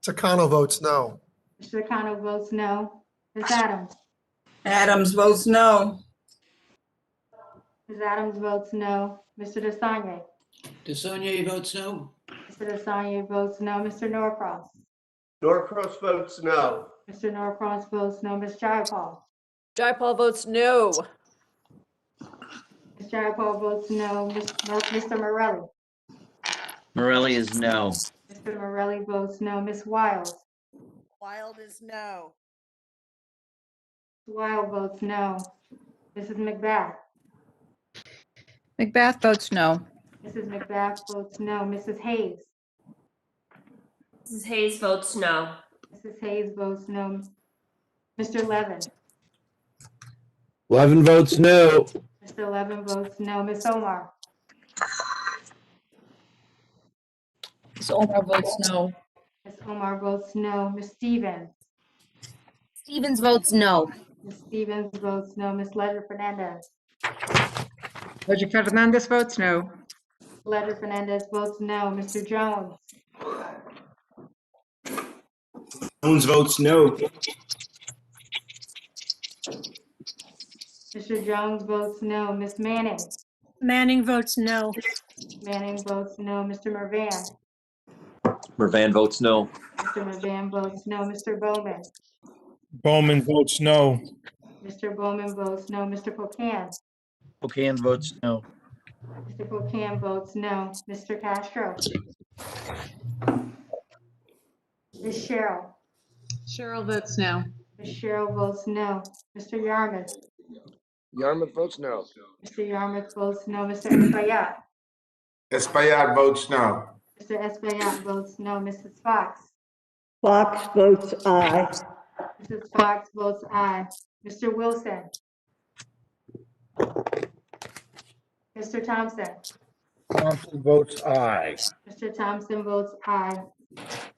Takano votes no. Mr. Takano votes no. Ms. Adams. Adams votes no. Ms. Adams votes no. Mr. Desagne. DeSaulnier votes no. Mr. Desagne votes no. Mr. Norcross. Norcross votes no. Mr. Norcross votes no. Ms. Jayapal. Jayapal votes no. Ms. Jayapal votes no. Mr. Morelli. Morelli is no. Mr. Morelli votes no. Ms. Wild. Wild is no. Wild votes no. Mrs. McBath. McBath votes no. Mrs. McBath votes no. Mrs. Hayes. Mrs. Hayes votes no. Mrs. Hayes votes no. Mr. Levin. Levin votes no. Mr. Levin votes no. Ms. Omar. Ms. Omar votes no. Ms. Omar votes no. Ms. Stevens. Stevens votes no. Ms. Stevens votes no. Ms. Ledger Fernandez. Ledger Fernandez votes no. Ledger Fernandez votes no. Mr. Jones. Jones votes no. Mr. Jones votes no. Ms. Manning. Manning votes no. Manning votes no. Mr. Mervan. Mervan votes no. Mr. Mervan votes no. Mr. Bowman. Bowman votes no. Mr. Bowman votes no. Mr. Pocan. Pocan votes no. Mr. Pocan votes no. Mr. Castro. Ms. Cheryl. Cheryl votes no. Ms. Cheryl votes no. Mr. Yarmouth. Yarmouth votes no. Mr. Yarmouth votes no. Mr. Espaillat. Espaillat votes no. Mr. Espaillat votes no. Mrs. Fox. Fox votes aye. Mrs. Fox votes aye. Mr. Wilson. Mr. Thompson. Thompson votes aye. Mr. Thompson votes aye.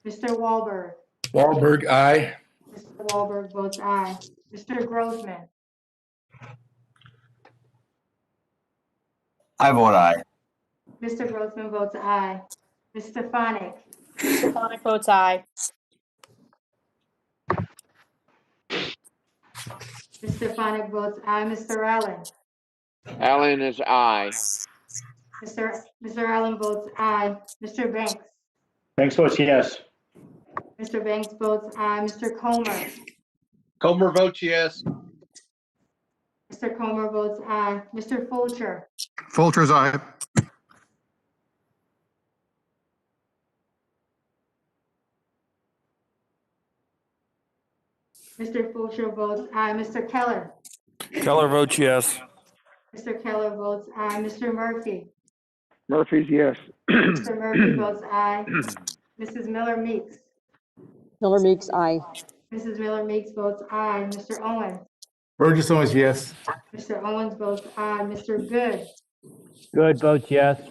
Mr. Wahlberg. Wahlberg, aye. Mr. Wahlberg votes aye. Mr. Grossman. I vote aye. Mr. Grossman votes aye. Ms. Stefanik. Stefanik votes aye. Ms. Stefanik votes aye. Mr. Allen. Allen is aye. Mr. Allen votes aye. Mr. Banks. Banks votes yes. Mr. Banks votes aye. Mr. Comer. Comer votes yes. Mr. Comer votes aye. Mr. Fulcher. Fulcher's aye. Mr. Fulcher votes aye. Mr. Keller. Keller votes yes. Mr. Keller votes aye. Mr. Murphy. Murphy's yes. Mr. Murphy votes aye. Mrs. Miller Meeks. Miller Meeks, aye. Mrs. Miller Meeks votes aye. Mr. Owens. Burgess Owens, yes. Mr. Owens votes aye. Mr. Good. Good votes yes.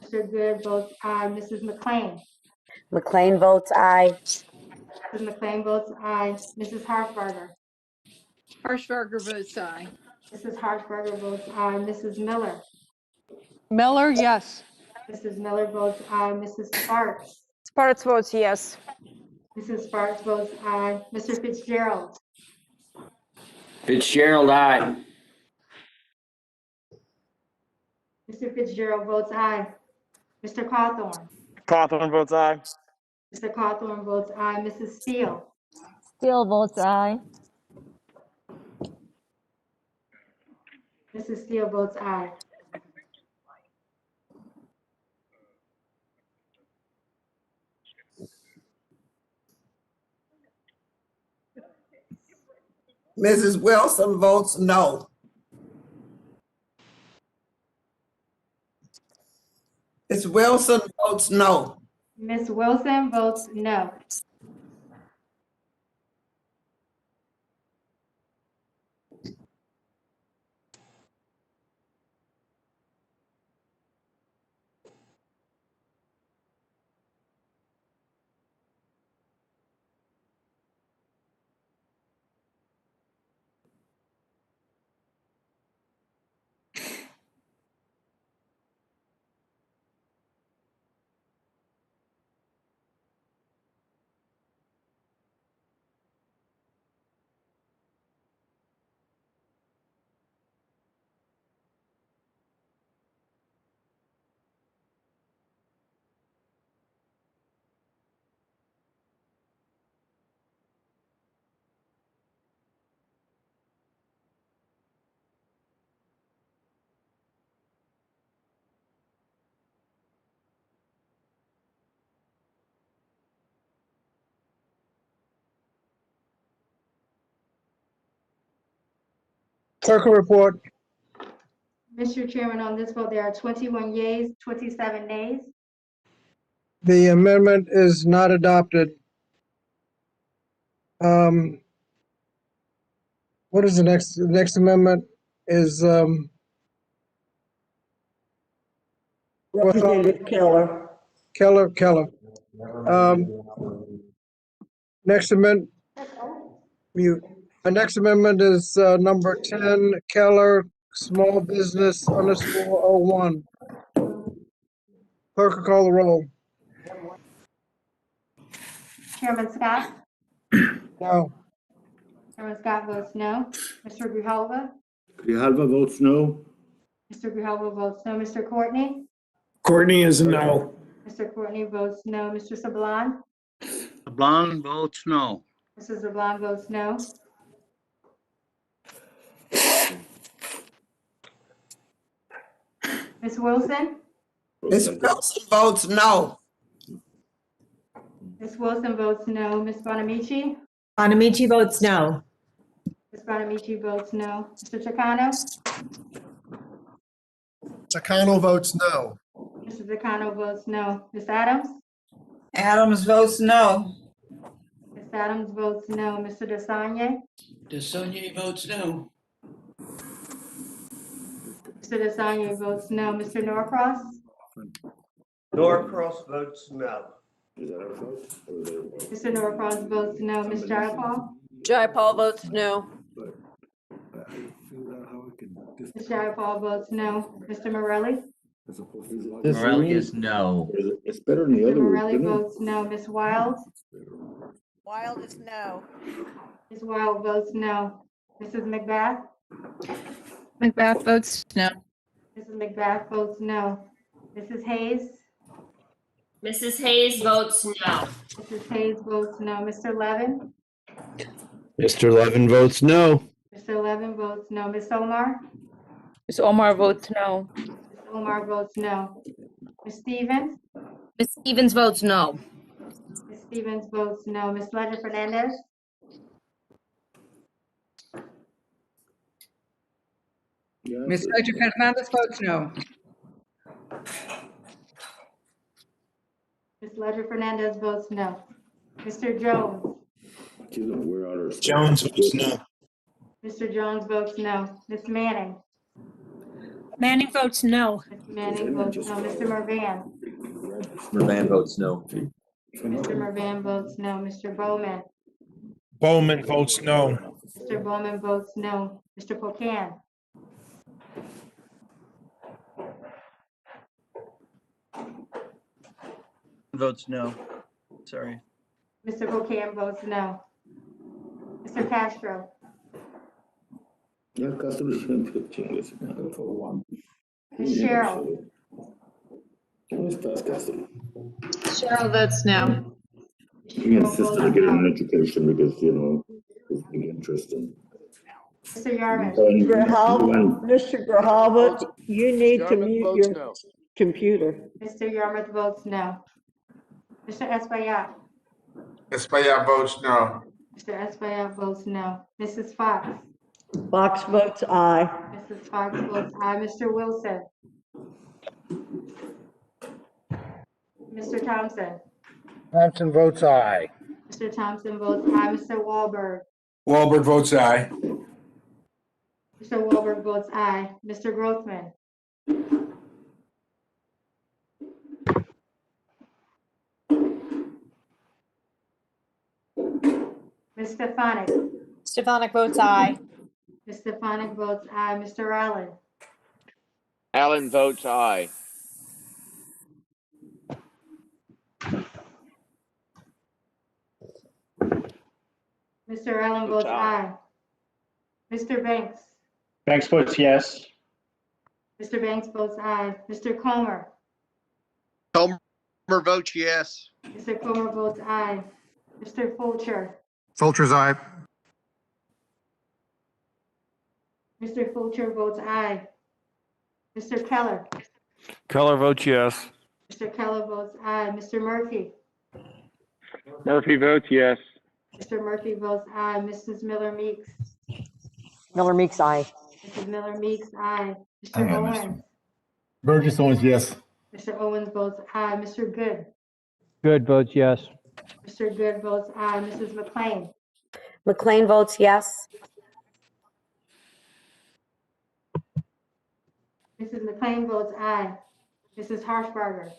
Mr. Good votes aye. Mrs. McLean. McLean votes aye. Mrs. McLean votes aye. Mrs. Harshbarger. Harshbarger votes aye. Mrs. Harshbarger votes aye. Mrs. Miller. Miller, yes. Mrs. Miller votes aye. Mrs. Sparks. Sparks votes yes. Mrs. Sparks votes aye. Mr. Fitzgerald. Fitzgerald, aye. Mr. Fitzgerald votes aye. Mr. Cawthorn. Cawthorn votes aye. Mr. Cawthorn votes aye. Mrs. Steele. Steele votes aye. Mrs. Steele votes aye. Mrs. Wilson votes no. Ms. Wilson votes no. Ms. Wilson votes no. Clerk will report. Mr. Chairman, on this vote, there are 21 yeas, 27 nays. The amendment is not adopted. What is the next amendment is, Representative Keller. Keller. Next amendment, mute. The next amendment is, number 10, Keller, small business _01. Clerk will call the roll. Chairman Scott. No. Chairman Scott votes no. Mr. Grijalva. Grijalva votes no. Mr. Grijalva votes no. Mr. Courtney. Courtney is a no. Mr. Courtney votes no. Mr. Sablon. LeBlanc votes no. Mrs. Sablon votes no. Ms. Wilson. Ms. Wilson votes no. Ms. Wilson votes no. Ms. Bonamici. Bonamici votes no. Ms. Bonamici votes no. Mr. Chicano. Chicano votes no. Mr. Chicano votes no. Ms. Adams. Adams votes no. Ms. Adams votes no. Mr. Desagne. Desagne votes no. Mr. Desagne votes no. Mr. Norcross. Norcross votes no. Mr. Norcross votes no. Ms. Jayapal? Jayapal votes no. Ms. Jayapal votes no. Mr. Morelli? Morelli is no. It's better than the Mr. other week, Morelli isn't it? votes no. Ms. Wild? Wild is no. Ms. Wild votes no. Mrs. McBath? Macbeth votes no. Mrs. McBath votes no. Mrs. Hayes? Mrs. Hayes votes no. Mrs. Hayes votes no. Mr. Levin? Mr. Levin votes no. Mr. Levin votes no. Ms. Omar? Ms. Omar votes no. Ms. Omar votes no. Ms. Stevens? Ms. Stevens votes no. Ms. Stevens votes no. Ms. Ledger Fernandez? Ms. Ledger Fernandez votes no. Ms. Ledger Fernandez votes no. Mr. Jones? Jones votes no. Mr. Jones votes no. Ms. Manning? Manning votes no. Ms. Manning votes no. Mr. Mervan? Mervan votes no. Mr. Mervan votes no. Mr. Bowman? Bowman votes no. Mr. Bowman votes no. Mr. Pocan? Votes no. Sorry. Mr. Pocan votes no. Mr. Castro? Yeah, customers can change for one. Ms. Cheryl? Cheryl votes no. He insisted to get an education because, you know, his big interest in. Mr. Yarmouth? Mr. Grijalva, you need to mute your computer. Mr. Yarmouth votes no. Mr. Espaillat? Espaillat votes no. Mr. Espaillat votes no. Mrs. Fox? Fox votes aye. Mrs. Fox votes aye. Mr. Wilson? Mr. Thompson? Thompson votes aye. Mr. Thompson votes aye. Mr. Wahlberg? Walbert votes aye. Mr. Wahlberg votes aye. Mr. Grothman? Ms. Stefanik? Stefanik votes aye. Ms. Stefanik votes aye. Mr. Allen? Allen votes aye. Mr. Allen votes aye. Mr. Banks? Banks votes yes. Mr. Banks votes aye. Mr. Comer? Comer votes yes. Mr. Comer votes aye. Mr. Fulcher? Fulcher's aye. Mr. Fulcher votes aye. Mr. Keller? Keller votes yes. Mr. Keller votes aye. Mr. Murphy? Murphy votes yes. Mr. Murphy votes aye. Mrs. Miller Meeks? Miller Meeks aye. Mrs. Miller Meeks aye. Mr. Owens? Burgess Owens, yes. Mr. Owens votes aye. Mr. Good? Good votes yes. Mr. Good votes aye. Mrs. McLean? McLean votes yes. Mrs. McLean votes aye. Mrs. Harshbarger?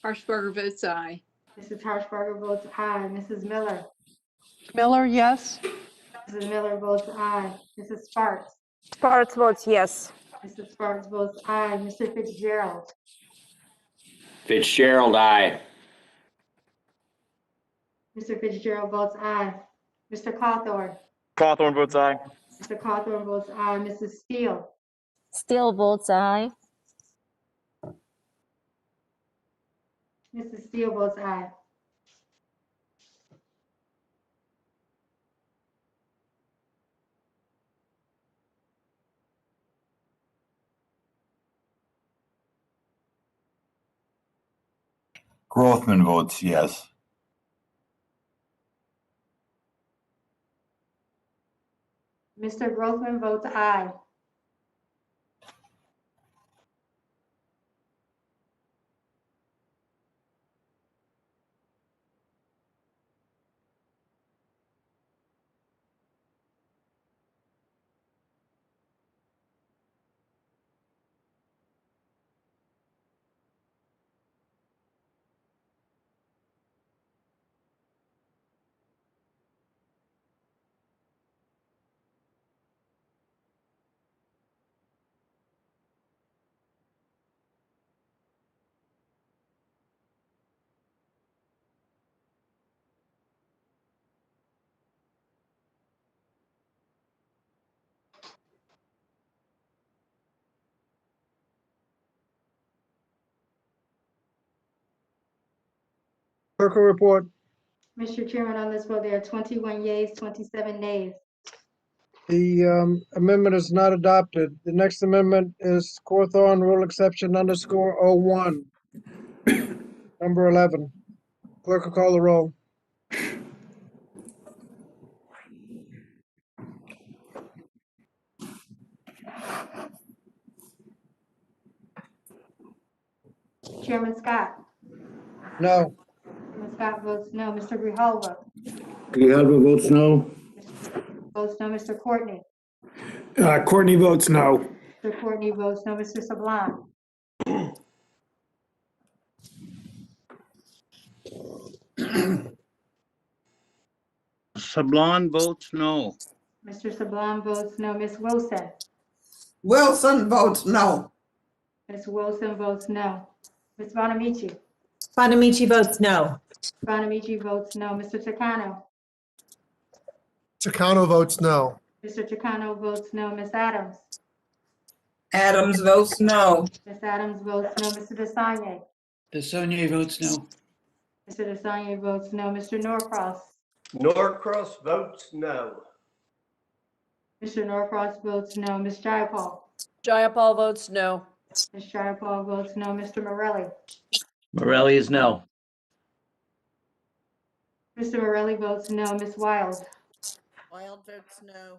Harshbarger votes aye. Mrs. Harshbarger votes aye. Mrs. Miller? Miller, yes. Mrs. Miller votes aye. Mrs. Sparks? Sparks votes yes. Mrs. Sparks votes aye. Mr. Fitzgerald? Fitzgerald, aye. Mr. Fitzgerald votes aye. Mr. Cawthorn? Cawthorn votes aye. Mr. Cawthorn votes aye. Mrs. Steele? Steele votes aye. Mrs. Steele votes aye. Grothman votes yes. Mr. Grothman votes aye. Clerk will report. Mr. Chairman, on this vote, there are 21 yeas, 27 nays. The amendment is not adopted. The next amendment is Cawthorn Rule Exception _01, number 11. Clerk will call the roll. Chairman Scott. No. Chairman Scott votes no. Mr. Grijalva Grijalva votes no. votes no. Mr. Courtney. Courtney votes no. Mr. Courtney votes no. Mr. Sablan. Sablon votes no. Mr. Sablan votes no. Ms. Wilson. Wilson votes no. Ms. Wilson votes no. Ms. Bonamici. Bonamici votes no. Bonamici votes no. Mr. Takano. Takano votes no. Mr. Takano votes no. Ms. Adams. Adams votes no. Ms. Adams votes no. Mr. Desagne. DeSaulnier votes no. Mr. Desagne votes no. Mr. Norcross. Norcross votes no. Mr. Norcross votes no. Ms. Jayapal. Jayapal votes no. Ms. Jayapal votes no. Mr. Morelli. Morelli is no. Mr. Morelli votes no. Ms. Wild. Wild votes no.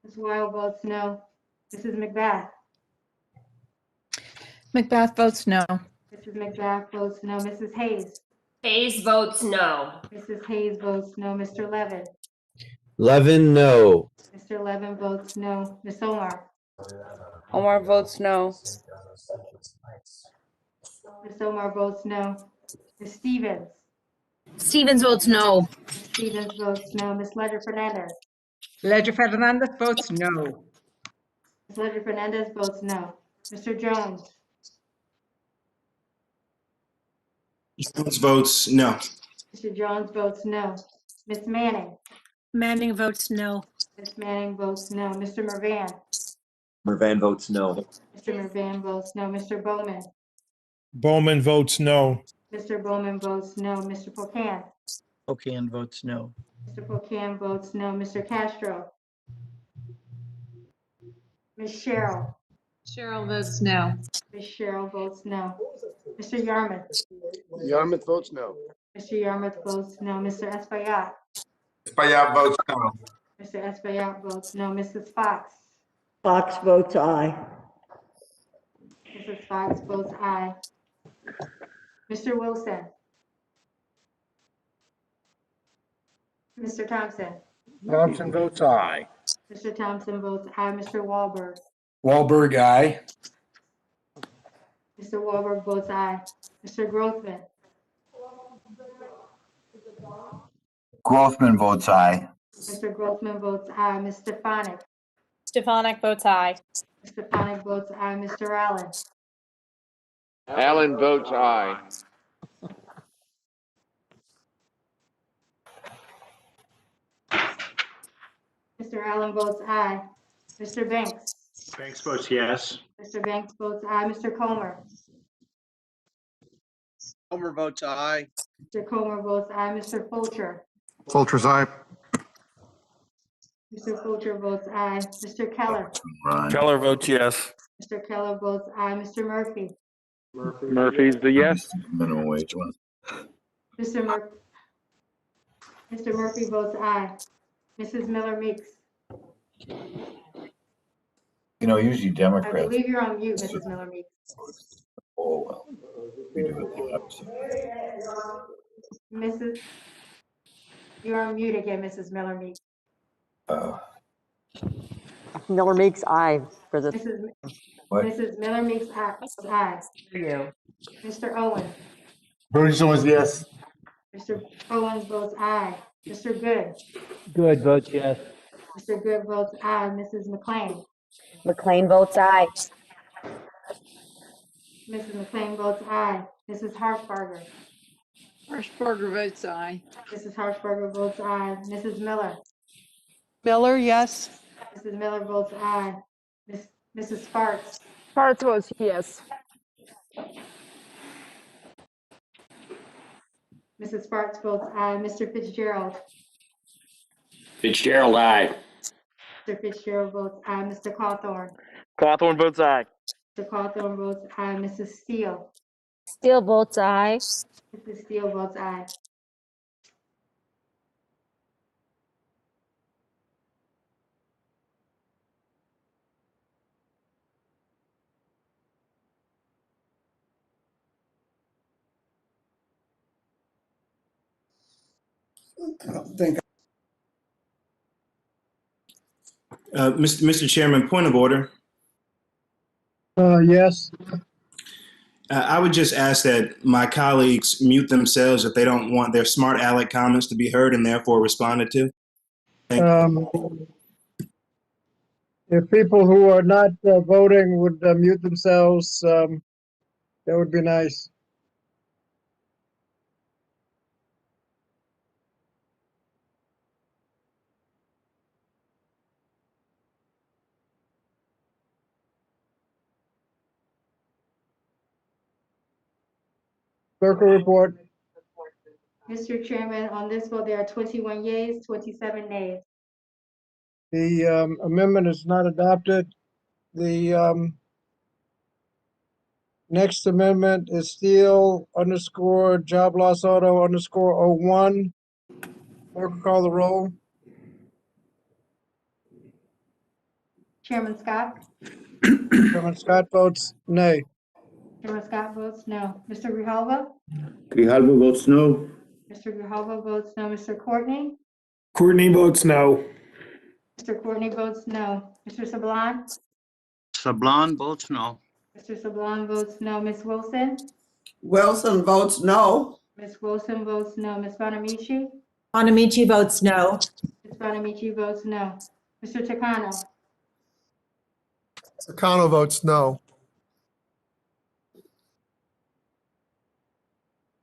Ms. Wild votes no. Mrs. McBath. Macbeth votes no. Mrs. McBath votes no. Mrs. Hayes. Hayes votes no. Mrs. Hayes votes no. Mr. Levin. Levin, no. Mr. Levin votes no. Ms. Omar. Omar votes no. Ms. Omar votes no. Ms. Stevens. Stevens votes no. Ms. Stevens votes no. Ms. Ledger Fernandez. Ledger Fernandez votes no. Ms. Ledger Fernandez votes no. Mr. Jones. Jones votes no. Mr. Jones votes no. Ms. Manning. Manning votes no. Ms. Manning votes no. Mr. Mervan. Mervan votes no. Mr. Mervan votes no. Mr. Bowman. Bowman votes no. Mr. Bowman votes no. Mr. Pocan. Pocan votes no. Mr. Pocan votes no. Mr. Castro. Ms. Cheryl. Cheryl votes no. Ms. Cheryl votes no. Mr. Yarmouth. Yarmouth votes no. Mr. Yarmouth votes no. Mr. Espaillat. Espaillat votes no. Mr. Espaillat votes no. Mrs. Fox. Fox votes aye. Mrs. Fox votes aye. Mr. Wilson. Mr. Thompson. Thompson votes aye. Mr. Thompson votes aye. Mr. Wahlberg. Wahlberg, aye. Mr. Wahlberg votes aye. Mr. Grothman. Grothman votes aye. Mr. Grothman votes aye. Ms. Stefanik. Stefanik votes aye. Ms. Stefanik votes aye. Mr. Allen. Allen votes aye. Mr. Allen votes aye. Mr. Banks. Banks votes yes. Mr. Banks votes aye. Mr. Comer. Homer votes aye. Mr. Comer votes aye. Mr. Fulcher. Fulcher's aye. Mr. Fulcher votes aye. Mr. Keller. Keller votes yes. Mr. Keller votes aye. Mr. Murphy. Murphy's the yes. Minimum wage one. Mr. Murphy votes aye. Mrs. Miller Meeks. You know, usually I Democrats. believe you're on mute, Mrs. Miller Meeks. Oh, well. We do it the opposite. Mrs. You're on mute again, Mrs. Miller Meeks. Miller Meeks, aye for this. What? Mrs. Miller Meeks votes aye. For you. Mr. Owen. Burgess Owens, yes. Mr. Owens votes aye. Mr. Good. Good votes yes. Mr. Good votes aye. Mrs. McLean. McLean votes aye. Mrs. McLean votes aye. Mrs. Harshbarger. Harshbarger votes aye. Mrs. Harshbarger votes aye. Mrs. Miller. Miller, yes. Mrs. Miller votes aye. Mrs. Sparks. Sparks votes yes. Mrs. Sparks votes aye. Mr. Fitzgerald. Fitzgerald, aye. Mr. Fitzgerald votes aye. Mr. Cawthorn. Cawthorn votes aye. Mr. Cawthorn votes aye. Mrs. Steele. Steele votes aye. Mrs. Steele votes aye. Mr. Chairman, point of order. Yes. I would just ask that my colleagues mute themselves if they don't want their smart aleck comments to be heard and therefore responded to. If people who are not voting would mute themselves, that would be nice. Clerk will report. Mr. Chairman, on this vote, there are 21 yeas, 27 nays. The amendment is not adopted. The next amendment is Steele _ job loss auto _ 01. Clerk will call the roll. Chairman Scott. Chairman Scott votes nay. Chairman Scott votes no. Mr. Grijalva. Grijalva votes no. Mr. Grijalva votes no. Mr. Courtney. Courtney votes no. Mr. Courtney votes no. Mr. Sablon. Sablon votes no. Mr. Sablon votes no. Ms. Wilson. Wilson votes no. Ms. Wilson votes no. Ms. Bonamici. Bonamici votes no. Ms. Bonamici votes no. Mr. Takano. Takano votes no.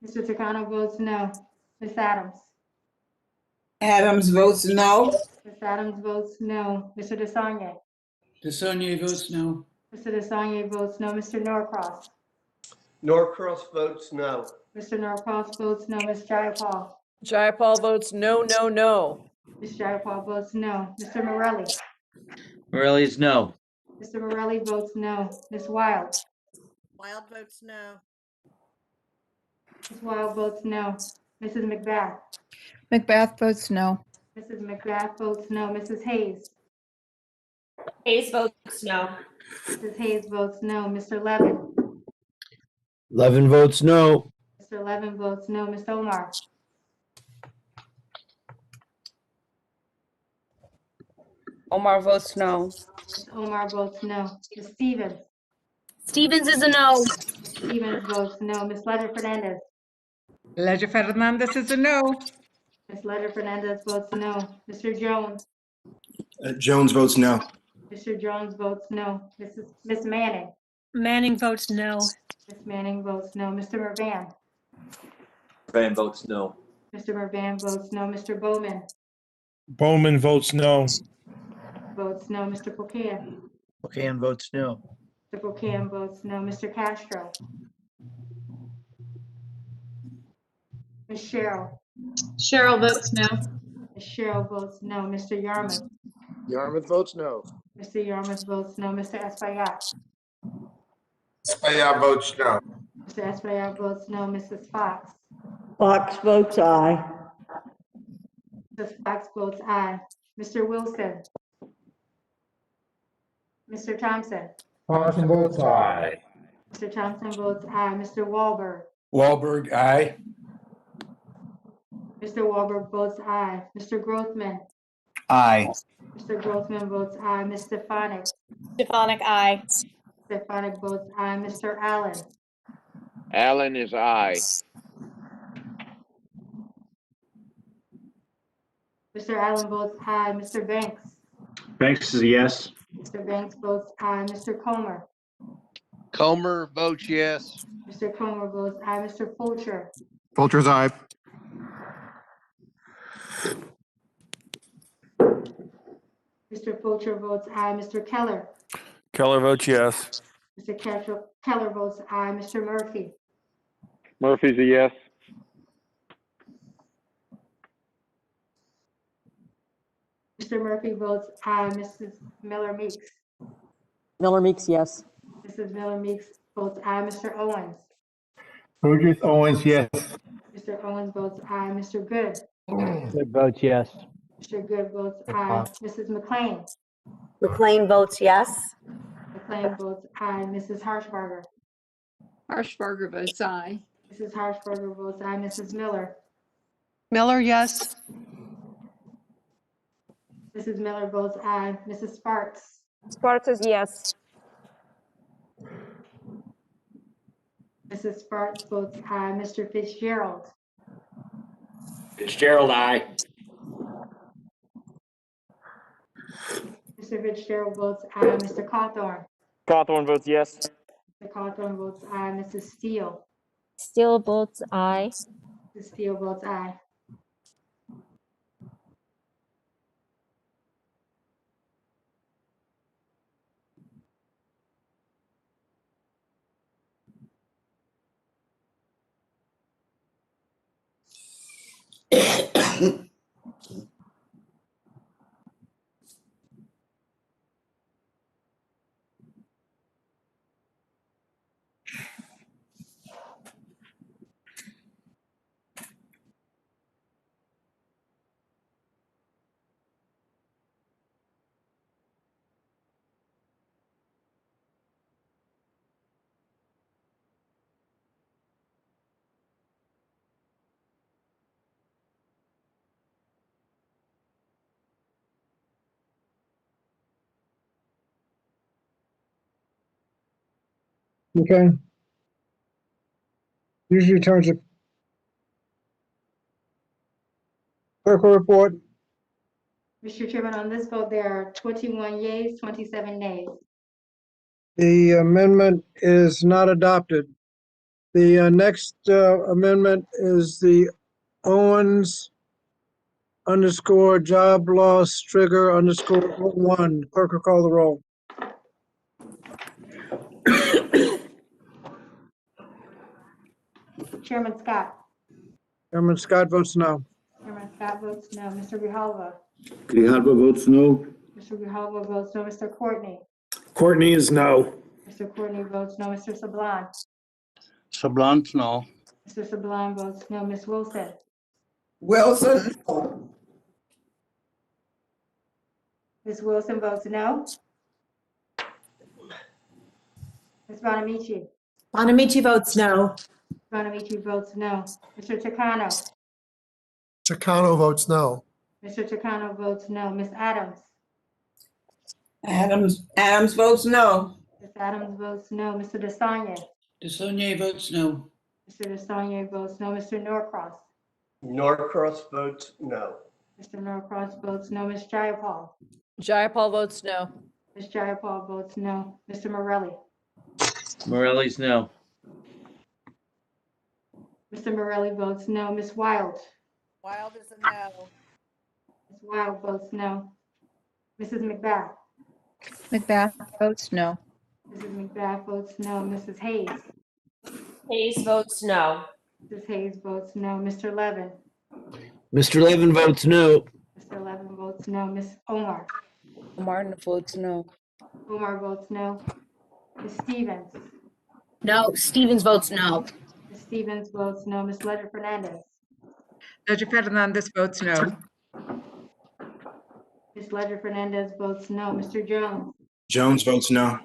Mr. Takano votes no. Ms. Adams. Adams votes no. Ms. Adams votes no. Mr. DeSagne. DeSagne votes no. Mr. DeSagne votes no. Mr. Norcross. Norcross votes no. Mr. Norcross votes no. Ms. Jayapal. Jayapal votes no, no, no. Ms. Jayapal votes no. Mr. Morelli. Morelli is no. Mr. Morelli votes no. Ms. Wild. Wild votes no. Ms. Wild votes no. Mrs. McBath. Macbeth votes no. Mrs. McBath votes no. Mrs. Hayes. Hayes votes no. Mrs. Hayes votes no. Mr. Levin. Levin votes no. Mr. Levin votes no. Ms. Omar. Omar votes no. Ms. Omar votes no. Ms. Stevens. Stevens is a no. Stevens votes no. Ms. Letter Fernandez. Ledger Fernandez is a no. Ms. Letter Fernandez votes no. Mr. Jones. Jones votes no. Mr. Jones votes no. Ms. Manning. Manning votes no. Ms. Manning votes no. Mr. Mervan. Mervan votes no. Mr. Mervan votes no. Mr. Bowman Bowman votes no. votes no. Mr. Pocan. Pocan votes no. Mr. Pocan votes no. Mr. Castro. Ms. Cheryl. Cheryl votes no. Ms. Cheryl votes no. Mr. Yarmouth. Yarmouth votes no. Mr. Yarmouth votes no. Mr. Espaillat. Espaillat votes no. Mr. Espaillat votes no. Mrs. Fox. Fox votes aye. Mrs. Fox votes aye. Mr. Wilson. Mr. Thompson. Thompson votes aye. Mr. Thompson votes aye. Mr. Wahlberg. Wahlberg, aye. Mr. Wahlberg votes aye. Mr. Grothman. Aye. Mr. Grothman votes aye. Ms. Stefanik. Stefanik, aye. Stefanik votes aye. Mr. Allen. Allen is aye. Mr. Allen votes aye. Mr. Banks. Banks is a yes. Mr. Banks votes aye. Mr. Comer. Comer votes yes. Mr. Comer votes aye. Mr. Fulcher. Fulcher's aye. Mr. Fulcher votes aye. Mr. Keller. Keller votes yes. Mr. Keller votes aye. Mr. Murphy. Murphy's a yes. Mr. Murphy votes aye. Mrs. Miller Meeks. Miller Meeks, yes. Mrs. Miller Meeks votes aye. Mr. Owens. Burgess Owens, yes. Mr. Owens votes aye. Mr. Good. Good votes yes. Mr. Good votes aye. Mrs. McLean. McLean votes yes. McLean votes aye. Mrs. Harshbarger. Harshbarger votes aye. Mrs. Harshbarger votes aye. Mrs. Miller. Miller, yes. Mrs. Miller votes aye. Mrs. Sparks. Sparks is yes. Mrs. Sparks votes aye. Mr. Fitzgerald. Fitzgerald, aye. Mr. Fitzgerald votes aye. Mr. Cawthorn. Cawthorn votes yes. Mr. Cawthorn votes aye. Mrs. Steele. Steele votes aye. Mrs. Steele votes aye. Okay. Usually turns to clerk will report. Mr. Chairman, on this vote, there are 21 yeas, 27 nays. The amendment is not adopted. The next amendment is the Owens _ job loss trigger _ 01. Clerk will call the roll. Chairman Scott. Chairman Scott votes no. Chairman Scott votes no. Mr. Grijalva. Grijalva votes no. Mr. Grijalva votes no. Mr. Courtney. Courtney is no. Mr. Courtney votes no. Mr. Sablan. Sablans, no. Mr. Sablan votes no. Ms. Wilson. Wilson, no. Ms. Wilson votes no. Ms. Bonamici. Bonamici votes no. Bonamici votes no. Mr. Takano. Chicano votes no. Mr. Takano votes no. Ms. Adams. Adams votes no. Ms. Adams votes no. Mr. DeSanya. DeSaulnier votes no. Mr. DeSanya votes no. Mr. Norcross. Norcross votes no. Mr. Norcross votes no. Ms. Jayapal. Jayapal votes no. Ms. Jayapal votes no. Mr. Morelli. Morelli's no. Mr. Morelli votes no. Ms. Wild. Wild is a no. Ms. Wild votes no. Mrs. McBath. McBath votes no. Mrs. McBath votes no. Mrs. Hayes. Hayes votes no. Mrs. Hayes votes no. Mr. Levin. Mr. Levin votes no. Mr. Levin votes no. Ms. Omar. Martin votes no. Omar votes no. Ms. Stevens. No, Stevens votes no. Ms. Stevens votes no. Ms. Ledger Fernandez. Ledger Fernandez votes no. Ms. Ledger Fernandez votes no. Mr. Jones. Jones votes no.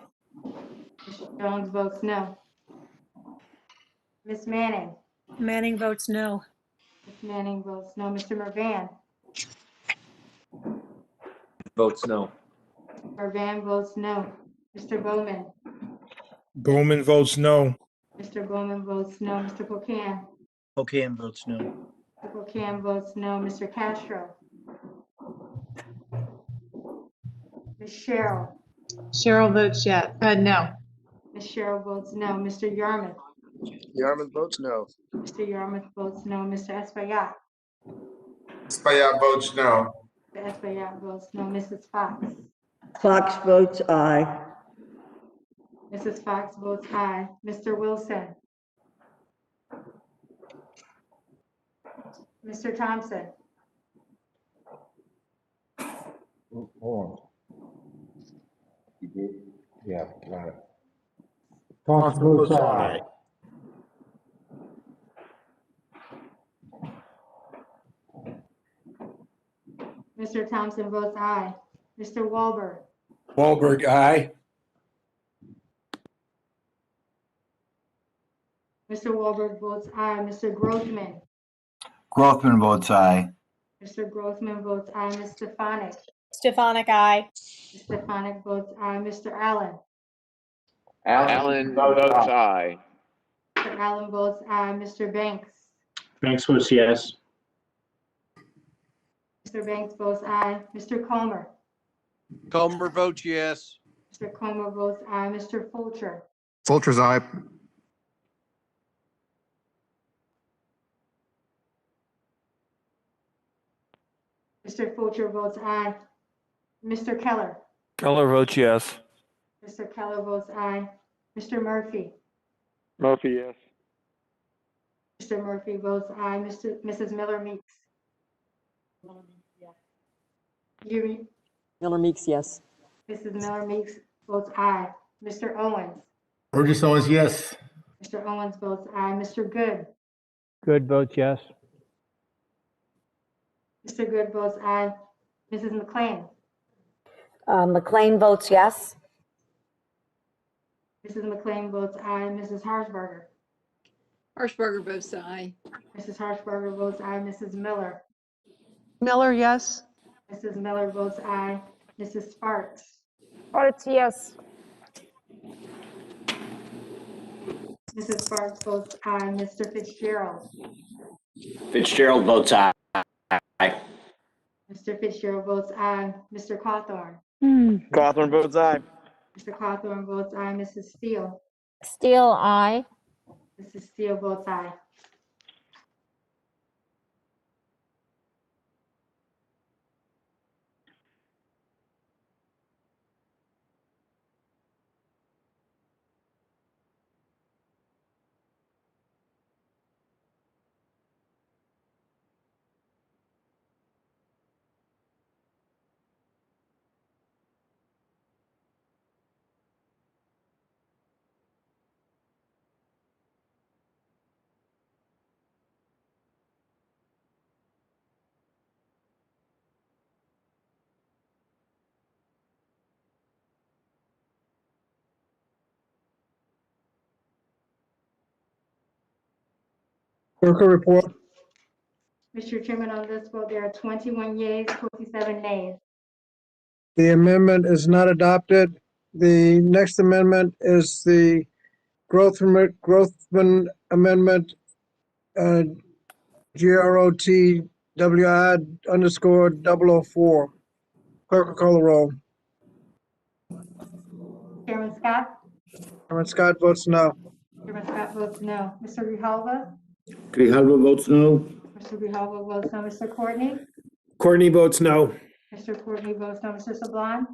Mr. Jones votes no. Ms. Manning. Manning votes no. Ms. Manning votes no. Mr. Mervan. Votes no. Mervan votes no. Mr. Bowman. Bowman votes no. Mr. Bowman votes no. Mr. Pocan. Pocan votes no. Mr. Pocan votes no. Mr. Castro. Ms. Cheryl. Cheryl votes yes. No. Ms. Cheryl votes no. Mr. Yarmouth. Yarmouth votes no. Mr. Yarmouth votes no. Mr. Espaillat. Espaillat votes no. Mr. Espaillat votes no. Mrs. Fox. Fox votes aye. Mrs. Fox votes aye. Mr. Wilson. Mr. Thompson. Hold on. Yeah, got it. Thompson votes aye. Mr. Thompson votes aye. Mr. Wahlberg, Wahlberg, aye. Mr. Wahlberg votes aye. Mr. Grothman, Grothman votes aye. Mr. Grothman votes aye. Ms. Stefanik, Stefanik, aye. Ms. Stefanik votes aye. Mr. Allen, Allen votes aye. Mr. Allen votes aye. Mr. Banks, Banks votes yes. Mr. Banks votes aye. Mr. Comer, Comer votes yes. Mr. Comer votes aye. Mr. Fulcher, Fulcher's aye. Mr. Fulcher votes aye. Mr. Keller, Keller votes yes. Mr. Keller votes aye. Mr. Murphy, Murphy, yes. Mr. Murphy votes aye. Mrs. Miller Meeks. You, Miller Meeks, yes. Mrs. Miller Meeks votes aye. Mr. Owens, Burgess Owens, yes. Mr. Owens votes aye. Mr. Good, Good votes yes. Mr. Good votes aye. Mrs. McLean, McLean votes yes. Mrs. McLean votes aye. Mrs. Harshbarger, Harshbarger votes aye. Mrs. Harshbarger votes aye. Mrs. Miller, Miller, yes. Mrs. Miller votes aye. Mrs. Sparks, Sparks, yes. Mrs. Sparks votes aye. Mr. Fitzgerald, Fitzgerald votes aye. Mr. Fitzgerald votes aye. Mr. Cawthorn, Cawthorn votes aye. Mr. Cawthorn votes aye. Mrs. Steele, Steele, aye. Mrs. Steele votes aye. Clerk will report. Mr. Chairman, on this vote, there are 21 yeas, 27 nays. The amendment is not adopted. The next amendment is the Grothman Amendment, GROTWI_004. Clerk will call the roll. Chairman Scott? Chairman Scott votes no. Chairman Scott votes no. Mr. Grijalva? Grijalva votes no. Mr. Grijalva votes no. Mr. Courtney? Courtney votes no. Mr. Courtney votes no. Mr. Sablon?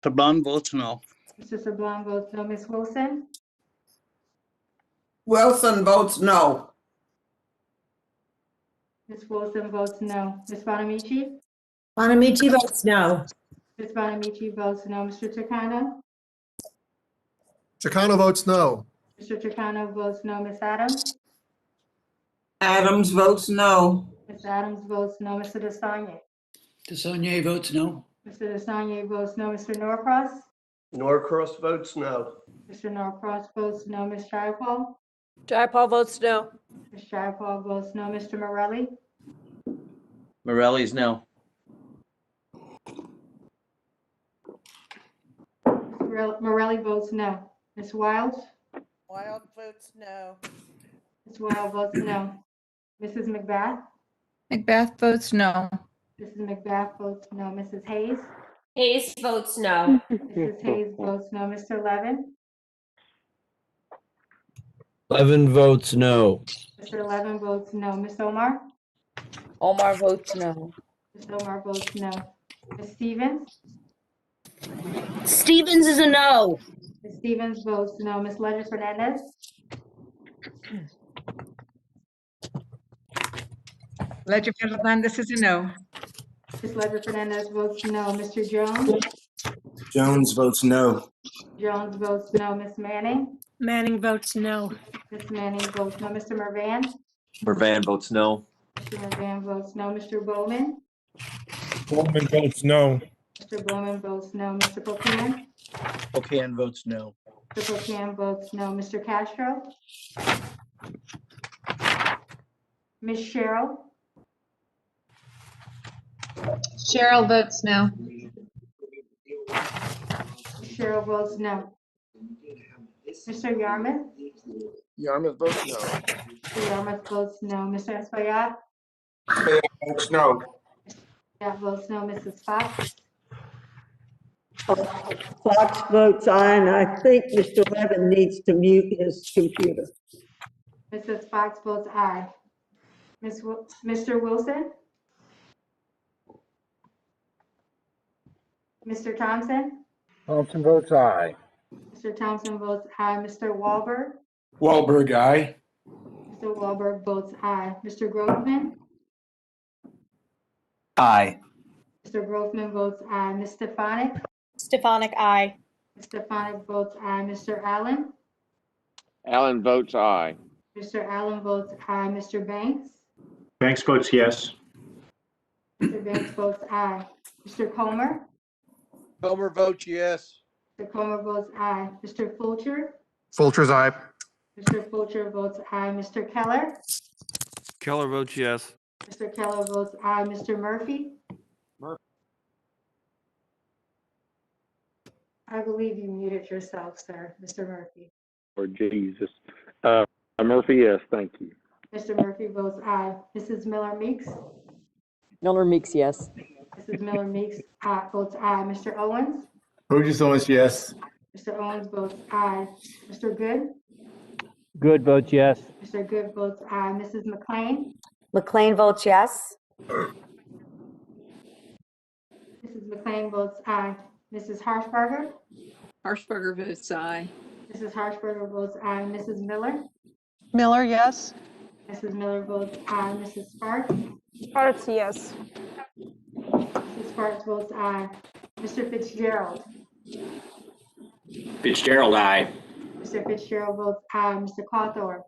Sablon votes no. Mr. Sablon votes no. Ms. Wilson? Wilson votes no. Ms. Wilson votes no. Ms. Bonamici? Bonamici votes no. Ms. Bonamici votes no. Mr. Chicano? Chicano votes no. Mr. Chicano votes no. Ms. Adams? Adams votes no. Ms. Adams votes no. Mr. Desagne? Desagne votes no. Mr. Desagne votes no. Mr. Norcross? Norcross votes no. Mr. Norcross votes no. Ms. Jayapal? Jayapal votes no. Ms. Jayapal votes no. Mr. Morelli? Morelli's no. Morelli votes no. Ms. Wild? Wild votes no. Ms. Wild votes no. Mrs. McBath? Macbeth votes no. Mrs. McBath votes no. Mrs. Hayes? Hayes votes no. Mrs. Hayes votes no. Mr. Levin? Levin votes no. Mr. Levin votes no. Ms. Omar? Omar votes no. Ms. Omar votes no. Ms. Stevens? Stevens is a no. Ms. Stevens votes no. Ms. Ledger Fernandez? Ledger Fernandez is a no. Ms. Ledford Fernandez votes no. Mr. Jones? Jones votes no. Jones votes no. Ms. Manning? Manning votes no. Ms. Manning votes no. Mr. Mervan? Mervan votes no. Mr. Mervan votes no. Mr. Bowman? Bowman votes no. Mr. Bowman votes no. Mr. Pocan? Pocan votes no. Mr. Pocan votes no. Mr. Castro? Ms. Cheryl? Cheryl votes no. Cheryl votes no. Mr. Yarmouth? Yarmouth votes no. Mr. Yarmouth votes no. Mr. Espaillat? Votes no. Espaillat votes no. Mrs. Fox? Fox votes aye, and I think Mr. Levin needs to mute his computer. Mrs. Fox votes aye. Mr. Wilson? Mr. Thompson? Thompson votes aye. Mr. Thompson votes aye. Mr. Wahlberg? Wahlberg, aye. Mr. Wahlberg votes aye. Mr. Groveman? Aye. Mr. Groveman votes aye. Ms. Stefanik? Stefanik, aye. Ms. Stefanik votes aye. Mr. Allen? Allen votes aye. Mr. Allen votes aye. Mr. Banks? Banks votes yes. Mr. Banks votes aye. Mr. Comer? Comer votes yes. Mr. Comer votes aye. Mr. Fulcher? Fulcher's aye. Mr. Fulcher votes aye. Mr. Keller? Keller votes yes. Mr. Keller votes aye. Mr. Murphy? I believe you muted yourself, sir. Mr. Murphy. Or Jesus. Murphy, yes, thank you. Mr. Murphy votes aye. Mrs. Miller Meeks? Miller Meeks, yes. Mrs. Miller Meeks votes aye. Mr. Owens? Burgess Owens, yes. Mr. Owens votes aye. Mr. Good? Good votes yes. Mr. Good votes aye. Mrs. McLean? McLean votes yes. Mrs. McLean votes aye. Mrs. Harshbarger? Harshbarger votes aye. Mrs. Harshbarger votes aye. Mrs. Miller? Miller, yes. Mrs. Miller votes aye. Mrs. Sparks? Sparks, yes. Mrs. Sparks votes aye. Mr. Fitzgerald? Fitzgerald, aye. Mr. Fitzgerald votes aye. Mr. Cawthorn?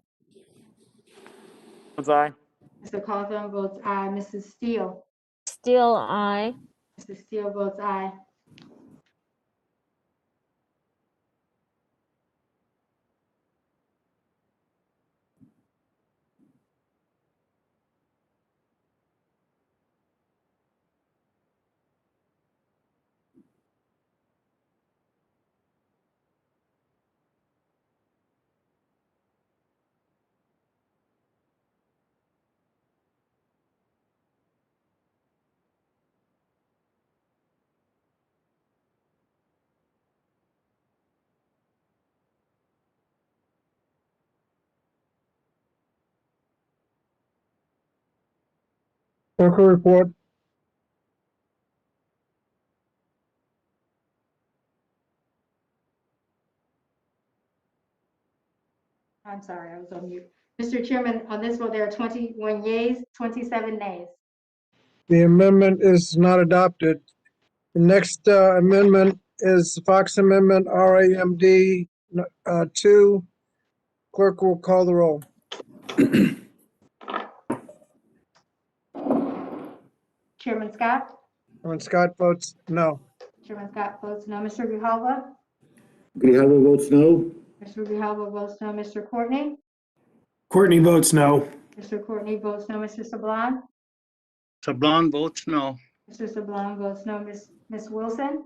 Votes aye. Mr. Cawthorn votes aye. Mrs. Steele? Steele, aye. Mrs. Steele votes aye. Clerk will report. I'm sorry, I was on mute. Mr. Chairman, on this vote, there are 21 yeas, 27 nays. The amendment is not adopted. The next amendment is the Fox Amendment, RAMD 2. Clerk will call the roll. Chairman Scott? Chairman Scott votes no. Chairman Scott votes no. Mr. Grijalva? Grijalva votes no. Mr. Grijalva votes no. Mr. Courtney? Courtney votes no. Mr. Courtney votes no. Mr. Sablon? Sablon votes no. Mr. Sablon votes no. Ms. Wilson?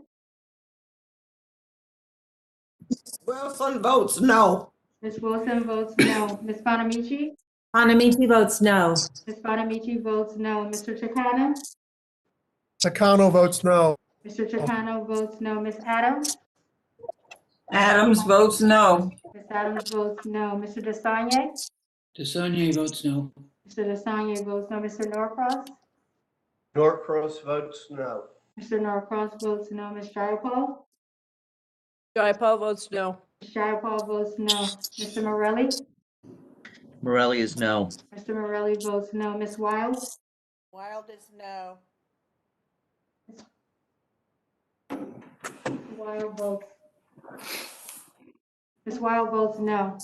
Wilson votes no. Ms. Wilson votes no. Ms. Bonamici? Bonamici votes no. Ms. Bonamici votes no. Mr. Chicano? Takano votes no. Mr. Chicano votes no. Ms. Adams? Adams votes no. Ms. Adams votes no. Mr. Desagne? Desagne votes no. Mr. Desagne votes no. Mr. Norcross? Norcross votes no. Mr. Norcross votes no. Ms. Jayapal? Jayapal votes no. Ms. Jayapal votes no. Mr. Morelli? Morelli is no. Mr. Morelli votes no. Ms. Wild? Wild is no. Wild votes. Ms. Wild votes no.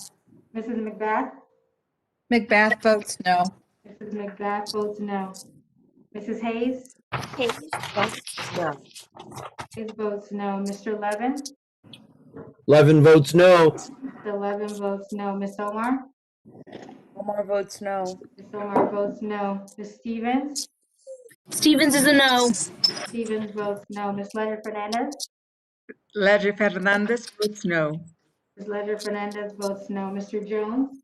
Mrs. McBath? McBath votes no. Mrs. McBath votes no. Mrs. Hayes? No. Hayes votes no. Mr. Levin? Levin votes no. Mr. Levin votes no. Ms. Omar? Omar votes no. Ms. Omar votes no. Ms. Stevens? Stevens is a no. Stevens votes no. Ms. Leonard Fernandez? Ledger Fernandez votes no. Ms. Ledger Fernandez votes no. Mr. Jones?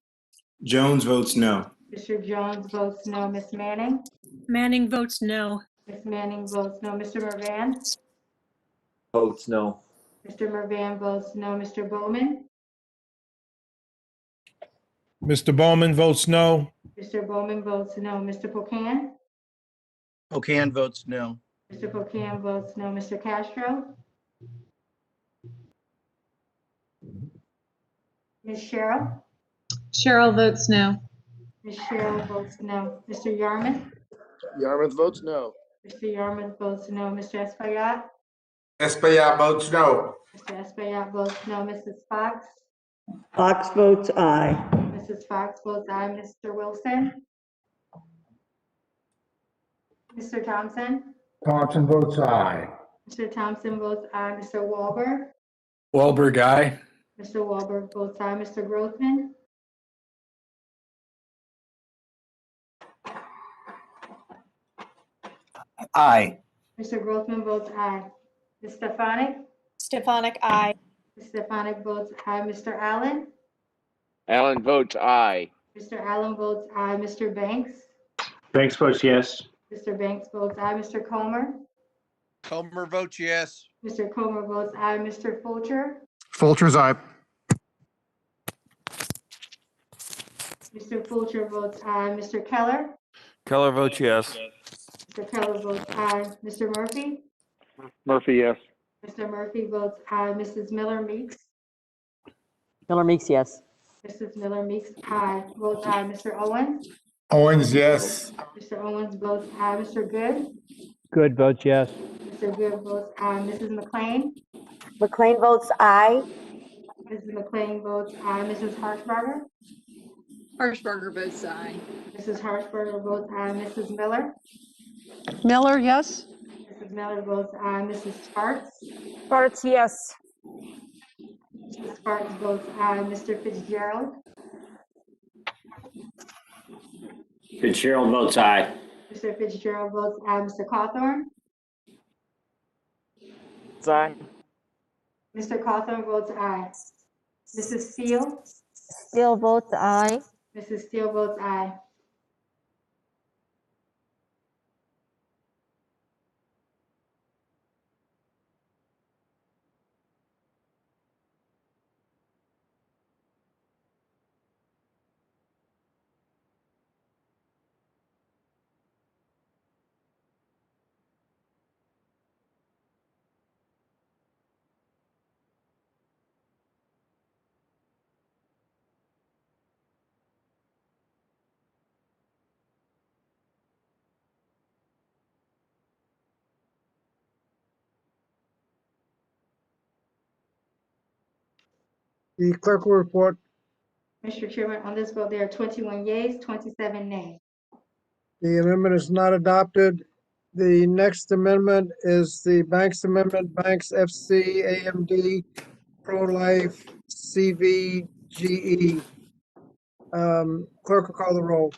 Jones votes no. Mr. Jones votes no. Ms. Manning? Manning votes no. Ms. Manning votes no. Mr. Mervan? Votes no. Mr. Mervan votes no. Mr. Bowman? Mr. Bowman votes no. Mr. Bowman votes no. Mr. Pocan? Pocan votes no. Mr. Pocan votes no. Mr. Castro? Ms. Cheryl? Cheryl votes no. Ms. Cheryl votes no. Mr. Yarmouth? Yarmouth votes no. Mr. Yarmouth votes no. Mr. Espaillat? Espaillat votes no. Mr. Espaillat votes no. Mrs. Fox? Fox votes aye. Mrs. Fox votes aye. Mr. Wilson? Mr. Thompson? Thompson votes aye. Mr. Thompson votes aye. Mr. Wahlberg? Wahlberg, aye. Mr. Wahlberg votes aye. Mr. Grothman? Aye. Mr. Grothman votes aye. Ms. Stefanik? Stefanik, aye. Ms. Stefanik votes aye. Mr. Allen? Allen votes aye. Mr. Allen votes aye. Mr. Banks? Banks votes yes. Mr. Banks votes aye. Mr. Comer? Comer votes yes. Mr. Comer votes aye. Mr. Fulcher? Fulcher's aye. Mr. Fulcher votes aye. Mr. Keller? Keller votes yes. Mr. Keller votes aye. Mr. Murphy? Murphy, yes. Mr. Murphy votes aye. Mrs. Miller Meeks? Miller Meeks, yes. Mrs. Miller Meeks, aye. Votes aye. Mr. Owens? Owens, yes. Mr. Owens votes aye. Mr. Good? Good votes yes. Mr. Good votes aye. Mrs. McLean? McLean votes aye. Mrs. McLean votes aye. Mrs. Harshbarger? Harshbarger votes aye. Mrs. Harshbarger votes aye. Mrs. Miller? Miller, yes. Mrs. Miller votes aye. Mrs. Sparks? Sparks, yes. Mrs. Sparks votes aye. Mr. Fitzgerald? Fitzgerald votes aye. Mr. Fitzgerald votes aye. Mr. Cawthorn? Aye. Mr. Cawthorn votes aye. Mrs. Steele? Steele votes aye. Mrs. Steele votes aye. The clerk will report. Mr. Chairman, on this vote, there are 21 yeas, 27 nays. The amendment is not adopted. The next amendment is the Banks Amendment, Banks FC, AMD, Pro-Life, CVGE. Clerk will call the roll.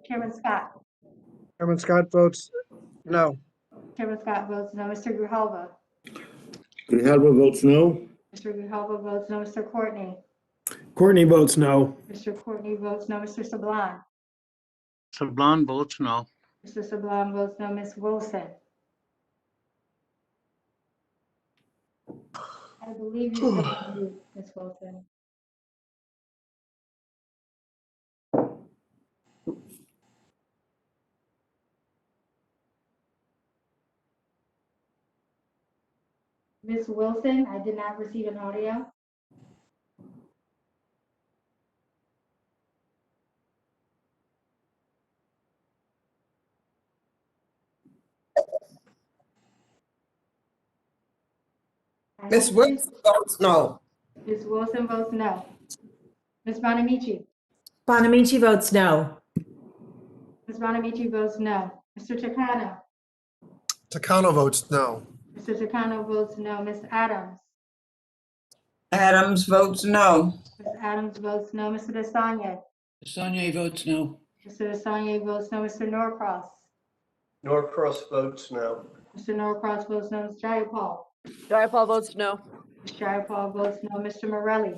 Chairman Scott? Chairman Scott votes no. Chairman Scott votes no. Mr. Grijalva? Grijalva votes no. Mr. Grijalva votes no. Mr. Courtney? Courtney votes no. Mr. Courtney votes no. Mr. Sablon? Sablon votes no. Mr. Sablon votes no. Ms. Wilson? I believe you said you, Ms. Wilson. Ms. Wilson, I did not receive an audio. Ms. Wilson votes no. Ms. Wilson votes no. Ms. Bonamici? Bonamici votes no. Ms. Bonamici votes no. Mr. Takano? Takano votes no. Mr. Takano votes no. Ms. Adams? Adams votes no. Ms. Adams votes no. Mr. Desanye? Sonia votes no. Mr. Desanye votes no. Mr. Norcross? Norcross votes no. Mr. Norcross votes no. Ms. Jayapal? Jayapal votes no. Ms. Jayapal votes no. Mr. Morelli?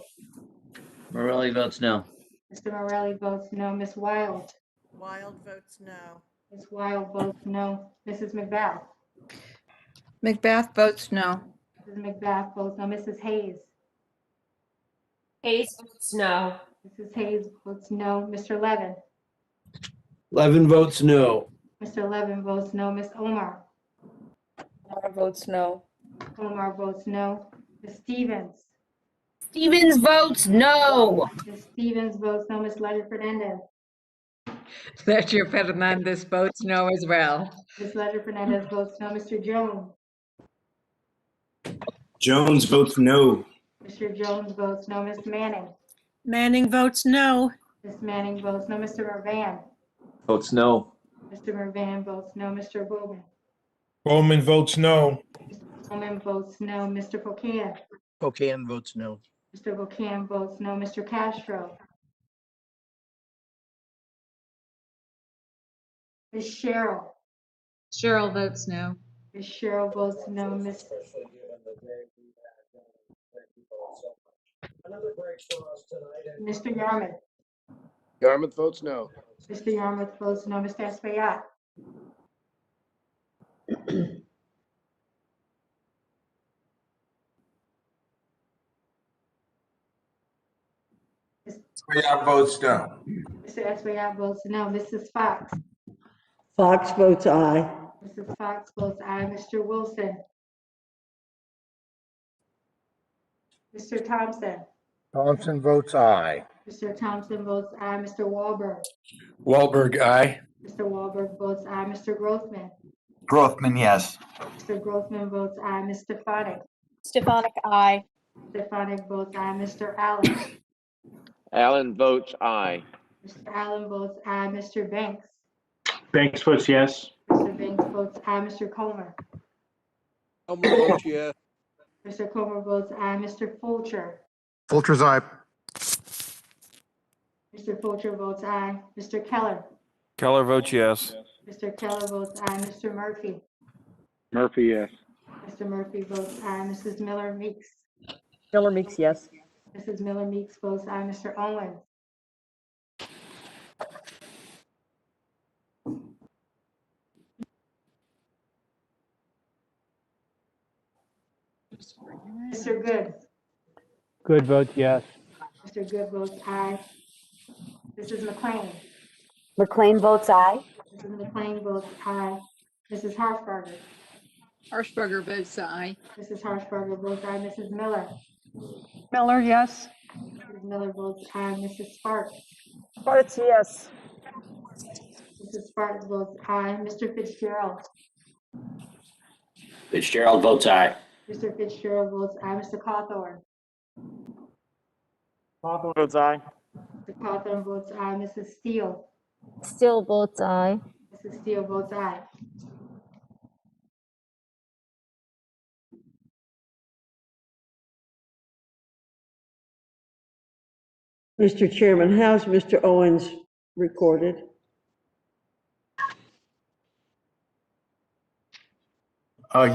Morelli votes no. Mr. Morelli votes no. Ms. Wild? Wild votes no. Ms. Wild votes no. Mrs. McBath? Macbeth votes no. Mrs. McBath votes no. Mrs. Hayes? Hayes votes no. Mrs. Hayes votes no. Mr. Levin? Levin votes no. Mr. Levin votes no. Ms. Omar? Omar votes no. Omar votes no. Ms. Stevens? Stevens votes no. Ms. Stevens votes no. Ms. Letter Fernandez? Ledger Fernandez votes no as well. Ms. Letter Fernandez votes no. Mr. Jones? Jones votes no. Mr. Jones votes no. Ms. Manning? Manning votes no. Ms. Manning votes no. Mr. Mervan? Votes no. Mr. Mervan votes no. Mr. Bowman? Bowman votes no. Mr. Bowman votes no. Mr. Pocan? Pocan votes no. Mr. Pocan votes no. Mr. Castro? Ms. Cheryl? Cheryl votes no. Ms. Cheryl votes no. Mr. Yarmouth? Yarmouth votes no. Mr. Yarmouth votes no. Mr. Espaillat? Espaillat votes no. Mr. Espaillat votes no. Mrs. Fox? Fox votes aye. Mrs. Fox votes aye. Mr. Wilson? Mr. Thompson? Thompson votes aye. Mr. Thompson votes aye. Mr. Wahlberg? Wahlberg, aye. Mr. Wahlberg votes aye. Mr. Grothman? Grothman, yes. Mr. Grothman votes aye. Ms. Stefanik? Stefanik, aye. Stefanik votes aye. Mr. Allen? Allen votes aye. Mr. Allen votes aye. Mr. Banks? Banks votes yes. Mr. Banks votes aye. Mr. Comer? Comer votes yes. Mr. Comer votes aye. Mr. Fulcher? Fulcher's aye. Mr. Fulcher votes aye. Mr. Keller? Keller votes yes. Mr. Keller votes aye. Mr. Murphy? Murphy, yes. Mr. Murphy votes aye. Mrs. Miller Meeks? Miller Meeks, yes. Mrs. Miller Meeks votes aye. Mr. Owens? Mr. Good? Good votes yes. Mr. Good votes aye. Mrs. McLean? McLean votes aye. Mrs. McLean votes aye. Mrs. Harshbarger? Harshbarger votes aye. Mrs. Harshbarger votes aye. Mrs. Miller? Miller, yes. Mrs. Miller votes aye. Mrs. Sparks? Sparks, yes. Mrs. Sparks votes aye. Mr. Fitzgerald? Fitzgerald votes aye. Mr. Fitzgerald votes aye. Mr. Cawthorn? Hawthorne votes aye. Mr. Cawthorn votes aye. Mrs. Steele? Still votes aye. Mrs. Steele votes aye. Mr. Chairman, how's Mr. Owens recorded?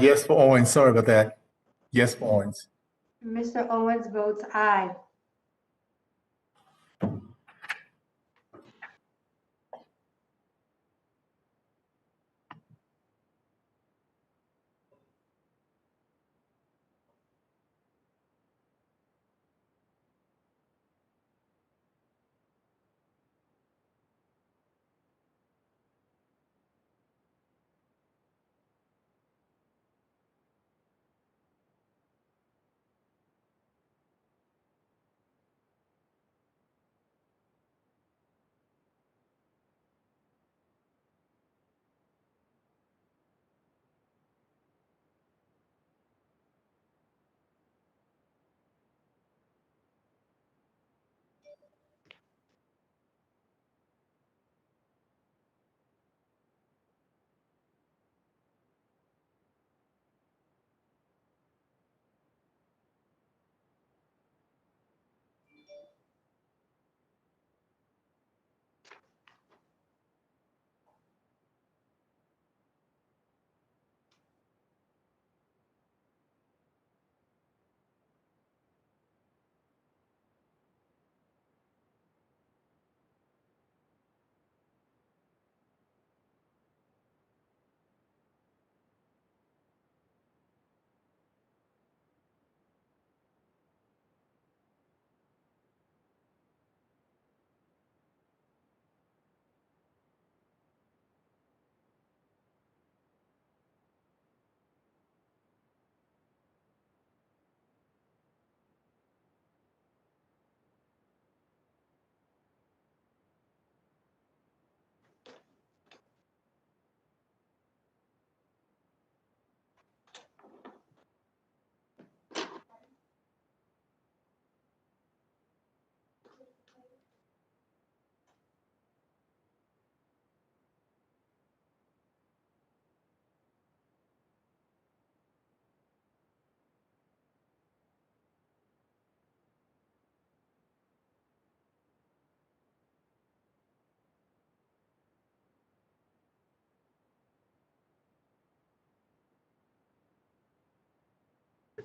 Yes for Owens. Sorry about that. Yes for Owens. Mr. Owens votes aye.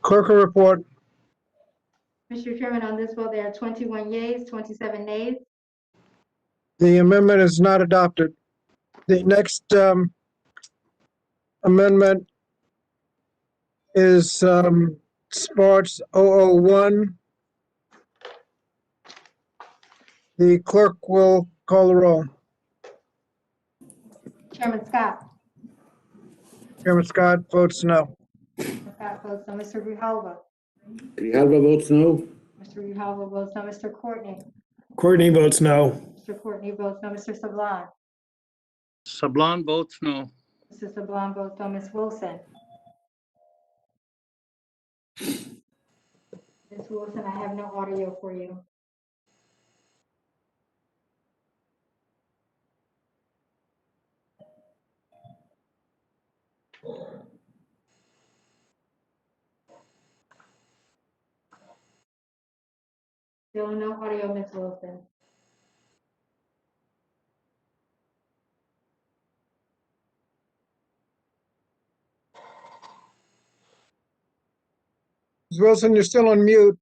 Clerk will report. Mr. Chairman, on this vote, there are 21 yeas, 27 nays. The amendment is not adopted. The next amendment is Sports 001. The clerk will call the roll. Chairman Scott. Chairman Scott votes no. Scott votes no. Mr. Grijalva. Grijalva votes no. Mr. Grijalva votes no. Mr. Courtney. Courtney votes no. Mr. Courtney votes no. Mr. Sablon. Sablon votes no. Mr. Sablon votes no. Ms. Wilson. Ms. Wilson, I have no audio for you. Still no audio, Ms. Wilson. Ms. Wilson, you're still on mute.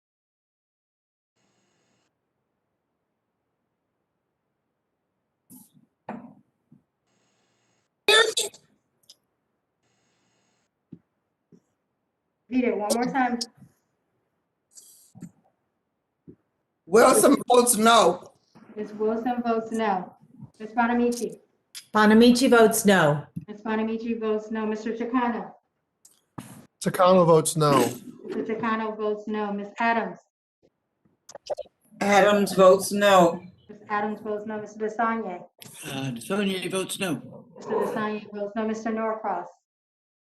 Repeat it one more time. Wilson votes no. Ms. Wilson votes no. Ms. Bonamici. Bonamici votes no. Ms. Bonamici votes no. Mr. Chicano. Chicano votes no. Mr. Chicano votes no. Ms. Adams. Adams votes no. Ms. Adams votes no. Mr. Desagne. Desagne votes no. Mr. Desagne votes no. Mr. Norcross.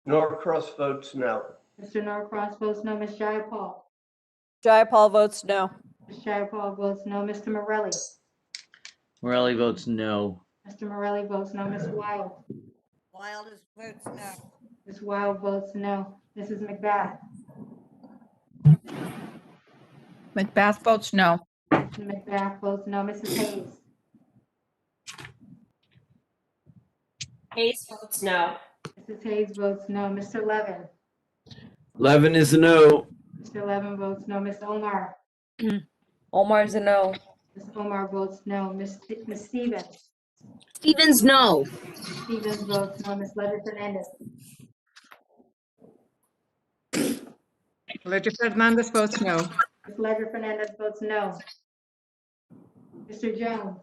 Norcross votes no. Mr. Norcross votes no. Ms. Jayapal. Jayapal votes no. Ms. Jayapal votes no. Mr. Morelli. Morelli votes no. Mr. Morelli votes no. Ms. Wild. Wild votes no. Ms. Wild votes no. Mrs. McBath. Macbeth votes no. Mrs. McBath votes no. Mrs. Hayes. Hayes votes no. Mrs. Hayes votes no. Mr. Levin. Levin is a no. Mr. Levin votes no. Ms. Omar. Omar is a no. Ms. Omar votes no. Ms. Stevens. Stevens, no. Stevens votes no. Ms. Ledger Fernandez. Ledger Fernandez votes no. Ms. Ledger Fernandez votes no. Mr. Jones.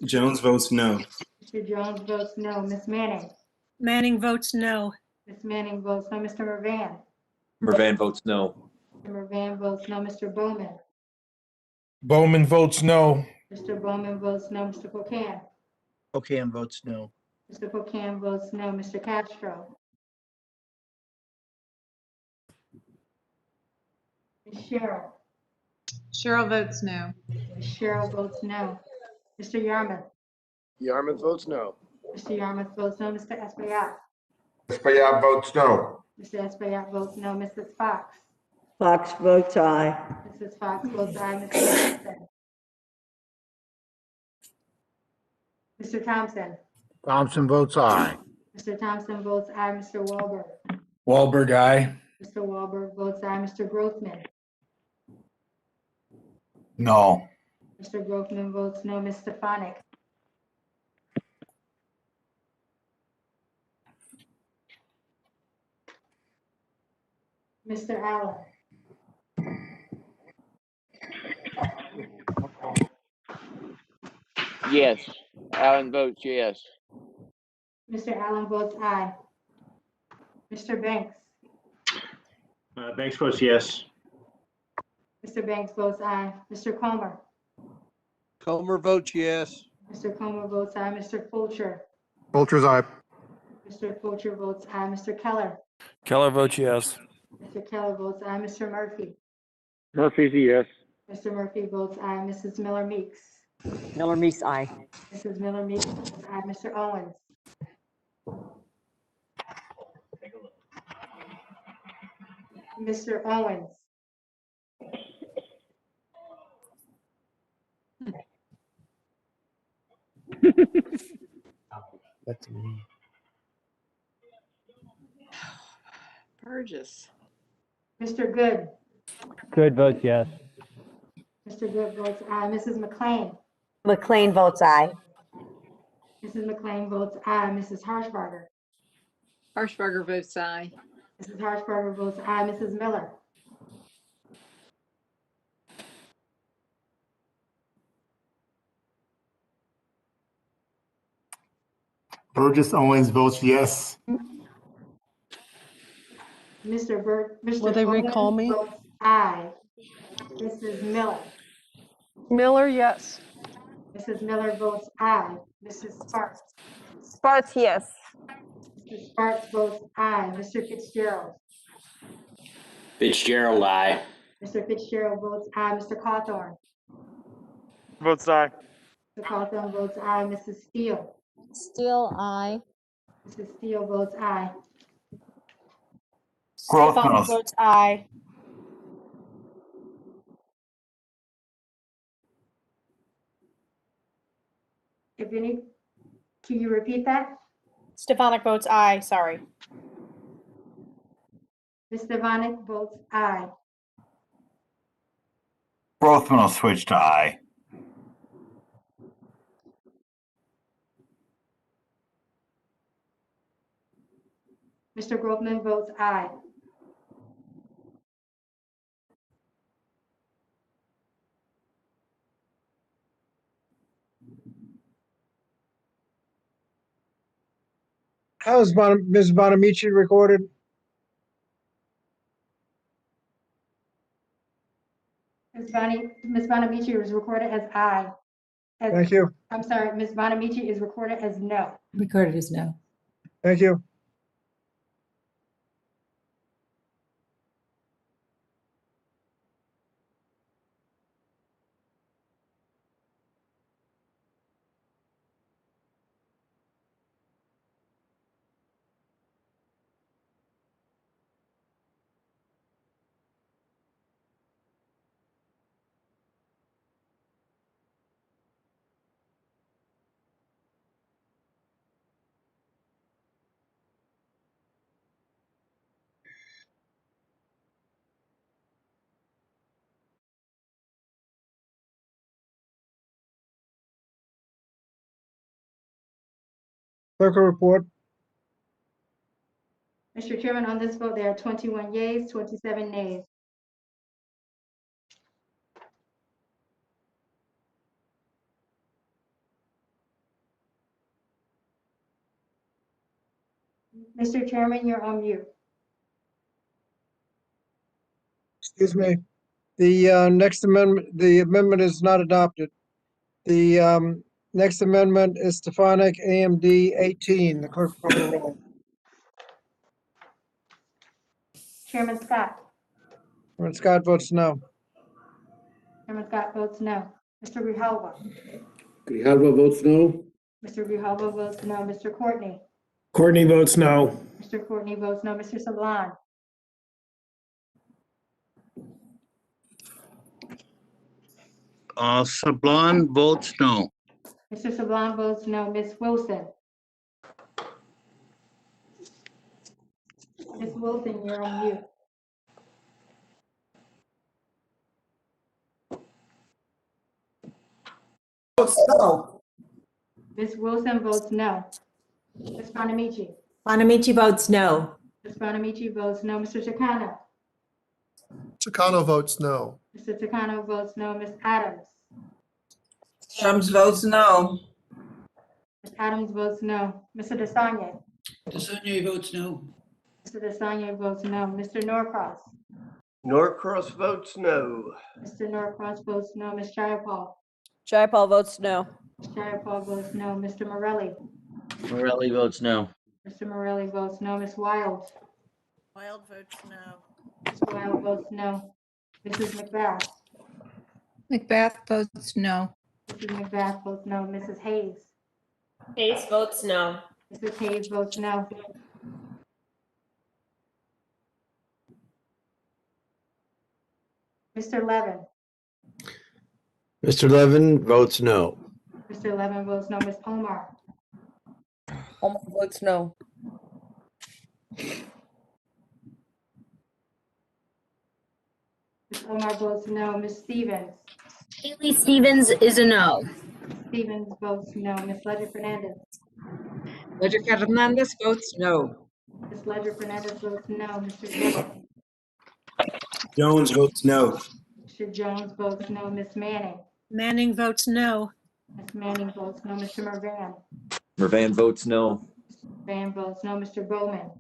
Jones votes no. Mr. Jones votes no. Ms. Manning. Manning votes no. Ms. Manning votes no. Mr. Mervan. Mervan votes no. Mr. Mervan votes no. Mr. Bowman. Bowman votes no. Mr. Bowman votes no. Mr. Pocan. Pocan votes no. Mr. Pocan votes no. Mr. Castro. Ms. Cheryl. Cheryl votes no. Ms. Cheryl votes no. Mr. Yarmouth. Yarmouth votes no. Mr. Yarmouth votes no. Mr. Espaillat. Espaillat votes no. Mr. Espaillat votes no. Mrs. Fox. Fox votes aye. Mrs. Fox votes aye. Mr. Thompson. Mr. Thompson. Thompson votes aye. Mr. Thompson votes aye. Mr. Wahlberg. Wahlberg, aye. Mr. Wahlberg votes aye. Mr. Grothman. No. Mr. Grothman votes no. Ms. Stefanik. Mr. Allen. Yes. Allen votes yes. Mr. Allen votes aye. Mr. Banks. Banks votes yes. Mr. Banks votes aye. Mr. Comer. Comer votes yes. Mr. Comer votes aye. Mr. Fulcher. Fulcher's aye. Mr. Fulcher votes aye. Mr. Keller. Keller votes yes. Mr. Keller votes aye. Mr. Murphy. Murphy's a yes. Mr. Murphy votes aye. Mrs. Miller Meeks. Miller Meeks, aye. Mrs. Miller Meeks votes aye. Mr. Owens. Mr. Owens. That's me. Burgess. Mr. Good. Good votes yes. Mr. Good votes aye. Mrs. McLean. McLean votes aye. Mrs. McLean votes aye. Mrs. Harshbarger. Harshbarger votes aye. Mrs. Harshbarger votes aye. Mrs. Miller. Burgess Owens votes yes. Mr. Will they recall me? votes aye. Mrs. Miller. Miller, yes. Mrs. Miller votes aye. Mrs. Sparks. Sparks, yes. Mr. Sparks votes aye. Mr. Fitzgerald. Fitzgerald, aye. Mr. Fitzgerald votes aye. Mr. Cawthorn. Votes aye. Mr. Cawthorn votes aye. Mrs. Steele. Steele, aye. Mrs. Steele votes aye. Stefanik votes aye. If any, can you repeat that? Stefanik votes aye, sorry. Ms. Stefanik votes aye. Rothman will switch to aye. Mr. Grothman votes aye. How is Ms. Bonamici recorded? Ms. Bonamici is recorded as aye. Thank you. I'm sorry, Ms. Bonamici is recorded as no. Recorded as no. Thank you. Clerk will report. Mr. Chairman, on this vote, there are 21 yeas, 27 nays. Mr. Chairman, you're on mute. Excuse me. The next amendment, the amendment is not adopted. The next amendment is Stefanik AMD 18. The clerk will call the roll. Chairman Scott. Chairman Scott votes no. Chairman Scott votes no. Mr. Grijalva. Grijalva votes no. Mr. Grijalva votes no. Mr. Courtney. Courtney votes no. Mr. Courtney votes no. Mr. Sablan. Sablan votes no. Mr. Sablan votes no. Ms. Wilson. Ms. Wilson, you're on mute. Votes no. Ms. Wilson votes no. Ms. Bonamici. Bonamici votes no. Ms. Bonamici votes no. Mr. Takano. Chicano votes no. Mr. Takano votes no. Ms. Adams. Adams votes no. Ms. Adams votes no. Mr. Desanye. Desanya votes no. Mr. Desanye votes no. Mr. Norcross. Norcross votes no. Mr. Norcross votes no. Ms. Jayapal. Jayapal votes no. Ms. Jayapal votes no. Mr. Morelli. Morelli votes no. Mr. Morelli votes no. Ms. Wild. Wild votes no. Ms. Wild votes no. Mrs. McBath. Macbeth votes no. Mrs. McBath votes no. Mrs. Hayes. Hayes votes no. Mrs. Hayes votes no. Mr. Levin. Mr. Levin votes no. Mr. Levin votes no. Ms. Omar. Omar votes no. Omar votes no. Ms. Stevens? Haley Stevens is a no. Stevens votes no. Ms. Ledger Fernandez? Ledger Fernandez votes no. Ms. Ledger Fernandez votes no. Mr. Jones? Jones votes no. Mr. Jones votes no. Ms. Manning? Manning votes no. Ms. Manning votes no. Mr. Mervan? Mervan votes no. Van votes no. Mr. Bowman?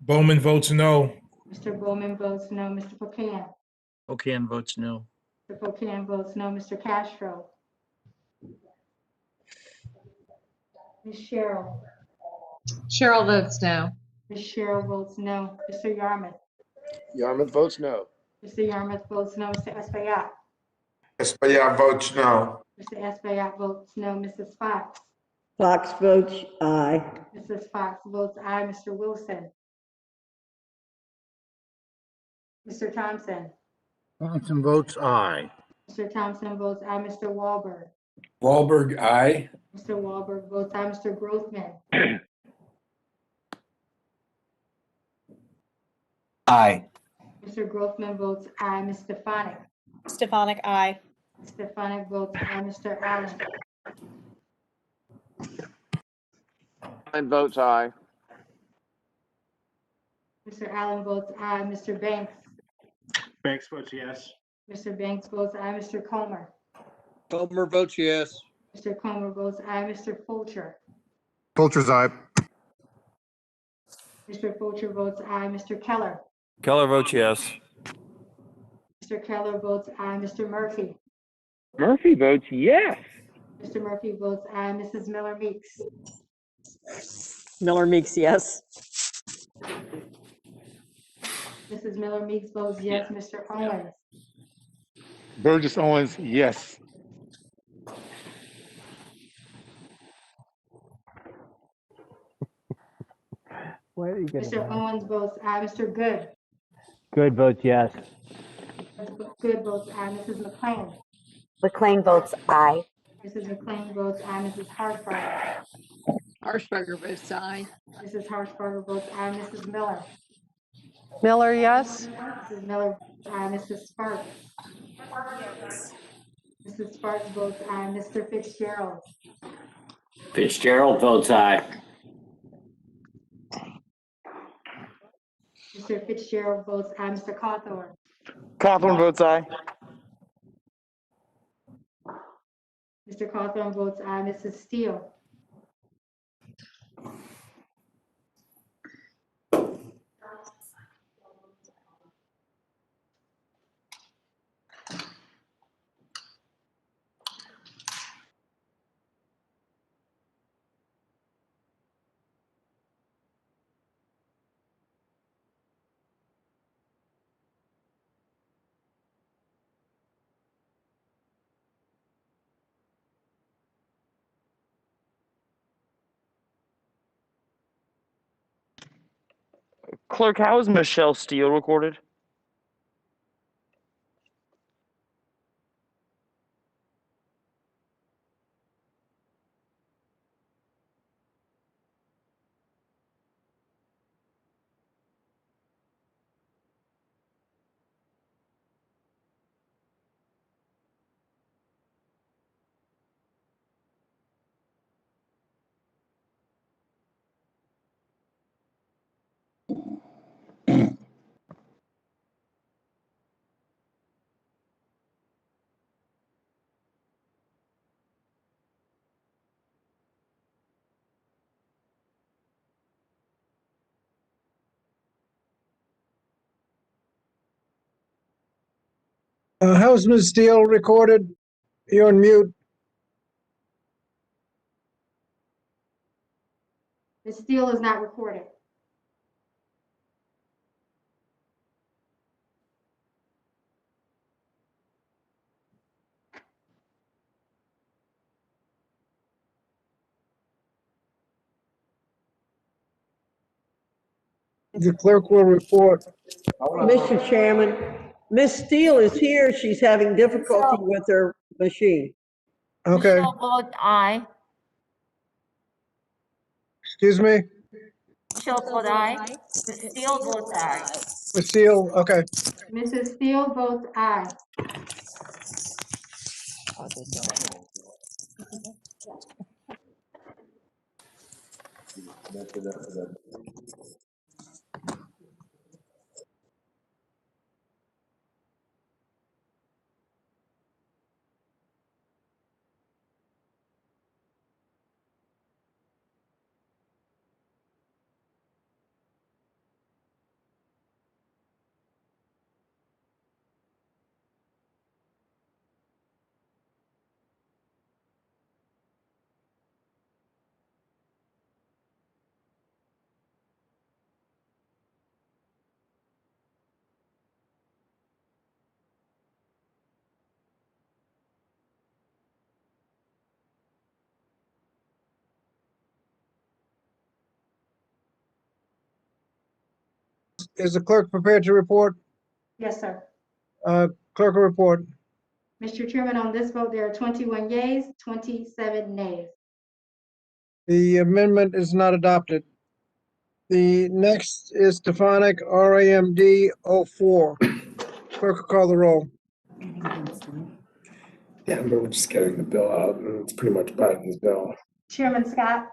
Bowman votes no. Mr. Bowman votes no. Mr. Pocan? Okan votes no. Mr. Pocan votes no. Mr. Castro? Ms. Cheryl? Cheryl votes no. Ms. Cheryl votes no. Mr. Yarmouth? Yarmouth votes no. Mr. Yarmouth votes no. Mr. Espaillat? Espaillat votes no. Mr. Espaillat votes no. Mrs. Fox? Fox votes aye. Mrs. Fox votes aye. Mr. Wilson? Mr. Thompson? Thompson votes aye. Mr. Thompson votes aye. Mr. Wahlberg? Wahlberg, aye. Mr. Wahlberg votes aye. Mr. Grothman? Aye. Mr. Grothman votes aye. Ms. Stefanik? Stefanik, aye. Ms. Stefanik votes aye. Mr. Allen? Allen votes aye. Mr. Allen votes aye. Mr. Banks? Banks votes yes. Mr. Banks votes aye. Mr. Comer? Comer votes yes. Mr. Comer votes aye. Mr. Fulcher? Fulcher's aye. Mr. Fulcher votes aye. Mr. Keller? Keller votes yes. Mr. Keller votes aye. Mr. Murphy? Murphy votes yes. Mr. Murphy votes aye. Mrs. Miller Meeks? Miller Meeks, yes. Mrs. Miller Meeks votes yes. Mr. Owens? Burgess Owens, yes. Why are you getting Mr. Owens votes aye. Mr. Good? Good votes yes. Good votes aye. Mrs. McLean? McLean votes aye. Mrs. McLean votes aye. Mrs. Harshbarger? Harshbarger votes aye. Mrs. Harshbarger votes aye. Mrs. Miller? Miller, yes. Mrs. Miller votes aye. Mrs. Sparks? Mrs. Sparks votes aye. Mr. Fitzgerald? Fitzgerald votes aye. Mr. Fitzgerald votes aye. Mr. Cawthorn? Cawthorn votes aye. Mr. Cawthorn votes aye. Mrs. Steele? Clerk, how is Michelle Steele recorded? How's Ms. Steele recorded? You're on mute. Ms. Steele is not recorded. The clerk will report. Mr. Chairman, Ms. Steele is here. She's having difficulty with her machine. Okay, Michelle votes aye. excuse me? Schultz votes aye. Ms. Steele votes aye. Ms. Steele, okay. Mrs. Steele votes aye. Is the clerk prepared to report? Yes, sir. Clerk will report. Mr. Chairman, on this vote, there are 21 yeas, 27 nays. The amendment is not adopted. The next is Stefanik, RAMD 04. Clerk will call the roll. Yeah, but we're just getting the bill out, and it's pretty much Biden's bill. Chairman Scott.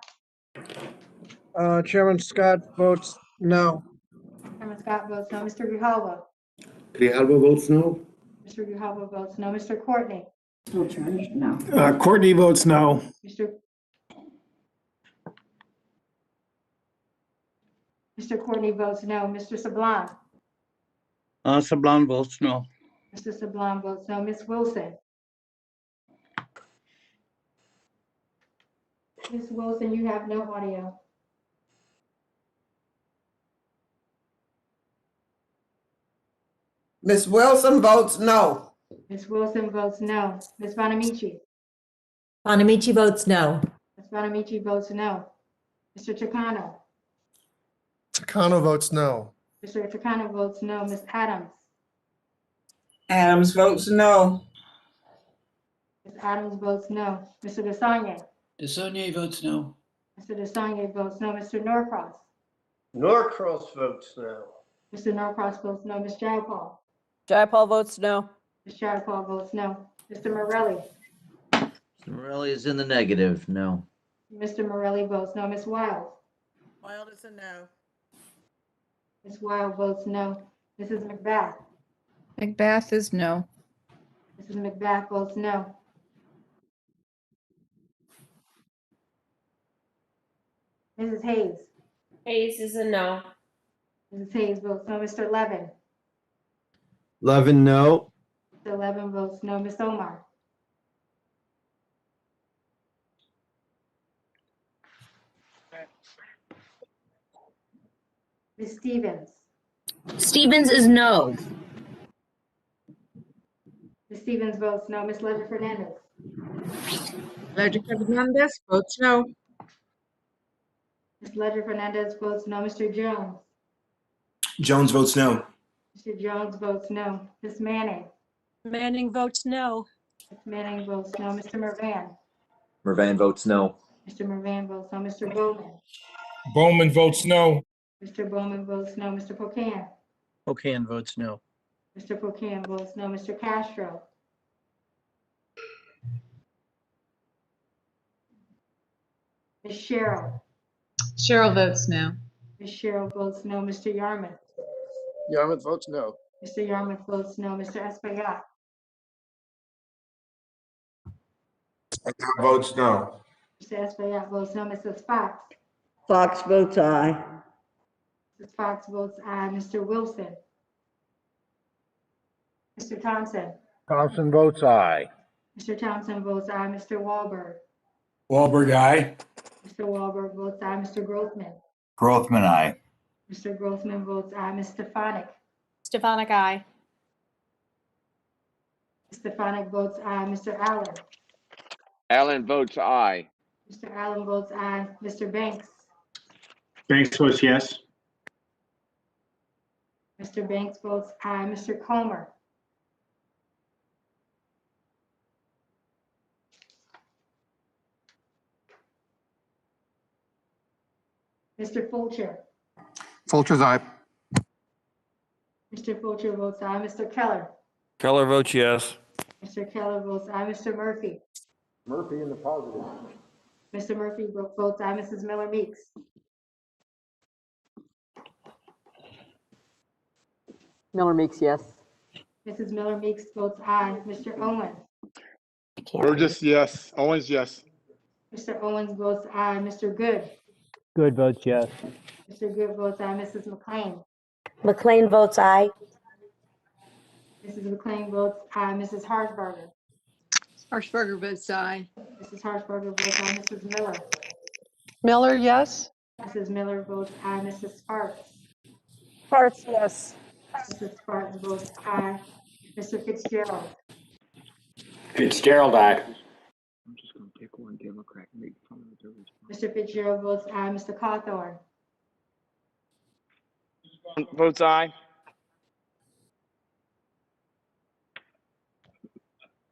Chairman Scott votes no. Chairman Scott votes no. Mr. Grijalva. Grijalva votes no. Mr. Grijalva votes no. Mr. Courtney. No. Courtney votes no. Mr. Courtney votes no. Mr. Sablan. Sablan votes no. Mr. Sablan votes no. Ms. Wilson. Ms. Wilson, you have no audio. Ms. Wilson votes no. Ms. Wilson votes no. Ms. Bonamici. Bonamici votes no. Ms. Bonamici votes no. Mr. Chicano. Chicano votes no. Mr. Chicano votes no. Ms. Adams. Adams votes no. Ms. Adams votes no. Mr. Desagne. Desagne votes no. Mr. Desagne votes no. Mr. Norcross. Norcross votes no. Mr. Norcross votes no. Ms. Jayapal. Jayapal votes no. Ms. Jayapal votes no. Mr. Morelli. Morelli is in the negative, no. Mr. Morelli votes no. Ms. Wild. Wild is a no. Ms. Wild votes no. Mrs. McBath. McBath is no. Mrs. McBath votes no. Mrs. Hayes. Hayes is a no. Mrs. Hayes votes no. Mr. Levin. Levin, no. Mr. Levin votes no. Ms. Omar. Ms. Stevens. Stevens is no. Ms. Stevens votes no. Ms. Ledger Fernandez. Ledger Fernandez votes no. Ms. Ledger Fernandez votes no. Mr. Jones. Jones votes no. Mr. Jones votes no. Ms. Manning. Manning votes no. Ms. Manning votes no. Mr. Mervan. Mervan votes no. Mr. Mervan votes no. Mr. Bowman. Bowman votes no. Mr. Bowman votes no. Mr. Pocan. Pocan votes no. Mr. Pocan votes no. Mr. Castro. Ms. Cheryl. Cheryl votes no. Ms. Cheryl votes no. Mr. Yarmouth. Yarmouth votes no. Mr. Yarmouth votes no. Mr. Espaillat. Votes no. Mr. Espaillat votes no. Mrs. Fox. Fox votes aye. Mrs. Fox votes aye. Mr. Wilson. Mr. Thompson. Thompson votes aye. Mr. Thompson votes aye. Mr. Wahlberg. Wahlberg, aye. Mr. Wahlberg votes aye. Mr. Grothman. Grothman, aye. Mr. Grothman votes aye. Ms. Stefanik. Stefanik, aye. Stefanik votes aye. Mr. Allen. Allen votes aye. Mr. Allen votes aye. Mr. Banks. Banks votes yes. Mr. Banks votes aye. Mr. Comer. Mr. Fulcher. Fulcher's aye. Mr. Fulcher votes aye. Mr. Keller. Keller votes yes. Mr. Keller votes aye. Mr. Murphy. Murphy in the positive. Mr. Murphy votes aye. Mrs. Miller Meeks. Miller Meeks, yes. Mrs. Miller Meeks votes aye. Mr. Owens. Burgess, yes. Owens, yes. Mr. Owens votes aye. Mr. Good. Good votes yes. Mr. Good votes aye. Mrs. McLean. McLean votes aye. Mrs. McLean votes aye. Mrs. Harshbarger. Harshbarger votes aye. Mrs. Harshbarger votes aye. Mrs. Miller. Miller, yes. Mrs. Miller votes aye. Mrs. Sparks. Sparks, yes. Mrs. Sparks votes aye. Mr. Fitzgerald. Fitzgerald, aye. I'm just gonna pick one Democrat and make fun of their response. Mr. Fitzgerald votes aye. Mr. Cawthorn. Votes aye.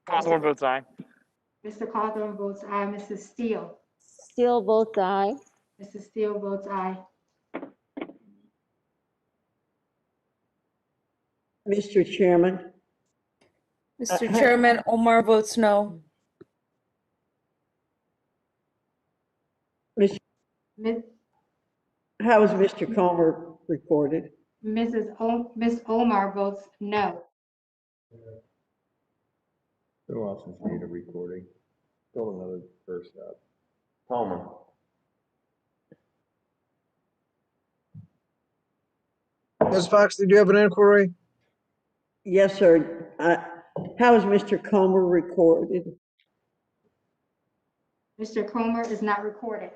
Hawthorne votes aye. Mr. Cawthorn votes aye. Mrs. Steele. Steele votes aye. Mrs. Steele votes aye. Mr. Chairman, Mr. Chairman, Omar votes no. Miss- Miss how is Mr. Comer recorded? Miss Omar votes no. Who else is need a recording? Still another first up. Palmer. Ms. Foxley, do you have an inquiry? Yes, sir. How is Mr. Comer recorded? Mr. Comer is not recorded.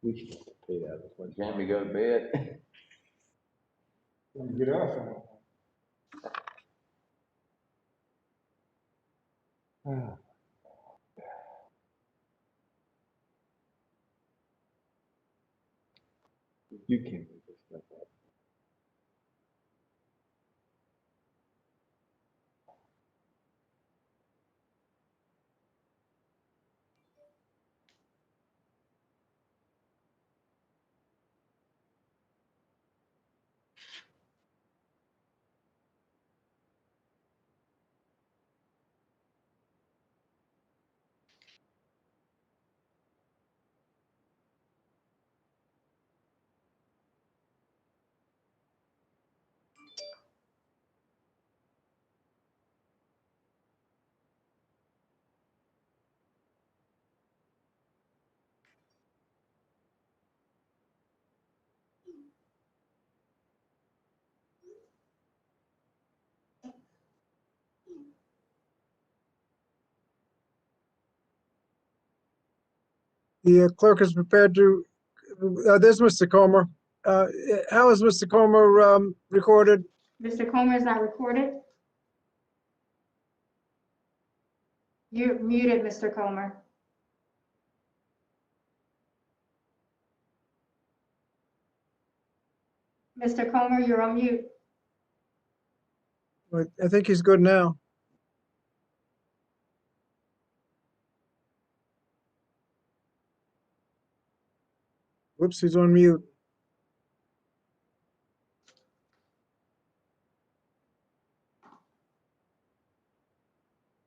We should pay that. When time to go to bed. Get up. You can't do this stuff up. The clerk is prepared to, there's Mr. Comer. How is Mr. Comer recorded? Mr. Comer is not recorded. You're muted, Mr. Comer. Mr. Comer, you're on mute. I think he's good now. Whoops, he's on mute.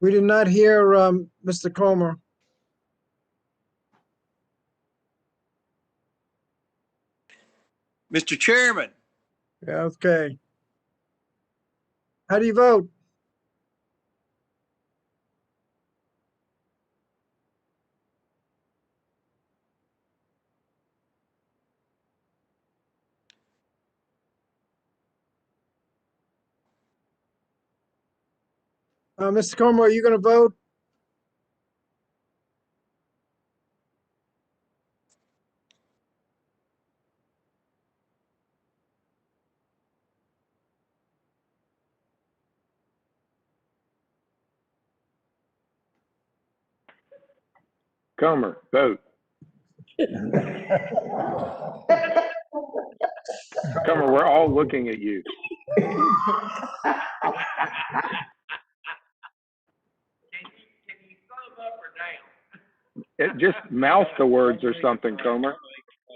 We did not hear Mr. Comer. Mr. Chairman, Yeah, okay. How do you vote? Mr. Comer, are you going to vote? Comer, vote. Comer, we're all looking at you. Can you thumbs up or down? Just mouse the words or something, Comer.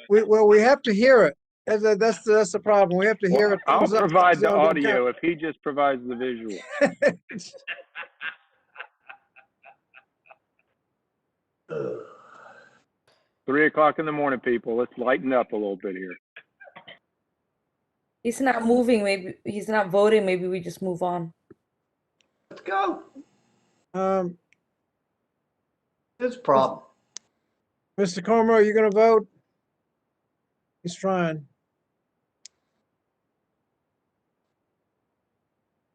We have to hear it. That's the problem. We have to hear Well, it. I'll Thumbs up, provide thumbs the down, don't audio if he just provides the visual. count. 3:00 in the morning, people. Let's lighten up a little bit here. He's not moving. Maybe he's not voting. Maybe we just move on. Let's go. His problem. Mr. Comer, are you gonna vote? He's trying.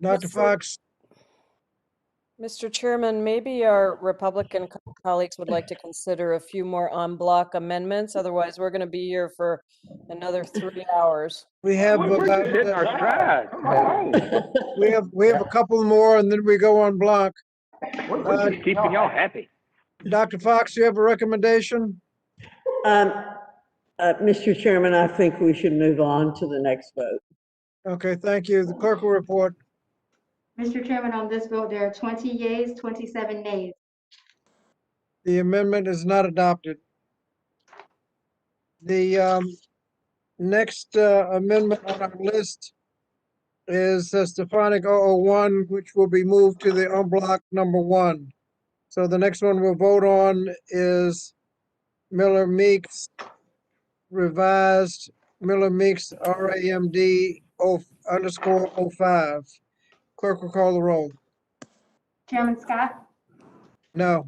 Dr. Fox? Mr. Chairman, maybe our Republican colleagues would like to consider a few more en bloc amendments. Otherwise, we're going to be here for another 3 hours. We have We're about, just hitting our stride. Come on. we have a couple more and then we go on block. We're just keeping y'all happy. Dr. Fox, you have a recommendation? Mr. Chairman, I think we should move on to the next vote. Okay, thank you. The clerk will report. Mr. Chairman, on this vote, there are 20 yeas, 27 nays. The amendment is not adopted. The next amendment on our list is Stefanik 001, which will be moved to the en bloc number 1. So the next one we'll vote on is Miller Meeks revised Miller Meeks RAMD _05. Clerk will call the roll. Chairman Scott? No.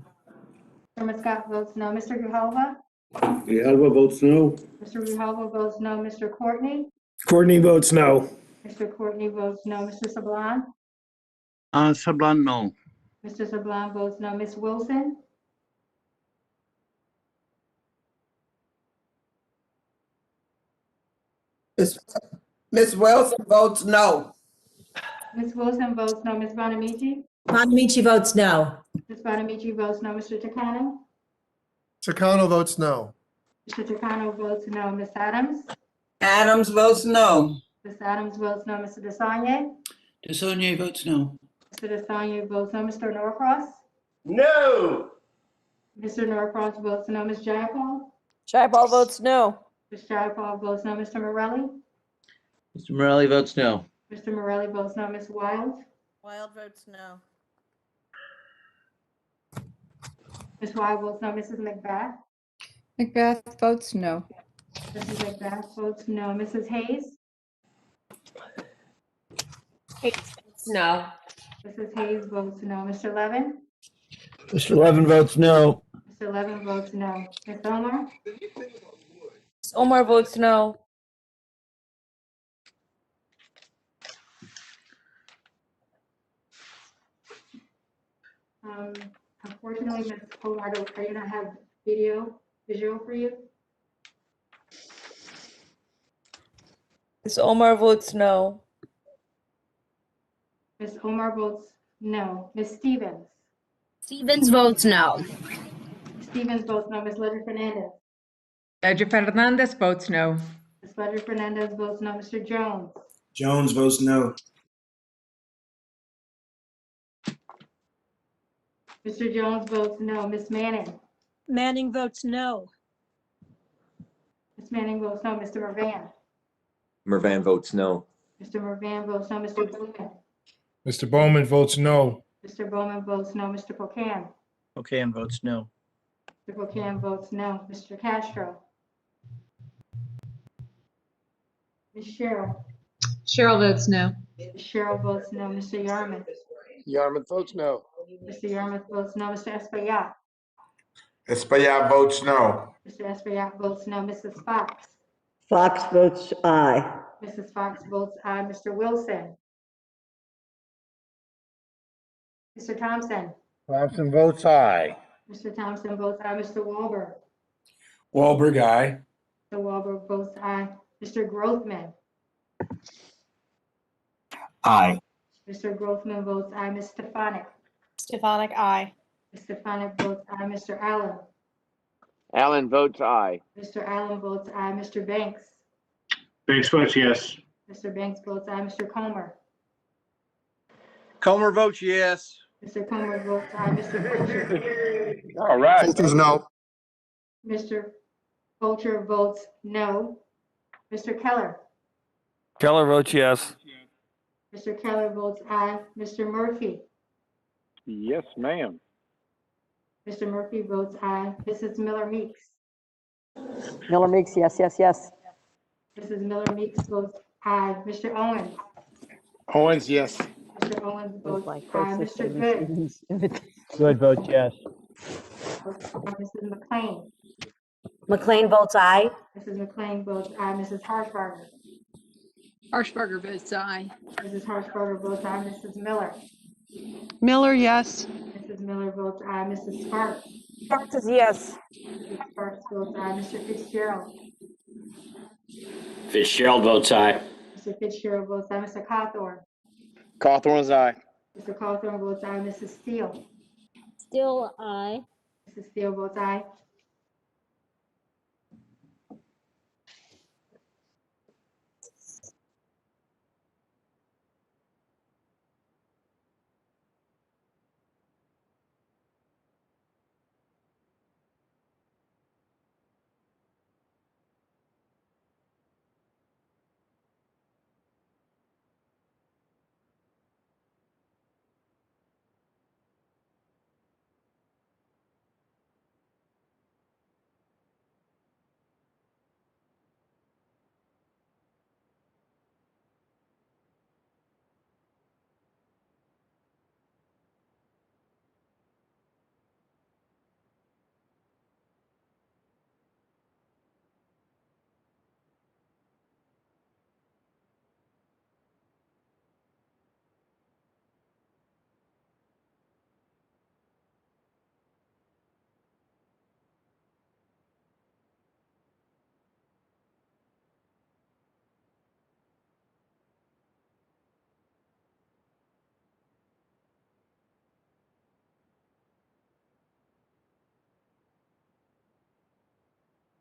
Chairman Scott votes no. Mr. Grijalva? Grijalva votes no. Mr. Grijalva votes no. Mr. Courtney? Courtney votes no. Mr. Courtney votes no. Mr. Sablan? Sablan, no. Mr. Sablan votes no. Ms. Wilson? Ms. Wilson votes no. Ms. Wilson votes no. Ms. Bonamici? Bonamici votes no. Ms. Bonamici votes no. Mr. Takano? Chicano votes no. Mr. Takano votes no. Ms. Adams? Adams votes no. Ms. Adams votes no. Mr. Desagne? Desagne votes no. Mr. Desagne votes no. Mr. Norcross? No. Mr. Norcross votes no. Ms. Jayapal? Jayapal votes no. Ms. Jayapal votes no. Mr. Morelli? Mr. Morelli votes no. Mr. Morelli votes no. Ms. Wild? Wild votes no. Ms. Wild votes no. Mrs. McBath? Macbeth votes no. Mrs. McBath votes no. Mrs. Hayes? No. Mrs. Hayes votes no. Mr. Levin? Mr. Levin votes no. Mr. Levin votes no. Ms. Omar? Omar votes no. Unfortunately, Ms. Omar, I do not have visual for you. Ms. Omar votes no. Ms. Omar votes no. Ms. Stevens? Stevens votes no. Stevens votes no. Ms. Ledger Fernandez? Ledger Fernandez votes no. Ms. Ledger Fernandez votes no. Mr. Jones? Jones votes no. Mr. Jones votes no. Ms. Manning? Manning votes no. Ms. Manning votes no. Mr. Mervan? Mervan votes no. Mr. Mervan votes no. Mr. Bowman? Mr. Bowman votes no. Mr. Bowman votes no. Mr. Pocan? Pocan votes no. Mr. Pocan votes no. Mr. Castro? Ms. Cheryl? Cheryl votes no. Ms. Cheryl votes no. Mr. Yarmouth? Yarmouth votes no. Mr. Yarmouth votes no. Mr. Espaillat? Espaillat votes no. Mr. Espaillat votes no. Mrs. Fox? Fox votes aye. Mrs. Fox votes aye. Mr. Wilson? Mr. Thompson? Thompson votes aye. Mr. Thompson votes aye. Mr. Wahlberg? Wahlberg, aye. Mr. Wahlberg votes aye. Mr. Grothman? Aye. Mr. Grothman votes aye. Ms. Stefanik? Stefanik, aye. Ms. Stefanik votes aye. Mr. Allen? Allen votes aye. Mr. Allen votes aye. Mr. Banks? Banks votes yes. Mr. Banks votes aye. Mr. Comer? Comer votes yes. Mr. Comer votes aye. Mr. Fletcher? All right. Fulcher's no. Mr. Fulcher votes no. Mr. Keller. Keller votes yes. Mr. Keller votes aye. Mr. Murphy. Yes, ma'am. Mr. Murphy votes aye. Mrs. Miller Meeks. Miller Meeks, yes, yes, yes. Mrs. Miller Meeks votes aye. Mr. Owens. Owens, yes. Mr. Owens votes My aye. closest Mr. Good. Good votes yes. Mrs. McLean. McLean votes aye. Mrs. McLean votes aye. Mrs. Harshbarger. Harshbarger votes aye. Mrs. Harshbarger votes aye. Mrs. Miller. Miller, yes. Mrs. Miller votes aye. Mrs. Sparks. Sparks is yes. Mrs. Sparks votes aye. Mr. Fitzgerald. Fitzgerald votes aye. Mr. Fitzgerald votes aye. Mr. Cawthorn. Cawthorn's aye. Mr. Cawthorn votes aye. Mrs. Steele. Still aye. Mrs. Steele votes aye.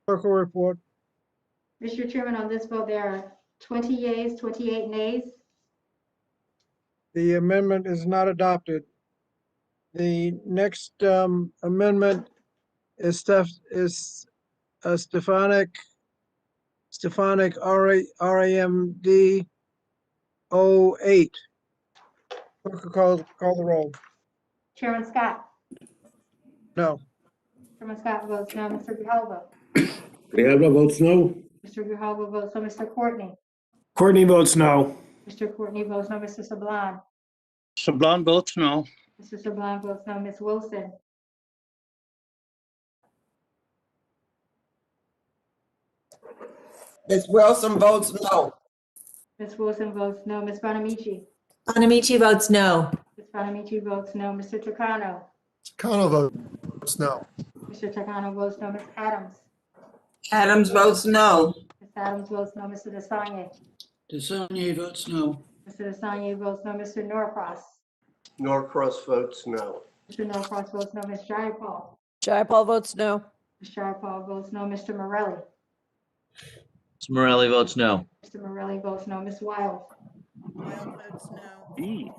Clerk will report. Mr. Chairman, on this vote, there are 20 yeas, 28 nays. The amendment is not adopted. The next amendment is Stefanik RAMD 08. Clerk will call the roll. Chairman Scott. No. Chairman Scott votes no. Mr. Grijalva. Grijalva votes no. Mr. Grijalva votes no. Mr. Courtney. Courtney votes no. Mr. Courtney votes no. Mr. Sablan. Sablan votes no. Mr. Sablan votes no. Ms. Wilson. Ms. Wilson votes no. Ms. Wilson votes no. Ms. Bonamici. Bonamici votes no. Ms. Bonamici votes no. Mr. Tucano. Takano votes no. Mr. Tucano votes no. Ms. Adams. Adams votes no. Ms. Adams votes no. Mr. Desanye. Desagne votes no. Mr. Desanye votes no. Mr. Norcross. Norcross votes no. Mr. Norcross votes no. Ms. Jayapal. Jayapal votes no. Ms. Jayapal votes no. Mr. Morelli. Mr. Morelli votes no. Mr. Morelli votes no. Ms. Wild. Wild votes no. E.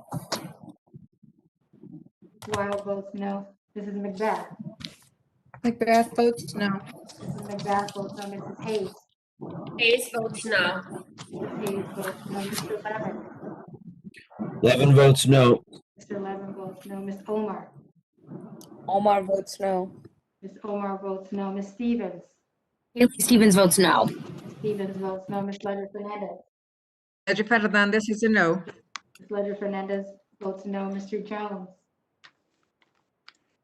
Wild votes no. Mrs. McBath. Macbeth votes no. Mrs. McBath votes no. Mrs. Hayes. Hayes votes no. Mrs. Hayes votes no. Mr. Levin. Levin votes no. Mr. Levin votes no. Ms. Omar. Omar votes no. Ms. Omar votes no. Ms. Stevens. Haley Stevens votes no. Ms. Stevens votes no. Ms. Ledger Fernandez. Ledger Fernandez is a no. Ms. Ledger Fernandez votes no. Mr. Jones.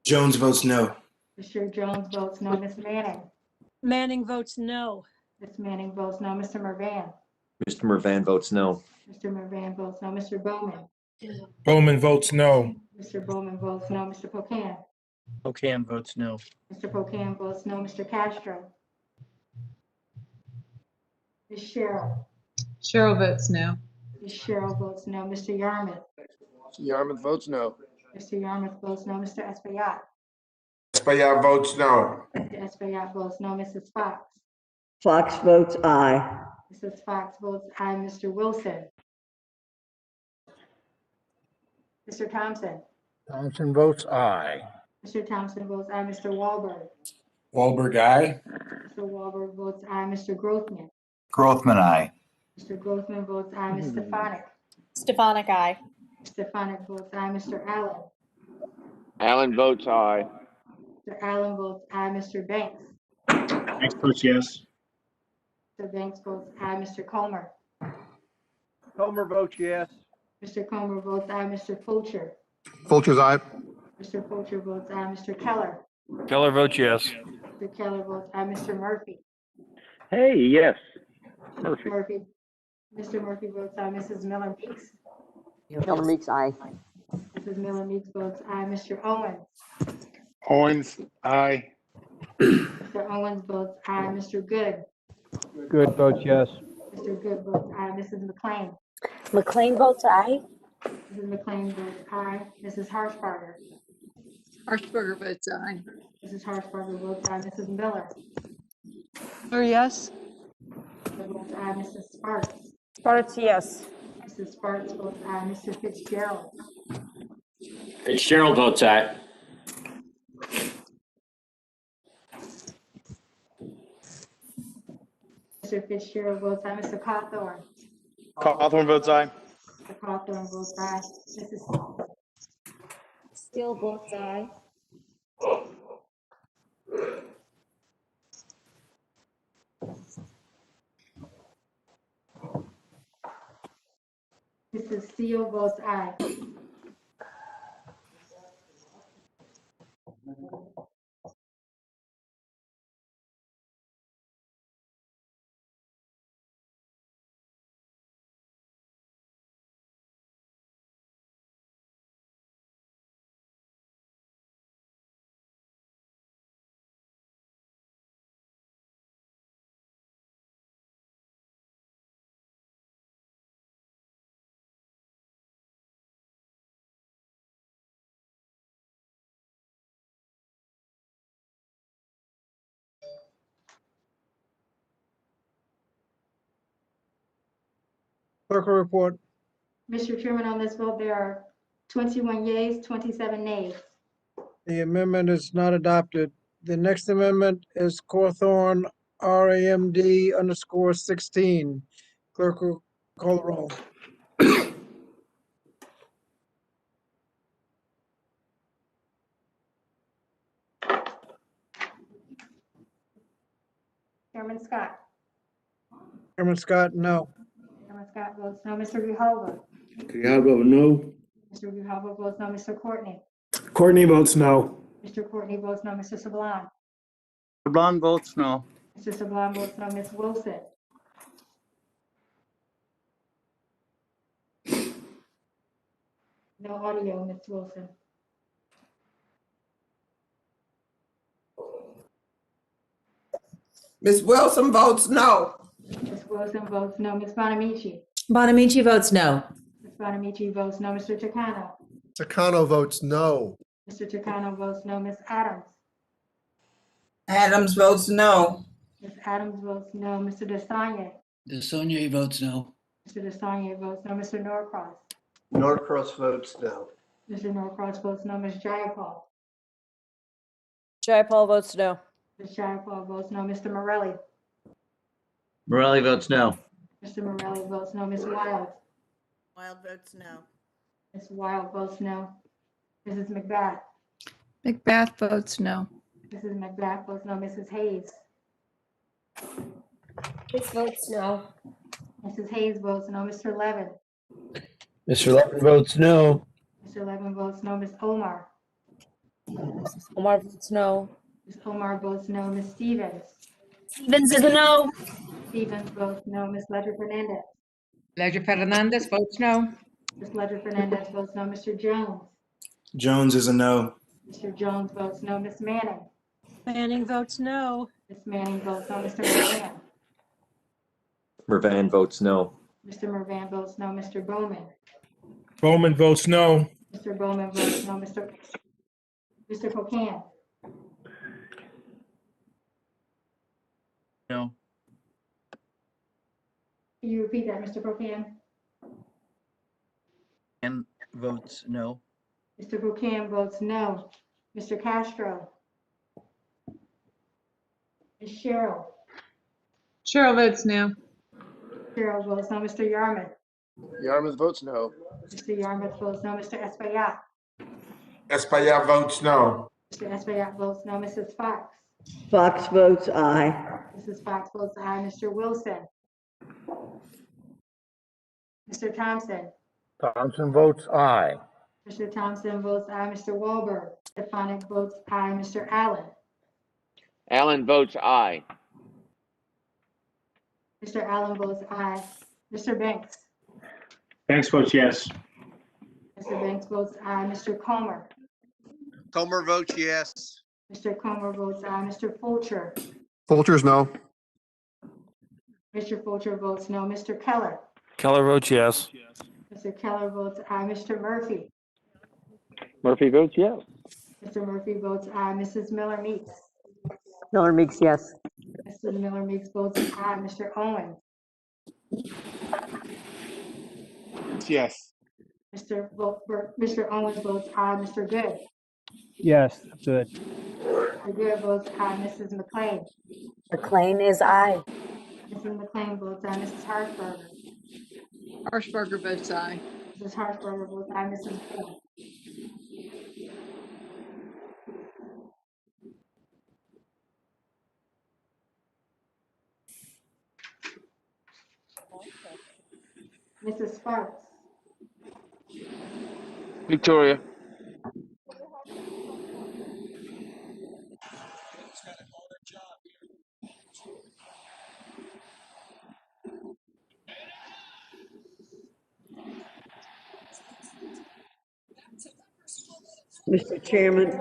Jones votes no. Mr. Jones votes no. Ms. Manning. Manning votes no. Ms. Manning votes no. Mr. Mervan. Mr. Mervan votes no. Mr. Mervan votes no. Mr. Bowman. Bowman votes no. Mr. Bowman votes no. Mr. Pocan. Pocan votes no. Mr. Pocan votes no. Mr. Castro. Ms. Cheryl. Cheryl votes no. Ms. Cheryl votes no. Mr. Yarmouth. Yarmouth votes no. Mr. Yarmouth votes no. Mr. Espaillat. Espaillat votes no. Mr. Espaillat votes no. Mrs. Fox. Fox votes aye. Mrs. Fox votes aye. Mr. Wilson. Mr. Thompson. Thompson votes aye. Mr. Thompson votes aye. Mr. Wahlberg. Wahlberg, aye. Mr. Wahlberg votes aye. Mr. Grothman. Grothman, aye. Mr. Grothman votes aye. Ms. Stefanik. Stefanik, aye. Stefanik votes aye. Mr. Allen. Allen votes aye. Mr. Allen votes aye. Mr. Banks. Banks votes yes. Mr. Banks votes aye. Mr. Comer. Comer votes yes. Mr. Comer votes aye. Mr. Fulcher. Fulcher's aye. Mr. Fulcher votes aye. Mr. Keller. Keller votes yes. Mr. Keller votes aye. Mr. Murphy. Hey, yes. Murphy. Murphy. Mr. Murphy votes aye. Mrs. Miller Meeks. Miller Meeks, aye. Mrs. Miller Meeks votes aye. Mr. Owens. Owens, aye. Mr. Owens votes aye. Mr. Good. Good votes yes. Mr. Good votes aye. Mrs. McLean. McLean votes aye. Mrs. McLean votes aye. Mrs. Harshbarger. Harshbarger votes aye. Mrs. Harshbarger votes aye. Mrs. Miller. Miller, yes. Miller votes aye. Mrs. Sparks. Sparks, yes. Mrs. Sparks votes aye. Mr. Fitzgerald. Fitzgerald votes aye. Mr. Fitzgerald votes aye. Mr. Cawthorn. Cawthorn votes aye. Mr. Cawthorn votes aye. Mrs. Steele votes aye. Mrs. Steele votes aye. Clerk will report. Mr. Chairman, on this vote, there are 21 yeas, 27 nays. The amendment is not adopted. The next amendment is Cawthorn, RAMD_16. Clerk will call the roll. Chairman Scott. Chairman Scott, no. Chairman Scott votes no. Mr. Grijalva. Grijalva, no. Mr. Grijalva votes no. Mr. Courtney. Courtney votes no. Mr. Courtney votes no. Mr. Sablon. Sablon votes no. Mr. Sablon votes no. Ms. Wilson. No audio, Ms. Wilson. Ms. Wilson votes no. Ms. Wilson votes no. Ms. Bonamici. Bonamici votes no. Ms. Bonamici votes no. Mr. Chicano. Takano votes no. Mr. Chicano votes no. Ms. Adams. Adams votes no. Ms. Adams votes no. Mr. Desagne. Desagne votes no. Mr. Desagne votes no. Mr. Norcross. Norcross votes no. Mr. Norcross votes no. Ms. Jayapal. Jayapal votes no. Ms. Jayapal votes no. Mr. Morelli. Morelli votes no. Mr. Morelli votes no. Ms. Wild. Wild votes no. Ms. Wild votes no. Mrs. McBath. McBath votes no. Mrs. McBath votes no. Mrs. Hayes. Hayes votes no. Mrs. Hayes votes no. Mr. Levin. Mr. Levin votes no. Mr. Levin votes no. Ms. Omar. Omar votes no. Ms. Omar votes no. Ms. Stevens. Stevens is a no. Stevens votes no. Ms. Ledger Fernandez. Ledger Fernandez votes no. Ms. Ledger Fernandez votes no. Mr. Jones. Jones is a no. Mr. Jones votes no. Ms. Manning. Manning votes no. Ms. Manning votes no. Mr. Mervan. Mervan votes no. Mr. Mervan votes no. Mr. Bowman. Bowman votes no. Mr. Bowman votes no. Mr. Pocan. No. Can you repeat that, Mr. Pocan? And votes no. Mr. Pocan votes no. Mr. Castro. Ms. Cheryl. Cheryl votes no. Cheryl votes no. Mr. Yarmouth. Yarmouth votes no. Mr. Yarmouth votes no. Mr. Espaillat. Espaillat votes no. Mr. Espaillat votes no. Mrs. Fox. Fox votes aye. Mrs. Fox votes aye. Mr. Wilson. Mr. Thompson. Thompson votes aye. Mr. Thompson votes aye. Mr. Wahlberg. Stefanik votes aye. Mr. Allen. Allen votes aye. Mr. Allen votes aye. Mr. Banks. Banks votes yes. Mr. Banks votes aye. Mr. Comer. Comer votes yes. Mr. Comer votes aye. Mr. Fulcher. Folgers no. Mr. Fulcher votes no. Mr. Keller. Keller votes yes. Mr. Keller votes aye. Mr. Murphy. Murphy votes yes. Mr. Murphy votes aye. Mrs. Miller Meeks. Miller Meeks, yes. Mrs. Miller Meeks votes aye. Mr. Owens. Yes. Mr. Owens votes aye. Mr. Good. Yes, good. Mr. Good votes aye. Mrs. McLean. McLean is aye. Mrs. McLean votes aye. Mrs. Harshberger. Harshbarger votes aye. Mrs. Harshberger votes aye. Mrs. Wood. Mrs. Sparks. Victoria. Mr. Chairman,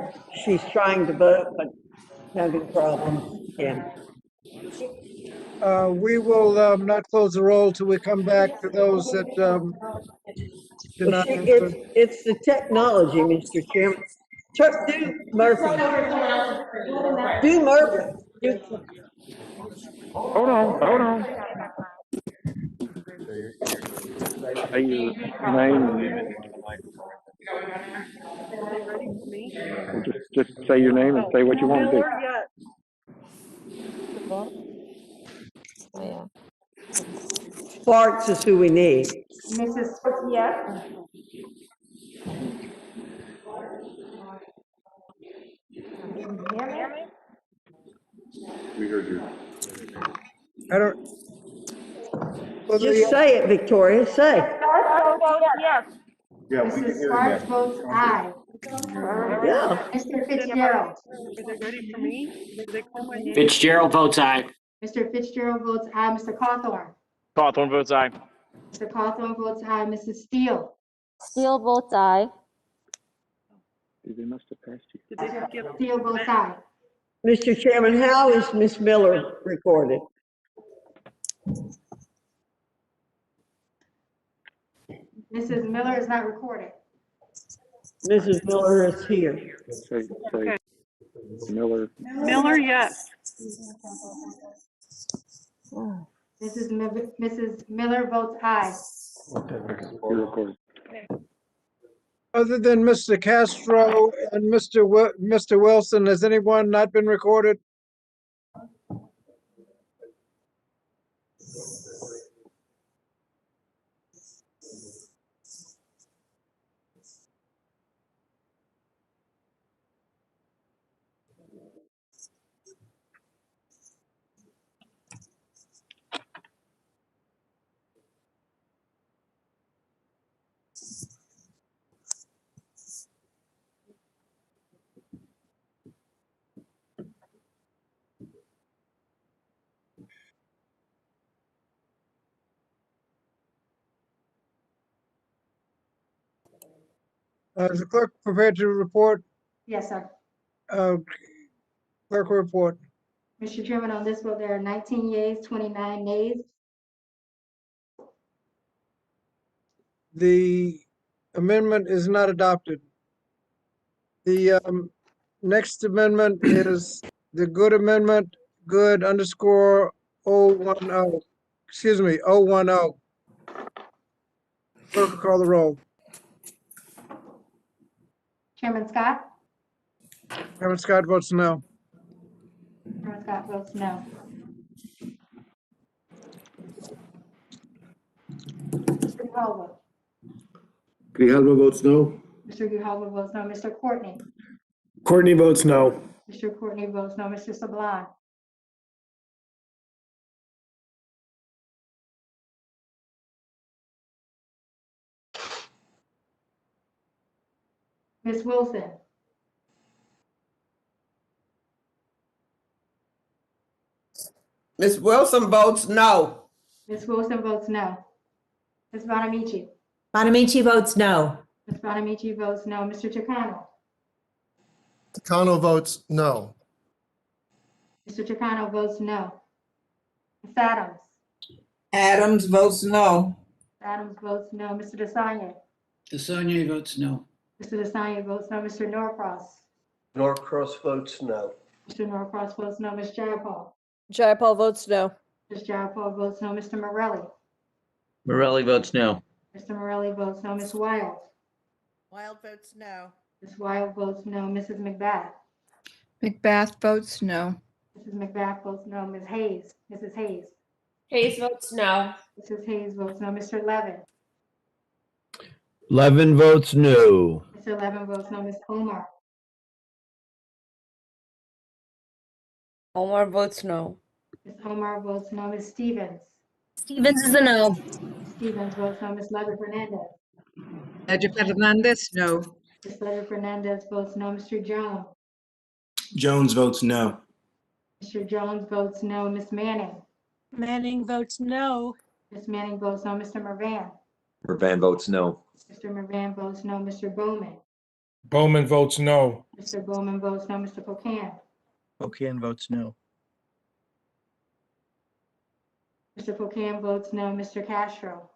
she's trying to vote, but having problems. Yeah. We will not close the roll till we come back to those that did not answer. It's the technology, Mr. Chairman. Do Murphy. Do Murphy. Hold on. Say your name and just say your name and say what you want to do. Sparks is who we need. Mrs. Sparks, yes. We heard you. I don't. Well, Just say it, Victoria, say. Yes. Yeah, we can Mrs. hear Sparks you. votes aye. Yeah. Mr. Fitzgerald. Is it ready for me? Did they call my name? Fitzgerald votes aye. Mr. Fitzgerald votes aye. Mr. Cawthorn. Cawthorn votes aye. Mr. Cawthorn votes aye. Mrs. Steele. Steele votes aye. They must have passed you. Did they forget? Steele votes aye. Mr. Chairman, how is Miss Miller recorded? Mrs. Miller is not recorded. Mrs. Miller is here. Say Miller. Miller, yes. Mrs. Miller votes aye. You're recorded. Other than Mr. Castro and Mr. Wilson, has anyone not been recorded? Is the clerk prepared to report? Yes, sir. Clerk will report. Mr. Chairman, on this vote, there are 19 yeas, 29 nays. The amendment is not adopted. The next amendment is the Good Amendment, Good _ 010. Excuse me, 010. Clerk will call the roll. Chairman Scott. Chairman Scott votes no. Chairman Scott votes no. Mr. Grijalva. Grijalva votes no. Mr. Grijalva votes no. Mr. Courtney. Courtney votes no. Mr. Courtney votes no. Mr. Sablan. Ms. Wilson. Ms. Wilson votes no. Ms. Wilson votes no. Ms. Bonamici. Bonamici votes no. Ms. Bonamici votes no. Mr. Chicano. Takano votes no. Mr. Chicano votes no. Ms. Adams. Adams votes no. Adams votes no. Mr. Desanya. Desagne votes no. Mr. Desanya votes no. Mr. Norcross. Norcross votes no. Mr. Norcross votes no. Ms. Jayapal. Jayapal votes no. Ms. Jayapal votes no. Mr. Morelli. Morelli votes no. Mr. Morelli votes no. Ms. Wild. Wild votes no. Ms. Wild votes no. Mrs. McBath. Macbeth votes no. Mrs. McBath votes no. Ms. Hayes. Mrs. Hayes. Hayes votes no. Mrs. Hayes votes no. Mr. Levin. Levin votes no. Mr. Levin votes no. Ms. Omar. Omar votes no. Ms. Omar votes no. Ms. Stevens. Stevens is a no. Stevens votes no. Ms. Leather Fernandez. Ledger Fernandez, no. Ms. Leather Fernandez votes no. Mr. Jones. Jones votes no. Mr. Jones votes no. Ms. Manning. Manning votes no. Ms. Manning votes no. Mr. Mervan. Mervan votes no. Mr. Mervan votes no. Mr. Bowman. Bowman votes no. Mr. Bowman votes no. Mr. Pocan. Pocan votes no. Mr. Pocan votes no. Mr. Castro.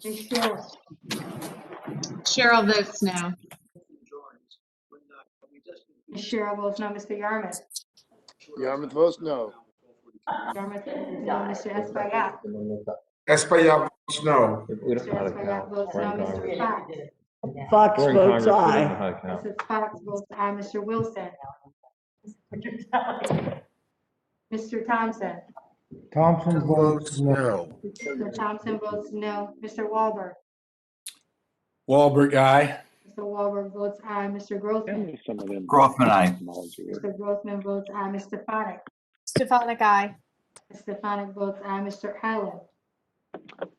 Ms. Cheryl. Cheryl votes no. Ms. Cheryl votes no. Mr. Yarmouth. Yarmouth votes no. Yarmouth votes no. Mr. Espaillat. Espaillat votes no. Mr. Espaillat votes no. Mr. Fox. Fox We're in votes Congress, we don't know aye. how to count. Mrs. Fox votes aye. Mr. Wilson. Mr. Thompson. Thompson votes no. Mr. Thompson votes no. Mr. Wahlberg. Wahlberg, aye. Mr. Wahlberg votes aye. Mr. Grossman. Some of them. Groffman, aye. Mr. Grossman votes aye. Ms. Stefanik. Stefanik, aye. Ms. Stefanik votes aye. Mr. Allen.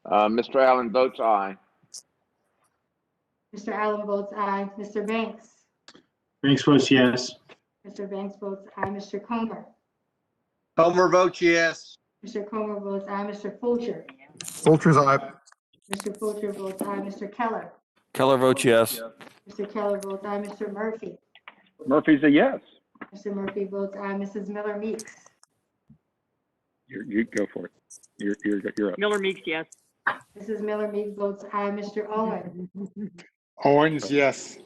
Mr. Allen votes aye. Mr. Allen votes aye. Mr. Banks. Banks votes yes. Mr. Banks votes aye. Mr. Comer. Comer votes yes. Mr. Comer votes aye. Mr. Fulcher. Fulcher's aye. Mr. Fulcher votes aye. Mr. Keller. Keller votes yes. Mr. Keller votes aye. Mr. Murphy. Murphy's a yes. Mr. Murphy votes aye. Mrs. Miller Meeks. You go for it. You're up. Miller Meeks, yes. Mrs. Miller Meeks votes aye. Mr. Owen. Owens, yes.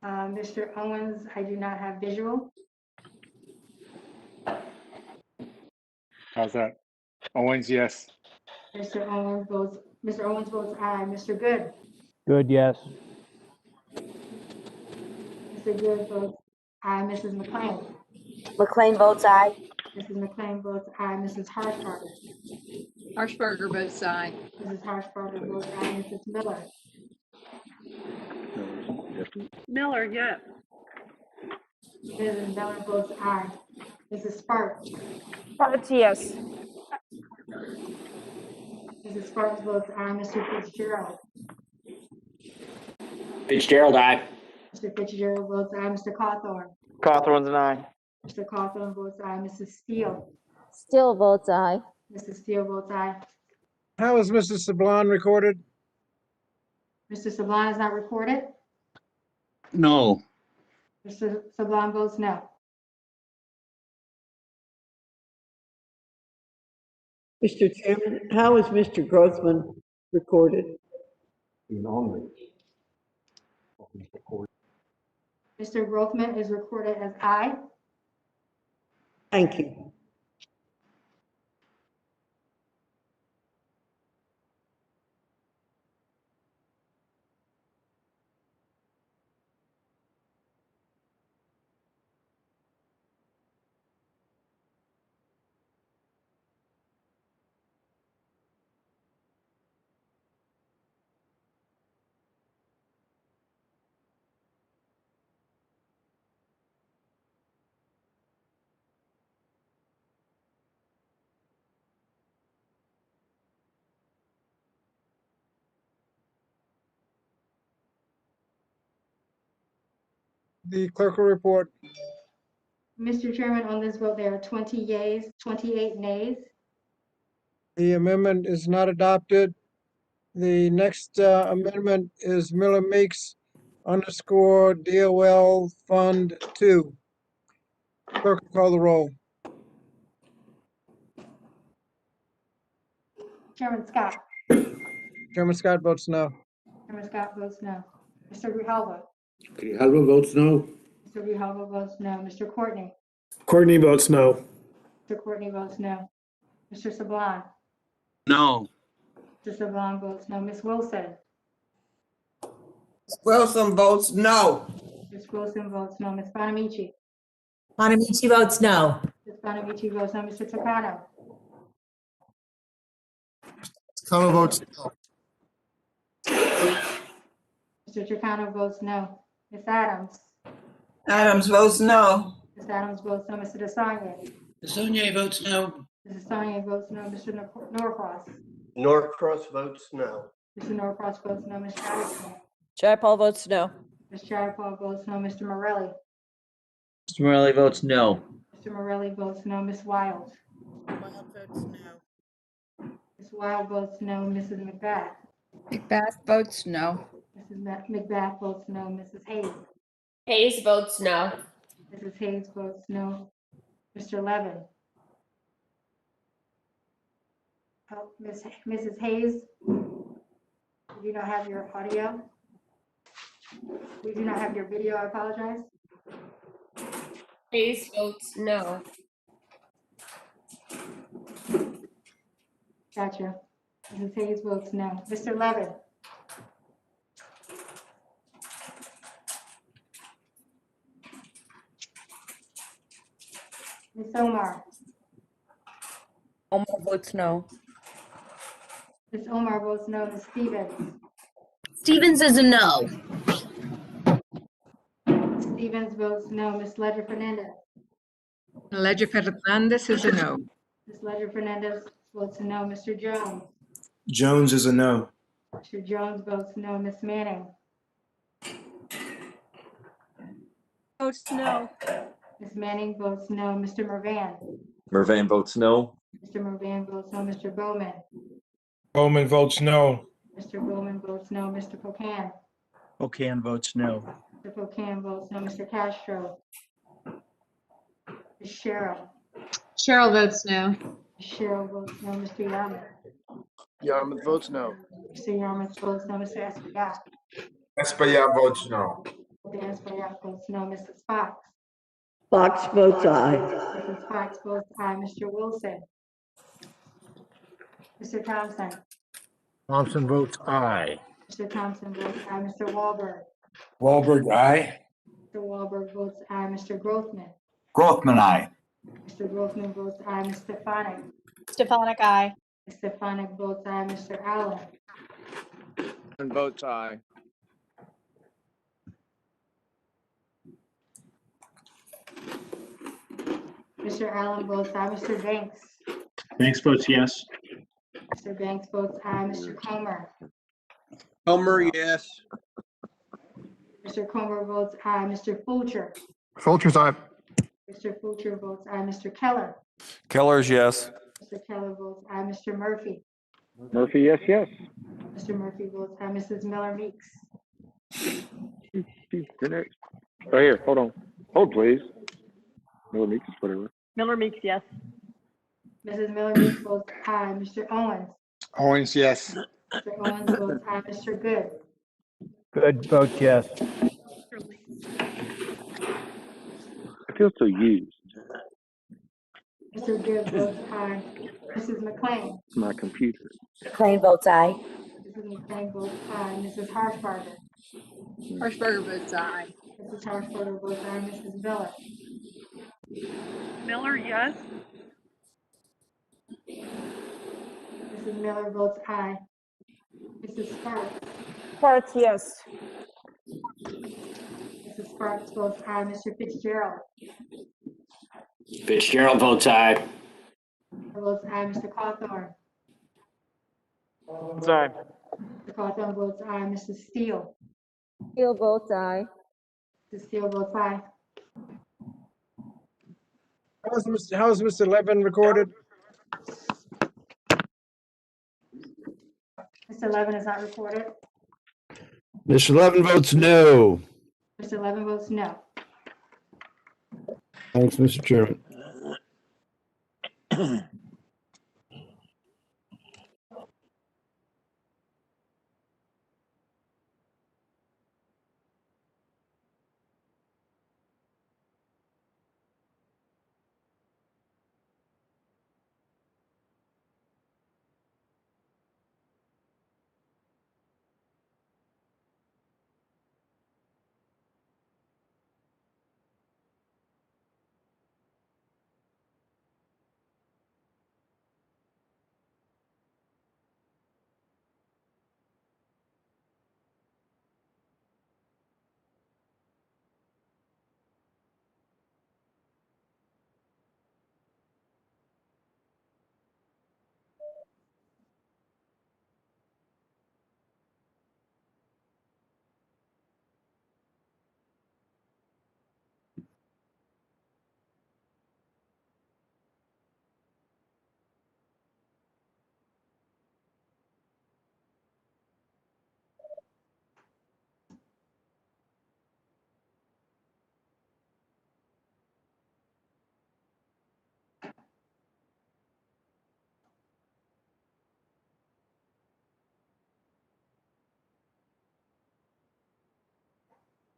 Mr. Owens, I do not have visual. How's that? Owens, yes. Mr. Owens votes aye. Mr. Good. Good, yes. Mr. Good votes aye. Mrs. McLean. McLean votes aye. Mrs. McLean votes aye. Mrs. Harshbarger. Harshbarger votes aye. Mrs. Harshbarger votes aye. Mrs. Miller. Miller, yes. Mrs. Miller votes aye. Mrs. Sparks. Votes yes. Mrs. Sparks votes aye. Mr. Fitzgerald. Fitzgerald, aye. Mr. Fitzgerald votes aye. Mr. Cawthorn. Cawthorn's an aye. Mr. Cawthorn votes aye. Mrs. Steele. Still votes aye. Mrs. Steele votes aye. How is Mrs. Sablan recorded? Mr. Sablan is not recorded. No. Mr. Sablan votes no. Mr. Chairman, how is Mr. Grossman recorded? Mr. Grothman is recorded as aye. Thank you. The clerk will report. Mr. Chairman, on this vote, there are 20 yeas, 28 nays. The amendment is not adopted. The next amendment is Miller Meeks _ DOL Fund 2. Clerk will call the roll. Chairman Scott. Chairman Scott votes no. Chairman Scott votes no. Mr. Grijalva. Grijalva votes no. Mr. Grijalva votes no. Mr. Courtney. Courtney votes no. Mr. Courtney votes no. Mr. Sablon. No. Mr. Sablon votes no. Ms. Wilson. Wilson votes no. Ms. Wilson votes no. Ms. Bonamici. Bonamici votes no. Ms. Bonamici votes no. Mr. Takano. Takano votes no. Mr. Takano votes no. Ms. Adams. Adams votes no. Ms. Adams votes no. Mr. Desagne. Desagne votes no. Mrs. Desagne votes no. Mr. Norcross. Norcross votes no. Mr. Norcross votes no. Ms. Patterson. Jayapal votes no. Ms. Jayapal votes no. Mr. Morelli. Mr. Morelli votes no. Mr. Morelli votes no. Ms. Wild. Wild votes no. Ms. Wild votes no. Mrs. McBath. Macbeth votes no. Mrs. McBath votes no. Mrs. Hayes. Hayes votes no. Mrs. Hayes votes no. Mr. Levin. Oh, Mrs. Hayes, we do not have your audio. We do not have your video, I apologize. Hayes votes no. Gotcha. Mrs. Hayes votes no. Mr. Levin. Ms. Omar. Omar votes no. Ms. Omar votes no. Ms. Stevens. Stevens is a no. Stevens votes no. Ms. Ledger Fernandez. Ledger Fernandez is a no. Ms. Ledger Fernandez votes no. Mr. Jones. Jones is a no. Mr. Jones votes no. Ms. Manning. Votes no. Ms. Manning votes no. Mr. Mervan. Mervan votes no. Mr. Mervan votes no. Mr. Bowman. Bowman votes no. Mr. Bowman votes no. Mr. Pocan. Pocan votes no. Mr. Pocan votes no. Mr. Castro. Ms. Cheryl. Cheryl votes no. Ms. Cheryl votes no. Mr. Yarmouth. Yarmouth votes no. Mr. Yarmouth votes no. Mr. Espaillat. Espaillat votes no. Mr. Espaillat votes no. Mrs. Fox. Fox votes aye. Mrs. Fox votes aye. Mr. Wilson. Mr. Thompson. Thompson votes aye. Mr. Thompson votes aye. Mr. Wahlberg. Wahlberg, aye. Mr. Wahlberg votes aye. Mr. Grothman. Grothman, aye. Mr. Grothman votes aye. Ms. Stefanik. Stefanik, aye. Ms. Stefanik votes aye. Mr. Allen. And votes aye. Mr. Allen votes aye. Mr. Banks. Banks votes yes. Mr. Banks votes aye. Mr. Comer. Homer, yes. Mr. Comer votes aye. Mr. Fulcher. Fulcher's aye. Mr. Fulcher votes aye. Mr. Keller. Keller's yes. Mr. Keller votes aye. Mr. Murphy. Murphy, yes, yes. Mr. Murphy votes aye. Mrs. Miller Meeks. Right here, hold on. Hold, please. Miller Meeks, whatever. Miller Meeks, yes. Mrs. Miller Meeks votes aye. Mr. Owens. Owens, yes. Mr. Owens votes aye. Mr. Good. Good votes yes. I feel so used. Mr. Good votes aye. Mrs. McLean. It's my computer. McLean votes aye. Mrs. McLean votes aye. Mrs. Harshbarger. Hirschberger votes aye. Mrs. Harshbarger votes aye. Mrs. Miller. Miller, yes. Mrs. Miller votes aye. Mrs. Sparks. Sparks, yes. Mrs. Sparks votes aye. Mr. Fitzgerald. Fitzgerald votes aye. Votes aye. Mr. Cawthorn. Aye. Mr. Cawthorn votes aye. Mrs. Steele. Steele votes aye. Mrs. Steele votes aye. How's Mr. Levin recorded? Mr. Levin is not recorded. Mr. Levin votes no. Mr. Levin votes no. Thanks, Mr. Chairman.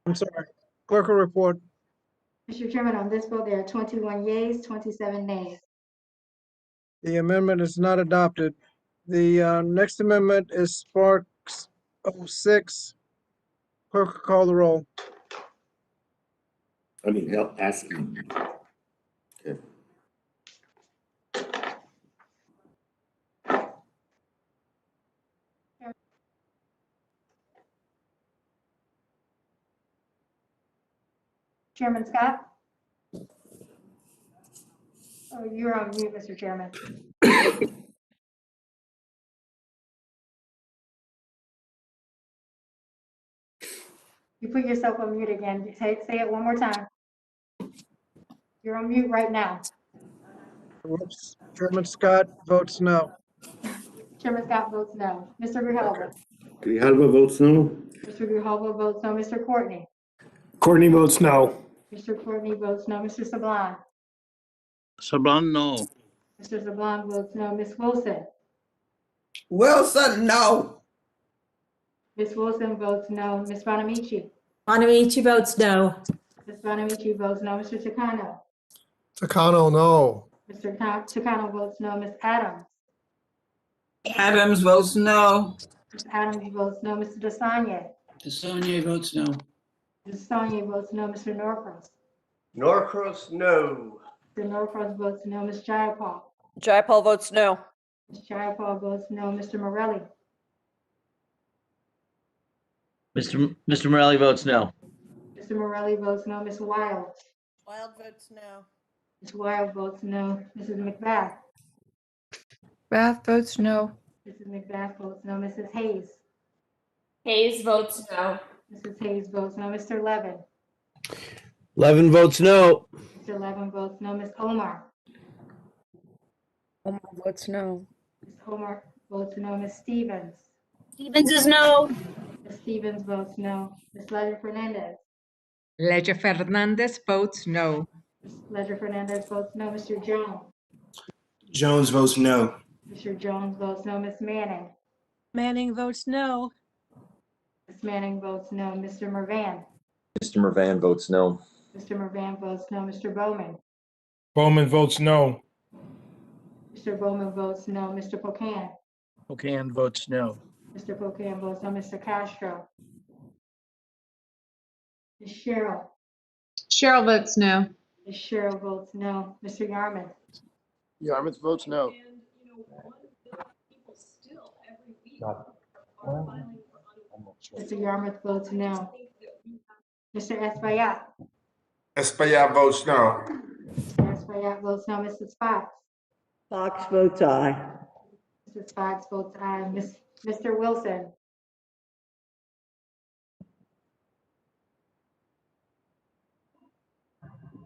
I'm sorry. Clerk will report. Mr. Chairman, on this vote, there are 21 yeas, 27 nays. The amendment is not adopted. The next amendment is Sparks 06. Clerk will call the roll. I need help asking. Okay. Chairman Scott? Oh, you're on mute, Mr. Chairman. You put yourself on mute again. Say it one more time. You're on mute right now. Whoops. Chairman Scott votes no. Chairman Scott votes no. Mr. Grijalva? Grijalva votes no. Mr. Grijalva votes no. Mr. Courtney? Courtney votes no. Mr. Courtney votes no. Mr. Sablon? Saban, no. Mr. Sablon votes no. Ms. Wilson? Wilson, no. Ms. Wilson votes no. Ms. Bonamici? Bonamici votes no. Ms. Bonamici votes no. Mr. Takano? Takano, no. Mr. Takano votes no. Ms. Adams? Adams votes no. Ms. Adams votes no. Mr. Desanye? Desaulnier votes no. Mr. Desanye votes no. Mr. Norcross? Norcross, no. Mr. Norcross votes no. Ms. Jayapal? Jayapal votes no. Ms. Jayapal votes no. Mr. Morelli? Mr. Morelli votes no. Mr. Morelli votes no. Ms. Wild? Wild votes no. Ms. Wild votes no. Mrs. McBath? Bath votes no. Mrs. McBath votes no. Mrs. Hayes? Hayes votes no. Mrs. Hayes votes no. Mr. Levin? Levin votes no. Mr. Levin votes no. Ms. Omar? Omar votes no. Ms. Omar votes no. Ms. Stevens? Stevens is no. Ms. Stevens votes no. Ms. Ledger Fernandez? Ledger Fernandez votes no. Ms. Ledger Fernandez votes no. Mr. Jones? Jones votes no. Mr. Jones votes no. Ms. Manning? Manning votes no. Ms. Manning votes no. Mr. Mervan? Mr. Mervan votes no. Mr. Mervan votes no. Mr. Bowman? Bowman votes no. Mr. Bowman votes no. Mr. Pocan? Pocan votes no. Mr. Pocan votes no. Mr. Castro? Ms. Cheryl? Cheryl votes no. Ms. Cheryl votes no. Mr. Yarmouth? Yarmouth votes no. Mr. Yarmouth votes no. Mr. Espaillat? Espaillat votes no. Mr. Espaillat votes no. Mrs. Fox? Fox votes aye. Mrs. Fox votes aye. Mr. Wilson?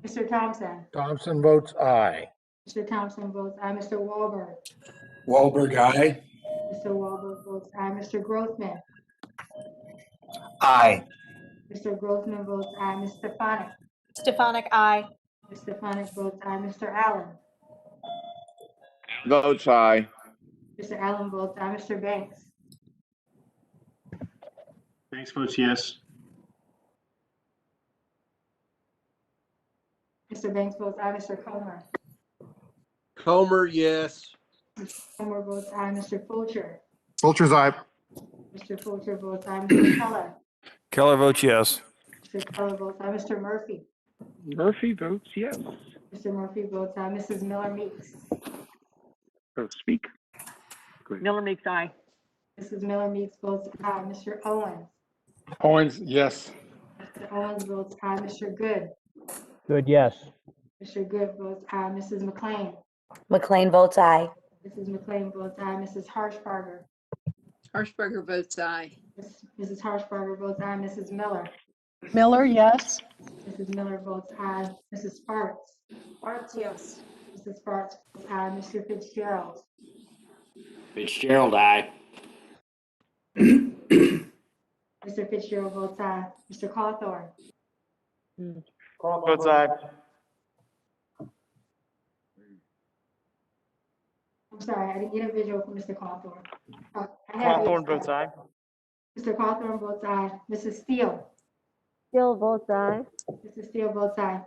Mr. Thompson. Thompson votes aye. Mr. Thompson votes aye. Mr. Wahlberg. Wahlberg, aye. Mr. Wahlberg votes aye. Mr. Grothman. Aye. Mr. Grothman votes aye. Ms. Stefanik. Stefanik, aye. Ms. Stefanik votes aye. Mr. Allen. Votes aye. Mr. Allen votes aye. Mr. Banks. Banks votes yes. Mr. Banks votes aye. Mr. Comer. Comer, yes. Comer votes aye. Mr. Fulcher. Fulcher's aye. Mr. Fulcher votes aye. Mr. Keller. Keller votes yes. Mr. Keller votes aye. Mr. Murphy. Murphy votes yes. Mr. Murphy votes aye. Mrs. Miller Meeks. So speak. Good. Miller Meeks, aye. Mrs. Miller Meeks votes aye. Mr. Owens. Owens, yes. Mr. Owens votes aye. Mr. Good. Good, yes. Mr. Good votes aye. Mrs. McLean. McLean votes aye. Mrs. McLean votes aye. Mrs. Harshbarger. Harshbarger votes aye. Mrs. Harshbarger votes aye. Mrs. Miller. Miller, yes. Mrs. Miller votes aye. Mrs. Sparks. Sparks, yes. Mrs. Sparks votes aye. Mr. Fitzgerald. Fitzgerald, aye. Mr. Fitzgerald votes aye. Mr. Cawthorn. Votes aye. I'm sorry, I didn't get a visual from Mr. Cawthorn. I have it. Cawthorn votes aye. Mr. Cawthorn votes aye. Mrs. Steele. Still votes aye. Mrs. Steele votes aye.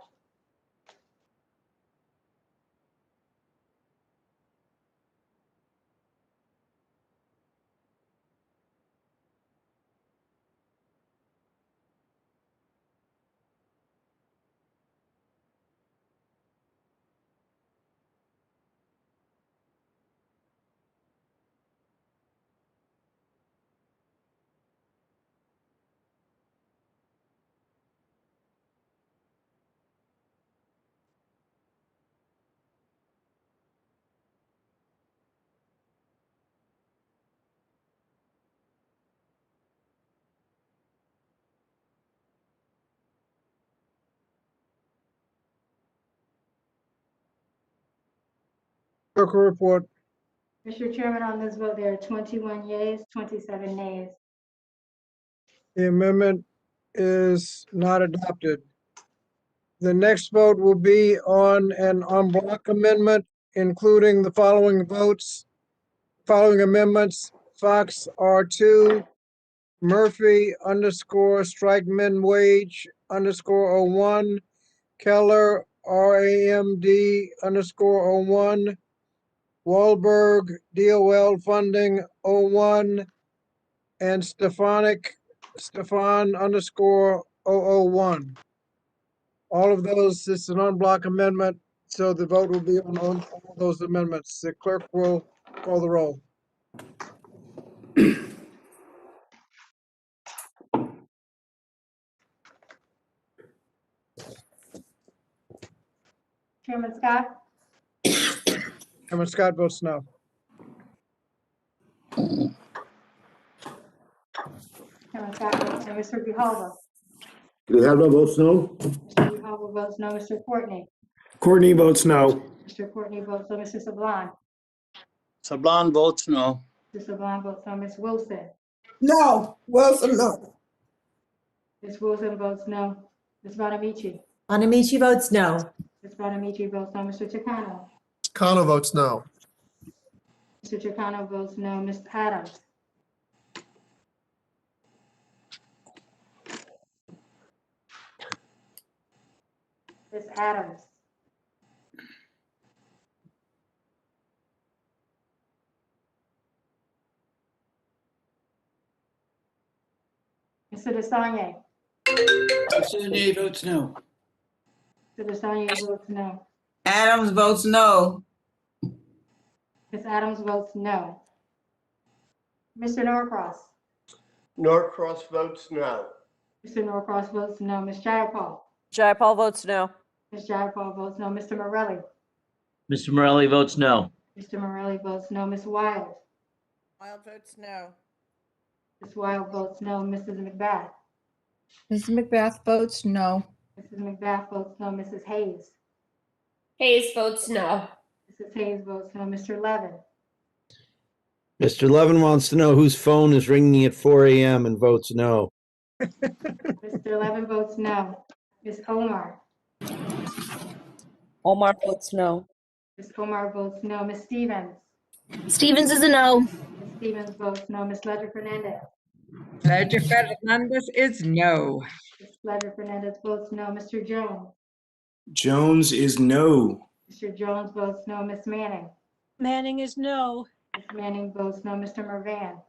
Clerk will report. Mr. Chairman, on this vote, there are 21 yeas, 27 nays. The amendment is not adopted. The next vote will be on an en bloc amendment, including the following votes, following amendments: Fox R2, Murphy _strike min wage _01, Keller RAMD _01, Wahlberg DOL funding 01, and Stefan _001. All of those, it's an en bloc amendment, so the vote will be on all those amendments. The clerk will call the roll. Chairman Scott. Chairman Scott votes no. Chairman Scott votes no. Mr. Grijalva. Grijalva votes no. Mr. Grijalva votes no. Mr. Courtney. Courtney votes no. Mr. Courtney votes no. Mr. Sablon. Sablon votes no. Mr. Sablon votes no. Ms. Wilson. No. Wilson, no. Ms. Wilson votes no. Ms. Bonamici. Bonamici votes no. Ms. Bonamici votes no. Mr. Chicano. Kano votes no. Mr. Chicano votes no. Ms. Adams. Ms. Adams. Mr. Desagne. Desagne votes no. Mr. Desagne votes no. Adams votes no. Ms. Adams votes no. Mr. Norcross. Norcross votes no. Mr. Norcross votes no. Ms. Jayapal. Jayapal votes no. Ms. Jayapal votes no. Mr. Morelli. Mr. Morelli votes no. Mr. Morelli votes no. Ms. Wild. Wild votes no. Ms. Wild votes no. Mrs. McBath. Mrs. McBath votes no. Mrs. McBath votes no. Mrs. Hayes. Hayes votes no. Mrs. Hayes votes no. Mr. Levin. Mr. Levin wants to know whose phone is ringing at 4 a.m. and votes no. Mr. Levin votes no. Ms. Omar. Omar votes no. Ms. Omar votes no. Ms. Stevens. Stevens is a no. Ms. Stevens votes no. Ms. Ledger Fernandez. Ledger Fernandez is no. Ms. Ledger Fernandez votes no. Mr. Jones. Jones is no. Mr. Jones votes no. Ms. Manning. Manning is no. Ms. Manning votes no. Mr. Mervan.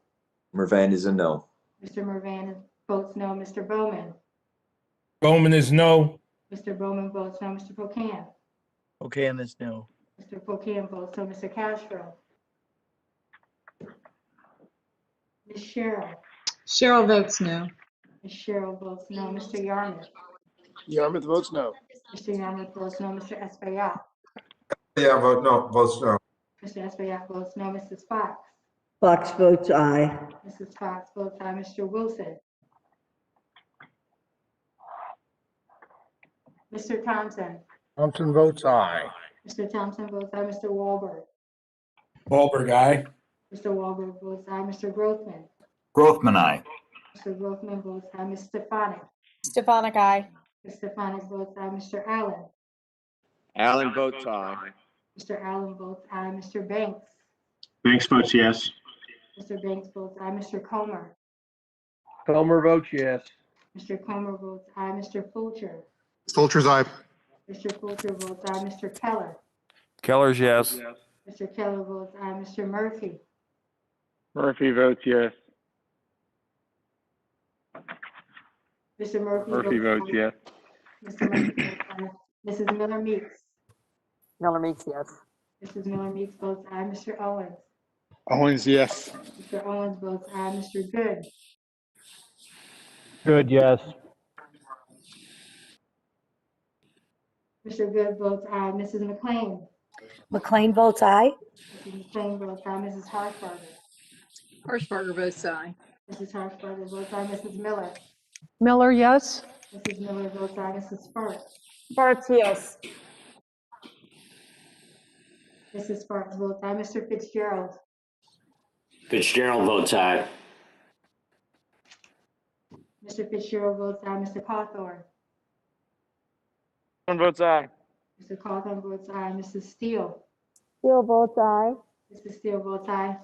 Mervan is a no. Mr. Mervan votes no. Mr. Bowman. Bowman is no. Mr. Bowman votes no. Mr. Pocan. Okay, and this no. Mr. Pocan votes no. Mr. Castro. Ms. Cheryl. Cheryl votes no. Ms. Cheryl votes no. Mr. Yarmouth. Yarmouth votes no. Mr. Yarmouth votes no. Mr. Espaillat. Yeah, vote no, votes no. Mr. Espaillat votes no. Mrs. Fox. Fox votes aye. Mrs. Fox votes aye. Mr. Wilson. Mr. Thompson. Thompson votes aye. Mr. Thompson votes aye. Mr. Wahlberg. Wahlberg, aye. Mr. Wahlberg votes aye. Mr. Grothman. Grothman, aye. Mr. Grothman votes aye. Ms. Stefanik. Stefanik, aye. Ms. Stefanik votes aye. Mr. Allen. Allen votes aye. Mr. Allen votes aye. Mr. Banks. Banks votes yes. Mr. Banks votes aye. Mr. Comer. Comer votes yes. Mr. Comer votes aye. Mr. Fulcher. Fulcher's aye. Mr. Fulcher votes aye. Mr. Keller. Keller's yes. Mr. Keller votes aye. Mr. Murphy. Murphy votes yes. Mr. Murphy Murphy votes aye. yes. Mr. Murphy votes aye. Mrs. Miller Meeks. Miller Meeks, yes. Mrs. Miller Meeks votes aye. Mr. Owens. Owens, yes. Mr. Owens votes aye. Mr. Good. Good, yes. Mr. Good votes aye. Mrs. McLean. McLean votes aye. Mrs. McLean votes aye. Mrs. Harshbarger. Harshbarger votes aye. Mrs. Harshbarger votes aye. Mrs. Miller. Miller, yes. Mrs. Miller votes aye. Mrs. Sparks. Sparks, yes. Mrs. Sparks votes aye. Mr. Fitzgerald. Fitzgerald votes aye. Mr. Fitzgerald votes aye. Mr. Cawthorn. One votes aye. Mr. Cawthorn votes aye. Mrs. Steele. Steele votes aye. Mrs. Steele votes aye.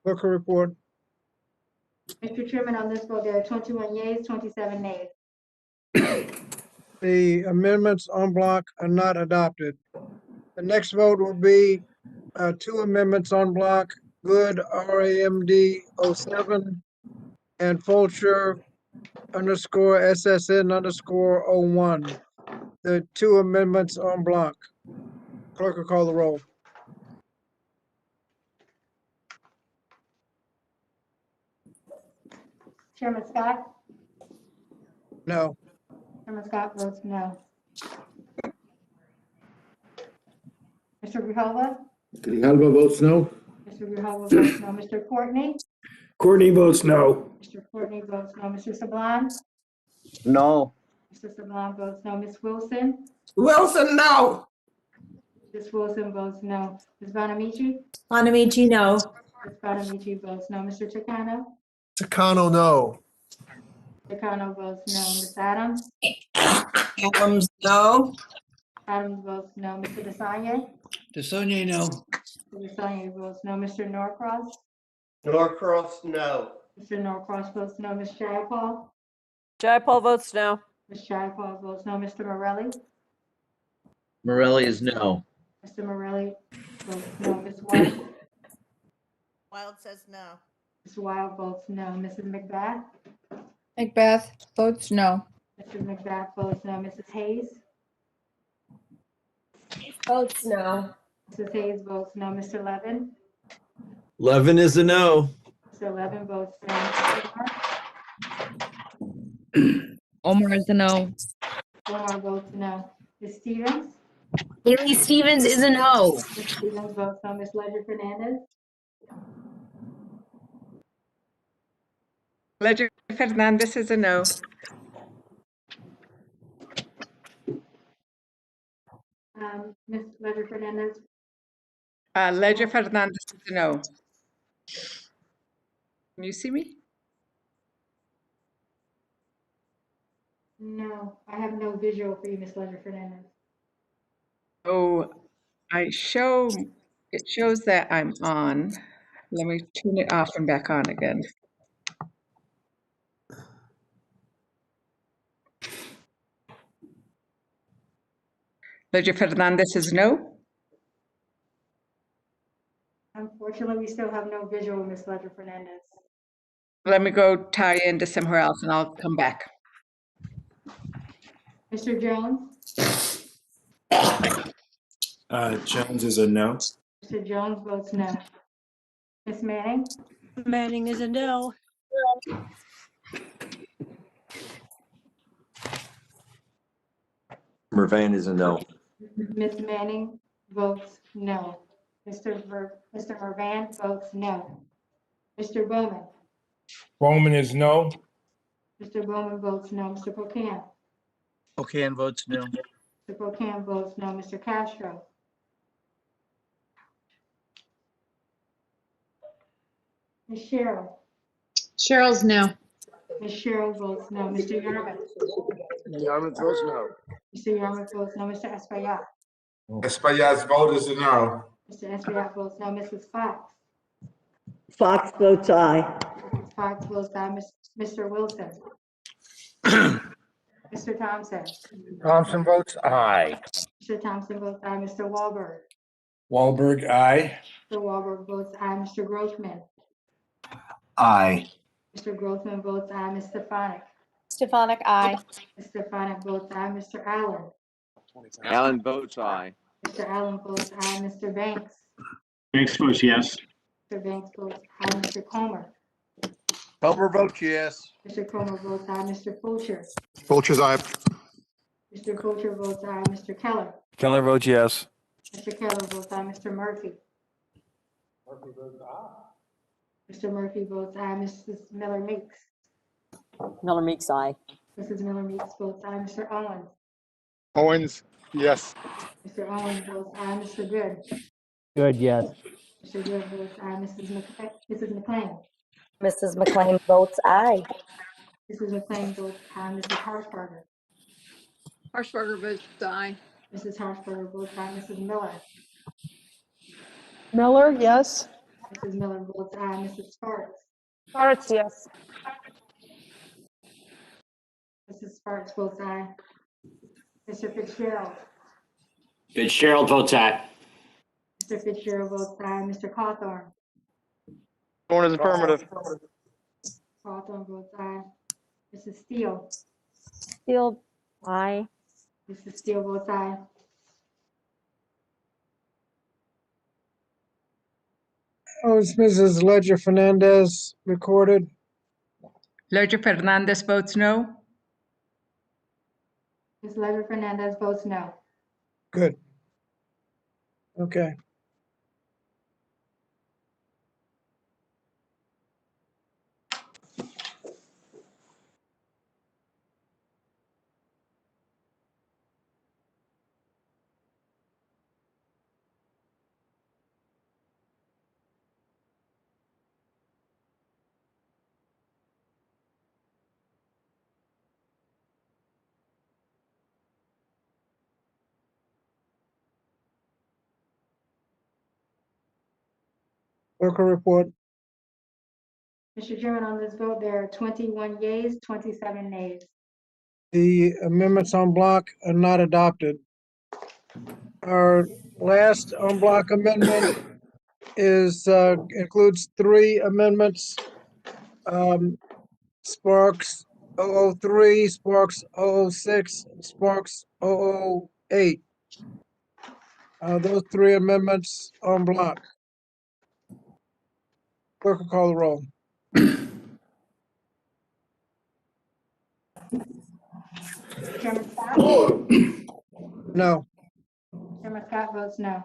Clerk will report. Mr. Chairman, on this vote, there are 21 yeas, 27 nays. The amendments en bloc are not adopted. The next vote will be two amendments en bloc, Good RAMD 07 and Fulcher _ SSN _ 01. The two amendments en bloc. Clerk will call the roll. Chairman Scott? No. Chairman Scott votes no. Mr. Grijalva? Grijalva votes no. Mr. Grijalva votes no. Mr. Courtney? Courtney votes no. Mr. Courtney votes no. Mr. Sablon? No. Mr. Sablon votes no. Ms. Wilson? Wilson, no. Ms. Wilson votes no. Ms. Bonamici? Bonamici, no. Ms. Bonamici votes no. Mr. Chicano? Takano, no. Chicano votes no. Ms. Adams? Adams, no. Adams votes no. Mr. Desagne? DeSaulnier, no. Mr. Desagne votes no. Mr. Norcross? Norcross, no. Mr. Norcross votes no. Ms. Jayapal? Jayapal votes no. Ms. Jayapal votes no. Mr. Morelli? Morelli is no. Mr. Morelli votes no. Ms. White? Wild says no. Ms. Wild votes no. Mrs. McBath? Macbeth votes no. Mrs. McBath votes no. Mrs. Hayes? Votes no. Mrs. Hayes votes no. Mr. Levin? Levin is a no. Mr. Levin votes no. Mr. Omar is a no. Omar votes no. Ms. Stevens? Haley Stevens is a no. Ms. Stevens votes no. Ms. Ledger Fernandez? Ledger Fernandez is a no. Ms. Ledger Fernandez? Ledger Fernandez is a no. Can you see me? No, I have no visual for you, Ms. Ledger Fernandez. Oh, it shows that I'm on. Let me turn it off and back on again. Ledger Fernandez is no. Unfortunately, we still have no visual, Ms. Ledger Fernandez. Let me go tie into somewhere else and I'll come back. Mr. Jones? Jones is a no. Mr. Jones votes no. Ms. Manning? Manning is a no. Mervan is a no. Ms. Manning votes no. Mr. Mervan votes no. Mr. Bowman? Bowman is no. Mr. Bowman votes no. Mr. Pocan? Pocan votes no. Mr. Pocan votes no. Mr. Castro? Ms. Cheryl? Cheryl's no. Ms. Cheryl votes no. Mr. Yarmouth? Yarmouth votes no. Mr. Yarmouth votes no. Mr. Espaillat? Espaillat's vote is a no. Mr. Espaillat votes no. Mrs. Fox? Fox votes aye. Mrs. Fox votes aye. Mr. Wilson? Mr. Thompson? Thompson votes aye. Mr. Thompson votes aye. Mr. Wahlberg? Wahlberg, aye. Mr. Wahlberg votes aye. Mr. Grossman? Aye. Mr. Grossman votes aye. Ms. Stefanik? Stefanik, aye. Ms. Stefanik votes aye. Mr. Allen? Allen votes aye. Mr. Allen votes aye. Mr. Banks? Banks votes yes. Mr. Banks votes aye. Mr. Comer? Comer votes yes. Mr. Comer votes aye. Mr. Fulcher? Fulcher's aye. Mr. Fulcher votes aye. Mr. Keller? Keller votes yes. Mr. Keller votes aye. Mr. Murphy? Mr. Murphy votes aye. Mrs. Miller Meeks? Miller Meeks, aye. Mrs. Miller Meeks votes aye. Mr. Owens? Owens, yes. Mr. Owens votes aye. Mr. Good? Good, yes. Mr. Good votes aye. Mrs. McLean? Mrs. McLean votes aye. Mrs. McLean votes aye. Mrs. Harshbarger? Harshbarger votes aye. Mrs. Harshbarger votes aye. Mrs. Miller? Miller, yes. Mrs. Miller votes aye. Mrs. Sparks? Sparks, yes. Mrs. Sparks votes aye. Mr. Fitzgerald? Fitzgerald votes aye. Mr. Fitzgerald votes aye. Mr. Cawthorn? Thorne is affirmative. Cawthorn votes aye. Mrs. Steele? Steele, aye. Mrs. Steele votes aye. Oh, is Mrs. Ledger Fernandez recorded? Ledger Fernandez votes no. Ms. Ledger Fernandez votes no. Good. Okay. Clerk will report. Mr. Chairman, on this vote, there are 21 yeas, 27 nays. The amendments en bloc are not adopted. Our last en bloc amendment includes 3 amendments. Sparks 003, Sparks 006, Sparks 008. Those 3 amendments en bloc. Clerk will call the roll. Chairman Scott? No. Chairman Scott votes no.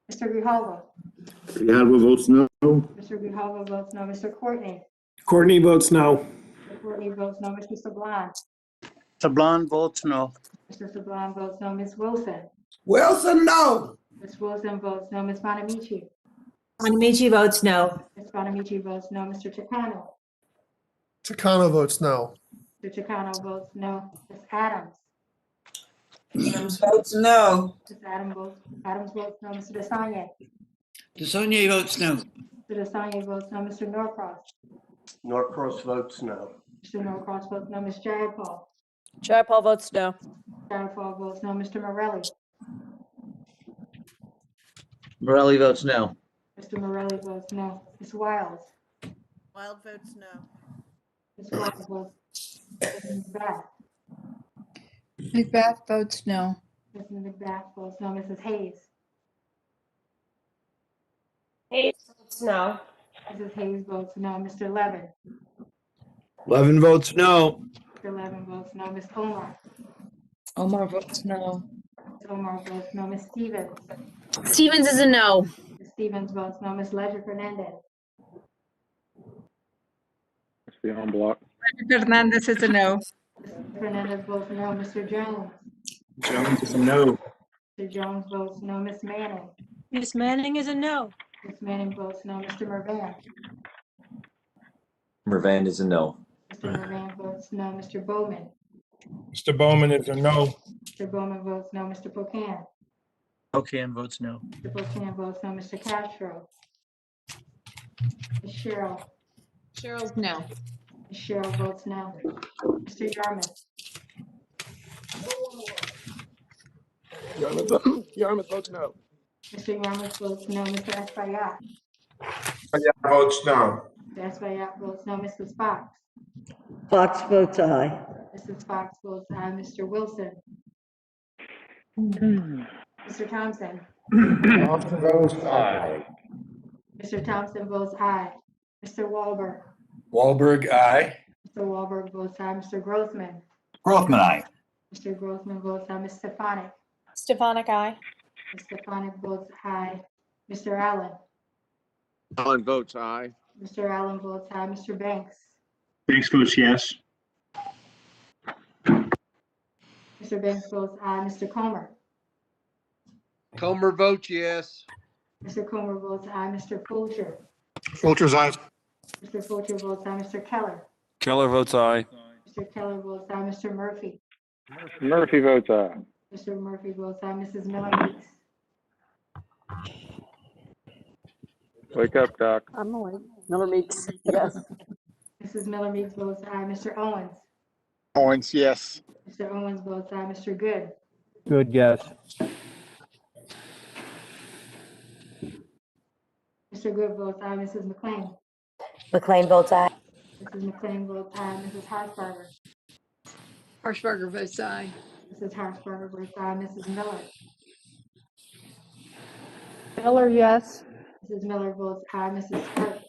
Mr. Grijalva? Grijalva votes no. Mr. Grijalva votes no. Mr. Courtney? Courtney votes no. Mr. Courtney votes no. Mr. Sablan? Sablan votes no. Mr. Sablan votes no. Ms. Wilson? Wilson, no. Ms. Wilson votes no. Ms. Bonamici? Bonamici votes no. Ms. Bonamici votes no. Mr. Chicano? Chicano votes no. Mr. Chicano votes no. Ms. Adams? Adams votes no. Ms. Adams votes no. Mr. DeSanya? DeSonia votes no. Mr. DeSanya votes no. Mr. Norcross? Norcross votes no. Mr. Norcross votes no. Ms. Jayapal? Jayapal votes no. Jayapal votes no. Mr. Morelli? Morelli votes no. Mr. Morelli votes no. Ms. Wiles? Wild votes no. Ms. Wiles votes Ms. McBath? Macbeth votes no. Mrs. McBath votes no. Mrs. Hayes? Hayes votes no. Mrs. Hayes votes no. Mr. Levin? Levin votes no. Mr. Levin votes no. Ms. Omar? Omar votes no. Ms. Omar votes no. Ms. Stevens? Stevens is a no. Ms. Stevens votes no. Ms. Ledger Fernandez? It's the en bloc. Fernandez is a no. Ms. Fernandez votes no. Mr. Jones? Jones is a no. Mr. Jones votes no. Ms. Manning? Miss Manning is a no. Ms. Manning votes no. Mr. Mervan? Mervan is a no. Mr. Mervan votes no. Mr. Bowman? Mr. Bowman is a no. Mr. Bowman votes no. Mr. Pocan? Pocan votes no. Mr. Pocan votes no. Mr. Castro? Ms. Cheryl? Cheryl's no. Ms. Cheryl votes no. Mr. Yarmouth? Yarmouth votes no. Mr. Yarmouth votes no. Mr. Espaillat? Votes no. Mr. Espaillat votes no. Mrs. Fox? Fox votes aye. Mrs. Fox votes aye. Mr. Wilson? Mr. Thompson? Thompson votes aye. Mr. Thompson votes aye. Mr. Wahlberg? Wahlberg, aye. Mr. Wahlberg votes aye. Mr. Grothman? Grothman, aye. Mr. Grothman votes aye. Ms. Stefanik? Stefanik, aye. Ms. Stefanik votes aye. Mr. Allen? Allen votes aye. Mr. Allen votes aye. Mr. Banks? Banks votes yes. Mr. Banks votes aye. Mr. Comer? Comer votes yes. Mr. Comer votes aye. Mr. Fulcher? Fulcher's aye. Mr. Fulcher votes aye. Mr. Keller? Keller votes aye. Mr. Keller votes aye. Mr. Murphy? Murphy votes aye. Mr. Murphy votes aye. Mrs. Miller Meeks? Wake up, Doc. I'm awake. Miller Meeks, yes. Mrs. Miller Meeks votes aye. Mr. Owens? Owens, yes. Mr. Owens votes aye. Mr. Good? Good, yes. Mr. Good votes aye. Mrs. McLean? McLean votes aye. Mrs. McLean votes aye. Mrs. Harshbarger? Harshbarger votes aye. Mrs. Harshbarger votes aye. Mrs. Miller? Miller, yes. Mrs. Miller votes aye. Mrs. Sparks?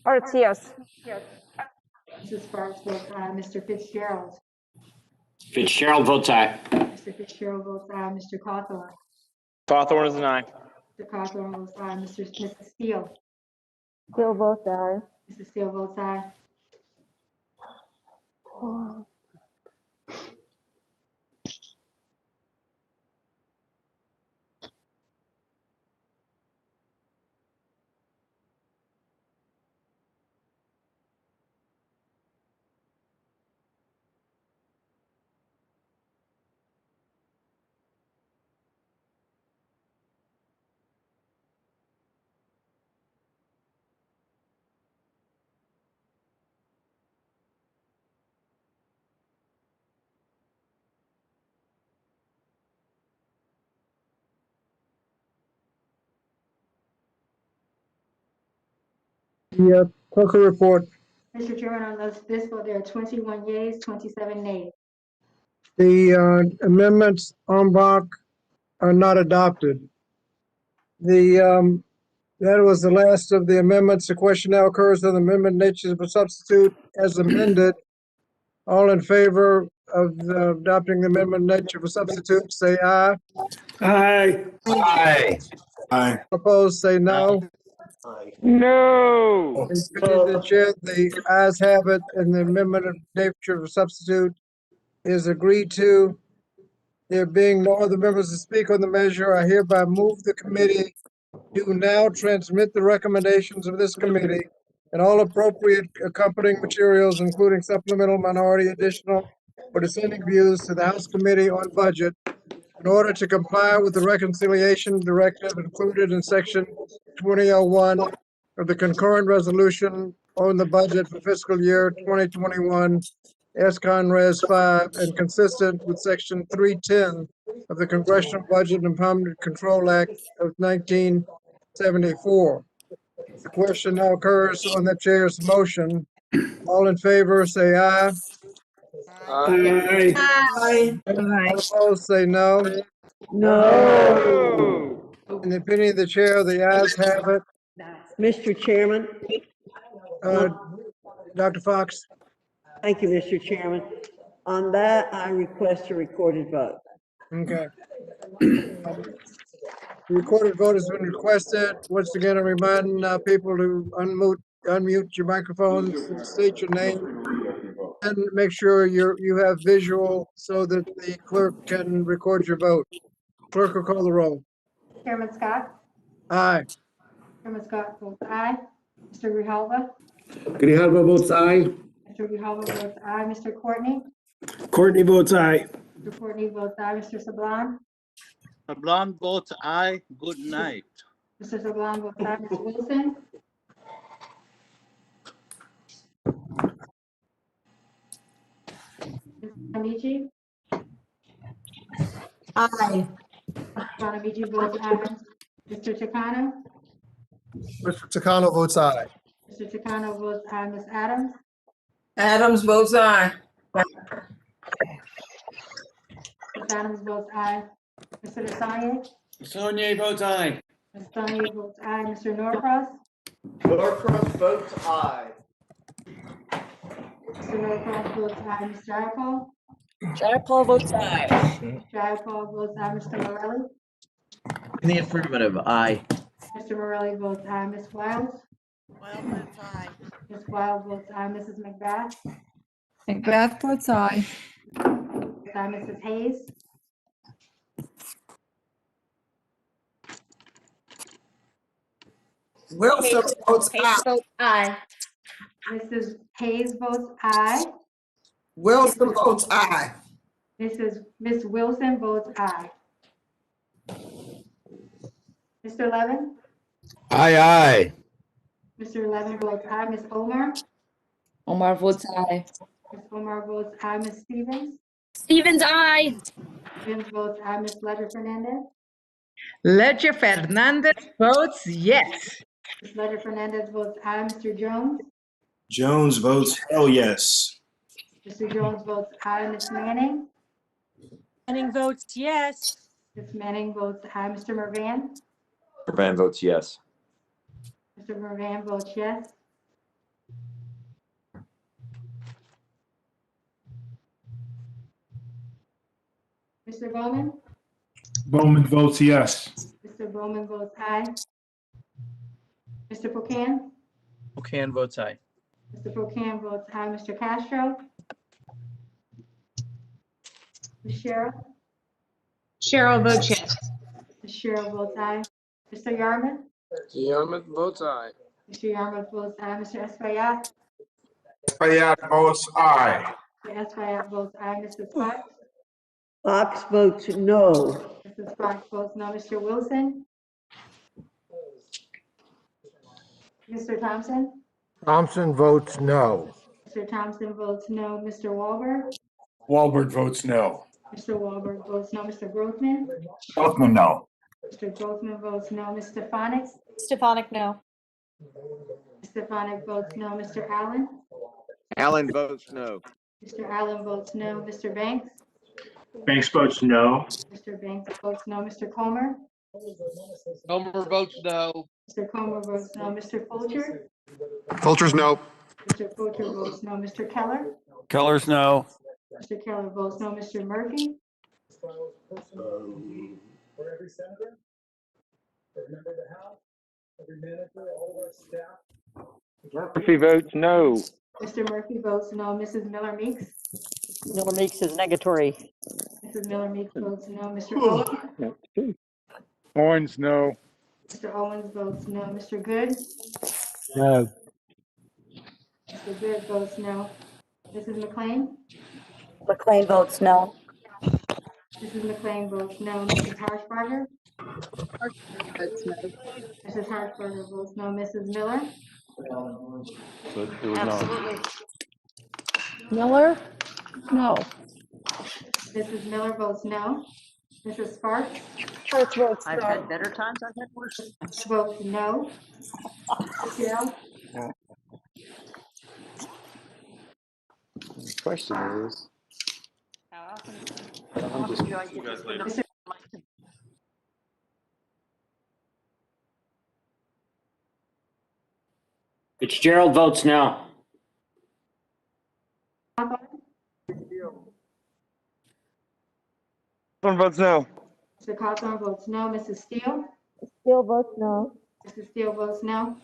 Arts, yes. Mrs. Sparks votes aye. Mr. Fitzgerald? Fitzgerald votes aye. Mr. Fitzgerald votes aye. Mr. Cawthorn? Cawthorn is an aye. Mr. Cawthorn votes aye. Mrs. Steele? Still votes aye. Mrs. Steele votes aye. The clerk will report. Mr. Chairman, on this vote, there are 21 yeas, 27 nays. The amendments en bloc are not adopted. That was the last of the amendments. The question now occurs on the amendment nature of a substitute as amended. All in favor of adopting the amendment nature of a substitute, say aye. Aye. Aye. Aye. Opposed, say no. No. In opinion of the chair, the ayes have it, and the amendment of nature of a substitute is agreed to. There being no other members to speak on the measure, I hereby move the committee to now transmit the recommendations of this committee and all appropriate accompanying materials, including supplemental, minority, additional, or dissenting views to the House Committee on Budget in order to comply with the reconciliation directive included in section 2001 of the concurrent resolution on the budget for fiscal year 2021, S-Con-Res 5, and consistent with section 310 of the Congressional Budget and Empowerment Control Act of 1974. The question now occurs on the chair's motion. All in favor, say aye. Aye. Aye. All opposed, say no. No. In the opinion of the chair, the ayes have it. Mr. Chairman, Dr. Fox? thank you, Mr. Chairman. On that, I request a recorded vote. Okay. The recorded vote has been requested. Once again, I remind people to unmute your microphones, state your name, and make sure you have visual so that the clerk can record your vote. Clerk will call the roll. Chairman Scott? Aye. Chairman Scott votes aye. Mr. Grijalva? Grijalva votes aye. Mr. Grijalva votes aye. Mr. Courtney? Courtney votes aye. Mr. Courtney votes aye. Mr. Sablan? Sablan votes aye. Good night. Mr. Sablan votes aye. Ms. Wilson? Ms. Bonamici? Aye. Bonamici votes aye. Mr. Chicano? Mr. Takano votes aye. Mr. Chicano votes aye. Ms. Adams? Adams votes aye. Ms. Adams votes aye. Mr. Desagne? Sonia votes aye. Ms. Desagne votes aye. Mr. Norcross? Norcross votes aye. Mr. Norcross votes aye. Ms. Jayapal? Jayapal votes aye. Jayapal votes aye. Mr. Morelli? In the affirmative, aye. Mr. Morelli votes aye. Ms. Wiles? Wild votes aye. Ms. Wild votes aye. Mrs. McBath? Macbeth votes aye. Votes aye. Mrs. Hayes? Wilson votes aye. Aye. Mrs. Hayes votes aye. Wilson votes aye. Ms. Wilson votes aye. Mr. Levin? Aye, aye. Mr. Levin votes aye. Ms. Omar? Omar votes aye. Ms. Omar votes aye. Ms. Stevens? Stevens, aye. Stevens votes aye. Ms. Ledger Fernandez? Ledger Fernandez votes yes. Ms. Ledger Fernandez votes aye. Mr. Jones? Jones votes hell yes. Mr. Jones votes aye. Ms. Manning? Manning votes yes. Ms. Manning votes aye. Mr. Mervan? Van votes yes. Mr. Mervan votes yes. Mr. Bowman? Bowman votes yes. Mr. Bowman votes aye. Mr. Pocan? Okan votes aye. Mr. Pocan votes aye. Mr. Castro? Ms. Cheryl? Cheryl votes yes. Ms. Cheryl votes aye. Mr. Yarmouth? Yarmouth votes aye. Mr. Yarmouth votes aye. Mr. Espaillat? Espaillat votes aye. Mr. Espaillat votes aye. Mrs. Fox? Fox votes no. Mrs. Fox votes no. Mr. Wilson? Mr. Thompson? Thompson votes no. Mr. Thompson votes no. Mr. Wahlberg? Wahlberg votes no. Mr. Wahlberg votes no. Mr. Grothman? Grothman, no. Mr. Grothman votes no. Ms. Stefanik? Stefanik, no. Stefanik votes no. Mr. Allen? Allen votes no. Mr. Allen votes no. Mr. Banks? Banks votes no. Mr. Banks votes no. Mr. Comer? Comer votes no. Mr. Comer votes no. Mr. Fulcher? Fulcher's no. Mr. Fulcher votes no. Mr. Keller? Keller's no. Mr. Keller votes no. Mr. Murphy? Murphy votes no. Mr. Murphy votes no. Mrs. Miller Meeks? Miller Meeks is negatory. Mrs. Miller Meeks votes no. Mr. Owens? Owens no. Mr. Owens votes no. Mr. Good? No. Mr. Good votes no. Mrs. McLean? McLean votes no. Mrs. McLean votes no. Mrs. Harshbarger? Votes no. Mrs. Harshbarger votes no. Mrs. Miller? So it was no. Absolutely. Miller? No. Mrs. Miller votes no. Mrs. Sparks? Sparks votes I've had better times, I've had worse. Votes no. Cheryl? The question is, How often I'm just, do I get to put them- Fitzgerald votes no. One votes no. Mr. Cawthorn votes no. Mrs. Steele? Steele votes no. Mrs. Steele votes no.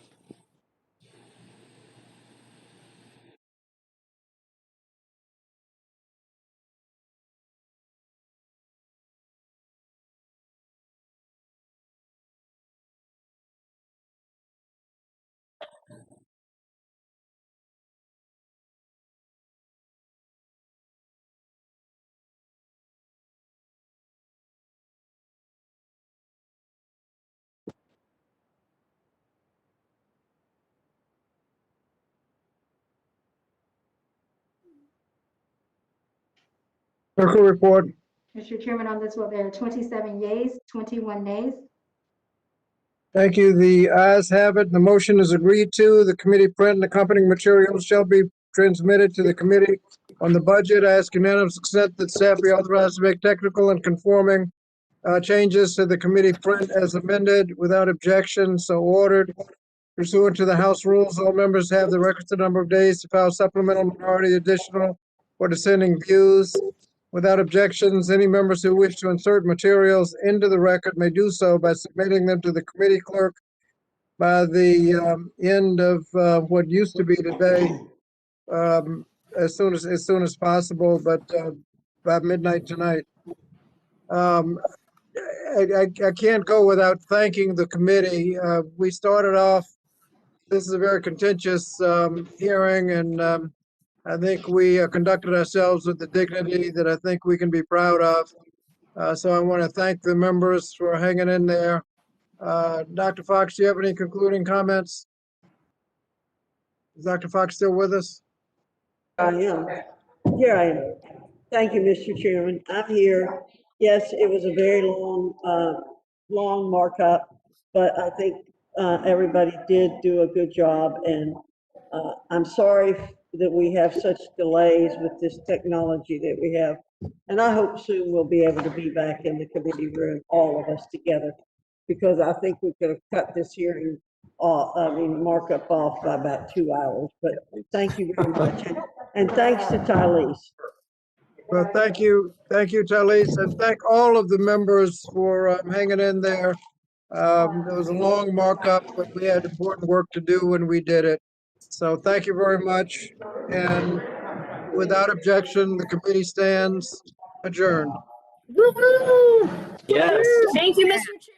Clerk will report. Mr. Chairman, on this vote, there are 27 yeas, 21 nays. Thank you. The ayes have it. The motion is agreed to. The committee print and accompanying materials shall be transmitted to the committee on the budget. I ask unanimous consent that staff be authorized to make technical and conforming changes to the committee print as amended without objection, so ordered. Pursuant to the House rules, all members have the requisite number of days to file supplemental, minority, additional, or dissenting views. Without objections, any members who wish to insert materials into the record may do so by submitting them to the committee clerk by the end of what used to be today, as soon as possible, but by midnight tonight. I can't go without thanking the committee. We started off, this is a very contentious hearing, and I think we conducted ourselves with the dignity that I think we can be proud of. So I want to thank the members for hanging in there. Dr. Fox, do you have any concluding comments? Is Dr. Fox still with us? I am. Here I am. Thank you, Mr. Chairman. I'm here. Yes, it was a very long markup, but I think everybody did do a good job, and I'm sorry that we have such delays with this technology that we have. And I hope soon we'll be able to be back in the committee room, all of us together, because I think we could have cut this hearing, markup off by about 2 hours. But thank you very much. And thanks to Tylese. Well, thank you, Talise, and thank all of the members for hanging in there. It was a long markup, but we had important work to do when we did it. So thank you very much, and without objection, the committee stands adjourned. Yes. Thank you, Mr. Chairman.